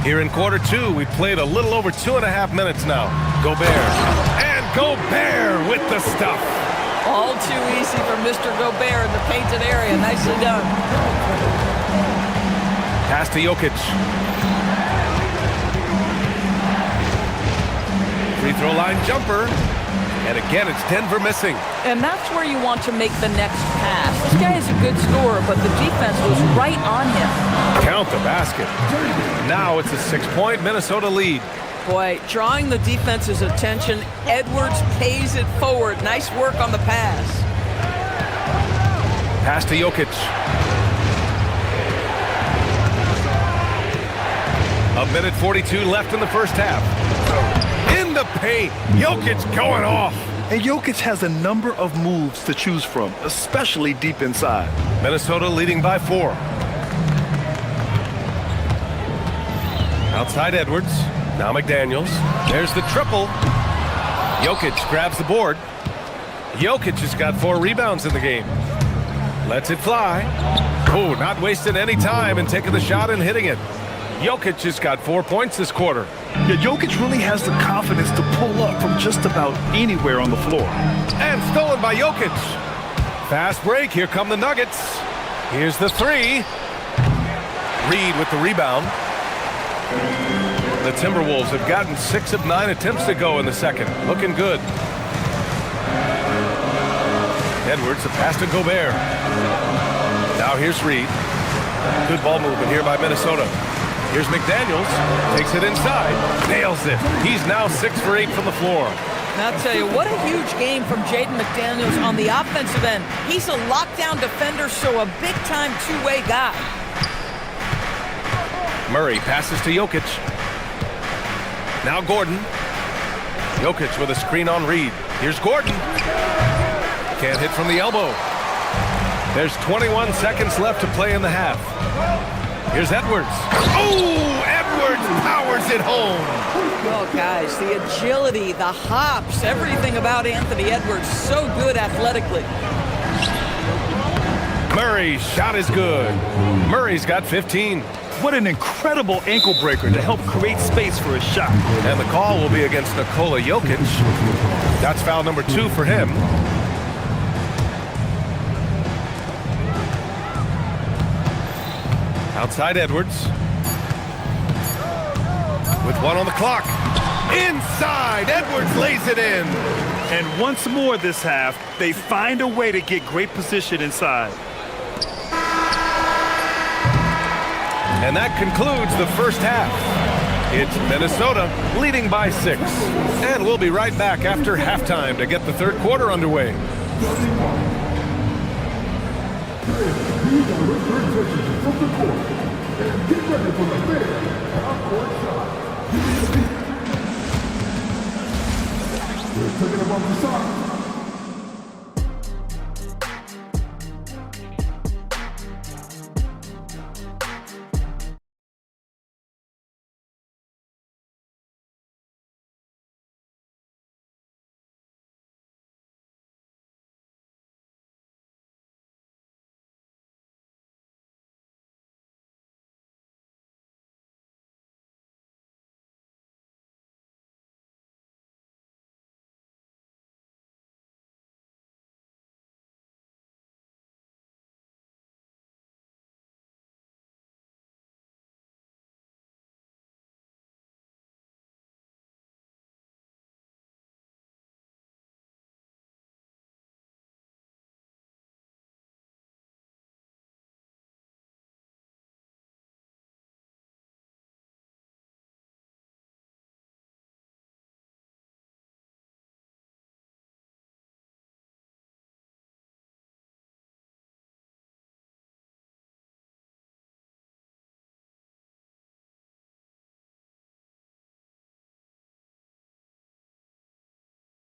Here in quarter 2, we've played a little over 2.5 minutes now. Gobert. And Gobert with the stuff. All too easy for Mr. Gobert in the painted area. Nicely done. Pass to Jokic. Free throw line jumper. And again, it's Denver missing. And that's where you want to make the next pass. This guy is a good scorer, but the defense was right on him. Count the basket. Now it's a 6-point Minnesota lead. Boy, drawing the defense's attention, Edwards pays it forward. Nice work on the pass. Pass to Jokic. A minute 42 left in the first half. In the paint, Jokic going off. And Jokic has a number of moves to choose from, especially deep inside. Minnesota leading by 4. Outside Edwards. Now McDaniels. There's the triple. Jokic grabs the board. Jokic has got 4 rebounds in the game. Lets it fly. Oh, not wasting any time and taking the shot and hitting it. Jokic has got 4 points this quarter. Yeah, Jokic really has the confidence to pull up from just about anywhere on the floor. And stolen by Jokic. Fast break. Here come the Nuggets. Here's the 3. Reed with the rebound. The Timberwolves have gotten 6 of 9 attempts to go in the second. Looking good. Edwards, a pass to Gobert. Now here's Reed. Good ball movement here by Minnesota. Here's McDaniels. Takes it inside. Nails it. He's now 6 for 8 from the floor. And I'll tell you, what a huge game from Jaden McDaniels on the offensive end. He's a lockdown defender, so a big-time two-way guy. Murray passes to Jokic. Now Gordon. Jokic with a screen on Reed. Here's Gordon. Can't hit from the elbow. There's 21 seconds left to play in the half. Here's Edwards. Oh, Edwards powers it home. Oh, guys, the agility, the hops, everything about Anthony Edwards, so good athletically. Murray's shot is good. Murray's got 15. What an incredible ankle breaker to help create space for a shot. And the call will be against Nikola Jokic. That's foul number 2 for him. Outside Edwards. With 1 on the clock. Inside, Edwards lays it in. And once more this half, they find a way to get great position inside. And that concludes the first half. It's Minnesota leading by 6. And we'll be right back after halftime to get the third quarter underway.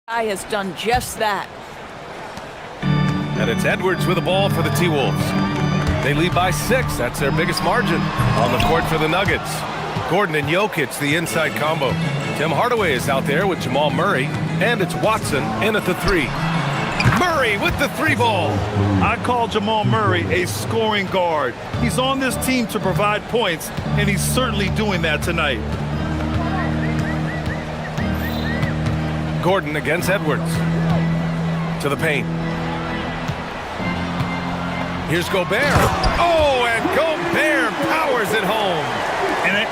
Has done just that. And it's Edwards with the ball for the T-Wolves. They lead by 6. That's their biggest margin. On the court for the Nuggets. Gordon and Jokic, the inside combo. Tim Hardaway is out there with Jamal Murray. And it's Watson in at the 3. Murray with the 3 ball. I call Jamal Murray a scoring guard. He's on this team to provide points, and he's certainly doing that tonight. Gordon against Edwards. To the paint. Here's Gobert. Oh, and Gobert powers it home.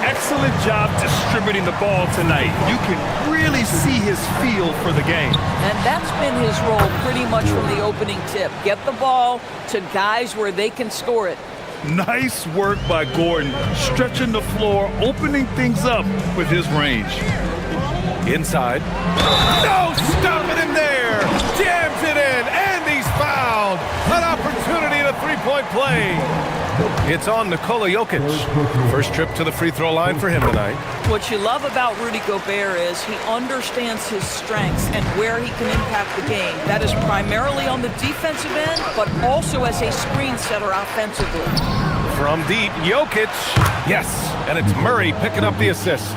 excellent job distributing the ball tonight. You can really see his feel for the game. And that's been his role pretty much from the opening tip. Get the ball to guys where they can score it. Nice work by Gordon, stretching the floor, opening things up with his range. Inside. No, stopping him there. Jams it in, and he's fouled. An opportunity at a three-point play. It's on Nikola Jokic. First trip to the free throw line for him tonight. What you love about Rudy Gobert is he understands his strengths and where he can impact the game. That is primarily on the defensive end, but also as a screen setter offensively. From deep, Jokic. Yes, and it's Murray picking up the assist.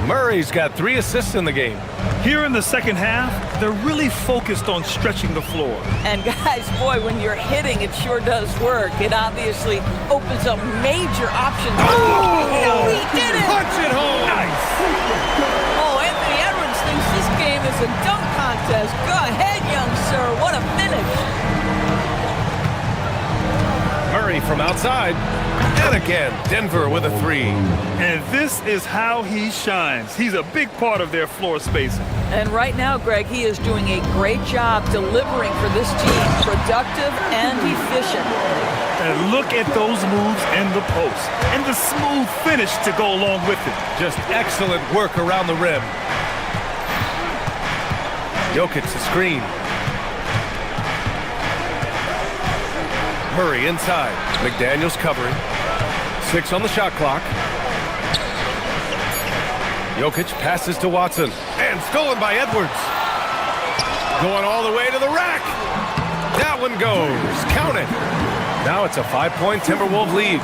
Murray's got 3 assists in the game. Here in the second half, they're really focused on stretching the floor. And guys, boy, when you're hitting, it sure does work. It obviously opens up major options. Oh! He did it! Punch it home! Nice! Oh, Anthony Edwards thinks this game is a dunk contest. Go ahead, young sir. What a finish. Murray from outside. And again, Denver with a 3. And this is how he shines. He's a big part of their floor spacing. And right now, Greg, he is doing a great job delivering for this team. Productive and efficient. And look at those moves in the post. And the smooth finish to go along with it. Just excellent work around the rim. Jokic the screen. Murray inside. McDaniels covering. 6 on the shot clock. Jokic passes to Watson. And stolen by Edwards. Going all the way to the rack. That one goes. Count it. Now it's a 5-point Timberwolves lead.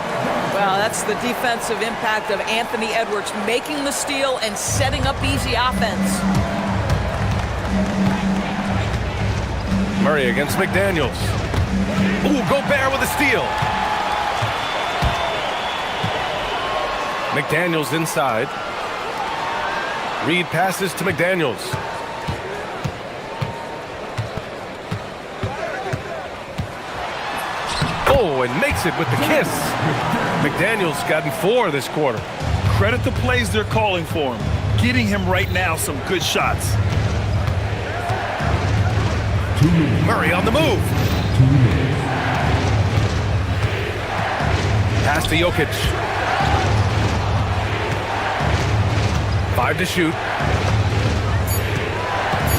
Well, that's the defensive impact of Anthony Edwards making the steal and setting up easy offense. Murray against McDaniels. Ooh, Gobert with a steal. McDaniels inside. Reed passes to McDaniels. Oh, and makes it with the kiss. McDaniels gotten 4 this quarter. Credit the plays they're calling for him. Getting him right now some good shots. Murray on the move. Pass to Jokic. 5 to shoot.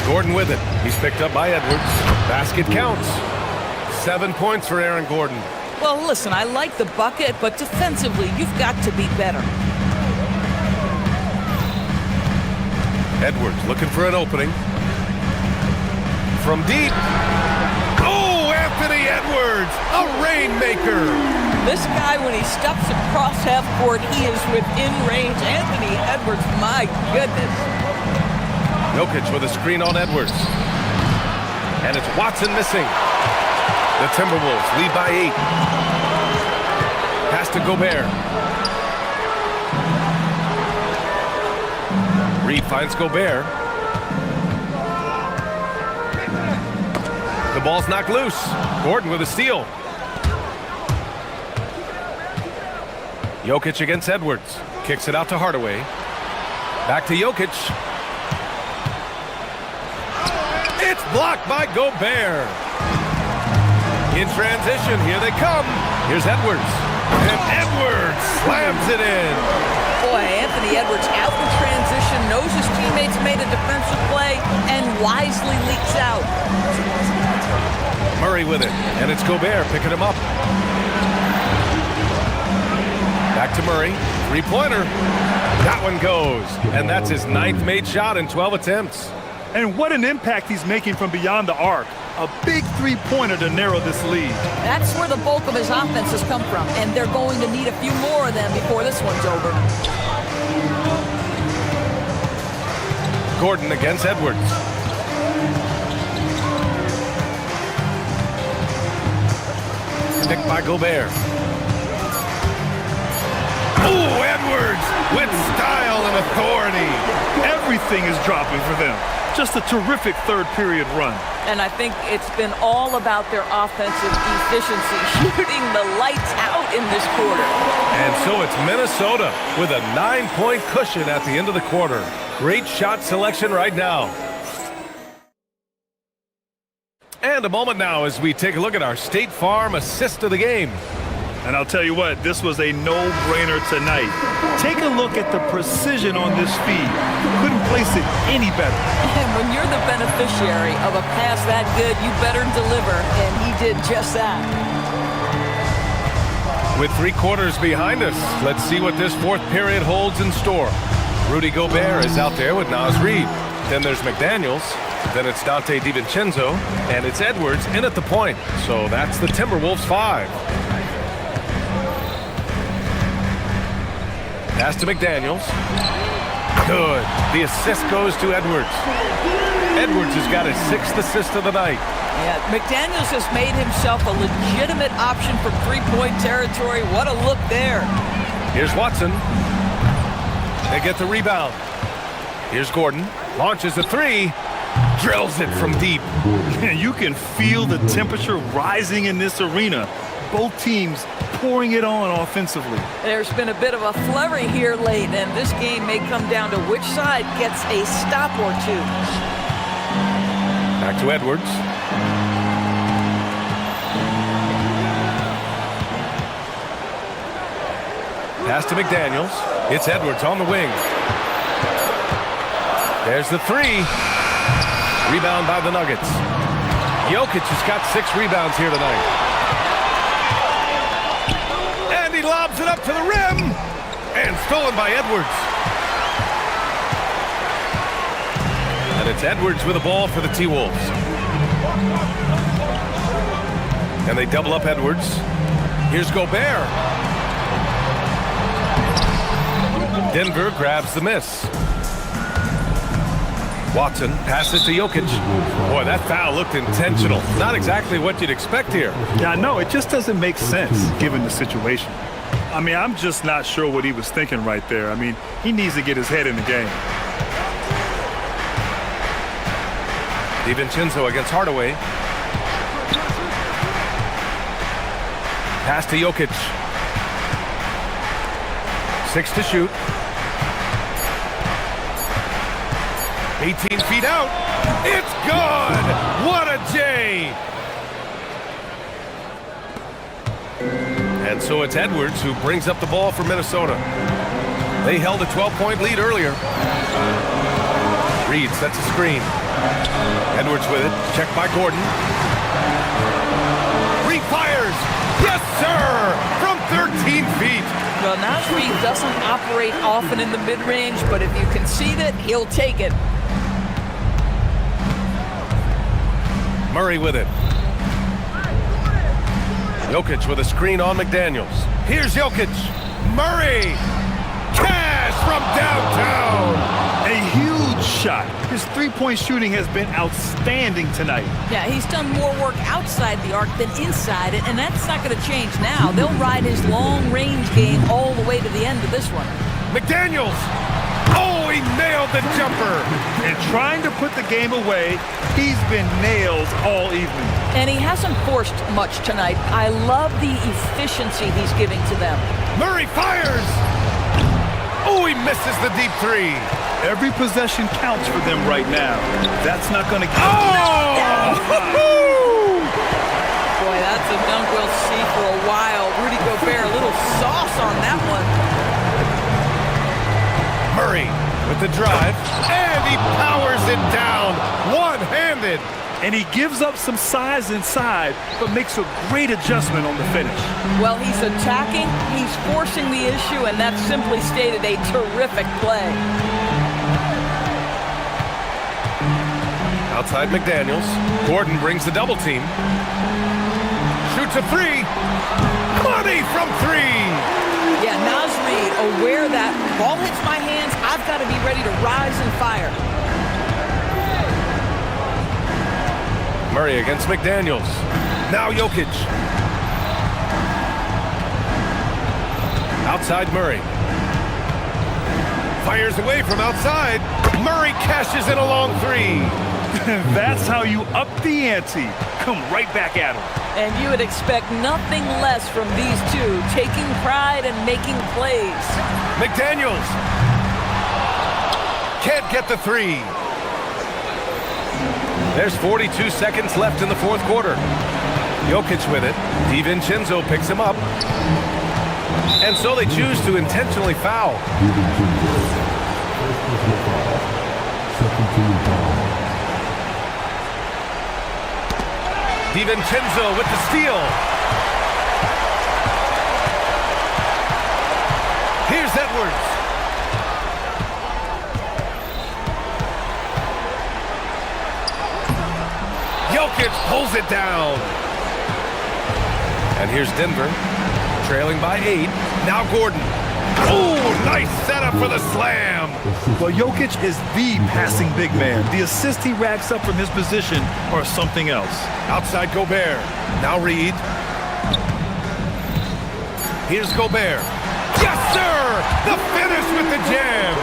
Gordon with it. He's picked up by Edwards. Basket counts. 7 points for Aaron Gordon. Well, listen, I like the bucket, but defensively, you've got to be better. Edwards looking for an opening. From deep. Oh, Anthony Edwards, a rainmaker. This guy, when he steps across half court, he is within range. Anthony Edwards, my goodness. Jokic with a screen on Edwards. And it's Watson missing. The Timberwolves lead by 8. Pass to Gobert. Reed finds Gobert. The ball's knocked loose. Gordon with a steal. Jokic against Edwards. Kicks it out to Hardaway. Back to Jokic. It's blocked by Gobert. In transition, here they come. Here's Edwards. And Edwards slams it in. Boy, Anthony Edwards out in transition, knows his teammates made a defensive play, and wisely leaks out. Murray with it, and it's Gobert picking him up. Back to Murray. 3-pointer. That one goes. And that's his 9th made shot in 12 attempts. And what an impact he's making from beyond the arc. A big 3-pointer to narrow this lead. That's where the bulk of his offense has come from, and they're going to need a few more of them before this one's over. Gordon against Edwards. Picked by Gobert. Oh, Edwards with style and authority. Everything is dropping for them. Just a terrific third period run. And I think it's been all about their offensive efficiency, shooting the lights out in this quarter. And so it's Minnesota with a 9-point cushion at the end of the quarter. Great shot selection right now. And a moment now as we take a look at our State Farm assist of the game. And I'll tell you what, this was a no-brainer tonight. Take a look at the precision on this feed. Couldn't place it any better. And when you're the beneficiary of a pass that good, you better deliver, and he did just that. With 3 quarters behind us, let's see what this fourth period holds in store. Rudy Gobert is out there with Naz Reid. Then there's McDaniels. Then it's Dante DiVincenzo. And it's Edwards in at the point. So that's the Timberwolves 5. Pass to McDaniels. Good. The assist goes to Edwards. Edwards has got his 6th assist of the night. Yeah, McDaniels has made himself a legitimate option for three-point territory. What a look there. Here's Watson. They get the rebound. Here's Gordon. Launches a 3. Drills it from deep. You can feel the temperature rising in this arena. Both teams pouring it on offensively. There's been a bit of a flurry here late, and this game may come down to which side gets a stop or two. Back to Edwards. Pass to McDaniels. It's Edwards on the wing. There's the 3. Rebound by the Nuggets. Jokic has got 6 rebounds here tonight. And he lobs it up to the rim. And stolen by Edwards. And it's Edwards with the ball for the T-Wolves. And they double up Edwards. Here's Gobert. Denver grabs the miss. Watson passes to Jokic. Boy, that foul looked intentional. Not exactly what you'd expect here. Yeah, no, it just doesn't make sense given the situation. I mean, I'm just not sure what he was thinking right there. I mean, he needs to get his head in the game. DiVincenzo against Hardaway. Pass to Jokic. 6 to shoot. 18 feet out. It's good! What a J! And so it's Edwards who brings up the ball for Minnesota. They held a 12-point lead earlier. Reid sets a screen. Edwards with it. Checked by Gordon. Reid fires! Yes, sir! From 13 feet. Well, Naz Reid doesn't operate often in the mid-range, but if you concede it, he'll take it. Murray with it. Jokic with a screen on McDaniels. Here's Jokic. Murray! Cash from downtown! A huge shot. His three-point shooting has been outstanding tonight. Yeah, he's done more work outside the arc than inside it, and that's not going to change now. They'll ride his long-range game all the way to the end of this one. McDaniels! Oh, he nailed the jumper! And trying to put the game away, he's been nailed all evening. And he hasn't forced much tonight. I love the efficiency he's giving to them. Murray fires! Oh, he misses the deep 3. Every possession counts for them right now. That's not going to get... Oh! Boy, that's a dunk we'll see for a while. Rudy Gobert, a little sauce on that one. Murray with the drive, and he powers it down, one-handed. And he gives up some size inside, but makes a great adjustment on the finish. Well, he's attacking, he's forcing the issue, and that's simply stated a terrific play. Outside McDaniels, Gordon brings the double team. Shoots a 3. Money from 3. Yeah, Naz Reid aware that ball hits my hands, I've got to be ready to rise and fire. Murray against McDaniels. Now Jokic. Outside Murray. Fires away from outside. Murray cashes in a long 3. That's how you up the ante. Come right back at him. And you would expect nothing less from these two, taking pride and making plays. McDaniels can't get the three. There's 42 seconds left in the fourth quarter. Jokic with it. DiVincenzo picks him up. And so they choose to intentionally foul. DiVincenzo with the steal. Here's Edwards. Jokic pulls it down. And here's Denver, trailing by 8. Now Gordon. Oh, nice setup for the slam. Well, Jokic is the passing big man. The assists he racks up from his position are something else. Outside Gobert. Now Reed. Here's Gobert. Yes, sir! The finish with the jam.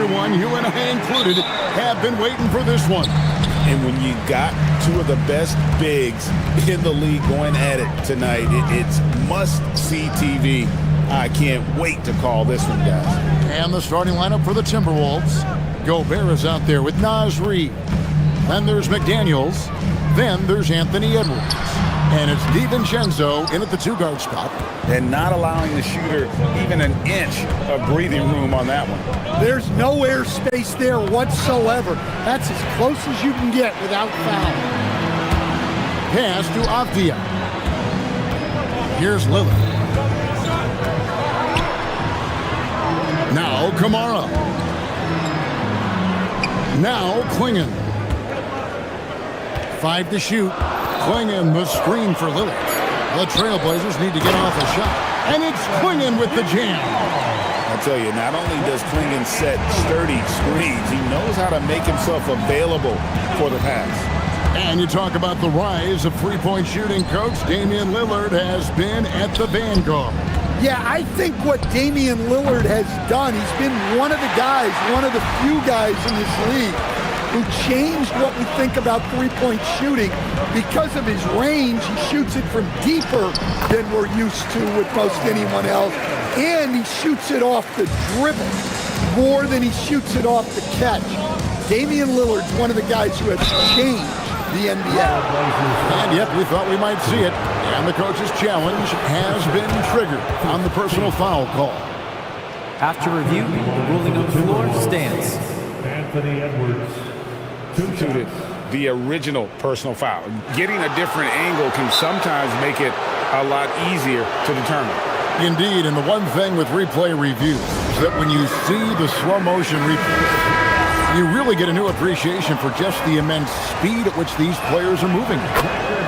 everyone, you and I included, have been waiting for this one. And when you got two of the best bigs in the league going at it tonight, it's must-see TV. I can't wait to call this one, guys. And the starting lineup for the Timberwolves. Gobert is out there with Naz Reid. Then there's McDaniels. Then there's Anthony Edwards. And it's DiVincenzo in at the two-guard spot. And not allowing the shooter even an inch of breathing room on that one. There's no airspace there whatsoever. That's as close as you can get without foul. Pass to Avdia. Here's Lillard. Now Kamara. Now Klingon. 5 to shoot. Klingon the screen for Lillard. The Trailblazers need to get off a shot. And it's Klingon with the jam. I tell you, not only does Klingon set sturdy screens, he knows how to make himself available for the pass. And you talk about the rise of three-point shooting, Coach. Damian Lillard has been at the vanguard. Yeah, I think what Damian Lillard has done, he's been one of the guys, one of the few guys in this league who changed what we think about three-point shooting. Because of his range, he shoots it from deeper than we're used to with most anyone else. And he shoots it off the dribble more than he shoots it off the catch. Damian Lillard's one of the guys who has changed the NBA. And yet we thought we might see it. And the coach's challenge has been triggered on the personal foul call. After review, the ruling on the floor stands. Anthony Edwards. Instituted the original personal foul. Getting a different angle can sometimes make it a lot easier to determine. Indeed, and the one thing with replay review is that when you see the slow motion replay, you really get a new appreciation for just the immense speed at which these players are moving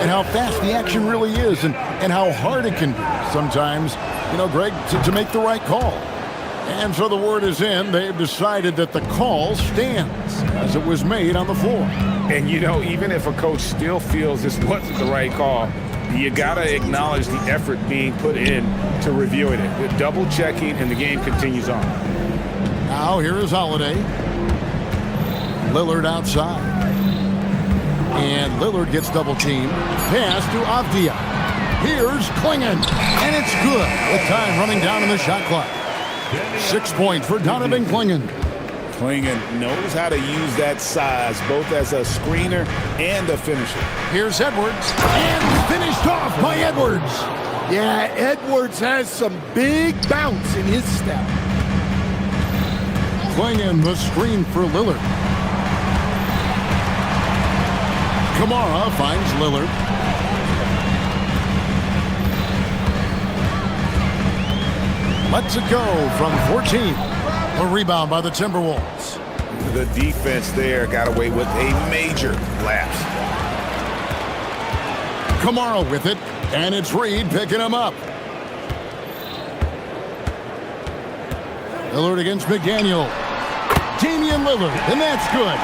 and how fast the action really is and how hard it can be sometimes, you know, Greg, to make the right call. And so the word is in. They've decided that the call stands as it was made on the floor. And, you know, even if a coach still feels this wasn't the right call, you got to acknowledge the effort being put in to reviewing it. The double checking, and the game continues on. Now here is Holiday. Lillard outside. And Lillard gets double teamed. Pass to Avdia. Here's Klingon. And it's good with time running down in the shot clock. 6 points for Donovan Klingon. Klingon knows how to use that size, both as a screener and a finisher. Here's Edwards, and finished off by Edwards. Yeah, Edwards has some big bounce in his step. Klingon the screen for Lillard. Kamara finds Lillard. Lets it go from 14. A rebound by the Timberwolves. The defense there got away with a major lapse. Kamara with it, and it's Reid picking him up. Lillard against McDaniel. Damian Lillard, and that's good.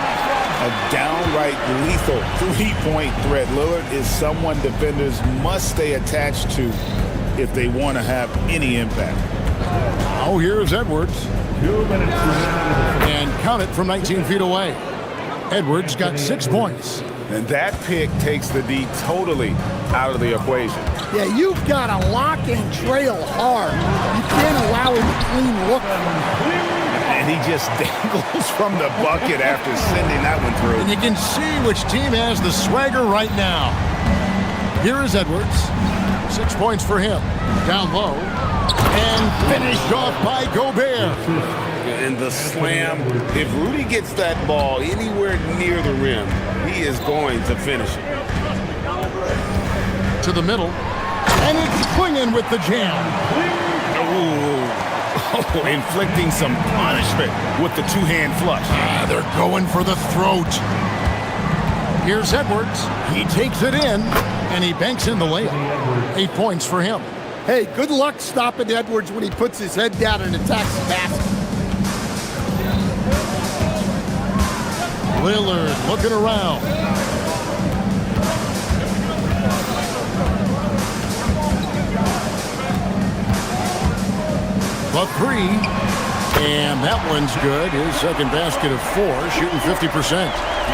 A downright lethal three-point threat. Lillard is someone defenders must stay attached to if they want to have any impact. Now here's Edwards. 2 minutes and count it from 19 feet away. Edwards got 6 points. And that pick takes the D totally out of the equation. Yeah, you've got to lock and trail hard. You can't allow him to clean look. And he just dangles from the bucket after sending that one through. And you can see which team has the swagger right now. Here is Edwards. 6 points for him. Down low. And finished off by Gobert. And the slam. If Rudy gets that ball anywhere near the rim, he is going to finish it. To the middle. And it's Klingon with the jam. Oh, inflicting some punishment with the two-hand flush. They're going for the throat. Here's Edwards. He takes it in, and he banks in the layup. 8 points for him. Hey, good luck stopping Edwards when he puts his head down and attacks the basket. Lillard looking around. The three, and And that one's good. His second basket of 4, shooting 50%.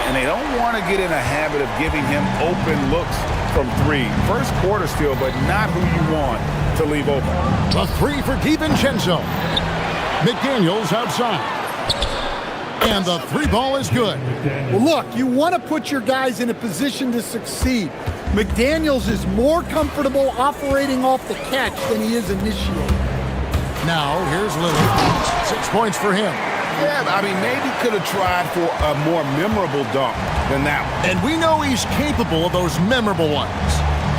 And they don't want to get in a habit of giving him open looks from 3. First quarter still, but not who you want to leave open. The 3 for DiVincenzo. McDaniels outside. And the 3 ball is good. Well, look, you want to put your guys in a position to succeed. McDaniels is more comfortable operating off the catch than he is initiating. Now, here's Lillard. 6 points for him. Yeah, I mean, maybe could have tried for a more memorable dunk than that one. And we know he's capable of those memorable ones.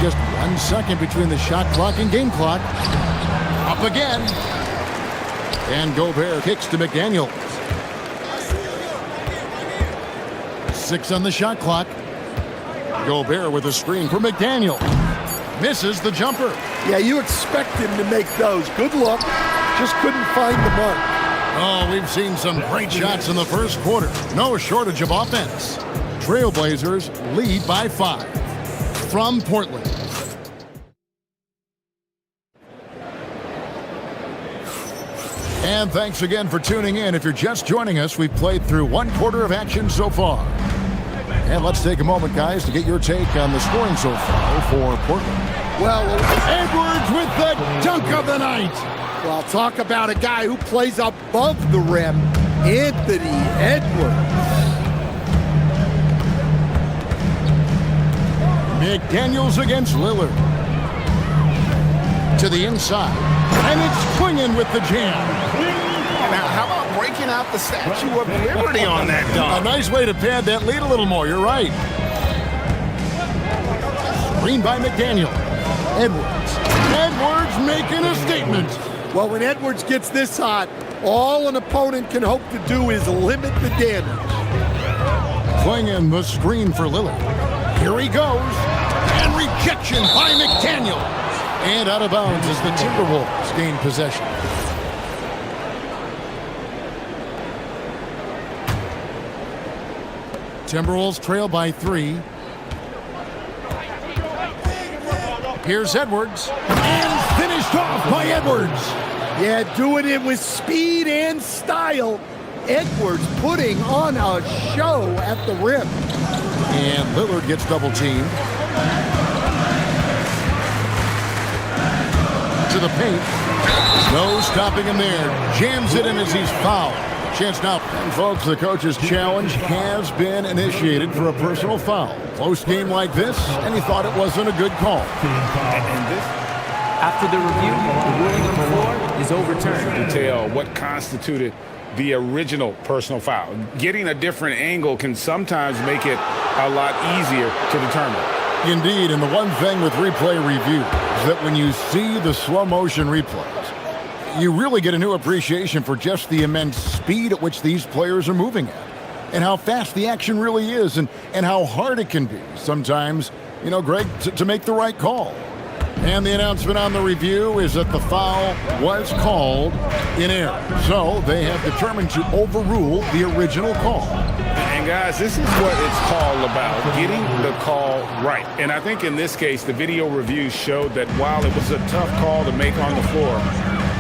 Just 1 second between the shot clock and game clock. Up again. And Gobert kicks to McDaniels. 6 on the shot clock. Gobert with a screen for McDaniels. Misses the jumper. Yeah, you expect him to make those. Good look. Just couldn't find the mark. Oh, we've seen some great shots in the first quarter. No shortage of offense. Trailblazers lead by 5. From Portland. And thanks again for tuning in. If you're just joining us, we've played through 1 quarter of action so far. And let's take a moment, guys, to get your take on the scoring so far for Portland. Well, Edwards with the dunk of the night. Well, talk about a guy who plays above the rim. Anthony Edwards. McDaniels against Lillard. To the inside. And it's Clingan with the jam. Now, how about breaking out the Statue of Liberty on that dunk? A nice way to pad that lead a little more. You're right. Screen by McDaniel. Edwards. Edwards making a statement. Well, when Edwards gets this hot, all an opponent can hope to do is limit the damage. Clingan the screen for Lillard. Here he goes. And rejection by McDaniel. And out of bounds as the Timberwolves gain possession. Timberwolves trail by 3. Here's Edwards. And finished off by Edwards. Yeah, doing it with speed and style. Edwards putting on a show at the rim. And Lillard gets double teamed. To the paint. No stopping him there. Jams it in as he's fouled. Chance now. And folks, the coach's challenge has been initiated for a personal foul. Close game like this, and he thought it wasn't a good call. After the review, the ruling on the floor is overturned. Detail what constituted the original personal foul. Getting a different angle can sometimes make it a lot easier to determine. Indeed, and the one thing with replay review is that when you see the slow motion replays, you really get a new appreciation for just the immense speed at which these players are moving at, and how fast the action really is, and how hard it can be sometimes, you know, Greg, to make the right call. And the announcement on the review is that the foul was called in error. So they have determined to overrule the original call. And guys, this is what it's all about, getting the call right. And I think in this case, the video review showed that while it was a tough call to make on the floor,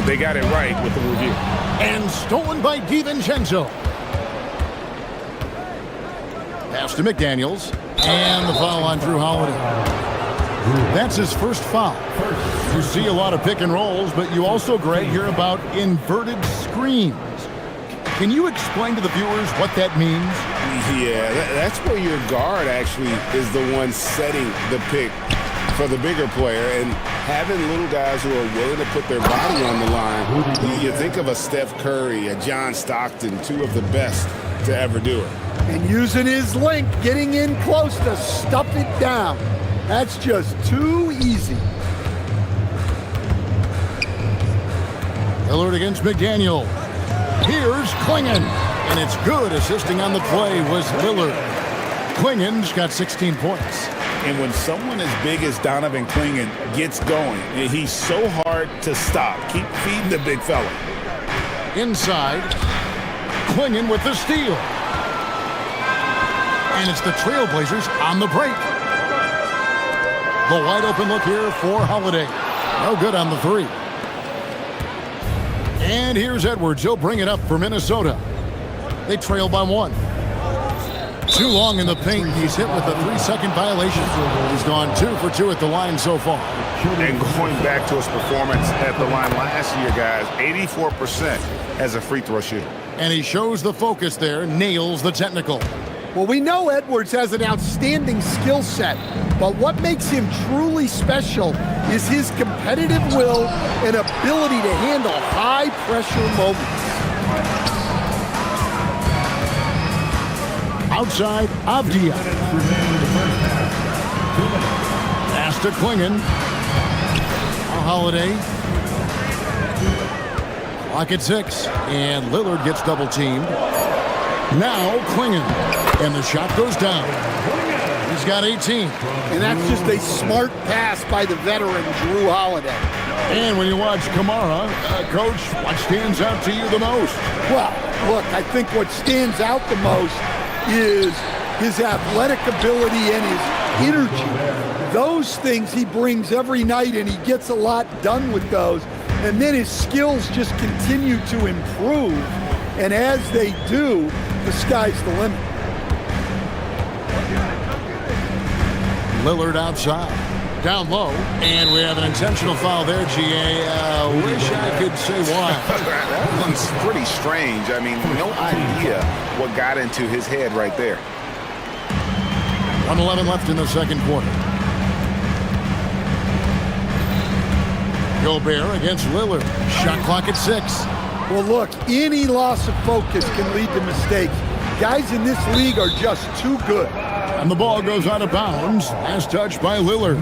they got it right with the review. And stolen by DiVincenzo. Pass to McDaniels. And the foul on Drew Holiday. That's his first foul. You see a lot of pick and rolls, but you also, Greg, hear about inverted screens. Can you explain to the viewers what that means? Yeah, that's where your guard actually is the one setting the pick for the bigger player, and having little guys who are willing to put their body on the line. You think of a Steph Curry, a John Stockton, 2 of the best to ever do it. And using his length, getting in close to stuff it down. That's just too easy. Lillard against McDaniel. Here's Clingan. And it's good. Assisting on the play was Lillard. Clingan's got 16 points. And when someone as big as Donovan Clingan gets going, he's so hard to stop. Keep feeding the big fella. Inside. Clingan with the steal. And it's the Trailblazers on the break. The wide open look here for Holiday. No good on the 3. And here's Edwards. He'll bring it up for Minnesota. They trail by 1. Too long in the paint. He's hit with a 3-second violation. He's gone 2 for 2 at the line so far. And going back to his performance at the line last year, guys, 84% as a free throw shooter. And he shows the focus there, nails the technical. Well, we know Edwards has an outstanding skill set, but what makes him truly special is his competitive will and ability to handle high-pressure moments. Outside, Avdia. Pass to Klingon. Holiday. Clock at 6, and Lillard gets double-teamed. Now Klingon, and the shot goes down. He's got 18. And that's just a smart pass by the veteran, Drew Holiday. And when you watch Kamara, Coach, what stands out to you the most? Well, look, I think what stands out the most is his athletic ability and his energy. Those things he brings every night, and he gets a lot done with those. And then his skills just continue to improve. And as they do, the sky's the limit. Lillard outside. Down low. And we have an intentional foul there, GA. Wish I could say why. That one's pretty strange. I mean, no idea what got into his head right there. 1:11 left in the second quarter. Gobert against Lillard. Shot clock at 6. Well, look, any loss of focus can lead to mistakes. Guys in this league are just too good. And the ball goes out of bounds as touched by Lillard.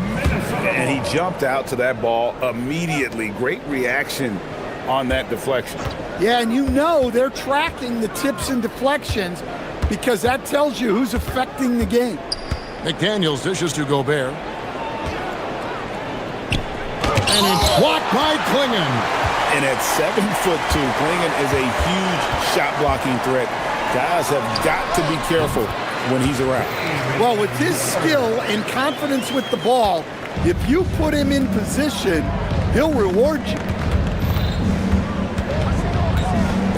And he jumped out to that ball immediately. Great reaction on that deflection. Yeah, and you know they're tracking the tips and deflections because that tells you who's affecting the game. McDaniels dishes to Gobert. And it's blocked by Klingon. And at 7'2", Klingon is a huge shot blocking threat. Guys have got to be careful when he's around. Well, with his skill and confidence with the ball, if you put him in position, he'll reward you.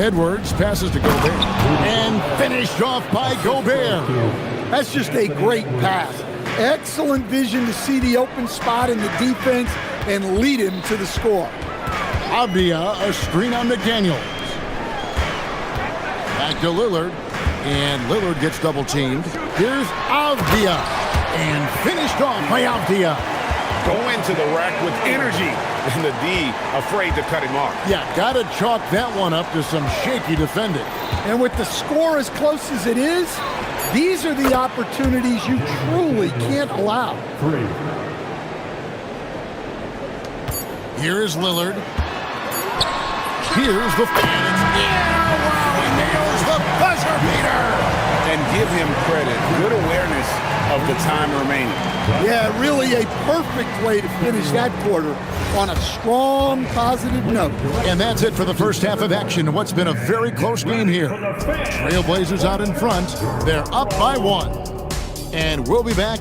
Edwards passes to Gobert. And finished off by Gobert. That's just a great pass. Excellent vision to see the open spot in the defense and lead him to the score. Avdia, a screen on McDaniels. Back to Lillard. And Lillard gets double-teamed. Here's Avdia. And finished off by Avdia. Going to the rack with energy. And the D afraid to cut him off. Yeah, got to chalk that one up to some shaky defending. And with the score as close as it is, these are the opportunities you truly can't allow. Here is Lillard. Here's the he nails the buzzer beater. And give him credit. Good awareness of the time remaining. Yeah, really a perfect way to finish that quarter on a strong, positive note. And that's it for the first half of action. What's been a very close game here. Trailblazers out in front. They're up by 1. And we'll be back.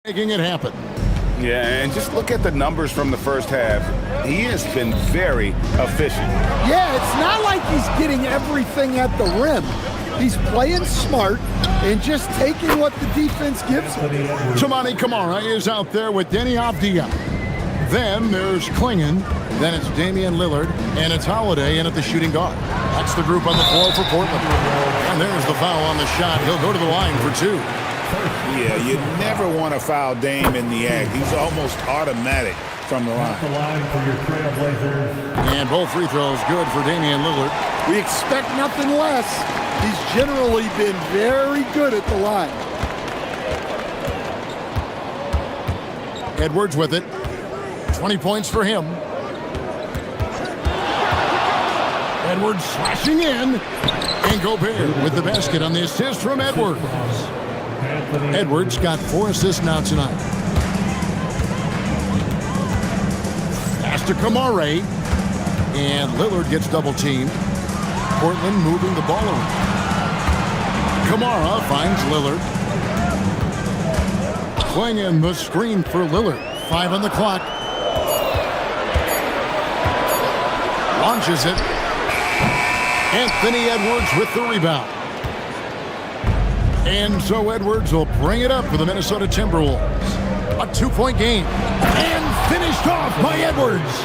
Making it happen. Yeah, and just look at the numbers from the first half. He has been very efficient. Yeah, it's not like he's getting everything at the rim. He's playing smart and just taking what the defense gives him. Toumani Camara is out there with Denny Avdia. Then there's Klingon. Then it's Damian Lillard, and it's Holiday in at the shooting guard. That's the group on the floor for Portland. And there's the foul on the shot. He'll go to the line for 2. Yeah, you never want to foul Dame in the act. He's almost automatic from the line. And both free throws good for Damian Lillard. We expect nothing less. He's generally been very good at the line. Edwards with it. 20 points for him. Edwards slashing in. And Gobert with the basket on the assist from Edwards. Edwards got 4 assists now tonight. Pass to Kamare. And Lillard gets double-teamed. Portland moving the ball around. Kamara finds Lillard. Swinging the screen for Lillard. 5 on the clock. Launches it. Anthony Edwards with the rebound. And so Edwards will bring it up for the Minnesota Timberwolves. A 2-point game. And finished off by Edwards.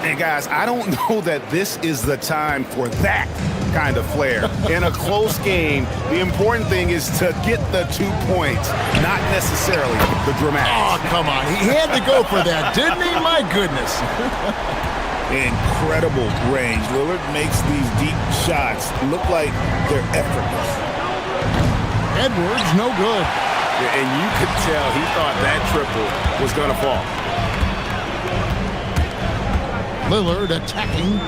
And guys, I don't know that this is the time for that kind of flair. In a close game, the important thing is to get the 2 points, not necessarily the dramatics. Oh, come on. He had to go for that, didn't he? My goodness. Incredible range. Lillard makes these deep shots look like they're effortless. Edwards, no good. Yeah, and you could tell he thought that triple was going to fall. Lillard attacking.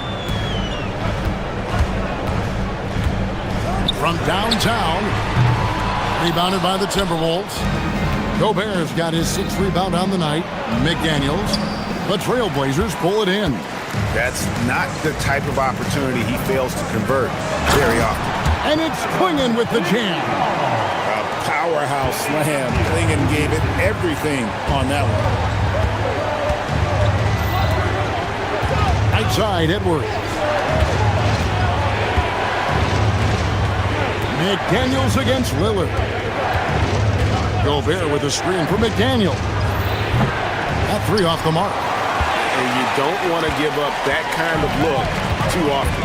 From downtown. Rebounded by the Timberwolves. Gobert's got his 6th rebound on the night. McDaniels. The Trailblazers pull it in. That's not the type of opportunity he fails to convert very often. And it's Klingon with the jam. A powerhouse slam. Klingon gave it everything on that one. Outside, Edwards. McDaniels against Lillard. Gobert with a screen for McDaniel. That 3 off the mark. And you don't want to give up that kind of look too often.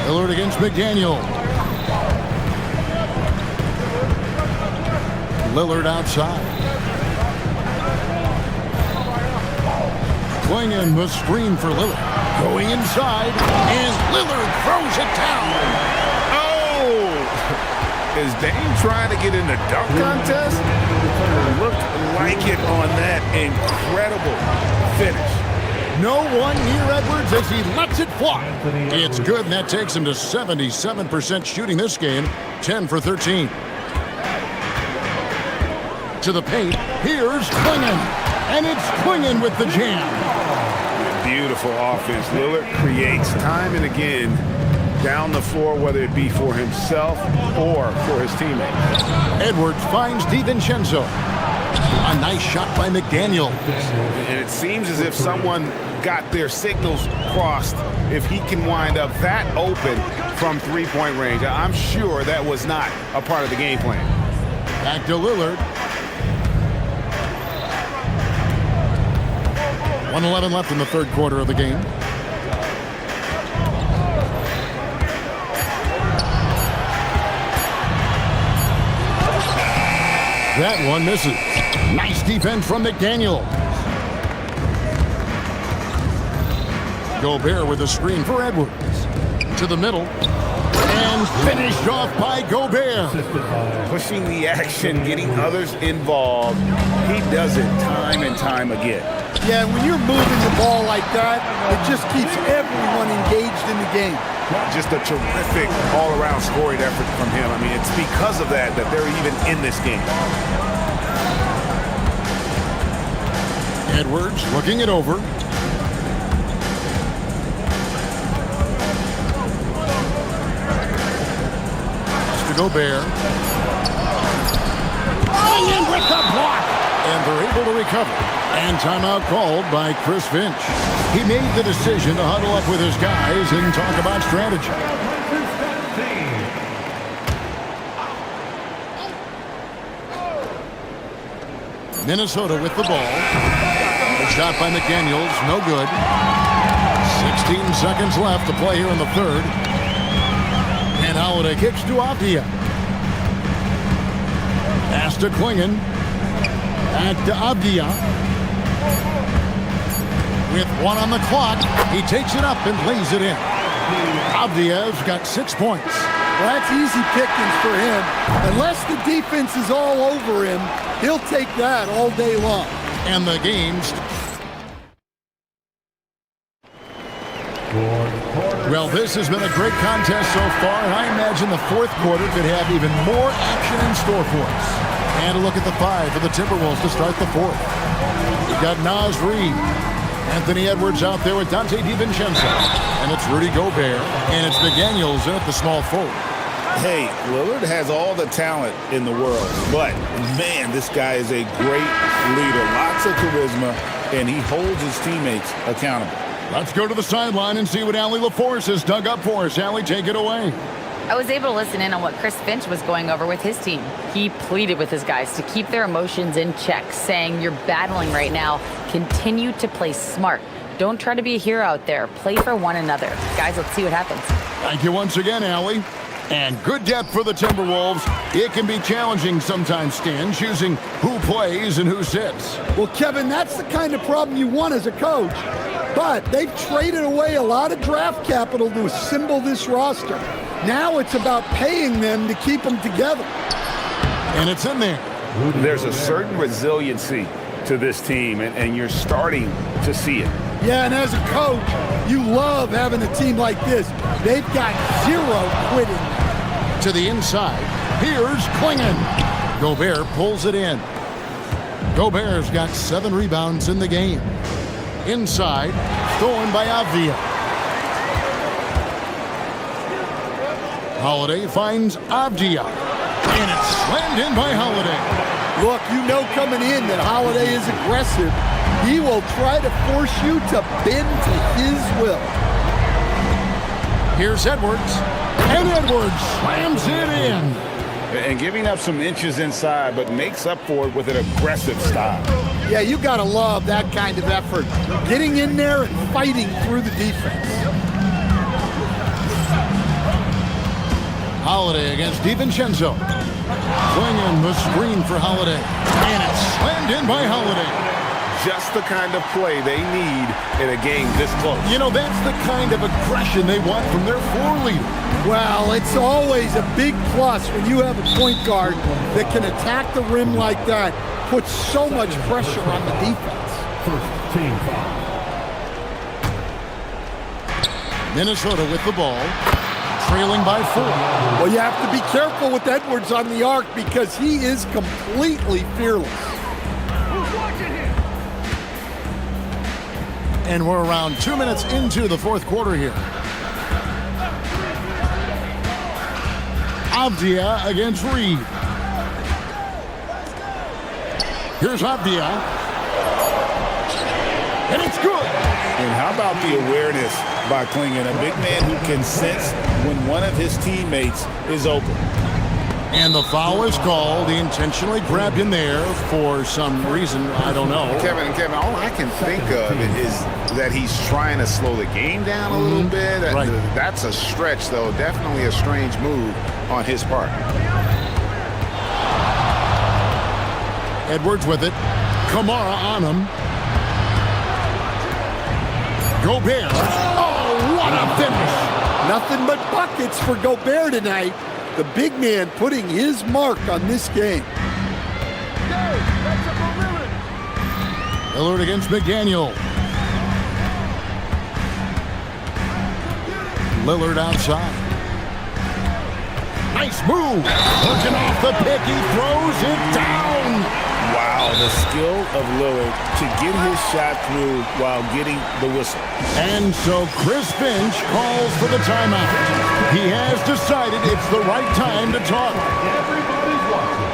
Lillard against McDaniel. Lillard outside. Klingon the screen for Lillard. Going inside, and Lillard throws it down. Oh! Is Dame trying to get in the dunk contest? Looked like it on that incredible finish. No one near Edwards as he lets it fly. It's good, and that takes him to 77% shooting this game, 10 for 13. To the paint, here's Klingon, and it's Klingon with the jam. Beautiful offense. Lillard creates time and again down the floor, whether it be for himself or for his teammates. Edwards finds DiVincenzo. A nice shot by McDaniel. And it seems as if someone got their signals crossed if he can wind up that open from 3-point range. I'm sure that was not a part of the game plan. Back to Lillard. 1:11 left in the 3rd quarter of the game. That one misses. Nice defense from McDaniel. Gobert with a screen for Edwards. To the middle. And finished off by Gobert. Pushing the action, getting others involved. He does it time and time again. Yeah, when you're moving the ball like that, it just keeps everyone engaged in the game. Just a terrific all-around scoring effort from him. I mean, it's because of that they're even in this game. Edwards looking it over. To Gobert. And with the block. And they're able to recover. And timeout called by Chris Finch. He made the decision to huddle up with his guys and talk about strategy. Minnesota with the ball. A shot by McDaniels, no good. 16 seconds left to play here in the third. And Holiday kicks to Avdia. Pass to Klingon. Back to Avdia. With 1 on the clock, he takes it up and lays it in. Avdia's got 6 points. Well, that's easy pickings for him. Unless the defense is all over him, he'll take that all day long. And the game's... Well, this has been a great contest so far, and I imagine the fourth quarter could have even more action in store for us. And a look at the 5 for the Timberwolves to start the fourth. We've got Naz Reid, Anthony Edwards out there with Dante DiVincenzo, and it's Rudy Gobert, and it's McDaniels in at the small forward. Hey, Lillard has all the talent in the world, but man, this guy is a great leader. Lots of charisma, and he holds his teammates accountable. Let's go to the sideline and see what Allie LaForce has dug up for us. Allie, take it away. I was able to listen in on what Chris Finch was going over with his team. He pleaded with his guys to keep their emotions in check, saying, "You're battling right now. Continue to play smart. Don't try to be a hero out there. Play for one another." Guys, let's see what happens. Thank you once again, Allie. And good depth for the Timberwolves. It can be challenging sometimes, Stan, choosing who plays and who sits. Well, Kevin, that's the kind of problem you want as a coach. But they've traded away a lot of draft capital to assemble this roster. Now it's about paying them to keep them together. And it's in there. There's a certain resiliency to this team, and you're starting to see it. Yeah, and as a coach, you love having a team like this. They've got 0 quitting. To the inside, here's Klingon. Gobert pulls it in. Gobert's got 7 rebounds in the game. Inside, stolen by Avdia. Holiday finds Avdia. And it's slammed in by Holiday. Look, you know coming in that Holiday is aggressive. He will try to force you to bend to his will. Here's Edwards. And Edwards slams it in. And giving up some inches inside, but makes up for it with an aggressive style. Yeah, you got to love that kind of effort. Getting in there and fighting through the defense. Holiday against DiVincenzo. Klingon the screen for Holiday. And it's slammed in by Holiday. Just the kind of play they need in a game this close. You know, that's the kind of aggression they want from their floor leader. Well, it's always a big plus when you have a point guard that can attack the rim like that, puts so much pressure on the defense. First team foul. Minnesota with the ball, trailing by 4. Well, you have to be careful with Edwards on the arc because he is completely fearless. And we're around 2 minutes into the fourth quarter here. Avdia against Reid. Here's Avdia. And it's good. And how about the awareness by Klingon, a big man who can sense when one of his teammates is open. And the foul is called. He intentionally grabbed him there for some reason. I don't know. Kevin, all I can think of is that he's trying to slow the game down a little bit. Right. That's a stretch, though. Definitely a strange move on his part. Edwards with it. Kamara on him. Gobert. Oh, what a finish. Nothing but buckets for Gobert tonight. The big man putting his mark on this game. Lillard against McDaniel. Lillard outside. Nice move. Looking off the pick, he throws it down. Wow, the skill of Lillard to get his shot through while getting the whistle. And so Chris Finch calls for the timeout. He has decided it's the right time to talk. Everybody's watching.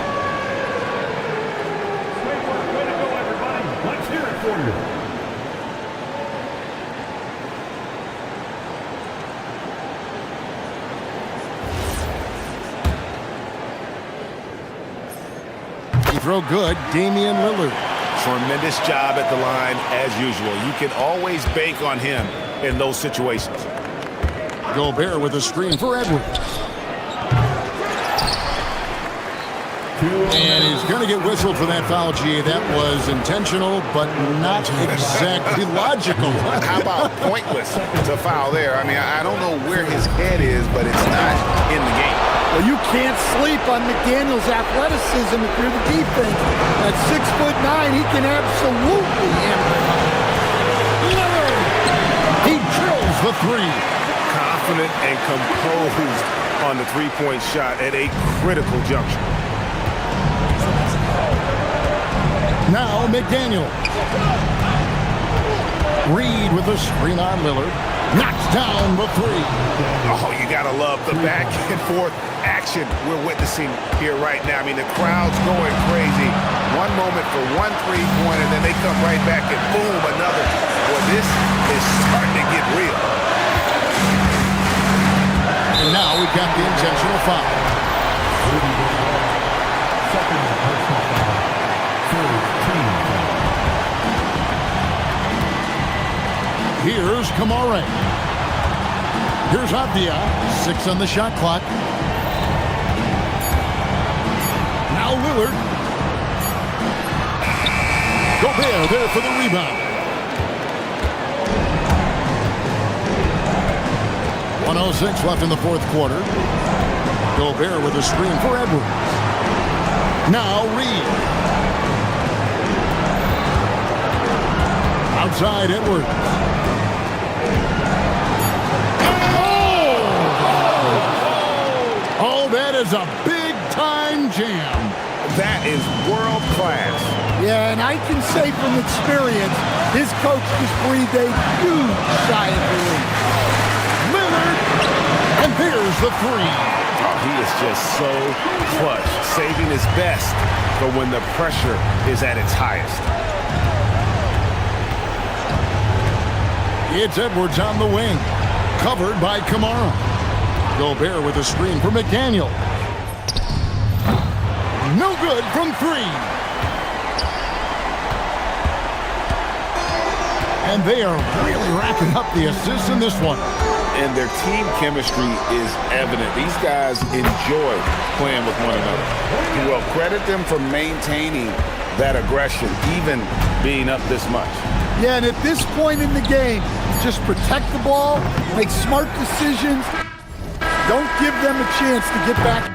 Way to go, everybody. Let's hear it for you. He throw good, Damian Lillard. Tremendous job at the line as usual. You can always bank on him in those situations. Gobert with a screen for Edwards. And he's going to get whistled for that foul, G. That was intentional, but not exactly logical. How about pointless to foul there? I mean, I don't know where his head is, but it's not in the game. Well, you can't sleep on McDaniel's athleticism if you're the defense. At 6'9", he can absolutely handle it. He drills the three. Confident and composed on the three-point shot at a critical juncture. Now McDaniel. Reed with a screen on Lillard. Knocks down the three. Oh, you gotta love the back and forth action we're witnessing here right now. I mean, the crowd's going crazy. One moment for one three-pointer, then they come right back and boom, another. Boy, this is starting to get real. And now we've got the intentional foul. Here's Kamara. Here's Avdia. 6 on the shot clock. Now Lillard. Gobert there for the rebound. 1:06 left in the fourth quarter. Gobert with a screen for Edwards. Now Reed. Outside Edwards. Oh, that is a big-time jam. That is world class. Yeah, and I can say from experience, his coach just breathed a huge sigh of relief. Lillard, and there's the three. Oh, he is just so clutch, saving his best for when the pressure is at its highest. It's Edwards on the wing, covered by Kamara. Gobert with a screen for McDaniel. No good from three. And they are really racking up the assists in this one. And their team chemistry is evident. These guys enjoy playing with one another. Well, credit them for maintaining that aggression, even being up this much. Yeah, and at this point in the game, just protect the ball, make smart decisions. Don't give them a chance to get back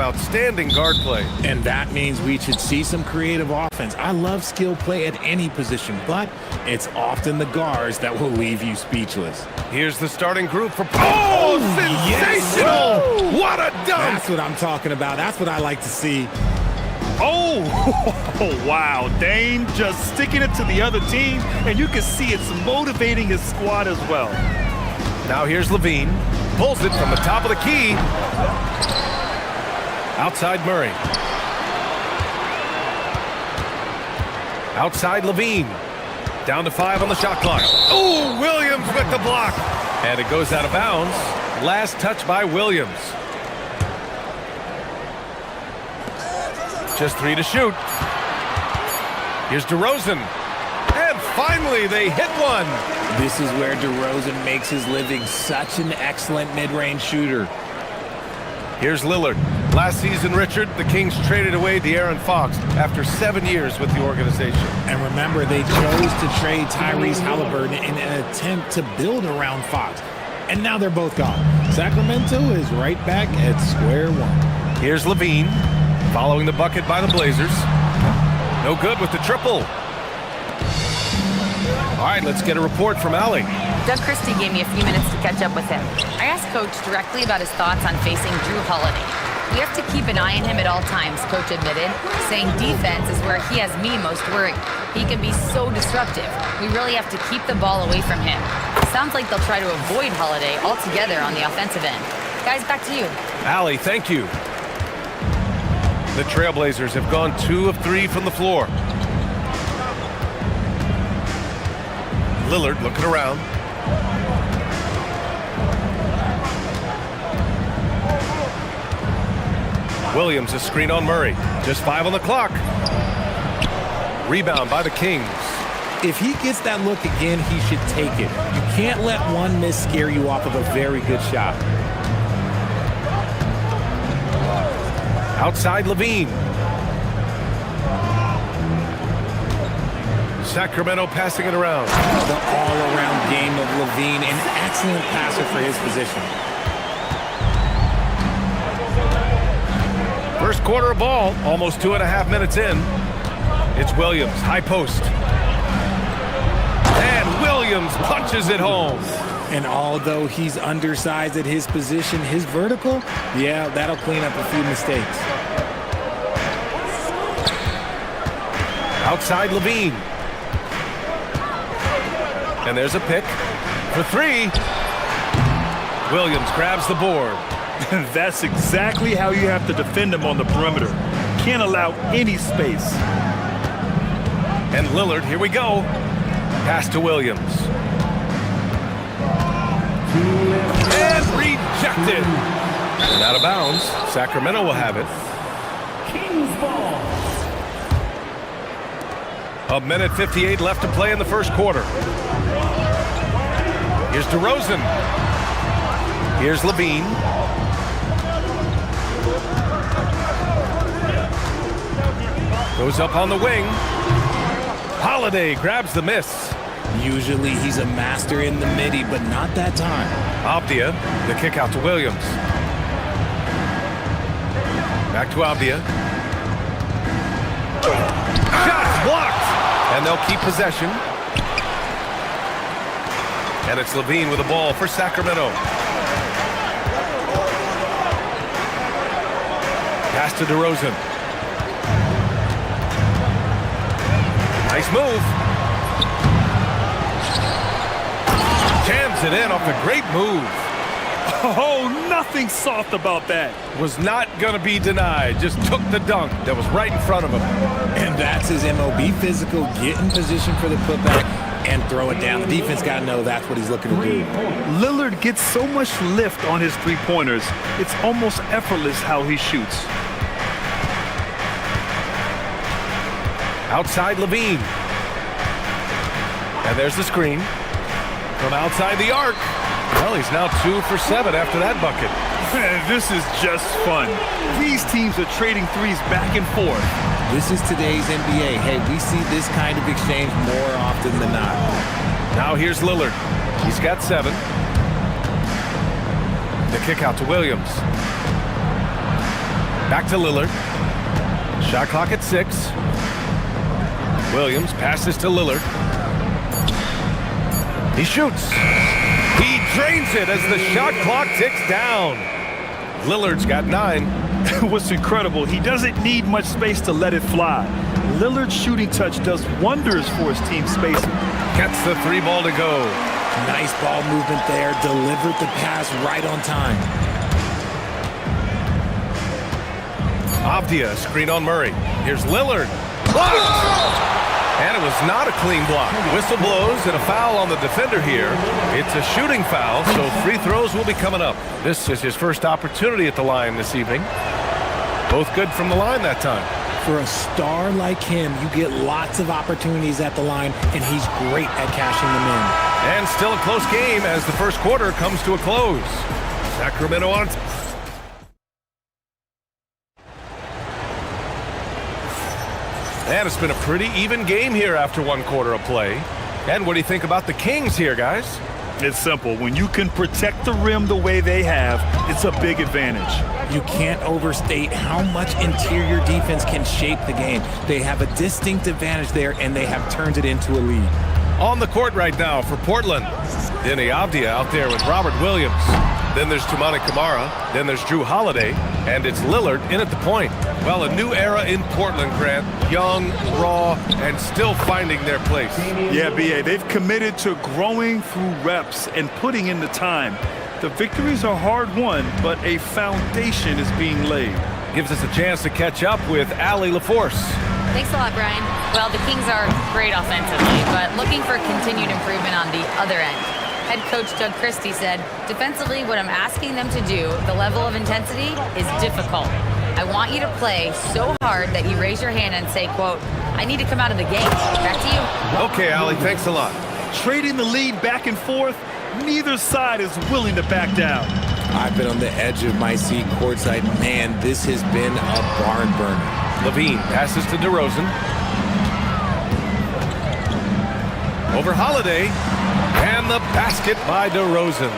Outstanding guard play. And that means we should see some creative offense. I love skill play at any position, but it's often the guards that will leave you speechless. Here's the starting group for... Oh, sensational! Yes. What a dunk! That's what I'm talking about. That's what I like to see. Oh, wow. Dame just sticking it to the other team, and you can see it's motivating his squad as well. Now here's Levine. Pulls it from the top of the key. Outside Murray. Outside Levine. Down to 5 on the shot clock. Oh, Williams with the block. And it goes out of bounds. Last touch by Williams. Just 3 to shoot. Here's DeRozan. And finally, they hit one. This is where DeRozan makes his living. Such an excellent mid-range shooter. Here's Lillard. Last season, Richard, the Kings traded away De'Aaron Fox after 7 years with the organization. And remember, they chose to trade Tyrese Halliburton in an attempt to build around Fox. And now they're both gone. Sacramento is right back at square one. Here's Levine, following the bucket by the Blazers. No good with the triple. All right, let's get a report from Allie. Doug Christie gave me a few minutes to catch up with him. I asked Coach directly about his thoughts on facing Drew Holiday. We have to keep an eye on him at all times, Coach admitted, saying defense is where he has me most worried. He can be so disruptive. We really have to keep the ball away from him. Sounds like they'll try to avoid Holiday altogether on the offensive end. Guys, back to you. Allie, thank you. The Trailblazers have gone 2 of 3 from the floor. Lillard looking around. Williams a screen on Murray. Just 5 on the clock. Rebound by the Kings. If he gets that look again, he should take it. You can't let one miss scare you off of a very good shot. Outside Levine. Sacramento passing it around. The all-around game of Levine, an excellent passer for his position. First quarter of ball, almost 2.5 minutes in. It's Williams, high post. And Williams punches it home. And although he's undersized at his position, his vertical, yeah, that'll clean up a few mistakes. Outside Levine. And there's a pick for 3. Williams grabs the board. That's exactly how you have to defend him on the perimeter. Can't allow any space. And Lillard, here we go. Pass to Williams. And rejected. And out of bounds. Sacramento will have it. Kings ball. 1:58 left to play in the first quarter. Here's DeRozan. Here's Levine. Goes up on the wing. Holiday grabs the miss. Usually he's a master in the midi, but not that time. Abdia, the kick out to Williams. Back to Abdia. Shots blocked! And they'll keep possession. And it's Levine with the ball for Sacramento. Pass to DeRozan. Nice move. Jams it in off a great move. Oh, nothing soft about that. Was not going to be denied. Just took the dunk that was right in front of him. And that's his MOB physical. Get in position for the putback and throw it down. The defense got to know that's what he's looking to do. Lillard gets so much lift on his three-pointers. It's almost effortless how he shoots. Outside Levine. And there's the screen. From outside the arc. Well, he's now 2 for 7 after that bucket. This is just fun. These teams are trading threes back and forth. This is today's NBA. Hey, we see this kind of exchange more often than not. Now here's Lillard. He's got 7. The kick out to Williams. Back to Lillard. Shot clock at 6. Williams passes to Lillard. He shoots. He drains it as the shot clock ticks down. Lillard's got 9. What's incredible, he doesn't need much space to let it fly. Lillard's shooting touch does wonders for his team's spacing. Gets the 3 ball to go. Nice ball movement there. Delivered the pass right on time. Avdia, screen on Murray. Here's Lillard. Blocked! And it was not a clean block. Whistle blows and a foul on the defender here. It's a shooting foul, so free throws will be coming up. This is his first opportunity at the line this evening. Both good from the line that time. For a star like him, you get lots of opportunities at the line, and he's great at cashing them in. And still a close game as the first quarter comes to a close. Sacramento on. And it's been a pretty even game here after 1 quarter of play. And what do you think about the Kings here, guys? It's simple. When you can protect the rim the way they have, it's a big advantage. You can't overstate how much interior defense can shape the game. They have a distinct advantage there, and they have turned it into a lead. On the court right now for Portland. Denny Avdia out there with Robert Williams. Then there's Toumani Camara. Then there's Drew Holiday. And it's Lillard in at the point. Well, a new era in Portland, Grant. Young, raw, and still finding their place. Yeah, B.A., they've committed to growing through reps and putting in the time. The victories are hard-won, but a foundation is being laid. Gives us a chance to catch up with Allie LaForce. Thanks a lot, Brian. Well, the Kings are great offensively, but looking for continued improvement on the other end. Head coach Doug Christie said, defensively, what I'm asking them to do, the level of intensity, is difficult. I want you to play so hard that you raise your hand and say, quote, I need to come out of the game. Back to you. Okay, Allie, thanks a lot. Trading the lead back and forth, neither side is willing to back down. I've been on the edge of my seat courtside. Man, this has been a barn burner. Levine passes to DeRozan. Over Holiday. And the basket by DeRozan.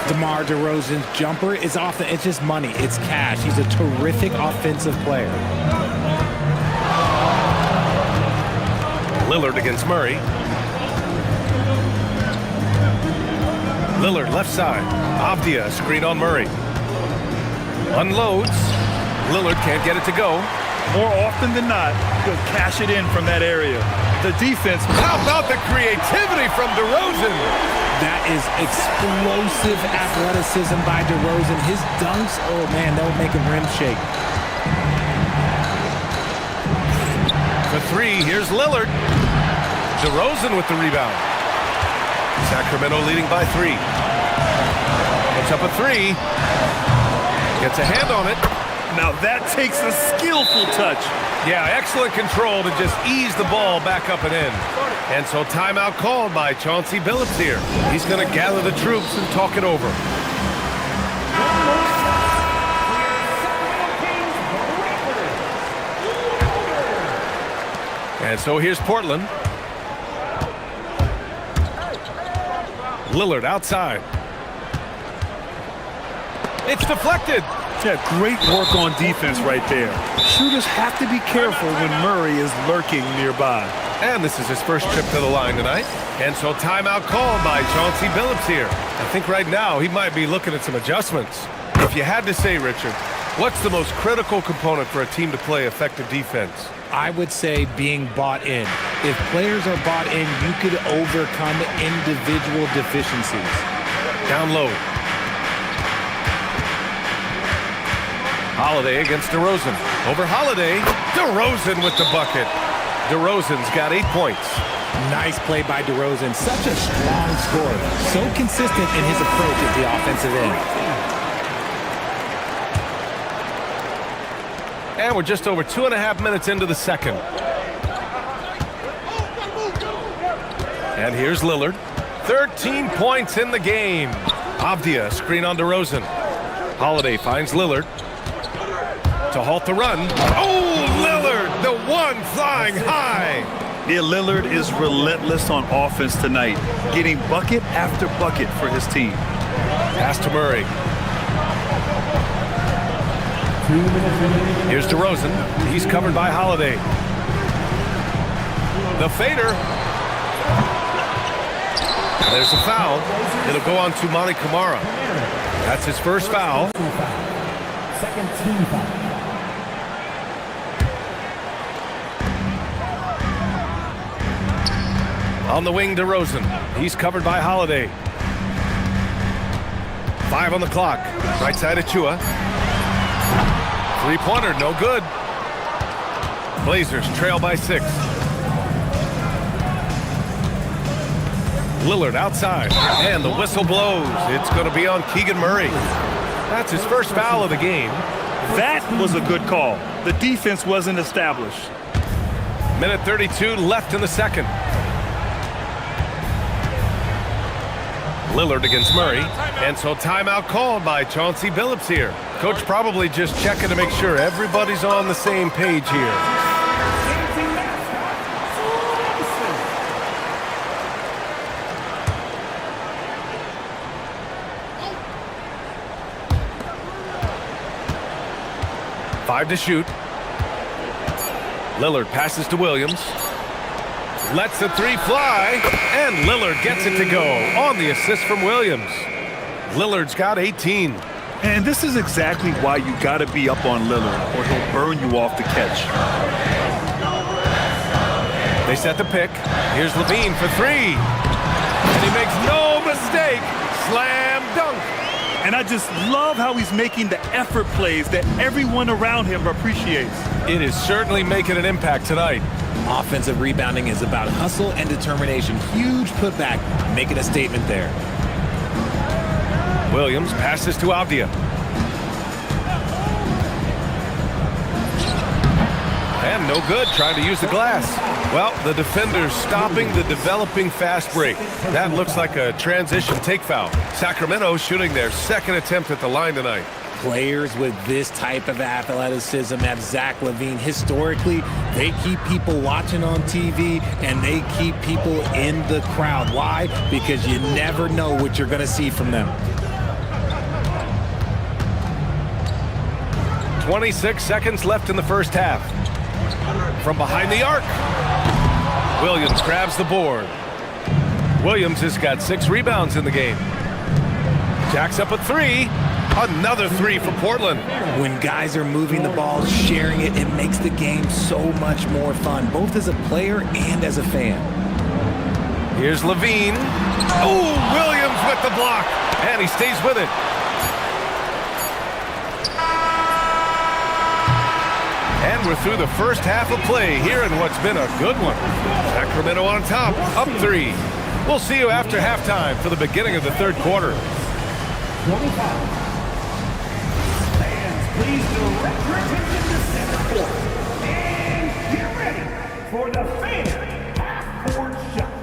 DeMar DeRozan's jumper is off it's just money. It's cash. He's a terrific offensive player. Lillard against Murray. Lillard left side. Avdia screen on Murray. Unloads. Lillard can't get it to go. More often than not, he'll cash it in from that area. The defense. How about the creativity from DeRozan? That is explosive athleticism by DeRozan. His dunks, oh man, that would make him rim shake. For 3, here's Lillard. DeRozan with the rebound. Sacramento leading by 3. Puts up a 3. Gets a hand on it. Now that takes a skillful touch. Yeah, excellent control to just ease the ball back up and in. And so timeout called by Chauncey Billups here. He's going to gather the troops and talk it over. And so here's Portland. Lillard outside. It's deflected. Yeah, great work on defense right there. Shooters have to be careful when Murray is lurking nearby. And this is his first trip to the line tonight. And so timeout called by Chauncey Billups here. I think right now he might be looking at some adjustments. If you had to say, Richard, what's the most critical component for a team to play effective defense? I would say being bought in. If players are bought in, you could overcome individual deficiencies. Down low. Holiday against DeRozan. Over Holiday. DeRozan with the bucket. DeRozan's got 8 points. Nice play by DeRozan. Such a strong scorer. So consistent in his approach at the offensive end. And we're just over 2.5 minutes into the second. And here's Lillard. 13 points in the game. Avdia screen on DeRozan. Holiday finds Lillard to halt the run. Oh, Lillard, the one flying high. Yeah, Lillard is relentless on offense tonight, getting bucket after bucket for his team. Pass to Murray. Here's DeRozan. He's covered by Holiday. The fader. There's a foul. It'll go on to Monty Kamara. That's his first foul. Second team foul. On the wing, DeRozan. He's covered by Holiday. 5 on the clock. Right side of Chua. Three-pointer, no good. Blazers trail by 6. Lillard outside, and the whistle blows. It's going to be on Keegan Murray. That's his first foul of the game. That was a good call. The defense wasn't established. Minute 32 left in the second. Lillard against Murray, and so timeout called by Chauncey Billups here. Coach probably just checking to make sure everybody's on the same page here. Five to shoot. Lillard passes to Williams. Lets the three fly, and Lillard gets it to go on the assist from Williams. Lillard's got 18. And this is exactly why you got to be up on Lillard, or he'll burn you off the catch. They set the pick. Here's Levine for 3. And he makes no mistake. Slam dunk. And I just love how he's making the effort plays that everyone around him appreciates. It is certainly making an impact tonight. Offensive rebounding is about hustle and determination. Huge putback, making a statement there. Williams passes to Avdia. And no good, trying to use the glass. Well, the defender's stopping the developing fast break. That looks like a transition take foul. Sacramento shooting their second attempt at the line tonight. Players with this type of athleticism have Zach LaVine. Historically, they keep people watching on TV and they keep people in the crowd. Why? Because you never know what you're going to see from them. 26 seconds left in the first half. From behind the arc, Williams grabs the board. Williams has got 6 rebounds in the game. Jacks up a 3. Another 3 for Portland. When guys are moving the ball, sharing it, it makes the game so much more fun, both as a player and as a fan. Here's Levine. Oh, Williams with the block, and he stays with it. And we're through the first half of play here in what's been a good one. Sacramento on top, up 3. We'll see you after halftime for the beginning of the third quarter. 25. Please direct your attention to center court. And get ready for the fan half-court shots.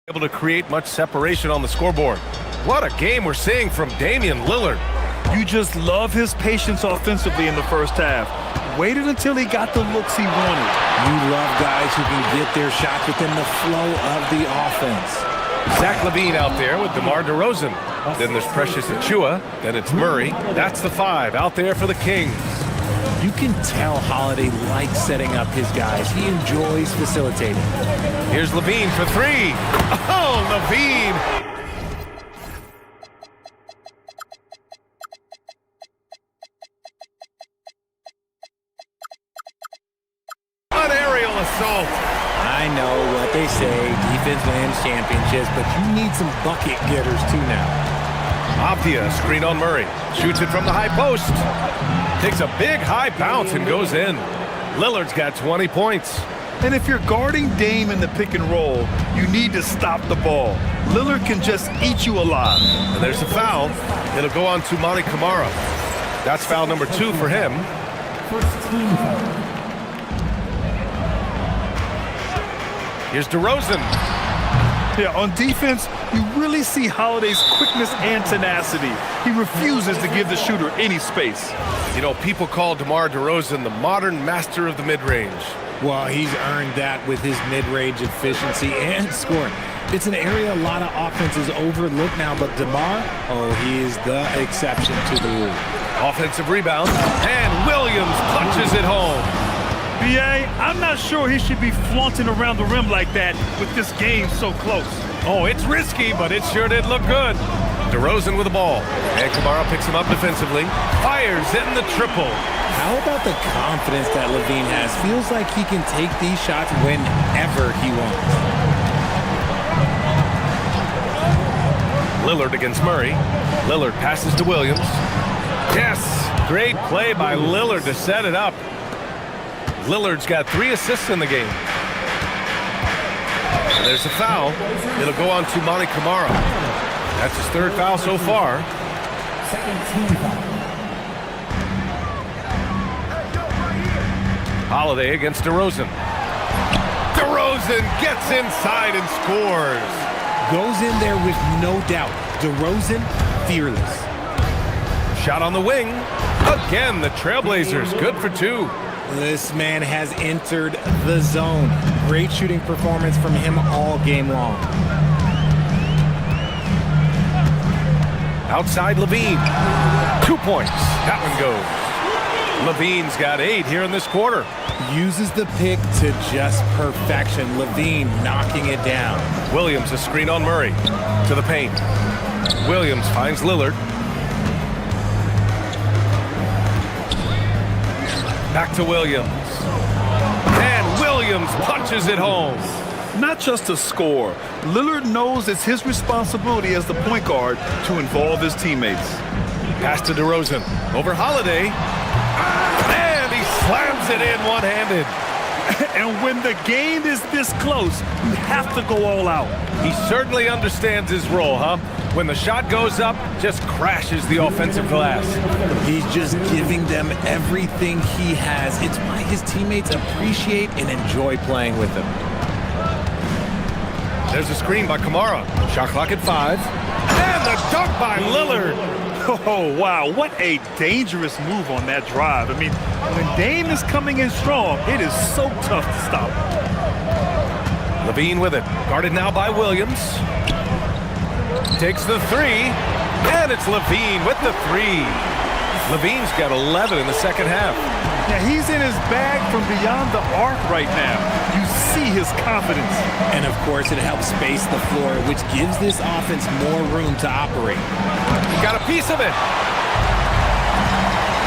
Able to create much separation on the scoreboard. What a game we're seeing from Damian Lillard. You just love his patience offensively in the first half. Waited until he got the looks he wanted. You love guys who can get their shots within the flow of the offense. Zach LaVine out there with DeMar DeRozan. Then there's Precious Achiuwa. Then it's Murray. That's the 5 out there for the Kings. You can tell Holiday likes setting up his guys. He enjoys facilitating. Here's LaVine for 3. Oh, LaVine! say defense wins championships, but you need some bucket getters too now. Avdia, screen on Murray. Shoots it from the high post. Takes a big high bounce and goes in. Lillard's got 20 points. And if you're guarding Dame in the pick and roll, you need to stop the ball. Lillard can just eat you alive. And there's a foul. It'll go on to Monty Kamara. That's foul number 2 for him. Here's DeRozan. Yeah, on defense, you really see Holiday's quickness and tenacity. He refuses to give the shooter any space. You know, people call DeMar DeRozan the modern master of the mid-range. Well, he's earned that with his mid-range efficiency and scoring. It's an area a lot of offenses overlook now, but DeMar, he is the exception to the rule. Offensive rebound, and Williams punches it home. B.A., I'm not sure he should be flaunting around the rim like that with this game so close. Oh, it's risky, but it sure did look good. DeRozan with the ball, and Kamara picks him up defensively. Fires in the triple. How about the confidence that Levine has? Feels like he can take these shots whenever he wants. Lillard against Murray. Lillard passes to Williams. Yes, great play by Lillard to set it up. Lillard's got 3 assists in the game. And there's a foul. It'll go on to Monty Kamara. That's his 3rd foul so far. Holiday against DeRozan. DeRozan gets inside and scores. Goes in there with no doubt. DeRozan, fearless. Shot on the wing. Again, the Trailblazers, good for 2. This man has entered the zone. Great shooting performance from him all game long. Outside Levine. 2 points. That one goes. Levine's got 8 here in this quarter. Uses the pick to just perfection. Levine knocking it down. Williams, a screen on Murray. To the paint. Williams finds Lillard. Back to Williams. And Williams punches it home. Not just to score. Lillard knows it's his responsibility as the point guard to involve his teammates. Pass to DeRozan. Over Holiday. And he slams it in one-handed. And when the game is this close, you have to go all out. He certainly understands his role, huh? When the shot goes up, just crashes the offensive glass. He's just giving them everything he has. It's why his teammates appreciate and enjoy playing with him. There's a screen by Kamara. Shot clock at 5. And the dunk by Lillard. Oh, wow. What a dangerous move on that drive. I mean, when Dame is coming in strong, it is so tough to stop. Levine with it. Guarded now by Williams. Takes the 3. And it's Levine with the 3. Levine's got 11 in the second half. Yeah, he's in his bag from beyond the arc right now. You see his confidence. And, of course, it helps space the floor, which gives this offense more room to operate. He got a piece of it.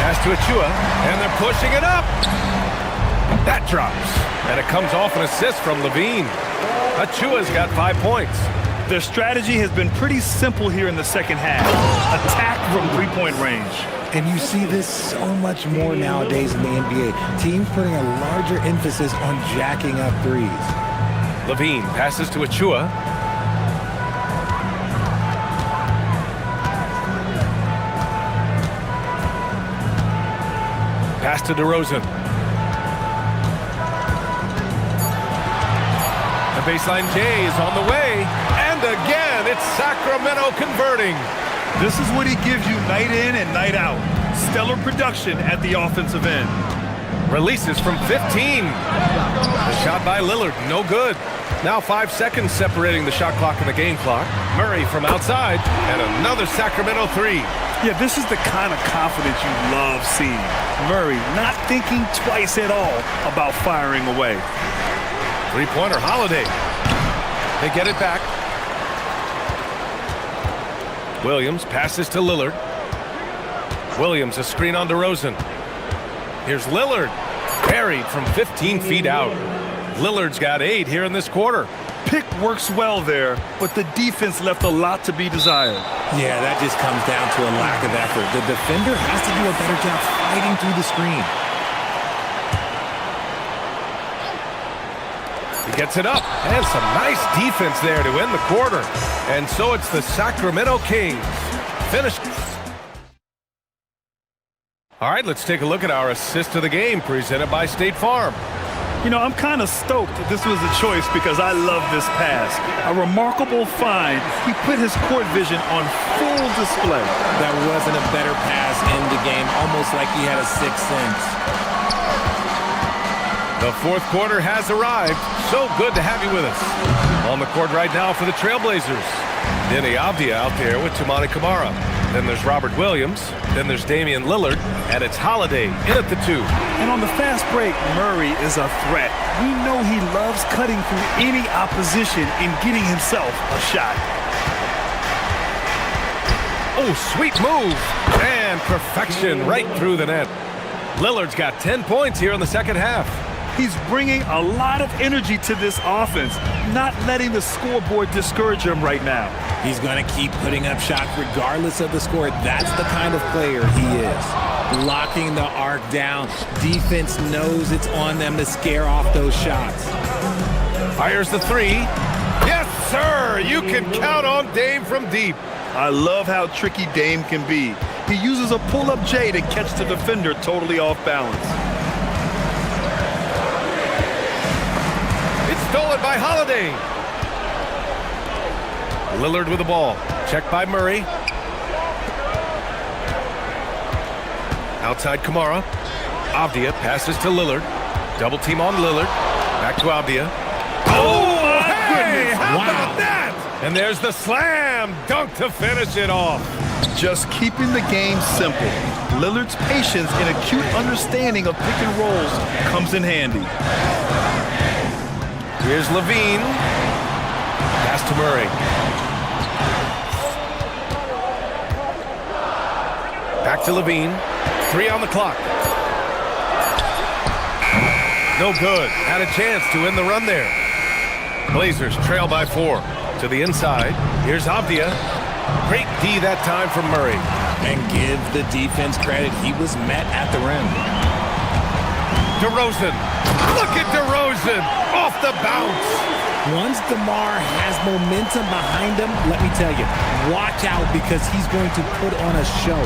Pass to Achua, and they're pushing it up. That drops, and it comes off an assist from Levine. Achua's got 5 points. Their strategy has been pretty simple here in the second half. Attack from three-point range. And you see this so much more nowadays in the NBA. Teams putting a larger emphasis on jacking up threes. Levine passes to Achua. Pass to DeRozan. The baseline J is on the way. And again, it's Sacramento converting. This is what he gives you night in and night out. Stellar production at the offensive end. Releases from 15. The shot by Lillard, no good. Now 5 seconds separating the shot clock and the game clock. Murray from outside, and another Sacramento 3. Yeah, this is the kind of confidence you love seeing. Murray not thinking twice at all about firing away. Three-pointer, Holiday. They get it back. Williams passes to Lillard. Williams, a screen on DeRozan. Here's Lillard. Buried from 15 feet out. Lillard's got 8 here in this quarter. pick works well there, but the defense left a lot to be desired. Yeah, that just comes down to a lack of effort. The defender has to do a better job fighting through the screen. He gets it up, and some nice defense there to end the quarter. And so it's the Sacramento Kings. Finish. All right, let's take a look at our assist of the game presented by State Farm. You know, I'm kind of stoked that this was a choice because I love this pass. A remarkable find. He put his court vision on full display. That wasn't a better pass in the game, almost like he had a sixth sense. The fourth quarter has arrived. So good to have you with us. On the court right now for the Trailblazers. Denny Avdia out there with Toumani Camara. Then there's Robert Williams. Then there's Damian Lillard. And it's Holiday in at the 2. And on the fast break, Murray is a threat. We know he loves cutting through any opposition and getting himself a shot. Oh, sweet move. And perfection right through the net. Lillard's got 10 points here in the second half. He's bringing a lot of energy to this offense, not letting the scoreboard discourage him right now. He's going to keep putting up shots regardless of the score. That's the kind of player he is. Locking the arc down. Defense knows it's on them to scare off those shots. Fires the 3. Yes, sir! You can count on Dame from deep. I love how tricky Dame can be. He uses a pull-up J to catch the defender totally off balance. Stolen by Holiday. Lillard with the ball. Checked by Murray. Outside Camara. Avdia passes to Lillard. Double team on Lillard. Back to Avdia. Oh, my goodness. How about that? And there's the slam dunk to finish it off. Just keeping the game simple. Lillard's patience and acute understanding of pick and rolls comes in handy. Here's Levine. Pass to Murray. Back to Levine. 3 on the clock. No good. Had a chance to win the run there. Blazers trail by 4. To the inside. Here's Avdia. Great D that time from Murray. And give the defense credit. He was met at the rim. DeRozan. Look at DeRozan off the bounce. Once DeMar has momentum behind him, let me tell you, watch out because he's going to put on a show.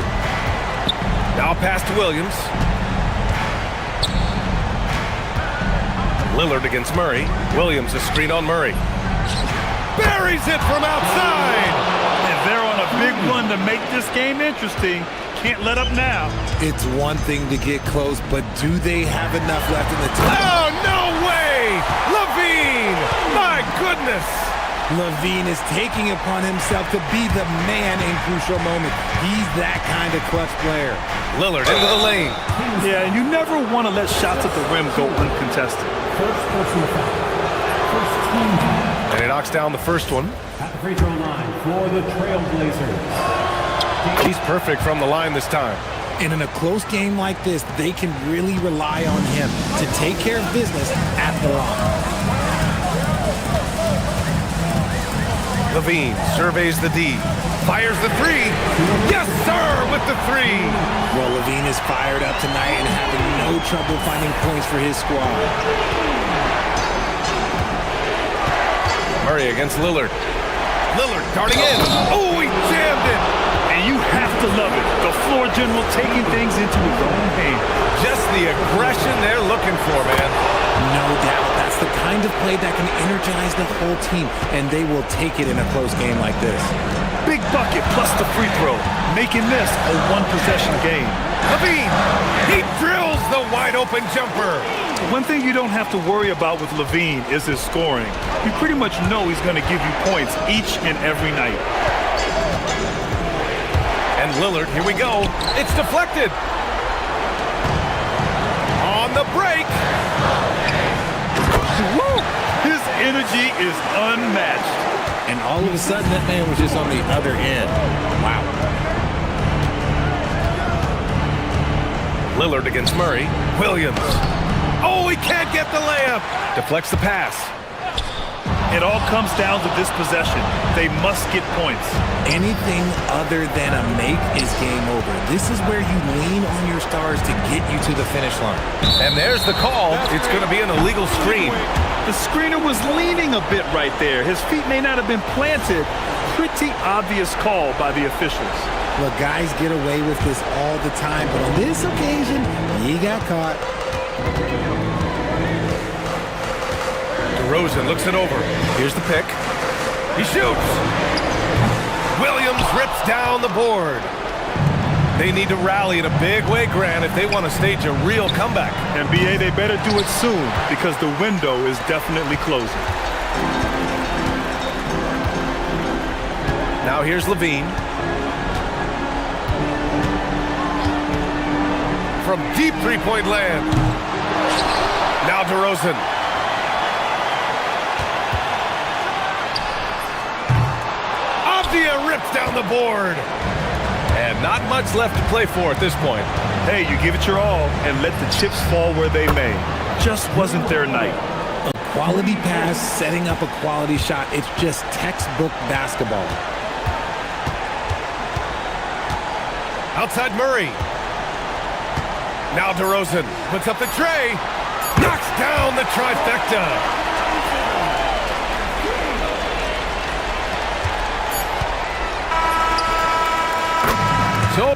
Now pass to Williams. Lillard against Murray. Williams a screen on Murray. Buries it from outside. And they're on a big run to make this game interesting. Can't let up now. It's one thing to get close, but do they have enough left in the tank? Oh, no way! Levine! My goodness! Levine is taking upon himself to be the man in crucial moments. He's that kind of clutch player. Lillard into the lane. Yeah, and you never want to let shots at the rim go uncontested. And he knocks down the first one. At the free throw line for the Trailblazers. He's perfect from the line this time. And in a close game like this, they can really rely on him to take care of business at the line. Levine surveys the D. Fires the 3. Yes, sir, with the 3. Well, Levine is fired up tonight and having no trouble finding points for his squad. Murray against Lillard. Lillard darting in. Oh, he jammed it. And you have to love it. The floor general taking things into his own hands. Just the aggression they're looking for, man. No doubt. That's the kind of play that can energize the whole team, and they will take it in a close game like this. Big bucket plus the free throw, making this a one-possession game. Levine, he drills the wide-open jumper. One thing you don't have to worry about with Levine is his scoring. You pretty much know he's going to give you points each and every night. And Lillard, here we go. It's deflected. On the break. Woo! His energy is unmatched. And all of a sudden, that man was just on the other end. Wow. Lillard against Murray. Williams. Oh, he can't get the layup. Deflects the pass. It all comes down to this possession. They must get points. Anything other than a make is game over. This is where you lean on your stars to get you to the finish line. And there's the call. It's going to be an illegal screen. The screener was leaning a bit right there. His feet may not have been planted. Pretty obvious call by the officials. Look, guys get away with this all the time, but on this occasion, he got caught. DeRozan looks it over. Here's the pick. He shoots. Williams rips down the board. They need to rally in a big way, Grant, if they want to stage a real comeback. NBA, they better do it soon because the window is definitely closing. Now here's Levine. From deep three-point land. Now DeRozan. Avdia rips down the board. And not much left to play for at this point. Hey, you give it your all and let the chips fall where they may. Just wasn't their night. A quality pass, setting up a quality shot. It's just textbook basketball. Outside Murray. Now DeRozan puts up the tray. Knocks down the trifecta. So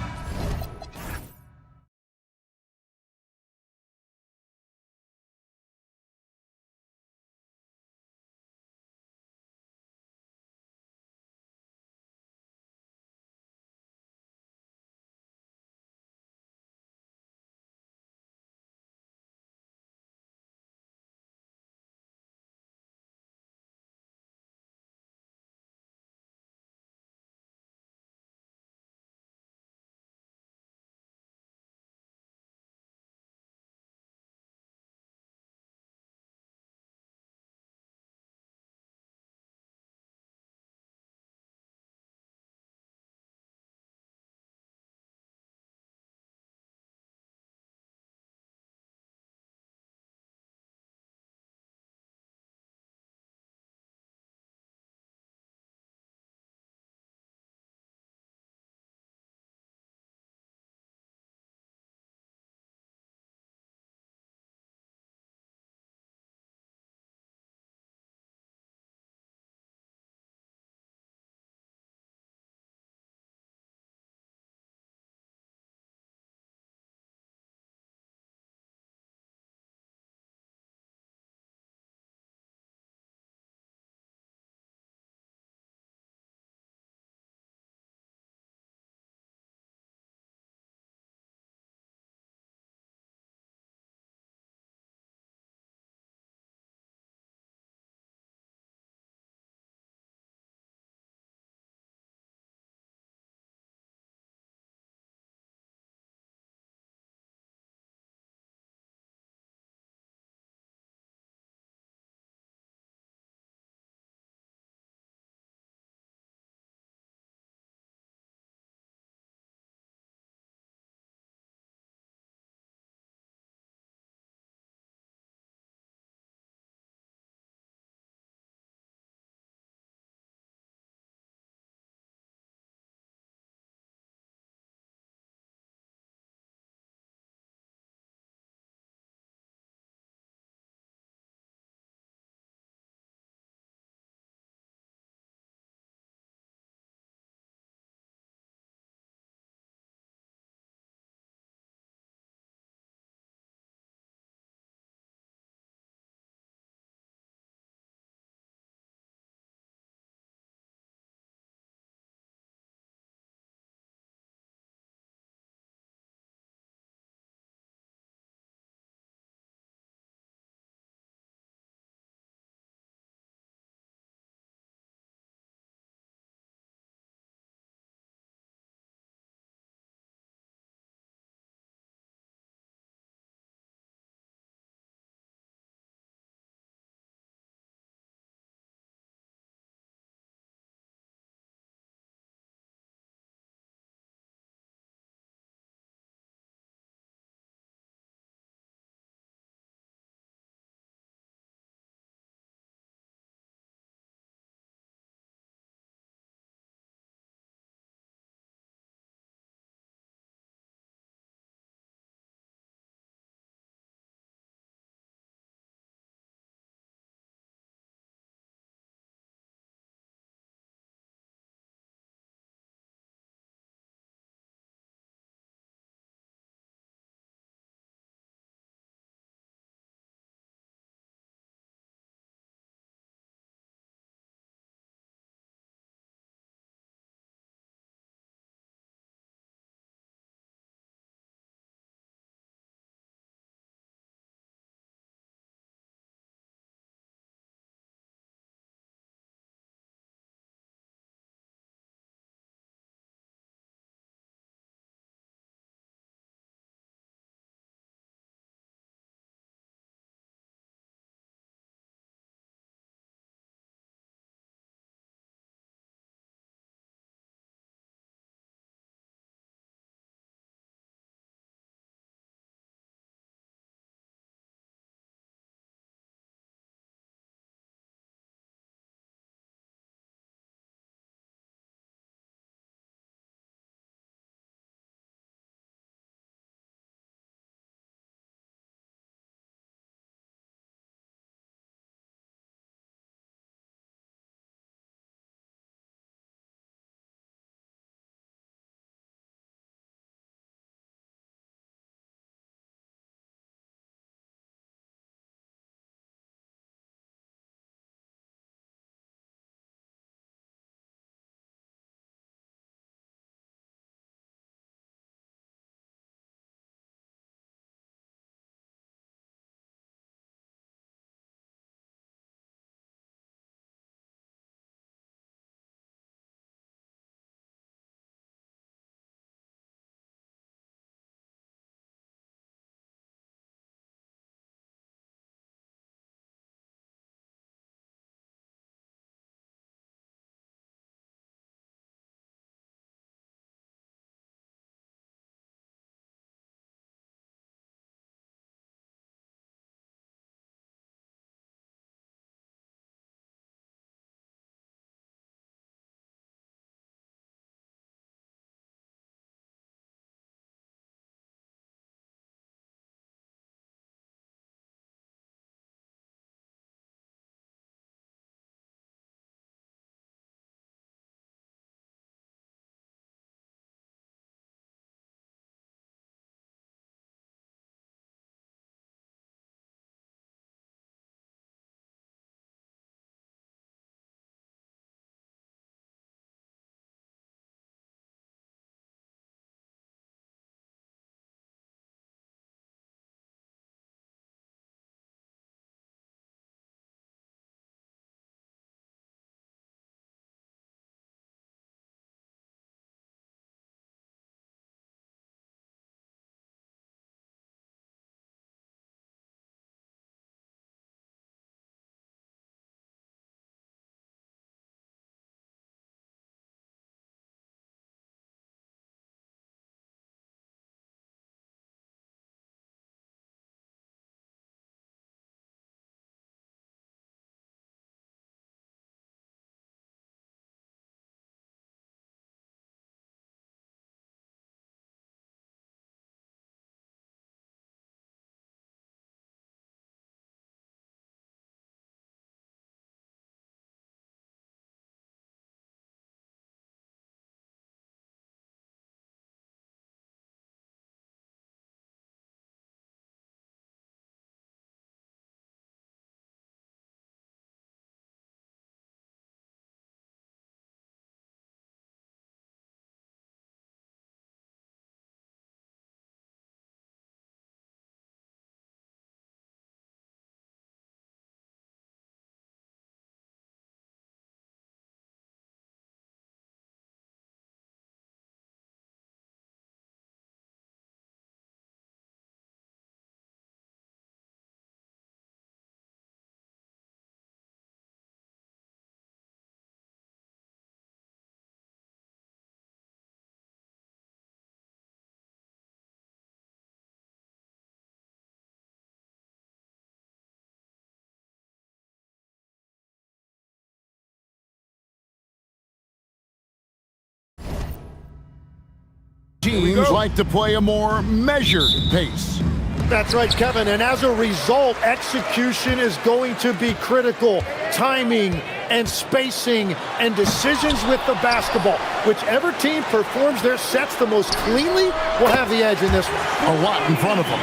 Teams like to play a more measured pace. That's right, Kevin. And as a result, execution is going to be critical. Timing and spacing and decisions with the basketball. Whichever team performs their sets the most cleanly will have the edge in this one. A lot in front of them.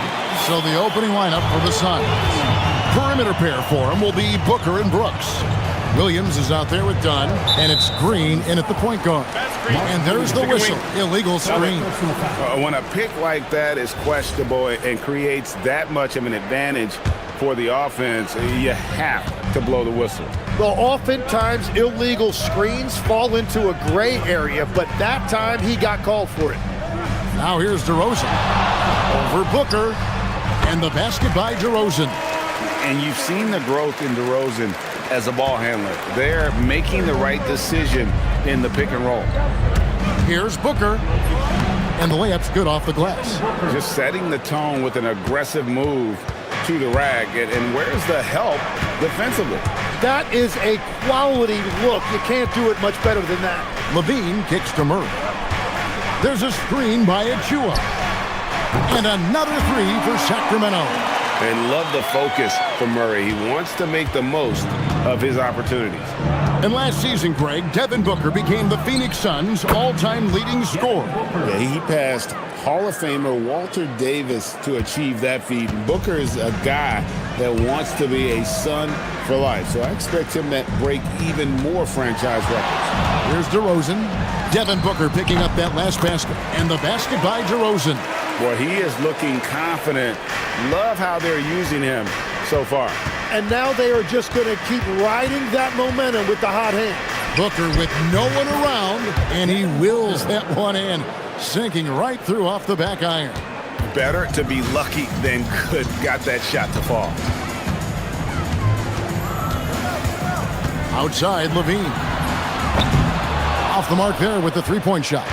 So the opening lineup for the Suns. Perimeter pair for them will be Booker and Brooks. Williams is out there with Dunn, and it's Green in at the point guard. And there's the whistle. Illegal screen. When a pick like that is questionable and creates that much of an advantage for the offense, you have to blow the whistle. Well, oftentimes illegal screens fall into a gray area, but that time he got called for it. Now here's DeRozan over Booker, and the basket by DeRozan. And you've seen the growth in DeRozan as a ball handler. They're making the right decision in the pick and roll. Here's Booker, and the layup's good off the glass. Just setting the tone with an aggressive move to the rack. And where's the help defensively? That is a quality look. You can't do it much better than that. Levine kicks to Murray. There's a screen by Achua. And another three for Sacramento. And love the focus from Murray. He wants to make the most of his opportunities. And last season, Greg, Devin Booker became the Phoenix Suns' all-time leading scorer. Yeah, he passed Hall of Famer Walter Davis to achieve that feat. Booker is a guy that wants to be a Sun for life. So I expect him to break even more franchise records. Here's DeRozan. Devin Booker picking up that last basket. And the basket by DeRozan. Boy, he is looking confident. Love how they're using him so far. And now they are just going to keep riding that momentum with the hot hand. Booker with no one around, and he wills that one in, sinking right through off the back iron. Better to be lucky than good. Got that shot to fall. Outside, Levine. Off the mark there with the three-point shot.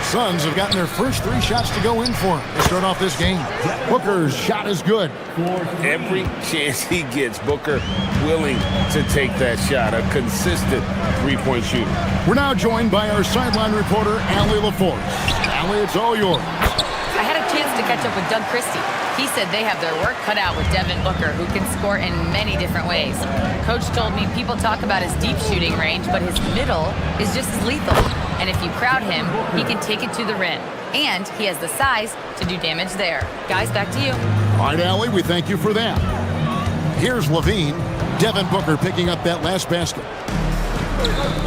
Suns have gotten their first three shots to go in for him to start off this game. Booker's shot is good. Every chance he gets, Booker willing to take that shot. A consistent three-point shooter. We're now joined by our sideline reporter, Allie LaForce. Allie, it's all yours. I had a chance to catch up with Doug Christie. He said they have their work cut out with Devin Booker, who can score in many different ways. Coach told me people talk about his deep shooting range, but his middle is just as lethal. And if you crowd him, he can take it to the rim. And he has the size to do damage there. Guys, back to you. All right, Allie, we thank you for that. Here's Levine. Devin Booker picking up that last basket.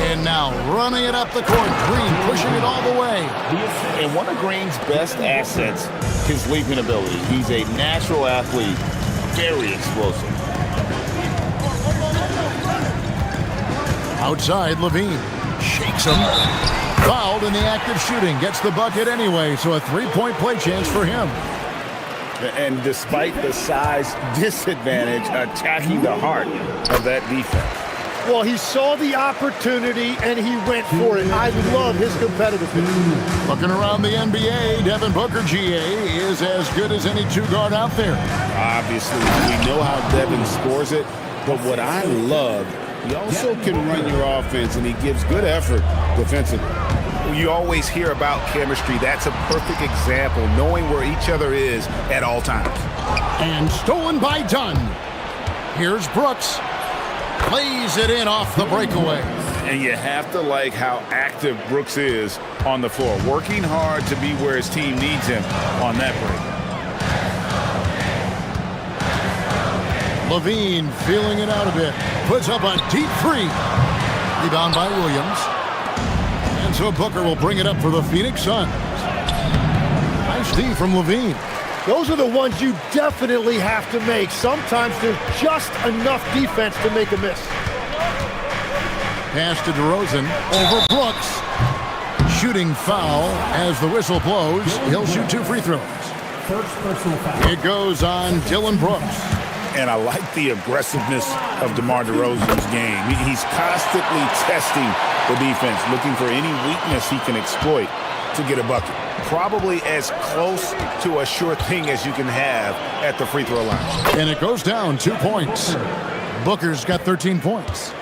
And now running it up the court. Green pushing it all the way. And one of Green's best assets, his leaping ability. He's a natural athlete, very explosive. Outside, Levine shakes him. Fouled in the act of shooting. Gets the bucket anyway, so a three-point play chance for him. And despite the size disadvantage, attacking the heart of that defense. Well, he saw the opportunity, and he went for it. I love his competitiveness. Looking around the NBA, Devin Booker, GA, is as good as any two-guard out there. Obviously, we know how Devin scores it, but what I love, he also can run your offense, and he gives good effort defensively. You always hear about chemistry. That's a perfect example, knowing where each other is at all times. And stolen by Dunn. Here's Brooks. Plays it in off the breakaway. And you have to like how active Brooks is on the floor, working hard to be where his team needs him on that break. Levine feeling it out a bit. Puts up a deep three. Rebound by Williams. And so Booker will bring it up for the Phoenix Suns. Nice D from Levine. Those are the ones you definitely have to make. Sometimes there's just enough defense to make a miss. Pass to DeRozan over Brooks. Shooting foul as the whistle blows. He'll shoot two free throws. First personal foul. It goes on Dylan Brooks. And I like the aggressiveness of DeMar DeRozan's game. He's constantly testing the defense, looking for any weakness he can exploit to get a bucket. Probably as close to a sure thing as you can have at the free throw line. And it goes down 2 points. Booker's got 13 points.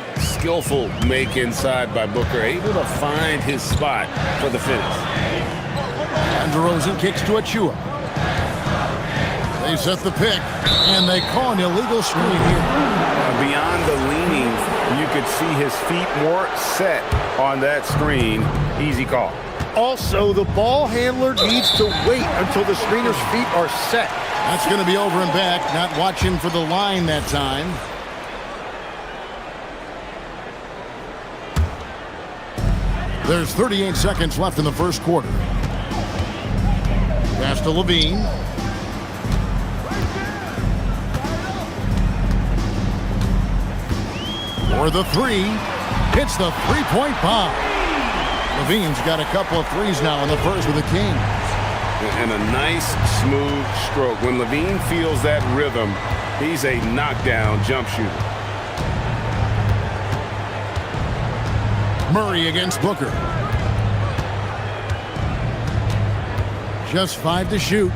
skillful make inside by Booker, able to find his spot for the finish. And DeRozan kicks to Achua. They set the pick, and they call an illegal screen here. Beyond the leaning, you could see his feet more set on that screen. Easy call. Also, the ball handler needs to wait until the screener's feet are set. That's going to be over and back, not watching for the line that time. There's 38 seconds left in the first quarter. Pass to Levine. For the three. Hits the three-point bomb. Levine's got a couple of threes now in the first with the Kings. And a nice, smooth stroke. When Levine feels that rhythm, he's a knockdown jump shooter. Murray against Booker. Just 5 to shoot.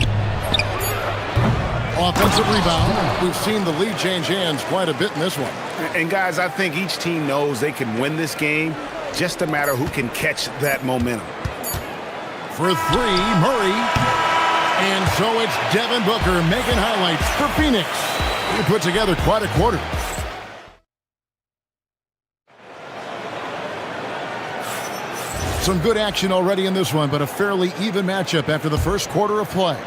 Offensive rebound. We've seen the lead change hands quite a bit in this one. And guys, I think each team knows they can win this game. Just a matter who can catch that momentum. For three, Murray. And so it's Devin Booker making highlights for Phoenix. He put together quite a quarter. Some good action already in this one, but a fairly even matchup after the first quarter of play.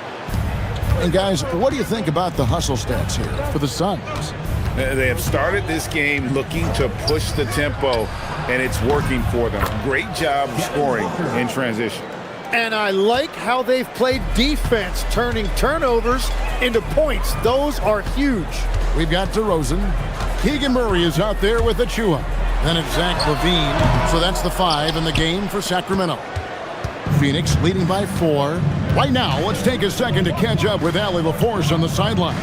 And guys, what do you think about the hustle stats here for the Suns? They have started this game looking to push the tempo, and it's working for them. Great job scoring in transition. And I like how they've played defense, turning turnovers into points. Those are huge. We've got DeRozan. Keegan Murray is out there with Achua. Then it's Zach Levine. So that's the 5 in the game for Sacramento. Phoenix leading by 4. Right now, let's take a second to catch up with Allie LaForce on the sidelines.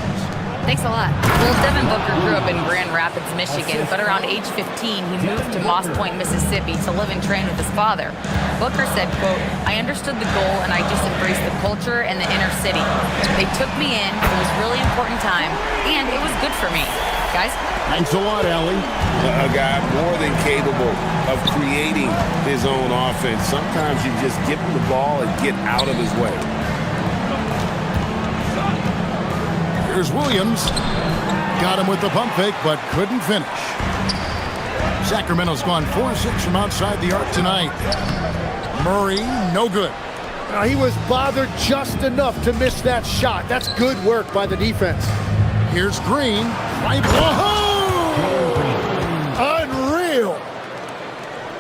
Thanks a lot. Well, Devin Booker grew up in Grand Rapids, Michigan, but around age 15, he moved to Moss Point, Mississippi to live and train with his father. Booker said, quote, "I understood the goal and I just embraced the culture and the inner city. They took me in. It was a really important time, and it was good for me." Guys? Thanks a lot, Allie. A guy more than capable of creating his own offense. Sometimes you just give him the ball and get out of his way. Here's Williams. Got him with the pump fake, but couldn't finish. Sacramento's gone 4-6 from outside the arc tonight. Murray, no good. He was bothered just enough to miss that shot. That's good work by the defense. Here's Green. Right. Unreal.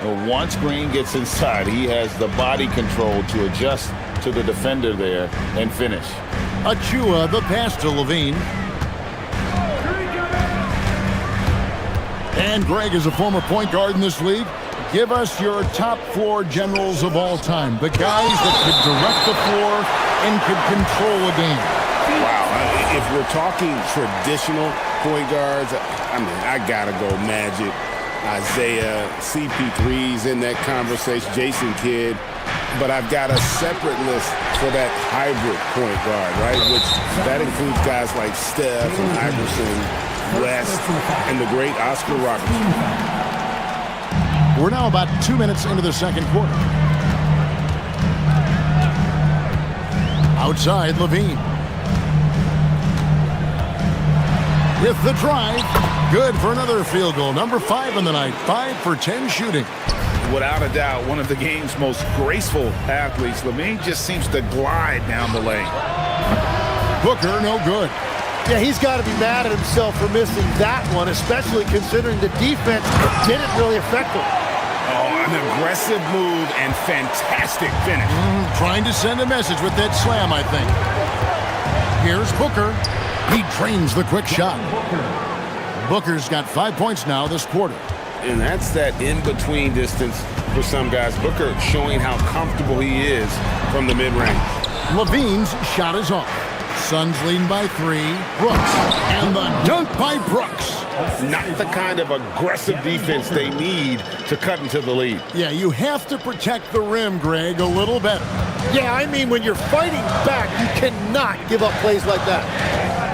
Well, once Green gets inside, he has the body control to adjust to the defender there and finish. Achua, the pass to Levine. And Greg is a former point guard in this league. Give us your top floor generals of all time. The guys that could direct the floor and could control a game. Wow. If we're talking traditional point guards, I mean, I got to go Magic, Isaiah, CP3's in that conversation, Jason Kidd. But I've got a separate list for that hybrid point guard, right? Which that includes guys like Steph and Iverson, West, and the great Oscar Robertson. We're now about 2 minutes into the second quarter. Outside, Levine. With the drive, good for another field goal. Number 5 in the night, 5 for 10 shooting. Without a doubt, one of the game's most graceful athletes. Levine just seems to glide down the lane. Booker, no good. Yeah, he's got to be mad at himself for missing that one, especially considering the defense didn't really affect him. Oh, an aggressive move and fantastic finish. Trying to send a message with that slam, I think. Here's Booker. He drains the quick shot. Booker's got 5 points now this quarter. And that's that in-between distance for some guys. Booker showing how comfortable he is from the mid-range. Levine's shot is off. Suns leading by 3. Brooks. And the dunk by Brooks. Not the kind of aggressive defense they need to cut into the lead. Yeah, you have to protect the rim, Greg, a little better. Yeah, I mean, when you're fighting back, you cannot give up plays like that.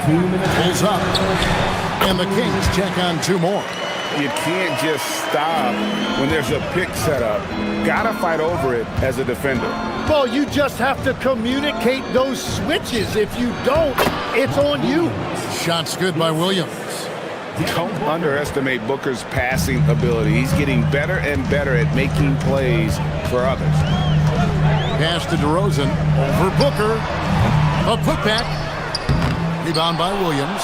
2 minutes. Pulls up. And the Kings check on 2 more. You can't just stop when there's a pick set up. Gotta fight over it as a defender. Well, you just have to communicate those switches. If you don't, it's on you. Shot's good by Williams. Don't underestimate Booker's passing ability. He's getting better and better at making plays for others. Pass to DeRozan. Over Booker. A putback. Rebound by Williams.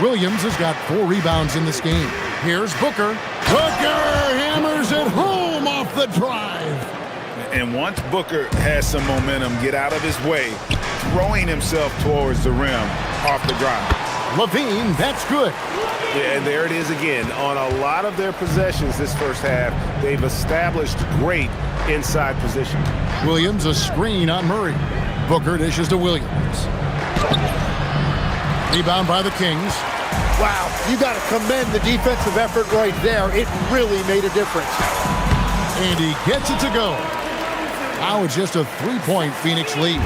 Williams has got 4 rebounds in this game. Here's Booker. Booker hammers it home off the drive. And once Booker has some momentum, get out of his way, throwing himself towards the rim off the drive. Levine, that's good. Yeah, and there it is again. On a lot of their possessions this first half, they've established great inside position. Williams, a screen on Murray. Booker dishes to Williams. Rebound by the Kings. Wow, you got to commend the defensive effort right there. It really made a difference. And he gets it to go. Now it's just a 3-point Phoenix lead.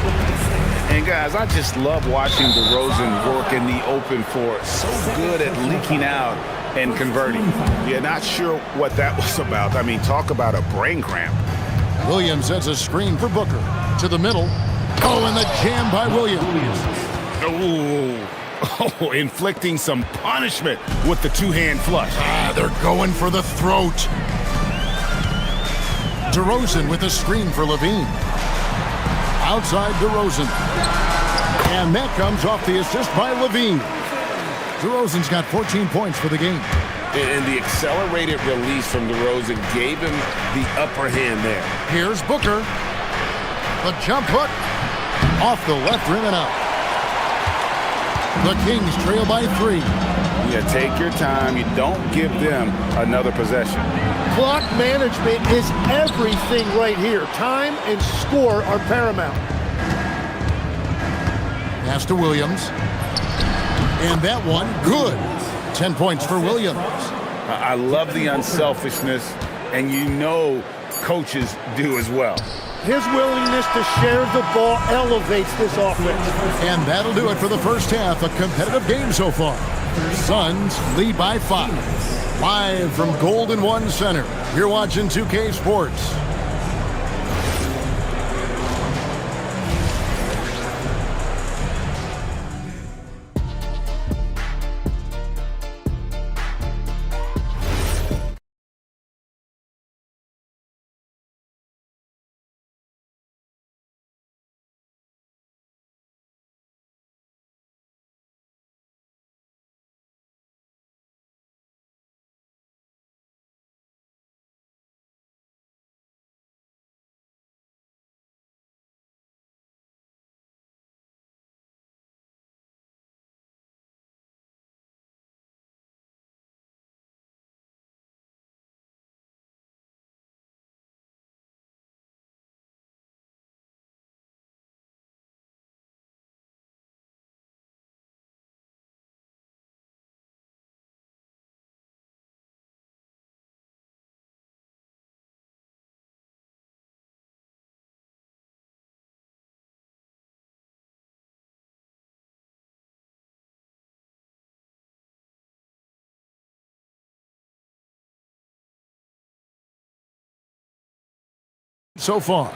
And guys, I just love watching DeRozan work in the open floor. So good at leaking out and converting. Yeah, not sure what that was about. I mean, talk about a brain cramp. Williams sets a screen for Booker. To the middle. Oh, and the jam by Williams. Oh, inflicting some punishment with the two-hand flush. They're going for the throat. DeRozan with a screen for Levine. Outside DeRozan. And that comes off the assist by Levine. DeRozan's got 14 points for the game. And the accelerated release from DeRozan gave him the upper hand there. Here's Booker. The jump hook. Off the left rim and out. The Kings trail by 3. Yeah, take your time. You don't give them another possession. Clock management is everything right here. Time and score are paramount. Pass to Williams. And that one, good. 10 points for Williams. I love the unselfishness, and you know coaches do as well. His willingness to share the ball elevates this offense. And that'll do it for the first half. A competitive game so far. Suns lead by 5. Live from Golden One Center. You're watching 2K Sports. So far.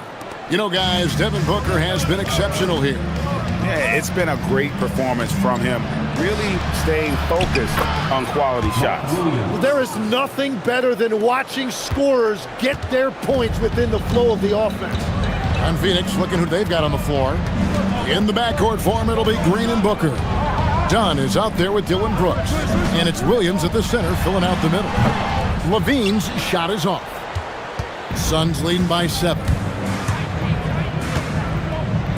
You know, guys, Devin Booker has been exceptional here. Yeah, it's been a great performance from him. Really staying focused on quality shots. Well, there is nothing better than watching scorers get their points within the flow of the offense. And Phoenix looking who they've got on the floor. In the backcourt form, it'll be Green and Booker. Dunn is out there with Dylan Brooks. And it's Williams at the center filling out the middle. Levine's shot is off. Suns leading by 7.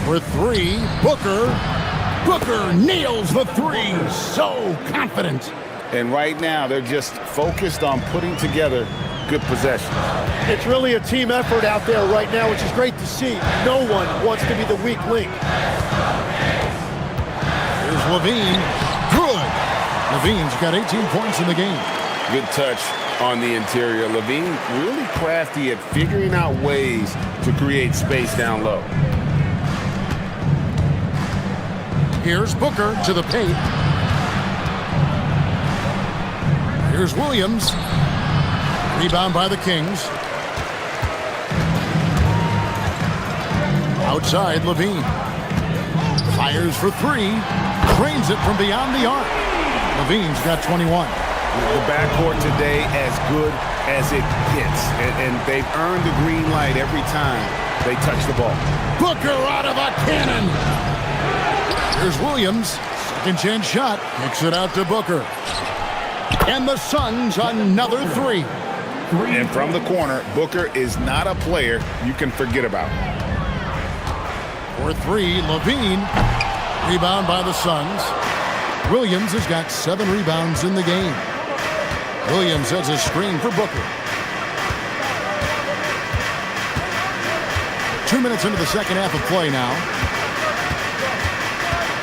For 3, Booker. Booker nails the 3. So confident. And right now, they're just focused on putting together good possession. It's really a team effort out there right now, which is great to see. No one wants to be the weak link. Here's Levine. Good. Levine's got 18 points in the game. Good touch on the interior. Levine really crafty at figuring out ways to create space down low. Here's Booker to the paint. Here's Williams. Rebound by the Kings. Outside, Levine. Fires for three. Drains it from beyond the arc. Levine's got 21. The backcourt today as good as it gets. And they've earned the green light every time they touch the ball. Booker out of a cannon. Here's Williams. Second chance shot. Kicks it out to Booker. And the Suns another three. And from the corner, Booker is not a player you can forget about. For three, Levine. Rebound by the Suns. Williams has got 7 rebounds in the game. Williams has a screen for Booker. 2 minutes into the second half of play now.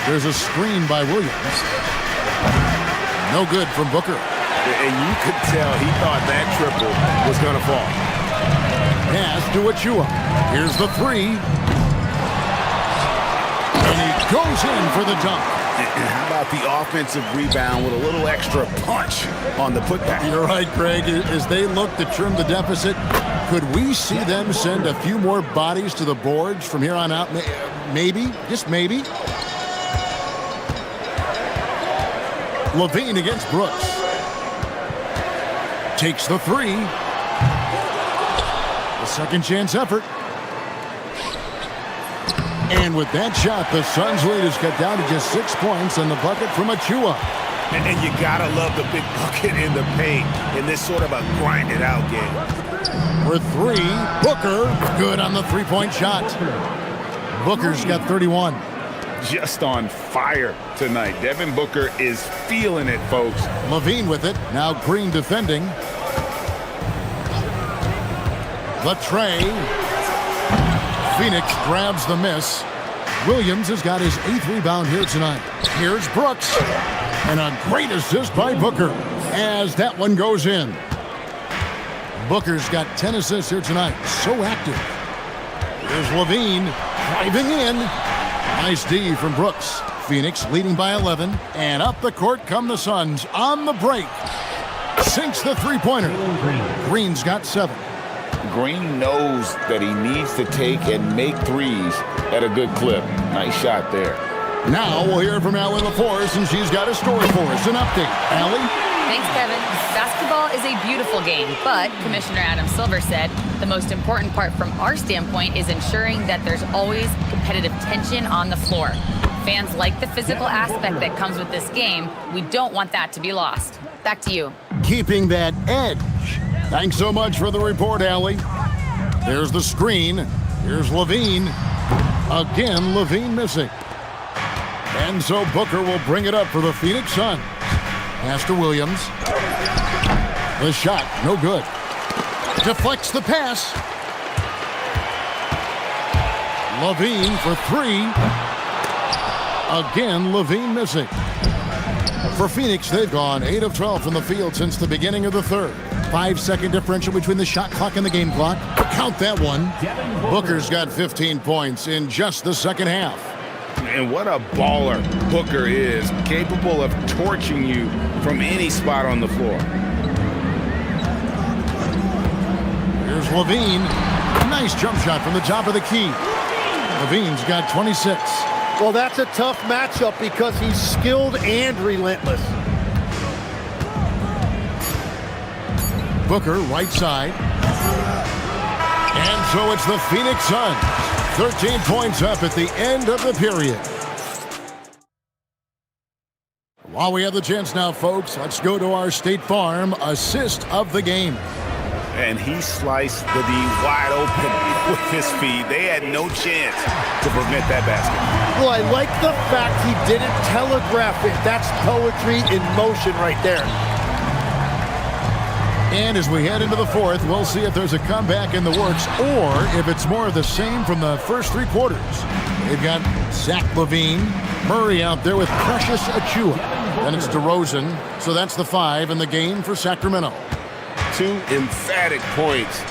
There's a screen by Williams. No good from Booker. And you could tell he thought that triple was going to fall. Pass to Achua. Here's the three. And he goes in for the dunk. And how about the offensive rebound with a little extra punch on the putback? You're right, Greg. As they look to trim the deficit, could we see them send a few more bodies to the boards from here on out? Maybe, just maybe. Levine against Brooks. Takes the three. The second chance effort. And with that shot, the Suns' lead is cut down to just 6 points on the bucket from Achua. And you gotta love the big bucket in the paint in this sort of a grinded-out game. For three, Booker, good on the three-point shot. Booker's got 31. Just on fire tonight. Devin Booker is feeling it, folks. Levine with it. Now Green defending. The tray. Phoenix grabs the miss. Williams has got his 8th rebound here tonight. Here's Brooks. And a great assist by Booker as that one goes in. Booker's got 10 assists here tonight. So active. Here's Levine driving in. Nice D from Brooks. Phoenix leading by 11. And up the court come the Suns on the break. Sinks the three-pointer. Green's got 7. Green knows that he needs to take and make threes at a good clip. Nice shot there. Now we'll hear from Allie LaForce, and she's got a story for us. An update. Allie? Thanks, Kevin. Basketball is a beautiful game, but Commissioner Adam Silver said the most important part from our standpoint is ensuring that there's always competitive tension on the floor. Fans like the physical aspect that comes with this game. We don't want that to be lost. Back to you. Keeping that edge. Thanks so much for the report, Allie. There's the screen. Here's Levine. Again, Levine missing. And so Booker will bring it up for the Phoenix Suns. Pass to Williams. The shot, no good. Deflects the pass. Levine for three. Again, Levine missing. For Phoenix, they've gone 8 of 12 from the field since the beginning of the third. 5-second differential between the shot clock and the game clock. Count that one. Booker's got 15 points in just the second half. And what a baller Booker is, capable of torching you from any spot on the floor. Here's Levine. Nice jump shot from the top of the key. Levine's got 26. Well, that's a tough matchup because he's skilled and relentless. Booker, right side. And so it's the Phoenix Suns. 13 points up at the end of the period. While we have the chance now, folks, let's go to our State Farm assist of the game. And he sliced the D wide open with his feet. They had no chance to prevent that basket. Well, I like the fact he didn't telegraph it. That's poetry in motion right there. And as we head into the fourth, we'll see if there's a comeback in the works or if it's more of the same from the first 3 quarters. They've got Zach LaVine, Murray out there with Precious Achua. Then it's DeRozan, so that's the 5 in the game for Sacramento. 2 emphatic points.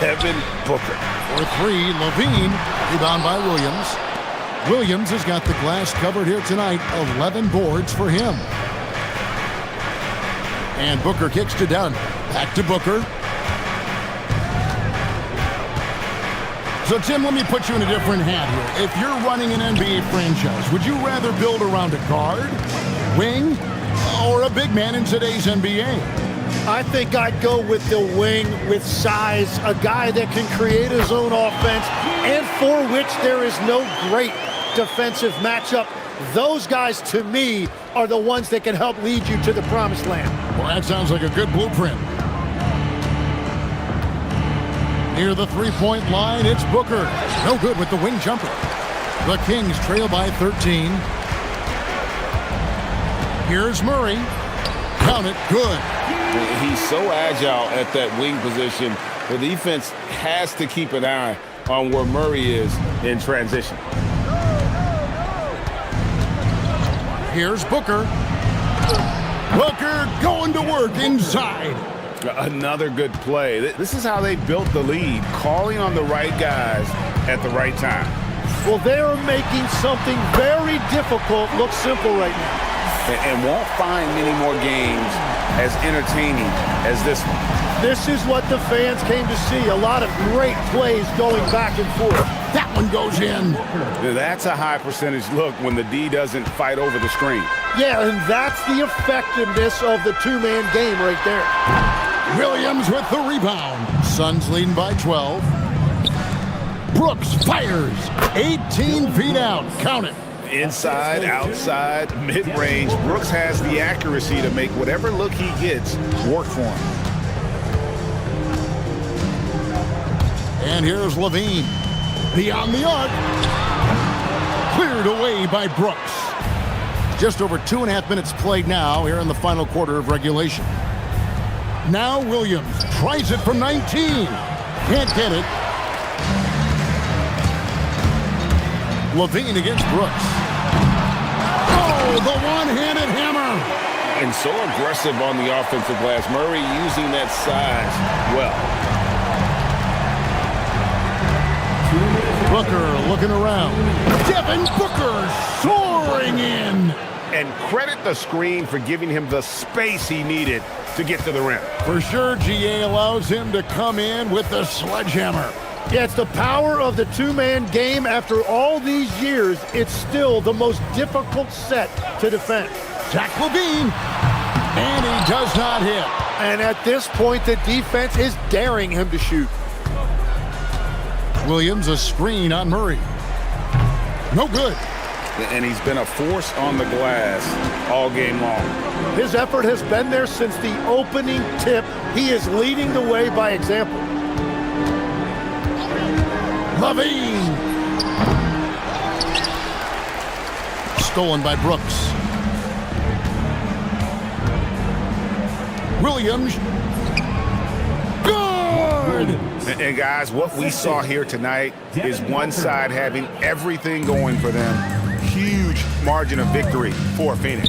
Devin Booker. For 3, LaVine, rebound by Williams. Williams has got the glass covered here tonight, 11 boards for him. And Booker kicks to Dunn. Back to Booker. So, Tim, let me put you in a different hat here. If you're running an NBA franchise, would you rather build around a guard, wing, or a big man in today's NBA? I think I'd go with the wing with size, a guy that can create his own offense and for which there is no great defensive matchup. Those guys, to me, are the ones that can help lead you to the promised land. Well, that sounds like a good blueprint. Near the three-point line, it's Booker. No good with the wing jumper. The Kings trail by 13. Here's Murray. Count it, good. He's so agile at that wing position. The defense has to keep an eye on where Murray is in transition. Here's Booker. Booker going to work inside. Another good play. This is how they built the lead, calling on the right guys at the right time. Well, they're making something very difficult look simple right now. And won't find many more games as entertaining as this one. This is what the fans came to see. A lot of great plays going back and forth. That one goes in. That's a high percentage look when the D doesn't fight over the screen. Yeah, and that's the effectiveness of the two-man game right there. Williams with the rebound. Suns leading by 12. Brooks fires. 18 feet out. Count it. Inside, outside, mid-range, Brooks has the accuracy to make whatever look he gets work for him. And here's Levine. Beyond the arc. Cleared away by Brooks. Just over 2.5 minutes played now here in the final quarter of regulation. Now Williams tries it from 19. Can't get it. Levine against Brooks. Oh, the one-handed hammer. And so aggressive on the offensive glass. Murray using that size well. Booker looking around. Devin Booker soaring in. And credit the screen for giving him the space he needed to get to the rim. For sure, GA allows him to come in with the sledgehammer. Yeah, it's the power of the two-man game. After all these years, it's still the most difficult set to defend. Zach LaVine, and he does not hit. And at this point, the defense is daring him to shoot. Williams, a screen on Murray. No good. And he's been a force on the glass all game long. His effort has been there since the opening tip. He is leading the way by example. LaVine. Stolen by Brooks. Williams. Good! And guys, what we saw here tonight is one side having everything going for them. Huge margin of victory for Phoenix.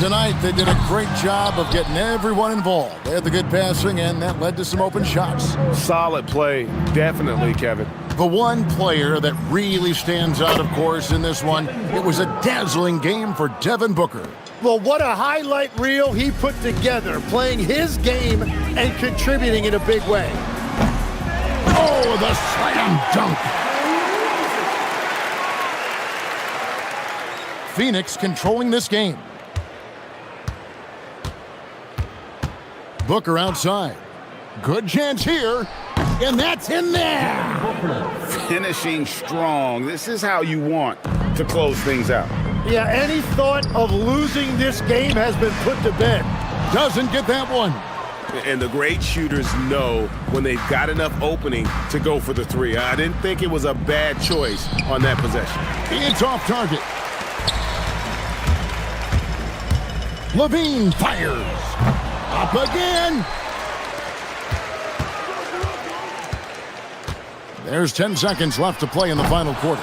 Tonight, they did a great job of getting everyone involved. They had the good passing, and that led to some open shots. Solid play, definitely, Kevin. The one player that really stands out, of course, in this one, it was a dazzling game for Devin Booker. Well, what a highlight reel he put together, playing his game and contributing in a big way. Oh, the slam dunk. Phoenix controlling this game. Booker outside. Good chance here. And that's in there. Finishing strong. This is how you want to close things out. Yeah, any thought of losing this game has been put to bed. Doesn't get that one. And the great shooters know when they've got enough opening to go for the three. I didn't think it was a bad choice on that possession. It's off target. LaVine fires. Up again. There's 10 seconds left to play in the final quarter.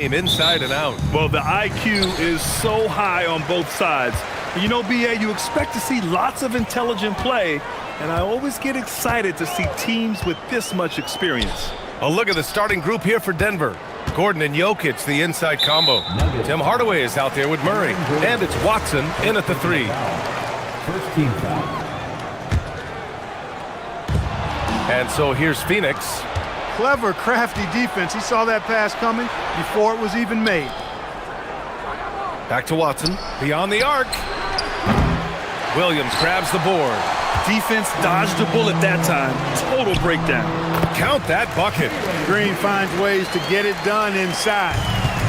inside and out. Well, the IQ is so high on both sides. You know, BA, you expect to see lots of intelligent play, and I always get excited to see teams with this much experience. A look at the starting group here for Denver. Gordon and Jokic, the inside combo. Tim Hardaway is out there with Murray. And it's Watson in at the 3. First team foul. And so here's Phoenix. Clever, crafty defense. He saw that pass coming before it was even made. Back to Watson. Beyond the arc. Williams grabs the board. Defense dodged a bullet that time. Total breakdown. Count that bucket. Green finds ways to get it done inside.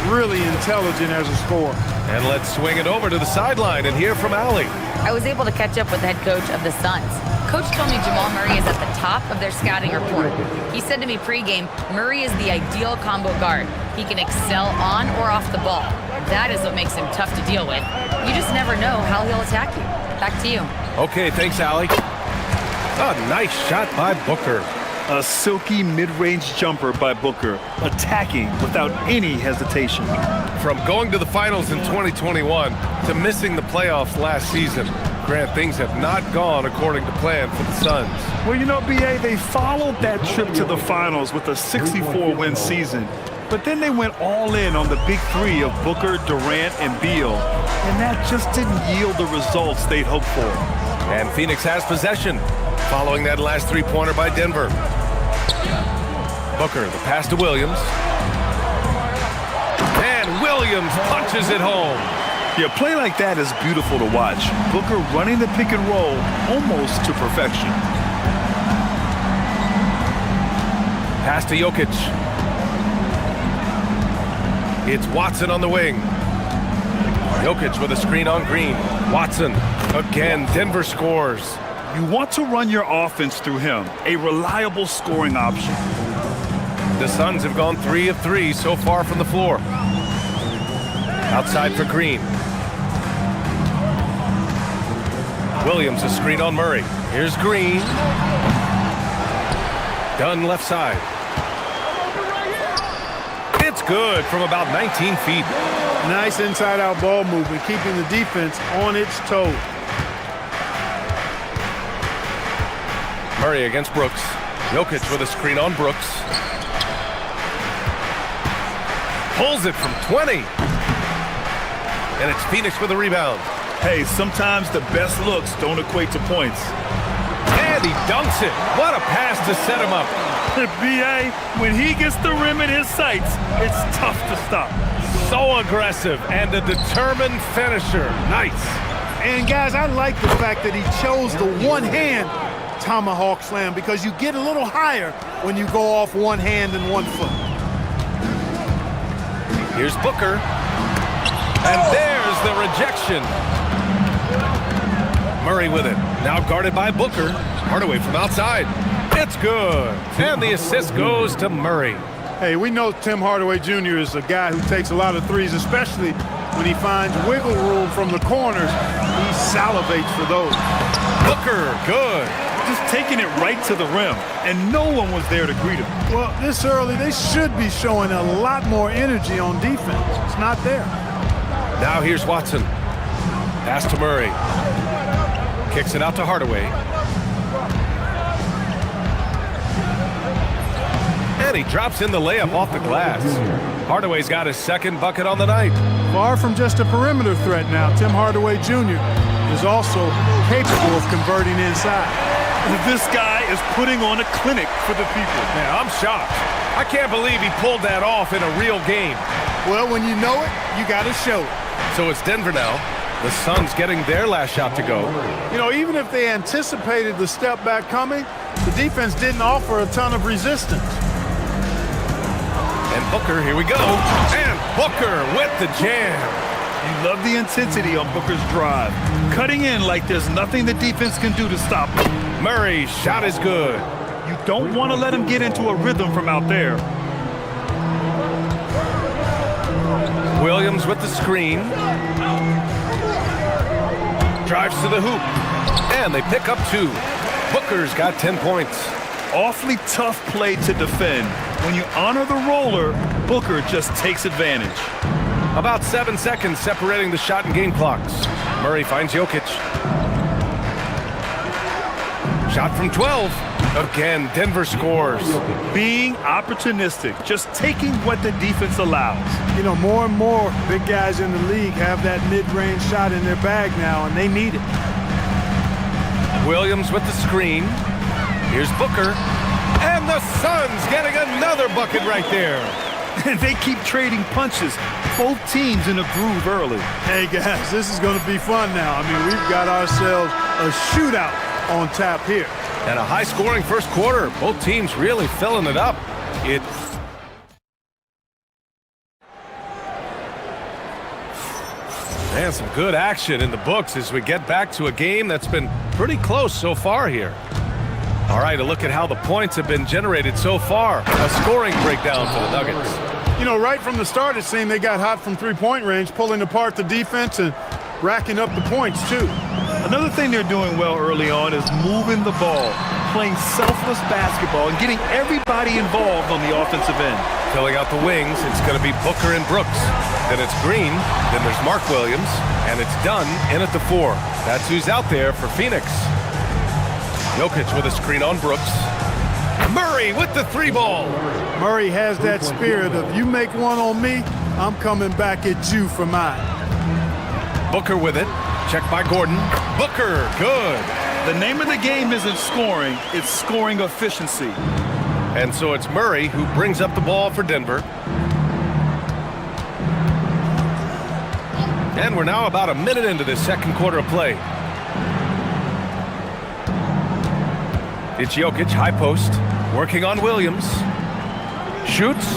Really intelligent as a scorer. And let's swing it over to the sideline and hear from Allie. I was able to catch up with the head coach of the Suns. Coach told me Jamal Murray is at the top of their scouting report. He said to me pregame, Murray is the ideal combo guard. He can excel on or off the ball. That is what makes him tough to deal with. You just never know how he'll attack you. Back to you. Okay, thanks, Allie. A nice shot by Booker. A silky mid-range jumper by Booker, attacking without any hesitation. From going to the finals in 2021 to missing the playoffs last season, Grant, things have not gone according to plan for the Suns. Well, you know, BA, they followed that trip to the finals with a 64-win season. But then they went all in on the big 3 of Booker, Durant, and Beal. And that just didn't yield the results they'd hoped for. And Phoenix has possession, following that last three-pointer by Denver. Booker, the pass to Williams. And Williams punches it home. Yeah, a play like that is beautiful to watch. Booker running the pick and roll almost to perfection. Pass to Jokic. It's Watson on the wing. Jokic with a screen on Green. Watson, again, Denver scores. You want to run your offense through him, a reliable scoring option. The Suns have gone 3 of 3 so far from the floor. Outside for Green. Williams, a screen on Murray. Here's Green. Dunn left side. It's good from about 19 feet. Nice inside-out ball movement, keeping the defense on its toes. Murray against Brooks. Jokic with a screen on Brooks. Pulls it from 20. And it's Phoenix with a rebound. Hey, sometimes the best looks don't equate to points. And he dunks it. What a pass to set him up. BA, when he gets the rim in his sights, it's tough to stop. So aggressive and a determined finisher. Nice. And guys, I like the fact that he chose the one-hand tomahawk slam because you get a little higher when you go off one hand and 1 foot. Here's Booker. And there's the rejection. Murray with it. Now guarded by Booker. Hardaway from outside. It's good. And the assist goes to Murray. Hey, we know Tim Hardaway Jr. is a guy who takes a lot of threes, especially when he finds wiggle room from the corners. He salivates for those. Booker, good. Just taking it right to the rim, and no one was there to greet him. Well, this early, they should be showing a lot more energy on defense. It's not there. Now here's Watson. Pass to Murray. Kicks it out to Hardaway. And he drops in the layup off the glass. Hardaway's got his second bucket on the night. Far from just a perimeter threat now, Tim Hardaway Jr. is also capable of converting inside. This guy is putting on a clinic for the people. Man, I'm shocked. I can't believe he pulled that off in a real game. Well, when you know it, you got to show it. So it's Denver now. The Suns getting their last shot to go. You know, even if they anticipated the step back coming, the defense didn't offer a ton of resistance. And Booker, here we go. And Booker with the jam. You love the intensity on Booker's drive. Cutting in like there's nothing the defense can do to stop him. Murray's shot is good. You don't want to let him get into a rhythm from out there. Williams with the screen. Drives to the hoop. And they pick up 2. Booker's got 10 points. Awfully tough play to defend. When you honor the roller, Booker just takes advantage. About 7 seconds separating the shot and game clocks. Murray finds Jokic. Shot from 12. Again, Denver scores. Being opportunistic, just taking what the defense allows. You know, more and more big guys in the league have that mid-range shot in their bag now, and they need it. Williams with the screen. Here's Booker. And the Suns getting another bucket right there. And they keep trading punches. Both teams in a groove early. Hey, guys, this is going to be fun now. I mean, we've got ourselves a shootout on tap here. And a high-scoring first quarter. Both teams really filling it up. And some good action in the books as we get back to a game that's been pretty close so far here. All right, a look at how the points have been generated so far. A scoring breakdown for the Nuggets. You know, right from the start, it seemed they got hot from three-point range, pulling apart the defense and racking up the points, too. Another thing they're doing well early on is moving the ball, playing selfless basketball, and getting everybody involved on the offensive end. Filling out the wings, it's going to be Booker and Brooks. Then it's Green, then there's Mark Williams, and it's Dunn in at the 4. That's who's out there for Phoenix. Jokic with a screen on Brooks. Murray with the 3-ball. Murray has that spirit of, you make one on me, I'm coming back at you for mine. Booker with it. Checked by Gordon. Booker, good. The name of the game isn't scoring, it's scoring efficiency. And so it's Murray who brings up the ball for Denver. And we're now about a minute into this second quarter of play. It's Jokic, high post, working on Williams. Shoots.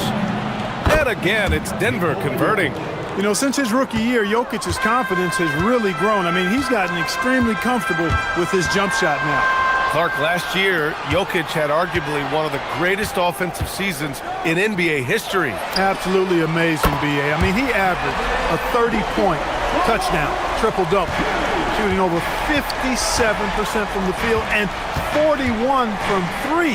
And again, it's Denver converting. You know, since his rookie year, Jokic's confidence has really grown. I mean, he's gotten extremely comfortable with his jump shot now. Clark, last year, Jokic had arguably one of the greatest offensive seasons in NBA history. Absolutely amazing, B.A. I mean, he averaged a 30-point touchdown, triple-double, shooting over 57% from the field and 41 from 3.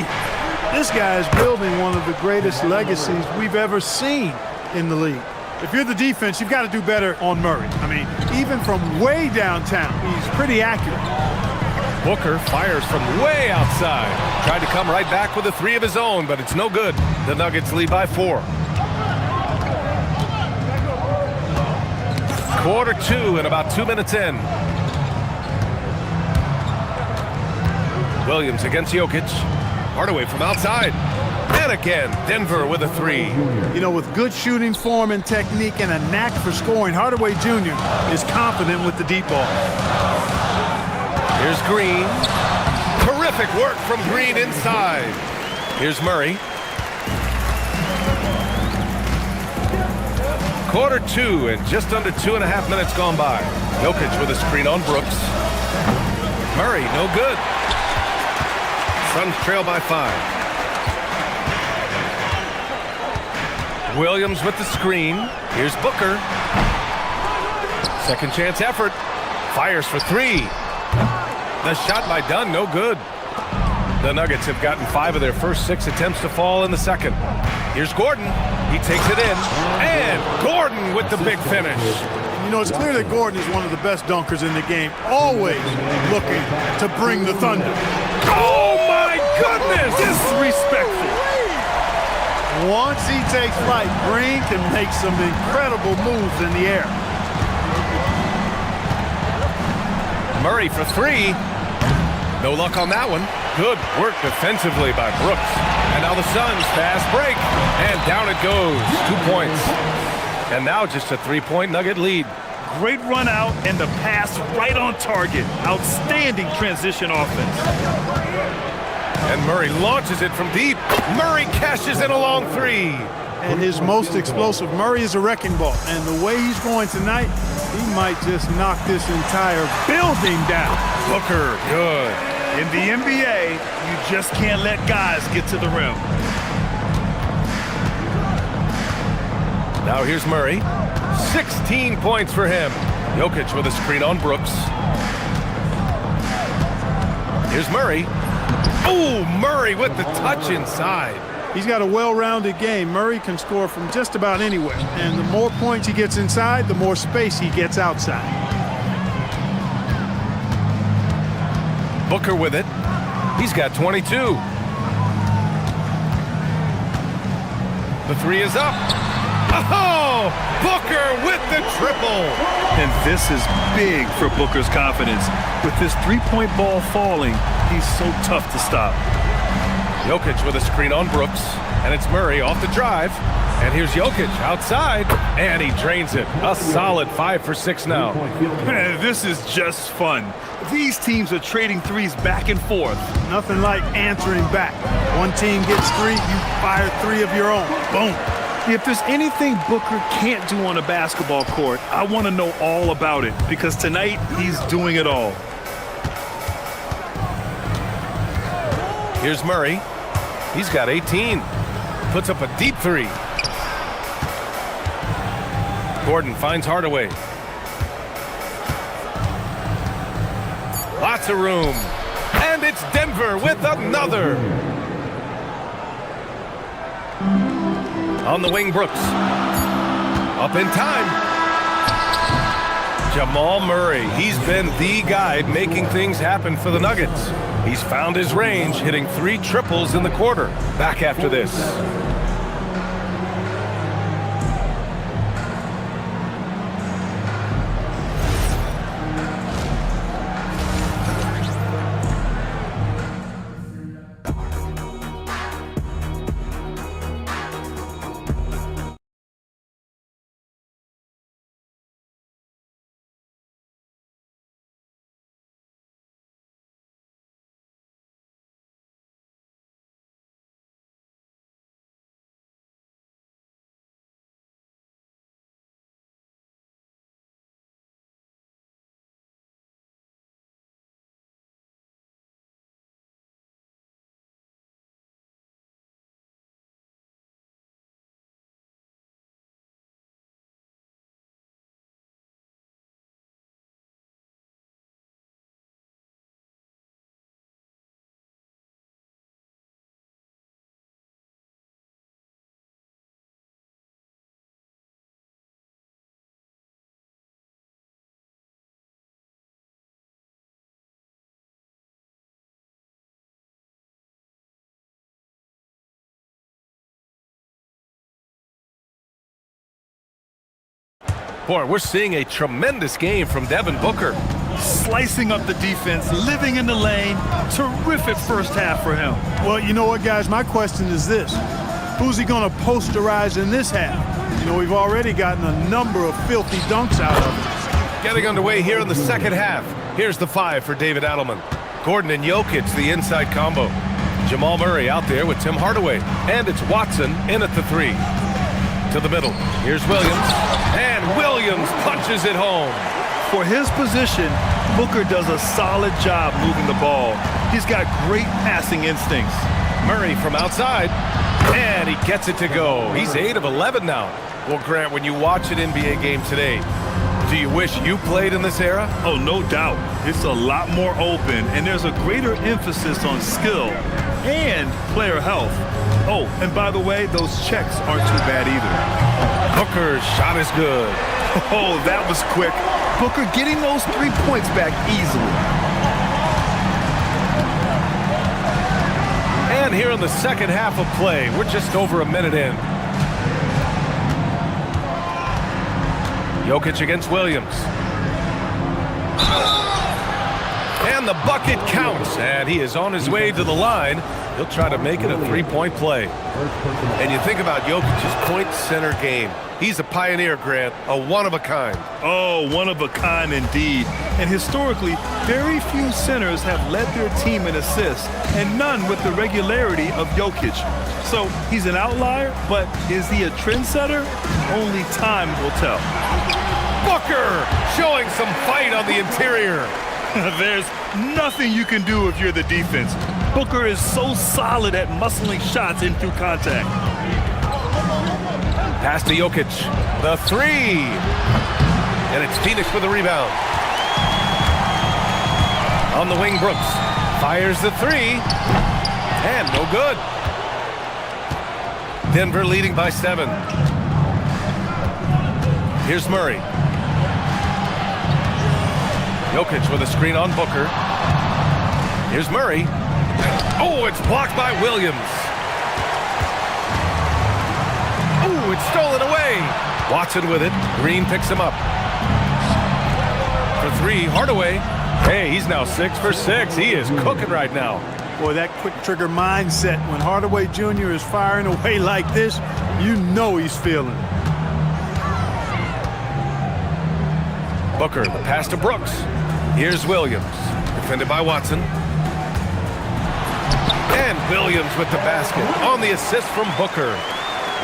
This guy is building one of the greatest legacies we've ever seen in the league. If you're the defense, you've got to do better on Murray. I mean, even from way downtown, he's pretty accurate. Booker fires from way outside. Tried to come right back with a 3 of his own, but it's no good. The Nuggets lead by 4. Quarter 2 and about 2 minutes in. Williams against Jokic. Hardaway from outside. And again, Denver with a 3. You know, with good shooting form and technique and a knack for scoring, Hardaway Jr. is confident with the deep ball. Here's Green. Terrific work from Green inside. Here's Murray. Quarter 2 and just under 2.5 minutes gone by. Jokic with a screen on Brooks. Murray, no good. Suns trail by 5. Williams with the screen. Here's Booker. Second chance effort. Fires for 3. The shot by Dunn, no good. The Nuggets have gotten 5 of their first 6 attempts to fall in the second. Here's Gordon. He takes it in. And Gordon with the big finish. You know, it's clear that Gordon is one of the best dunkers in the game. Always looking to bring the thunder. Oh, my goodness! Disrespectful. Once he takes flight, Green can make some incredible moves in the air. Murray for 3. No luck on that one. Good work defensively by Brooks. And now the Suns fast break. And down it goes. 2 points. And now just a 3-point Nugget lead. Great run out and the pass right on target. Outstanding transition offense. And Murray launches it from deep. Murray cashes in a long 3. And his most explosive. Murray is a wrecking ball. And the way he's going tonight, he might just knock this entire building down. Booker, good. In the NBA, you just can't let guys get to the rim. Now here's Murray. 16 points for him. Jokic with a screen on Brooks. Here's Murray. Oh, Murray with the touch inside. He's got a well-rounded game. Murray can score from just about anywhere. And the more points he gets inside, the more space he gets outside. Booker with it. He's got 22. The three is up. Oh! Booker with the triple! And this is big for Booker's confidence. With this three-point ball falling, he's so tough to stop. Jokic with a screen on Brooks, and it's Murray off the drive. And here's Jokic outside, and he drains it. A solid 5 for 6 now. Man, this is just fun. These teams are trading threes back and forth. Nothing like answering back. One team gets 3, you fire 3 of your own. Boom. If there's anything Booker can't do on a basketball court, I want to know all about it, because tonight he's doing it all. Here's Murray. He's got 18. Puts up a deep three. Gordon finds Hardaway. Lots of room. And it's Denver with another. On the wing, Brooks. Up in time. Jamal Murray. He's been the guy making things happen for the Nuggets. He's found his range, hitting 3 triples in the quarter. Back after this. Boy, we're seeing a tremendous game from Devin Booker. Slicing up the defense, living in the lane. Terrific first half for him. Well, you know what, guys? My question is this. Who's he going to posterize in this half? You know, we've already gotten a number of filthy dunks out of him. Getting underway here in the second half. Here's the 5 for David Adelman. Gordon and Jokic, the inside combo. Jamal Murray out there with Tim Hardaway. And it's Watson in at the 3. To the middle. Here's Williams. And Williams punches it home. For his position, Booker does a solid job moving the ball. He's got great passing instincts. Murray from outside. And he gets it to go. He's 8 of 11 now. Well, Grant, when you watch an NBA game today, do you wish you played in this era? Oh, no doubt. It's a lot more open, and there's a greater emphasis on skill and player health. Oh, and by the way, those checks aren't too bad either. Booker's shot is good. Oh, that was quick. Booker getting those 3 points back easily. And here in the second half of play, we're just over a minute in. Jokic against Williams. And the bucket counts, and he is on his way to the line. He'll try to make it a 3-point play. And you think about Jokic's point center game. He's a pioneer, Grant, a one-of-a-kind. Oh, one-of-a-kind indeed. And historically, very few centers have led their team in assists, and none with the regularity of Jokic. So he's an outlier, but is he a trendsetter? Only time will tell. Booker showing some fight on the interior. There's nothing you can do if you're the defense. Booker is so solid at muscling shots in through contact. Pass to Jokic. The 3. And it's Phoenix for the rebound. On the wing, Brooks. Fires the 3. And no good. Denver leading by 7. Here's Murray. Jokic with a screen on Booker. Here's Murray. Oh, it's blocked by Williams. Oh, it's stolen away. Watson with it. Green picks him up. For 3, Hardaway. Hey, he's now 6 for 6. He is cooking right now. Boy, that quick trigger mindset, when Hardaway Jr. is firing away like this, you know he's feeling it. Booker, the pass to Brooks. Here's Williams, defended by Watson. And Williams with the basket on the assist from Booker.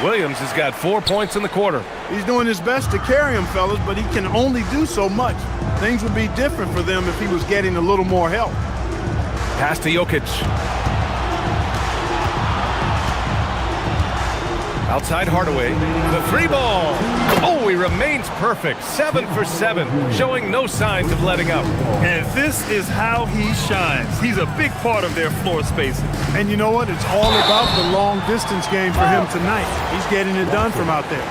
Williams has got 4 points in the quarter. He's doing his best to carry him, fellas, but he can only do so much. Things would be different for them if he was getting a little more help. Pass to Jokic. Outside Hardaway. The 3 ball. Oh, he remains perfect. 7 for 7, showing no signs of letting up. And this is how he shines. He's a big part of their floor spacing. And you know what? It's all about the long distance game for him tonight. He's getting it done from out there.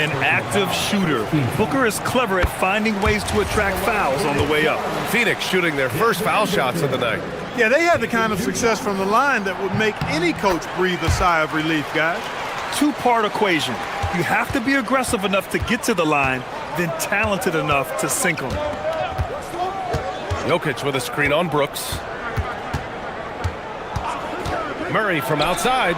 An active shooter. Booker is clever at finding ways to attract fouls on the way up. Phoenix shooting their first foul shots of the night. Yeah, they had the kind of success from the line that would make any coach breathe a sigh of relief, guys. Two-part equation. You have to be aggressive enough to get to the line, then talented enough to sink them. Jokic with a screen on Brooks. Murray from outside.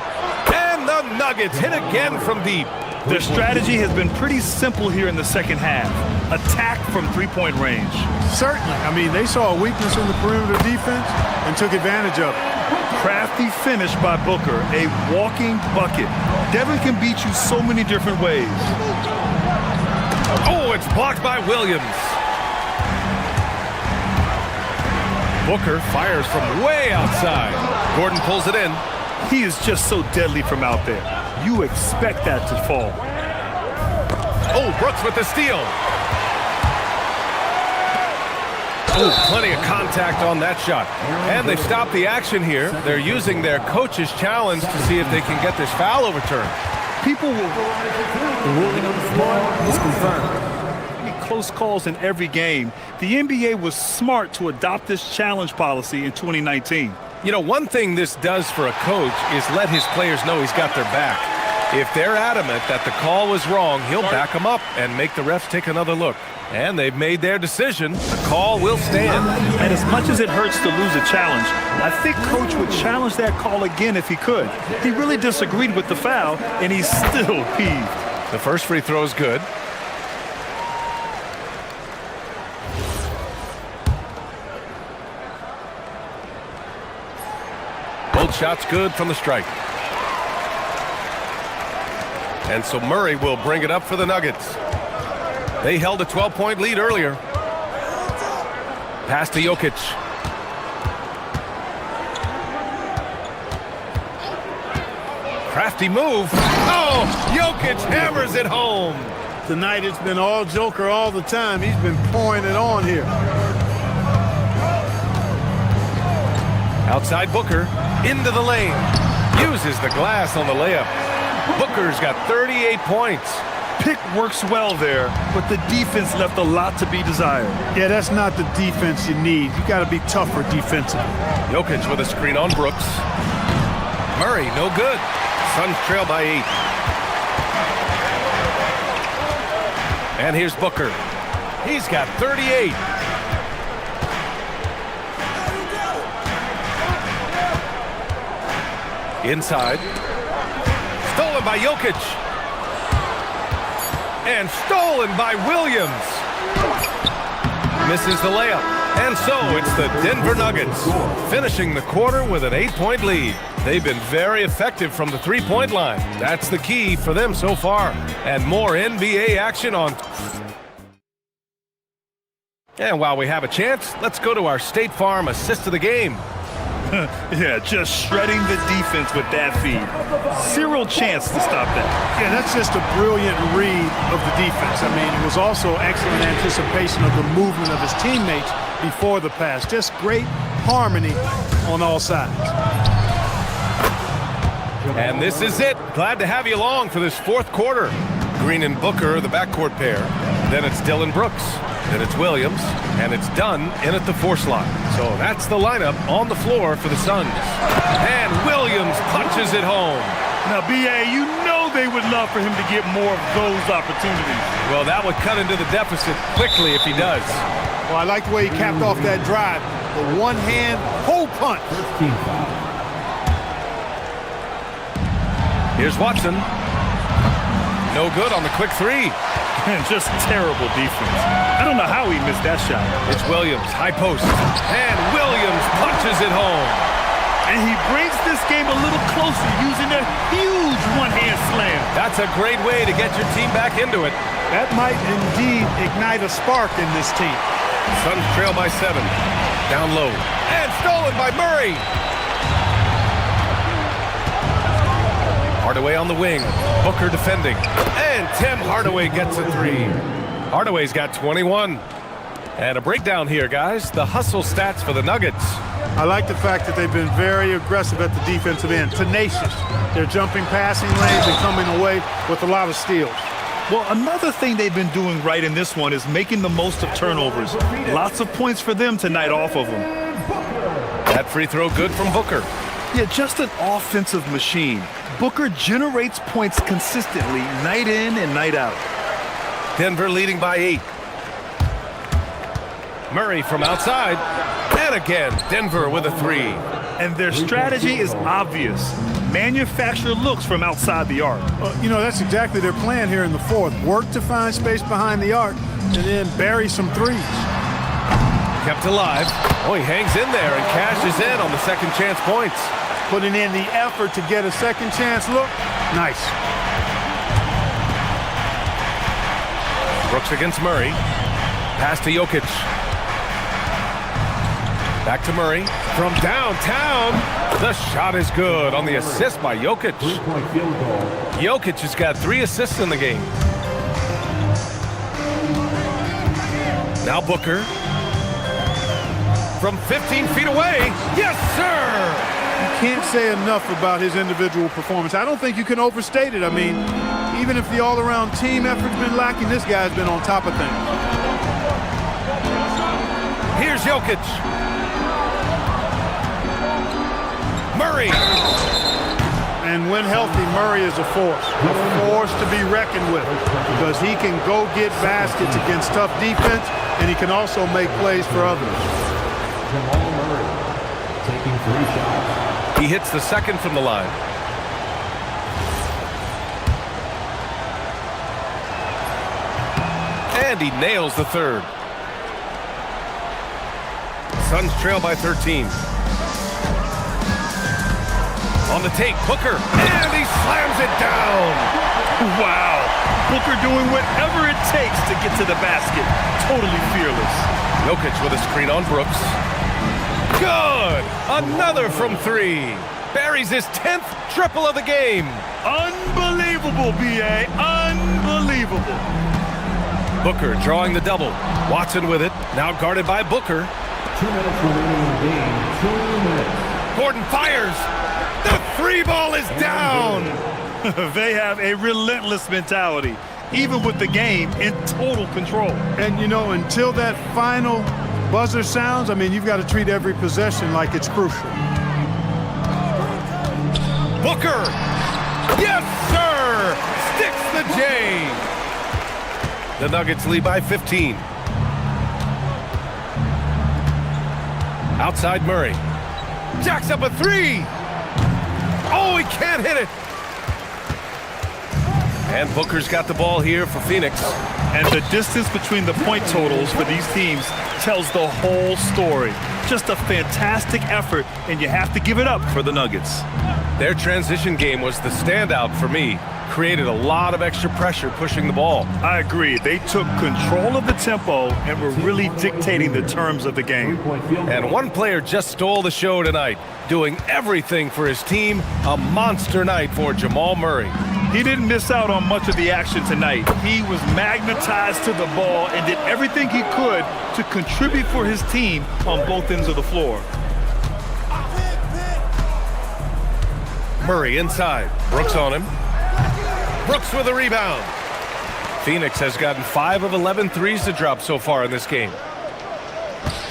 And the Nuggets hit again from deep. Their strategy has been pretty simple here in the second half. Attack from three-point range. Certainly. I mean, they saw a weakness in the perimeter defense and took advantage of it. Crafty finish by Booker, a walking bucket. Devin can beat you so many different ways. Oh, it's blocked by Williams. Booker fires from way outside. Gordon pulls it in. He is just so deadly from out there. You expect that to fall. Oh, Brooks with the steal. Oh, plenty of contact on that shot. And they've stopped the action here. They're using their coach's challenge to see if they can get this foul overturned. People will... The ruling on the floor is confirmed. Close calls in every game. The NBA was smart to adopt this challenge policy in 2019. You know, one thing this does for a coach is let his players know he's got their back. If they're adamant that the call was wrong, he'll back them up and make the refs take another look. And they've made their decision. The call will stand. And as much as it hurts to lose a challenge, I think Coach would challenge that call again if he could. He really disagreed with the foul, and he's still peeved. The first free throw is good. Both shots good from the stripe. And so Murray will bring it up for the Nuggets. They held a 12-point lead earlier. Pass to Jokic. Crafty move. Oh, Jokic hammers it home. Tonight it's been all Joker all the time. He's been pouring it on here. Outside Booker. Into the lane. Uses the glass on the layup. Booker's got 38 points. Pick works well there, but the defense left a lot to be desired. Yeah, that's not the defense you need. You got to be tougher defensively. Jokic with a screen on Brooks. Murray, no good. Suns trail by 8. And here's Booker. He's got 38. Inside. Stolen by Jokic. And stolen by Williams. Misses the layup. And so it's the Denver Nuggets finishing the quarter with an 8-point lead. They've been very effective from the three-point line. That's the key for them so far. And more NBA action on. And while we have a chance, let's go to our State Farm assist of the game. Yeah, just shredding the defense with that feed. Zero chance to stop that. Yeah, that's just a brilliant read of the defense. I mean, it was also excellent anticipation of the movement of his teammates before the pass. Just great harmony on all sides. And this is it. Glad to have you along for this fourth quarter. Green and Booker, the backcourt pair. Then it's Dylan Brooks. Then it's Williams. And it's Dunn in at the 4 slot. So that's the lineup on the floor for the Suns. And Williams punches it home. Now, B.A., you know they would love for him to get more of those opportunities. Well, that would cut into the deficit quickly if he does. Well, I like the way he capped off that drive. The one-hand hole punch. Here's Watson. No good on the quick 3. Just terrible defense. I don't know how he missed that shot. It's Williams, high post. And Williams punches it home. And he brings this game a little closer using a huge one-hand slam. That's a great way to get your team back into it. That might indeed ignite a spark in this team. Suns trail by 7. Down low. And stolen by Murray. Hardaway on the wing. Booker defending. And Tim Hardaway gets a 3. Hardaway's got 21. And a breakdown here, guys. The hustle stats for the Nuggets. I like the fact that they've been very aggressive at the defensive end. Tenacious. They're jumping passing lanes and coming away with a lot of steals. Well, another thing they've been doing right in this one is making the most of turnovers. Lots of points for them tonight off of them. That free throw good from Booker. Yeah, just an offensive machine. Booker generates points consistently, night in and night out. Denver leading by 8. Murray from outside. And again, Denver with a 3. And their strategy is obvious. Manufacture looks from outside the arc. You know, that's exactly their plan here in the fourth. Work to find space behind the arc and then bury some threes. Kept alive. Oh, he hangs in there and cashes in on the second chance points. Putting in the effort to get a second chance look. Nice. Brooks against Murray. Pass to Jokic. Back to Murray. From downtown. The shot is good on the assist by Jokic. Jokic has got 3 assists in the game. Now Booker. From 15 feet away. Yes, sir! You can't say enough about his individual performance. I don't think you can overstate it. I mean, even if the all-around team effort's been lacking, this guy's been on top of things. Here's Jokic. Murray. And when healthy, Murray is a force to be reckoned with, because he can go get baskets against tough defense, and he can also make plays for others. Jamal Murray taking 3 shots. He hits the second from the line. And he nails the third. Suns trail by 13. On the take, Booker, and he slams it down. Wow. Booker doing whatever it takes to get to the basket. Totally fearless. Jokic with a screen on Brooks. Good! Another from 3. Buries his 10th triple of the game. Unbelievable, B.A. Unbelievable. Booker drawing the double. Watson with it. Now guarded by Booker. 2 minutes remaining in the game. 2 minutes. Gordon fires. The 3 ball is down. They have a relentless mentality, even with the game in total control. And, you know, until that final buzzer sounds, I mean, you've got to treat every possession like it's crucial. Booker. Yes, sir. Sticks the J. The Nuggets lead by 15. Outside Murray. Jacks up a 3. Oh, he can't hit it. And Booker's got the ball here for Phoenix. And the distance between the point totals for these teams tells the whole story. Just a fantastic effort, and you have to give it up for the Nuggets. Their transition game was the standout for me. Created a lot of extra pressure pushing the ball. I agree. They took control of the tempo and were really dictating the terms of the game. And one player just stole the show tonight, doing everything for his team. A monster night for Jamal Murray. He didn't miss out on much of the action tonight. He was magnetized to the ball and did everything he could to contribute for his team on both ends of the floor. Murray inside. Brooks on him. Brooks with a rebound. Phoenix has gotten 5 of 11 threes to drop so far in this game.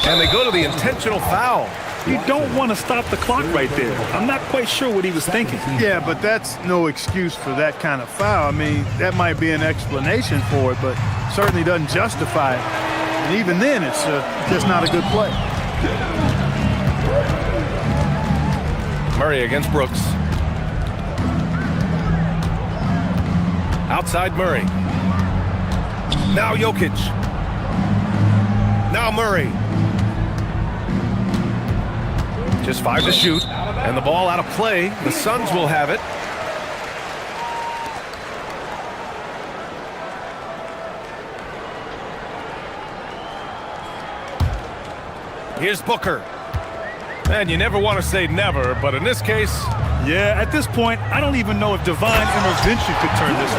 And they go to the intentional foul. You don't want to stop the clock right there. I'm not quite sure what he was thinking. Yeah, but that's no excuse for that kind of foul. I mean, that might be an explanation for it, but certainly doesn't justify it. And even then, it's just not a good play. Murray against Brooks. Outside Murray. Now Jokic. Now Murray. Just 5 to shoot, and the ball out of play. The Suns will have it. Here's Booker. And you never want to say never, but in this case... Yeah, at this point, I don't even know if divine intervention could turn this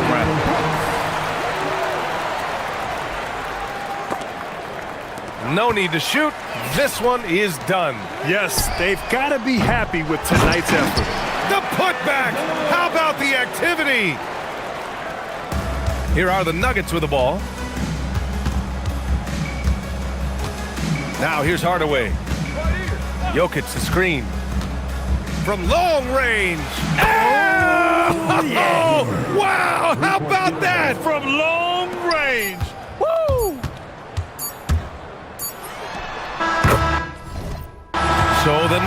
around. No need to shoot. This one is done. Yes, they've got to be happy with tonight's effort. The putback. How about the activity? Here are the Nuggets with the ball. Now here's Hardaway. Jokic the screen. From long range. Oh, yeah. Wow, how about that? From long range. Woo! So the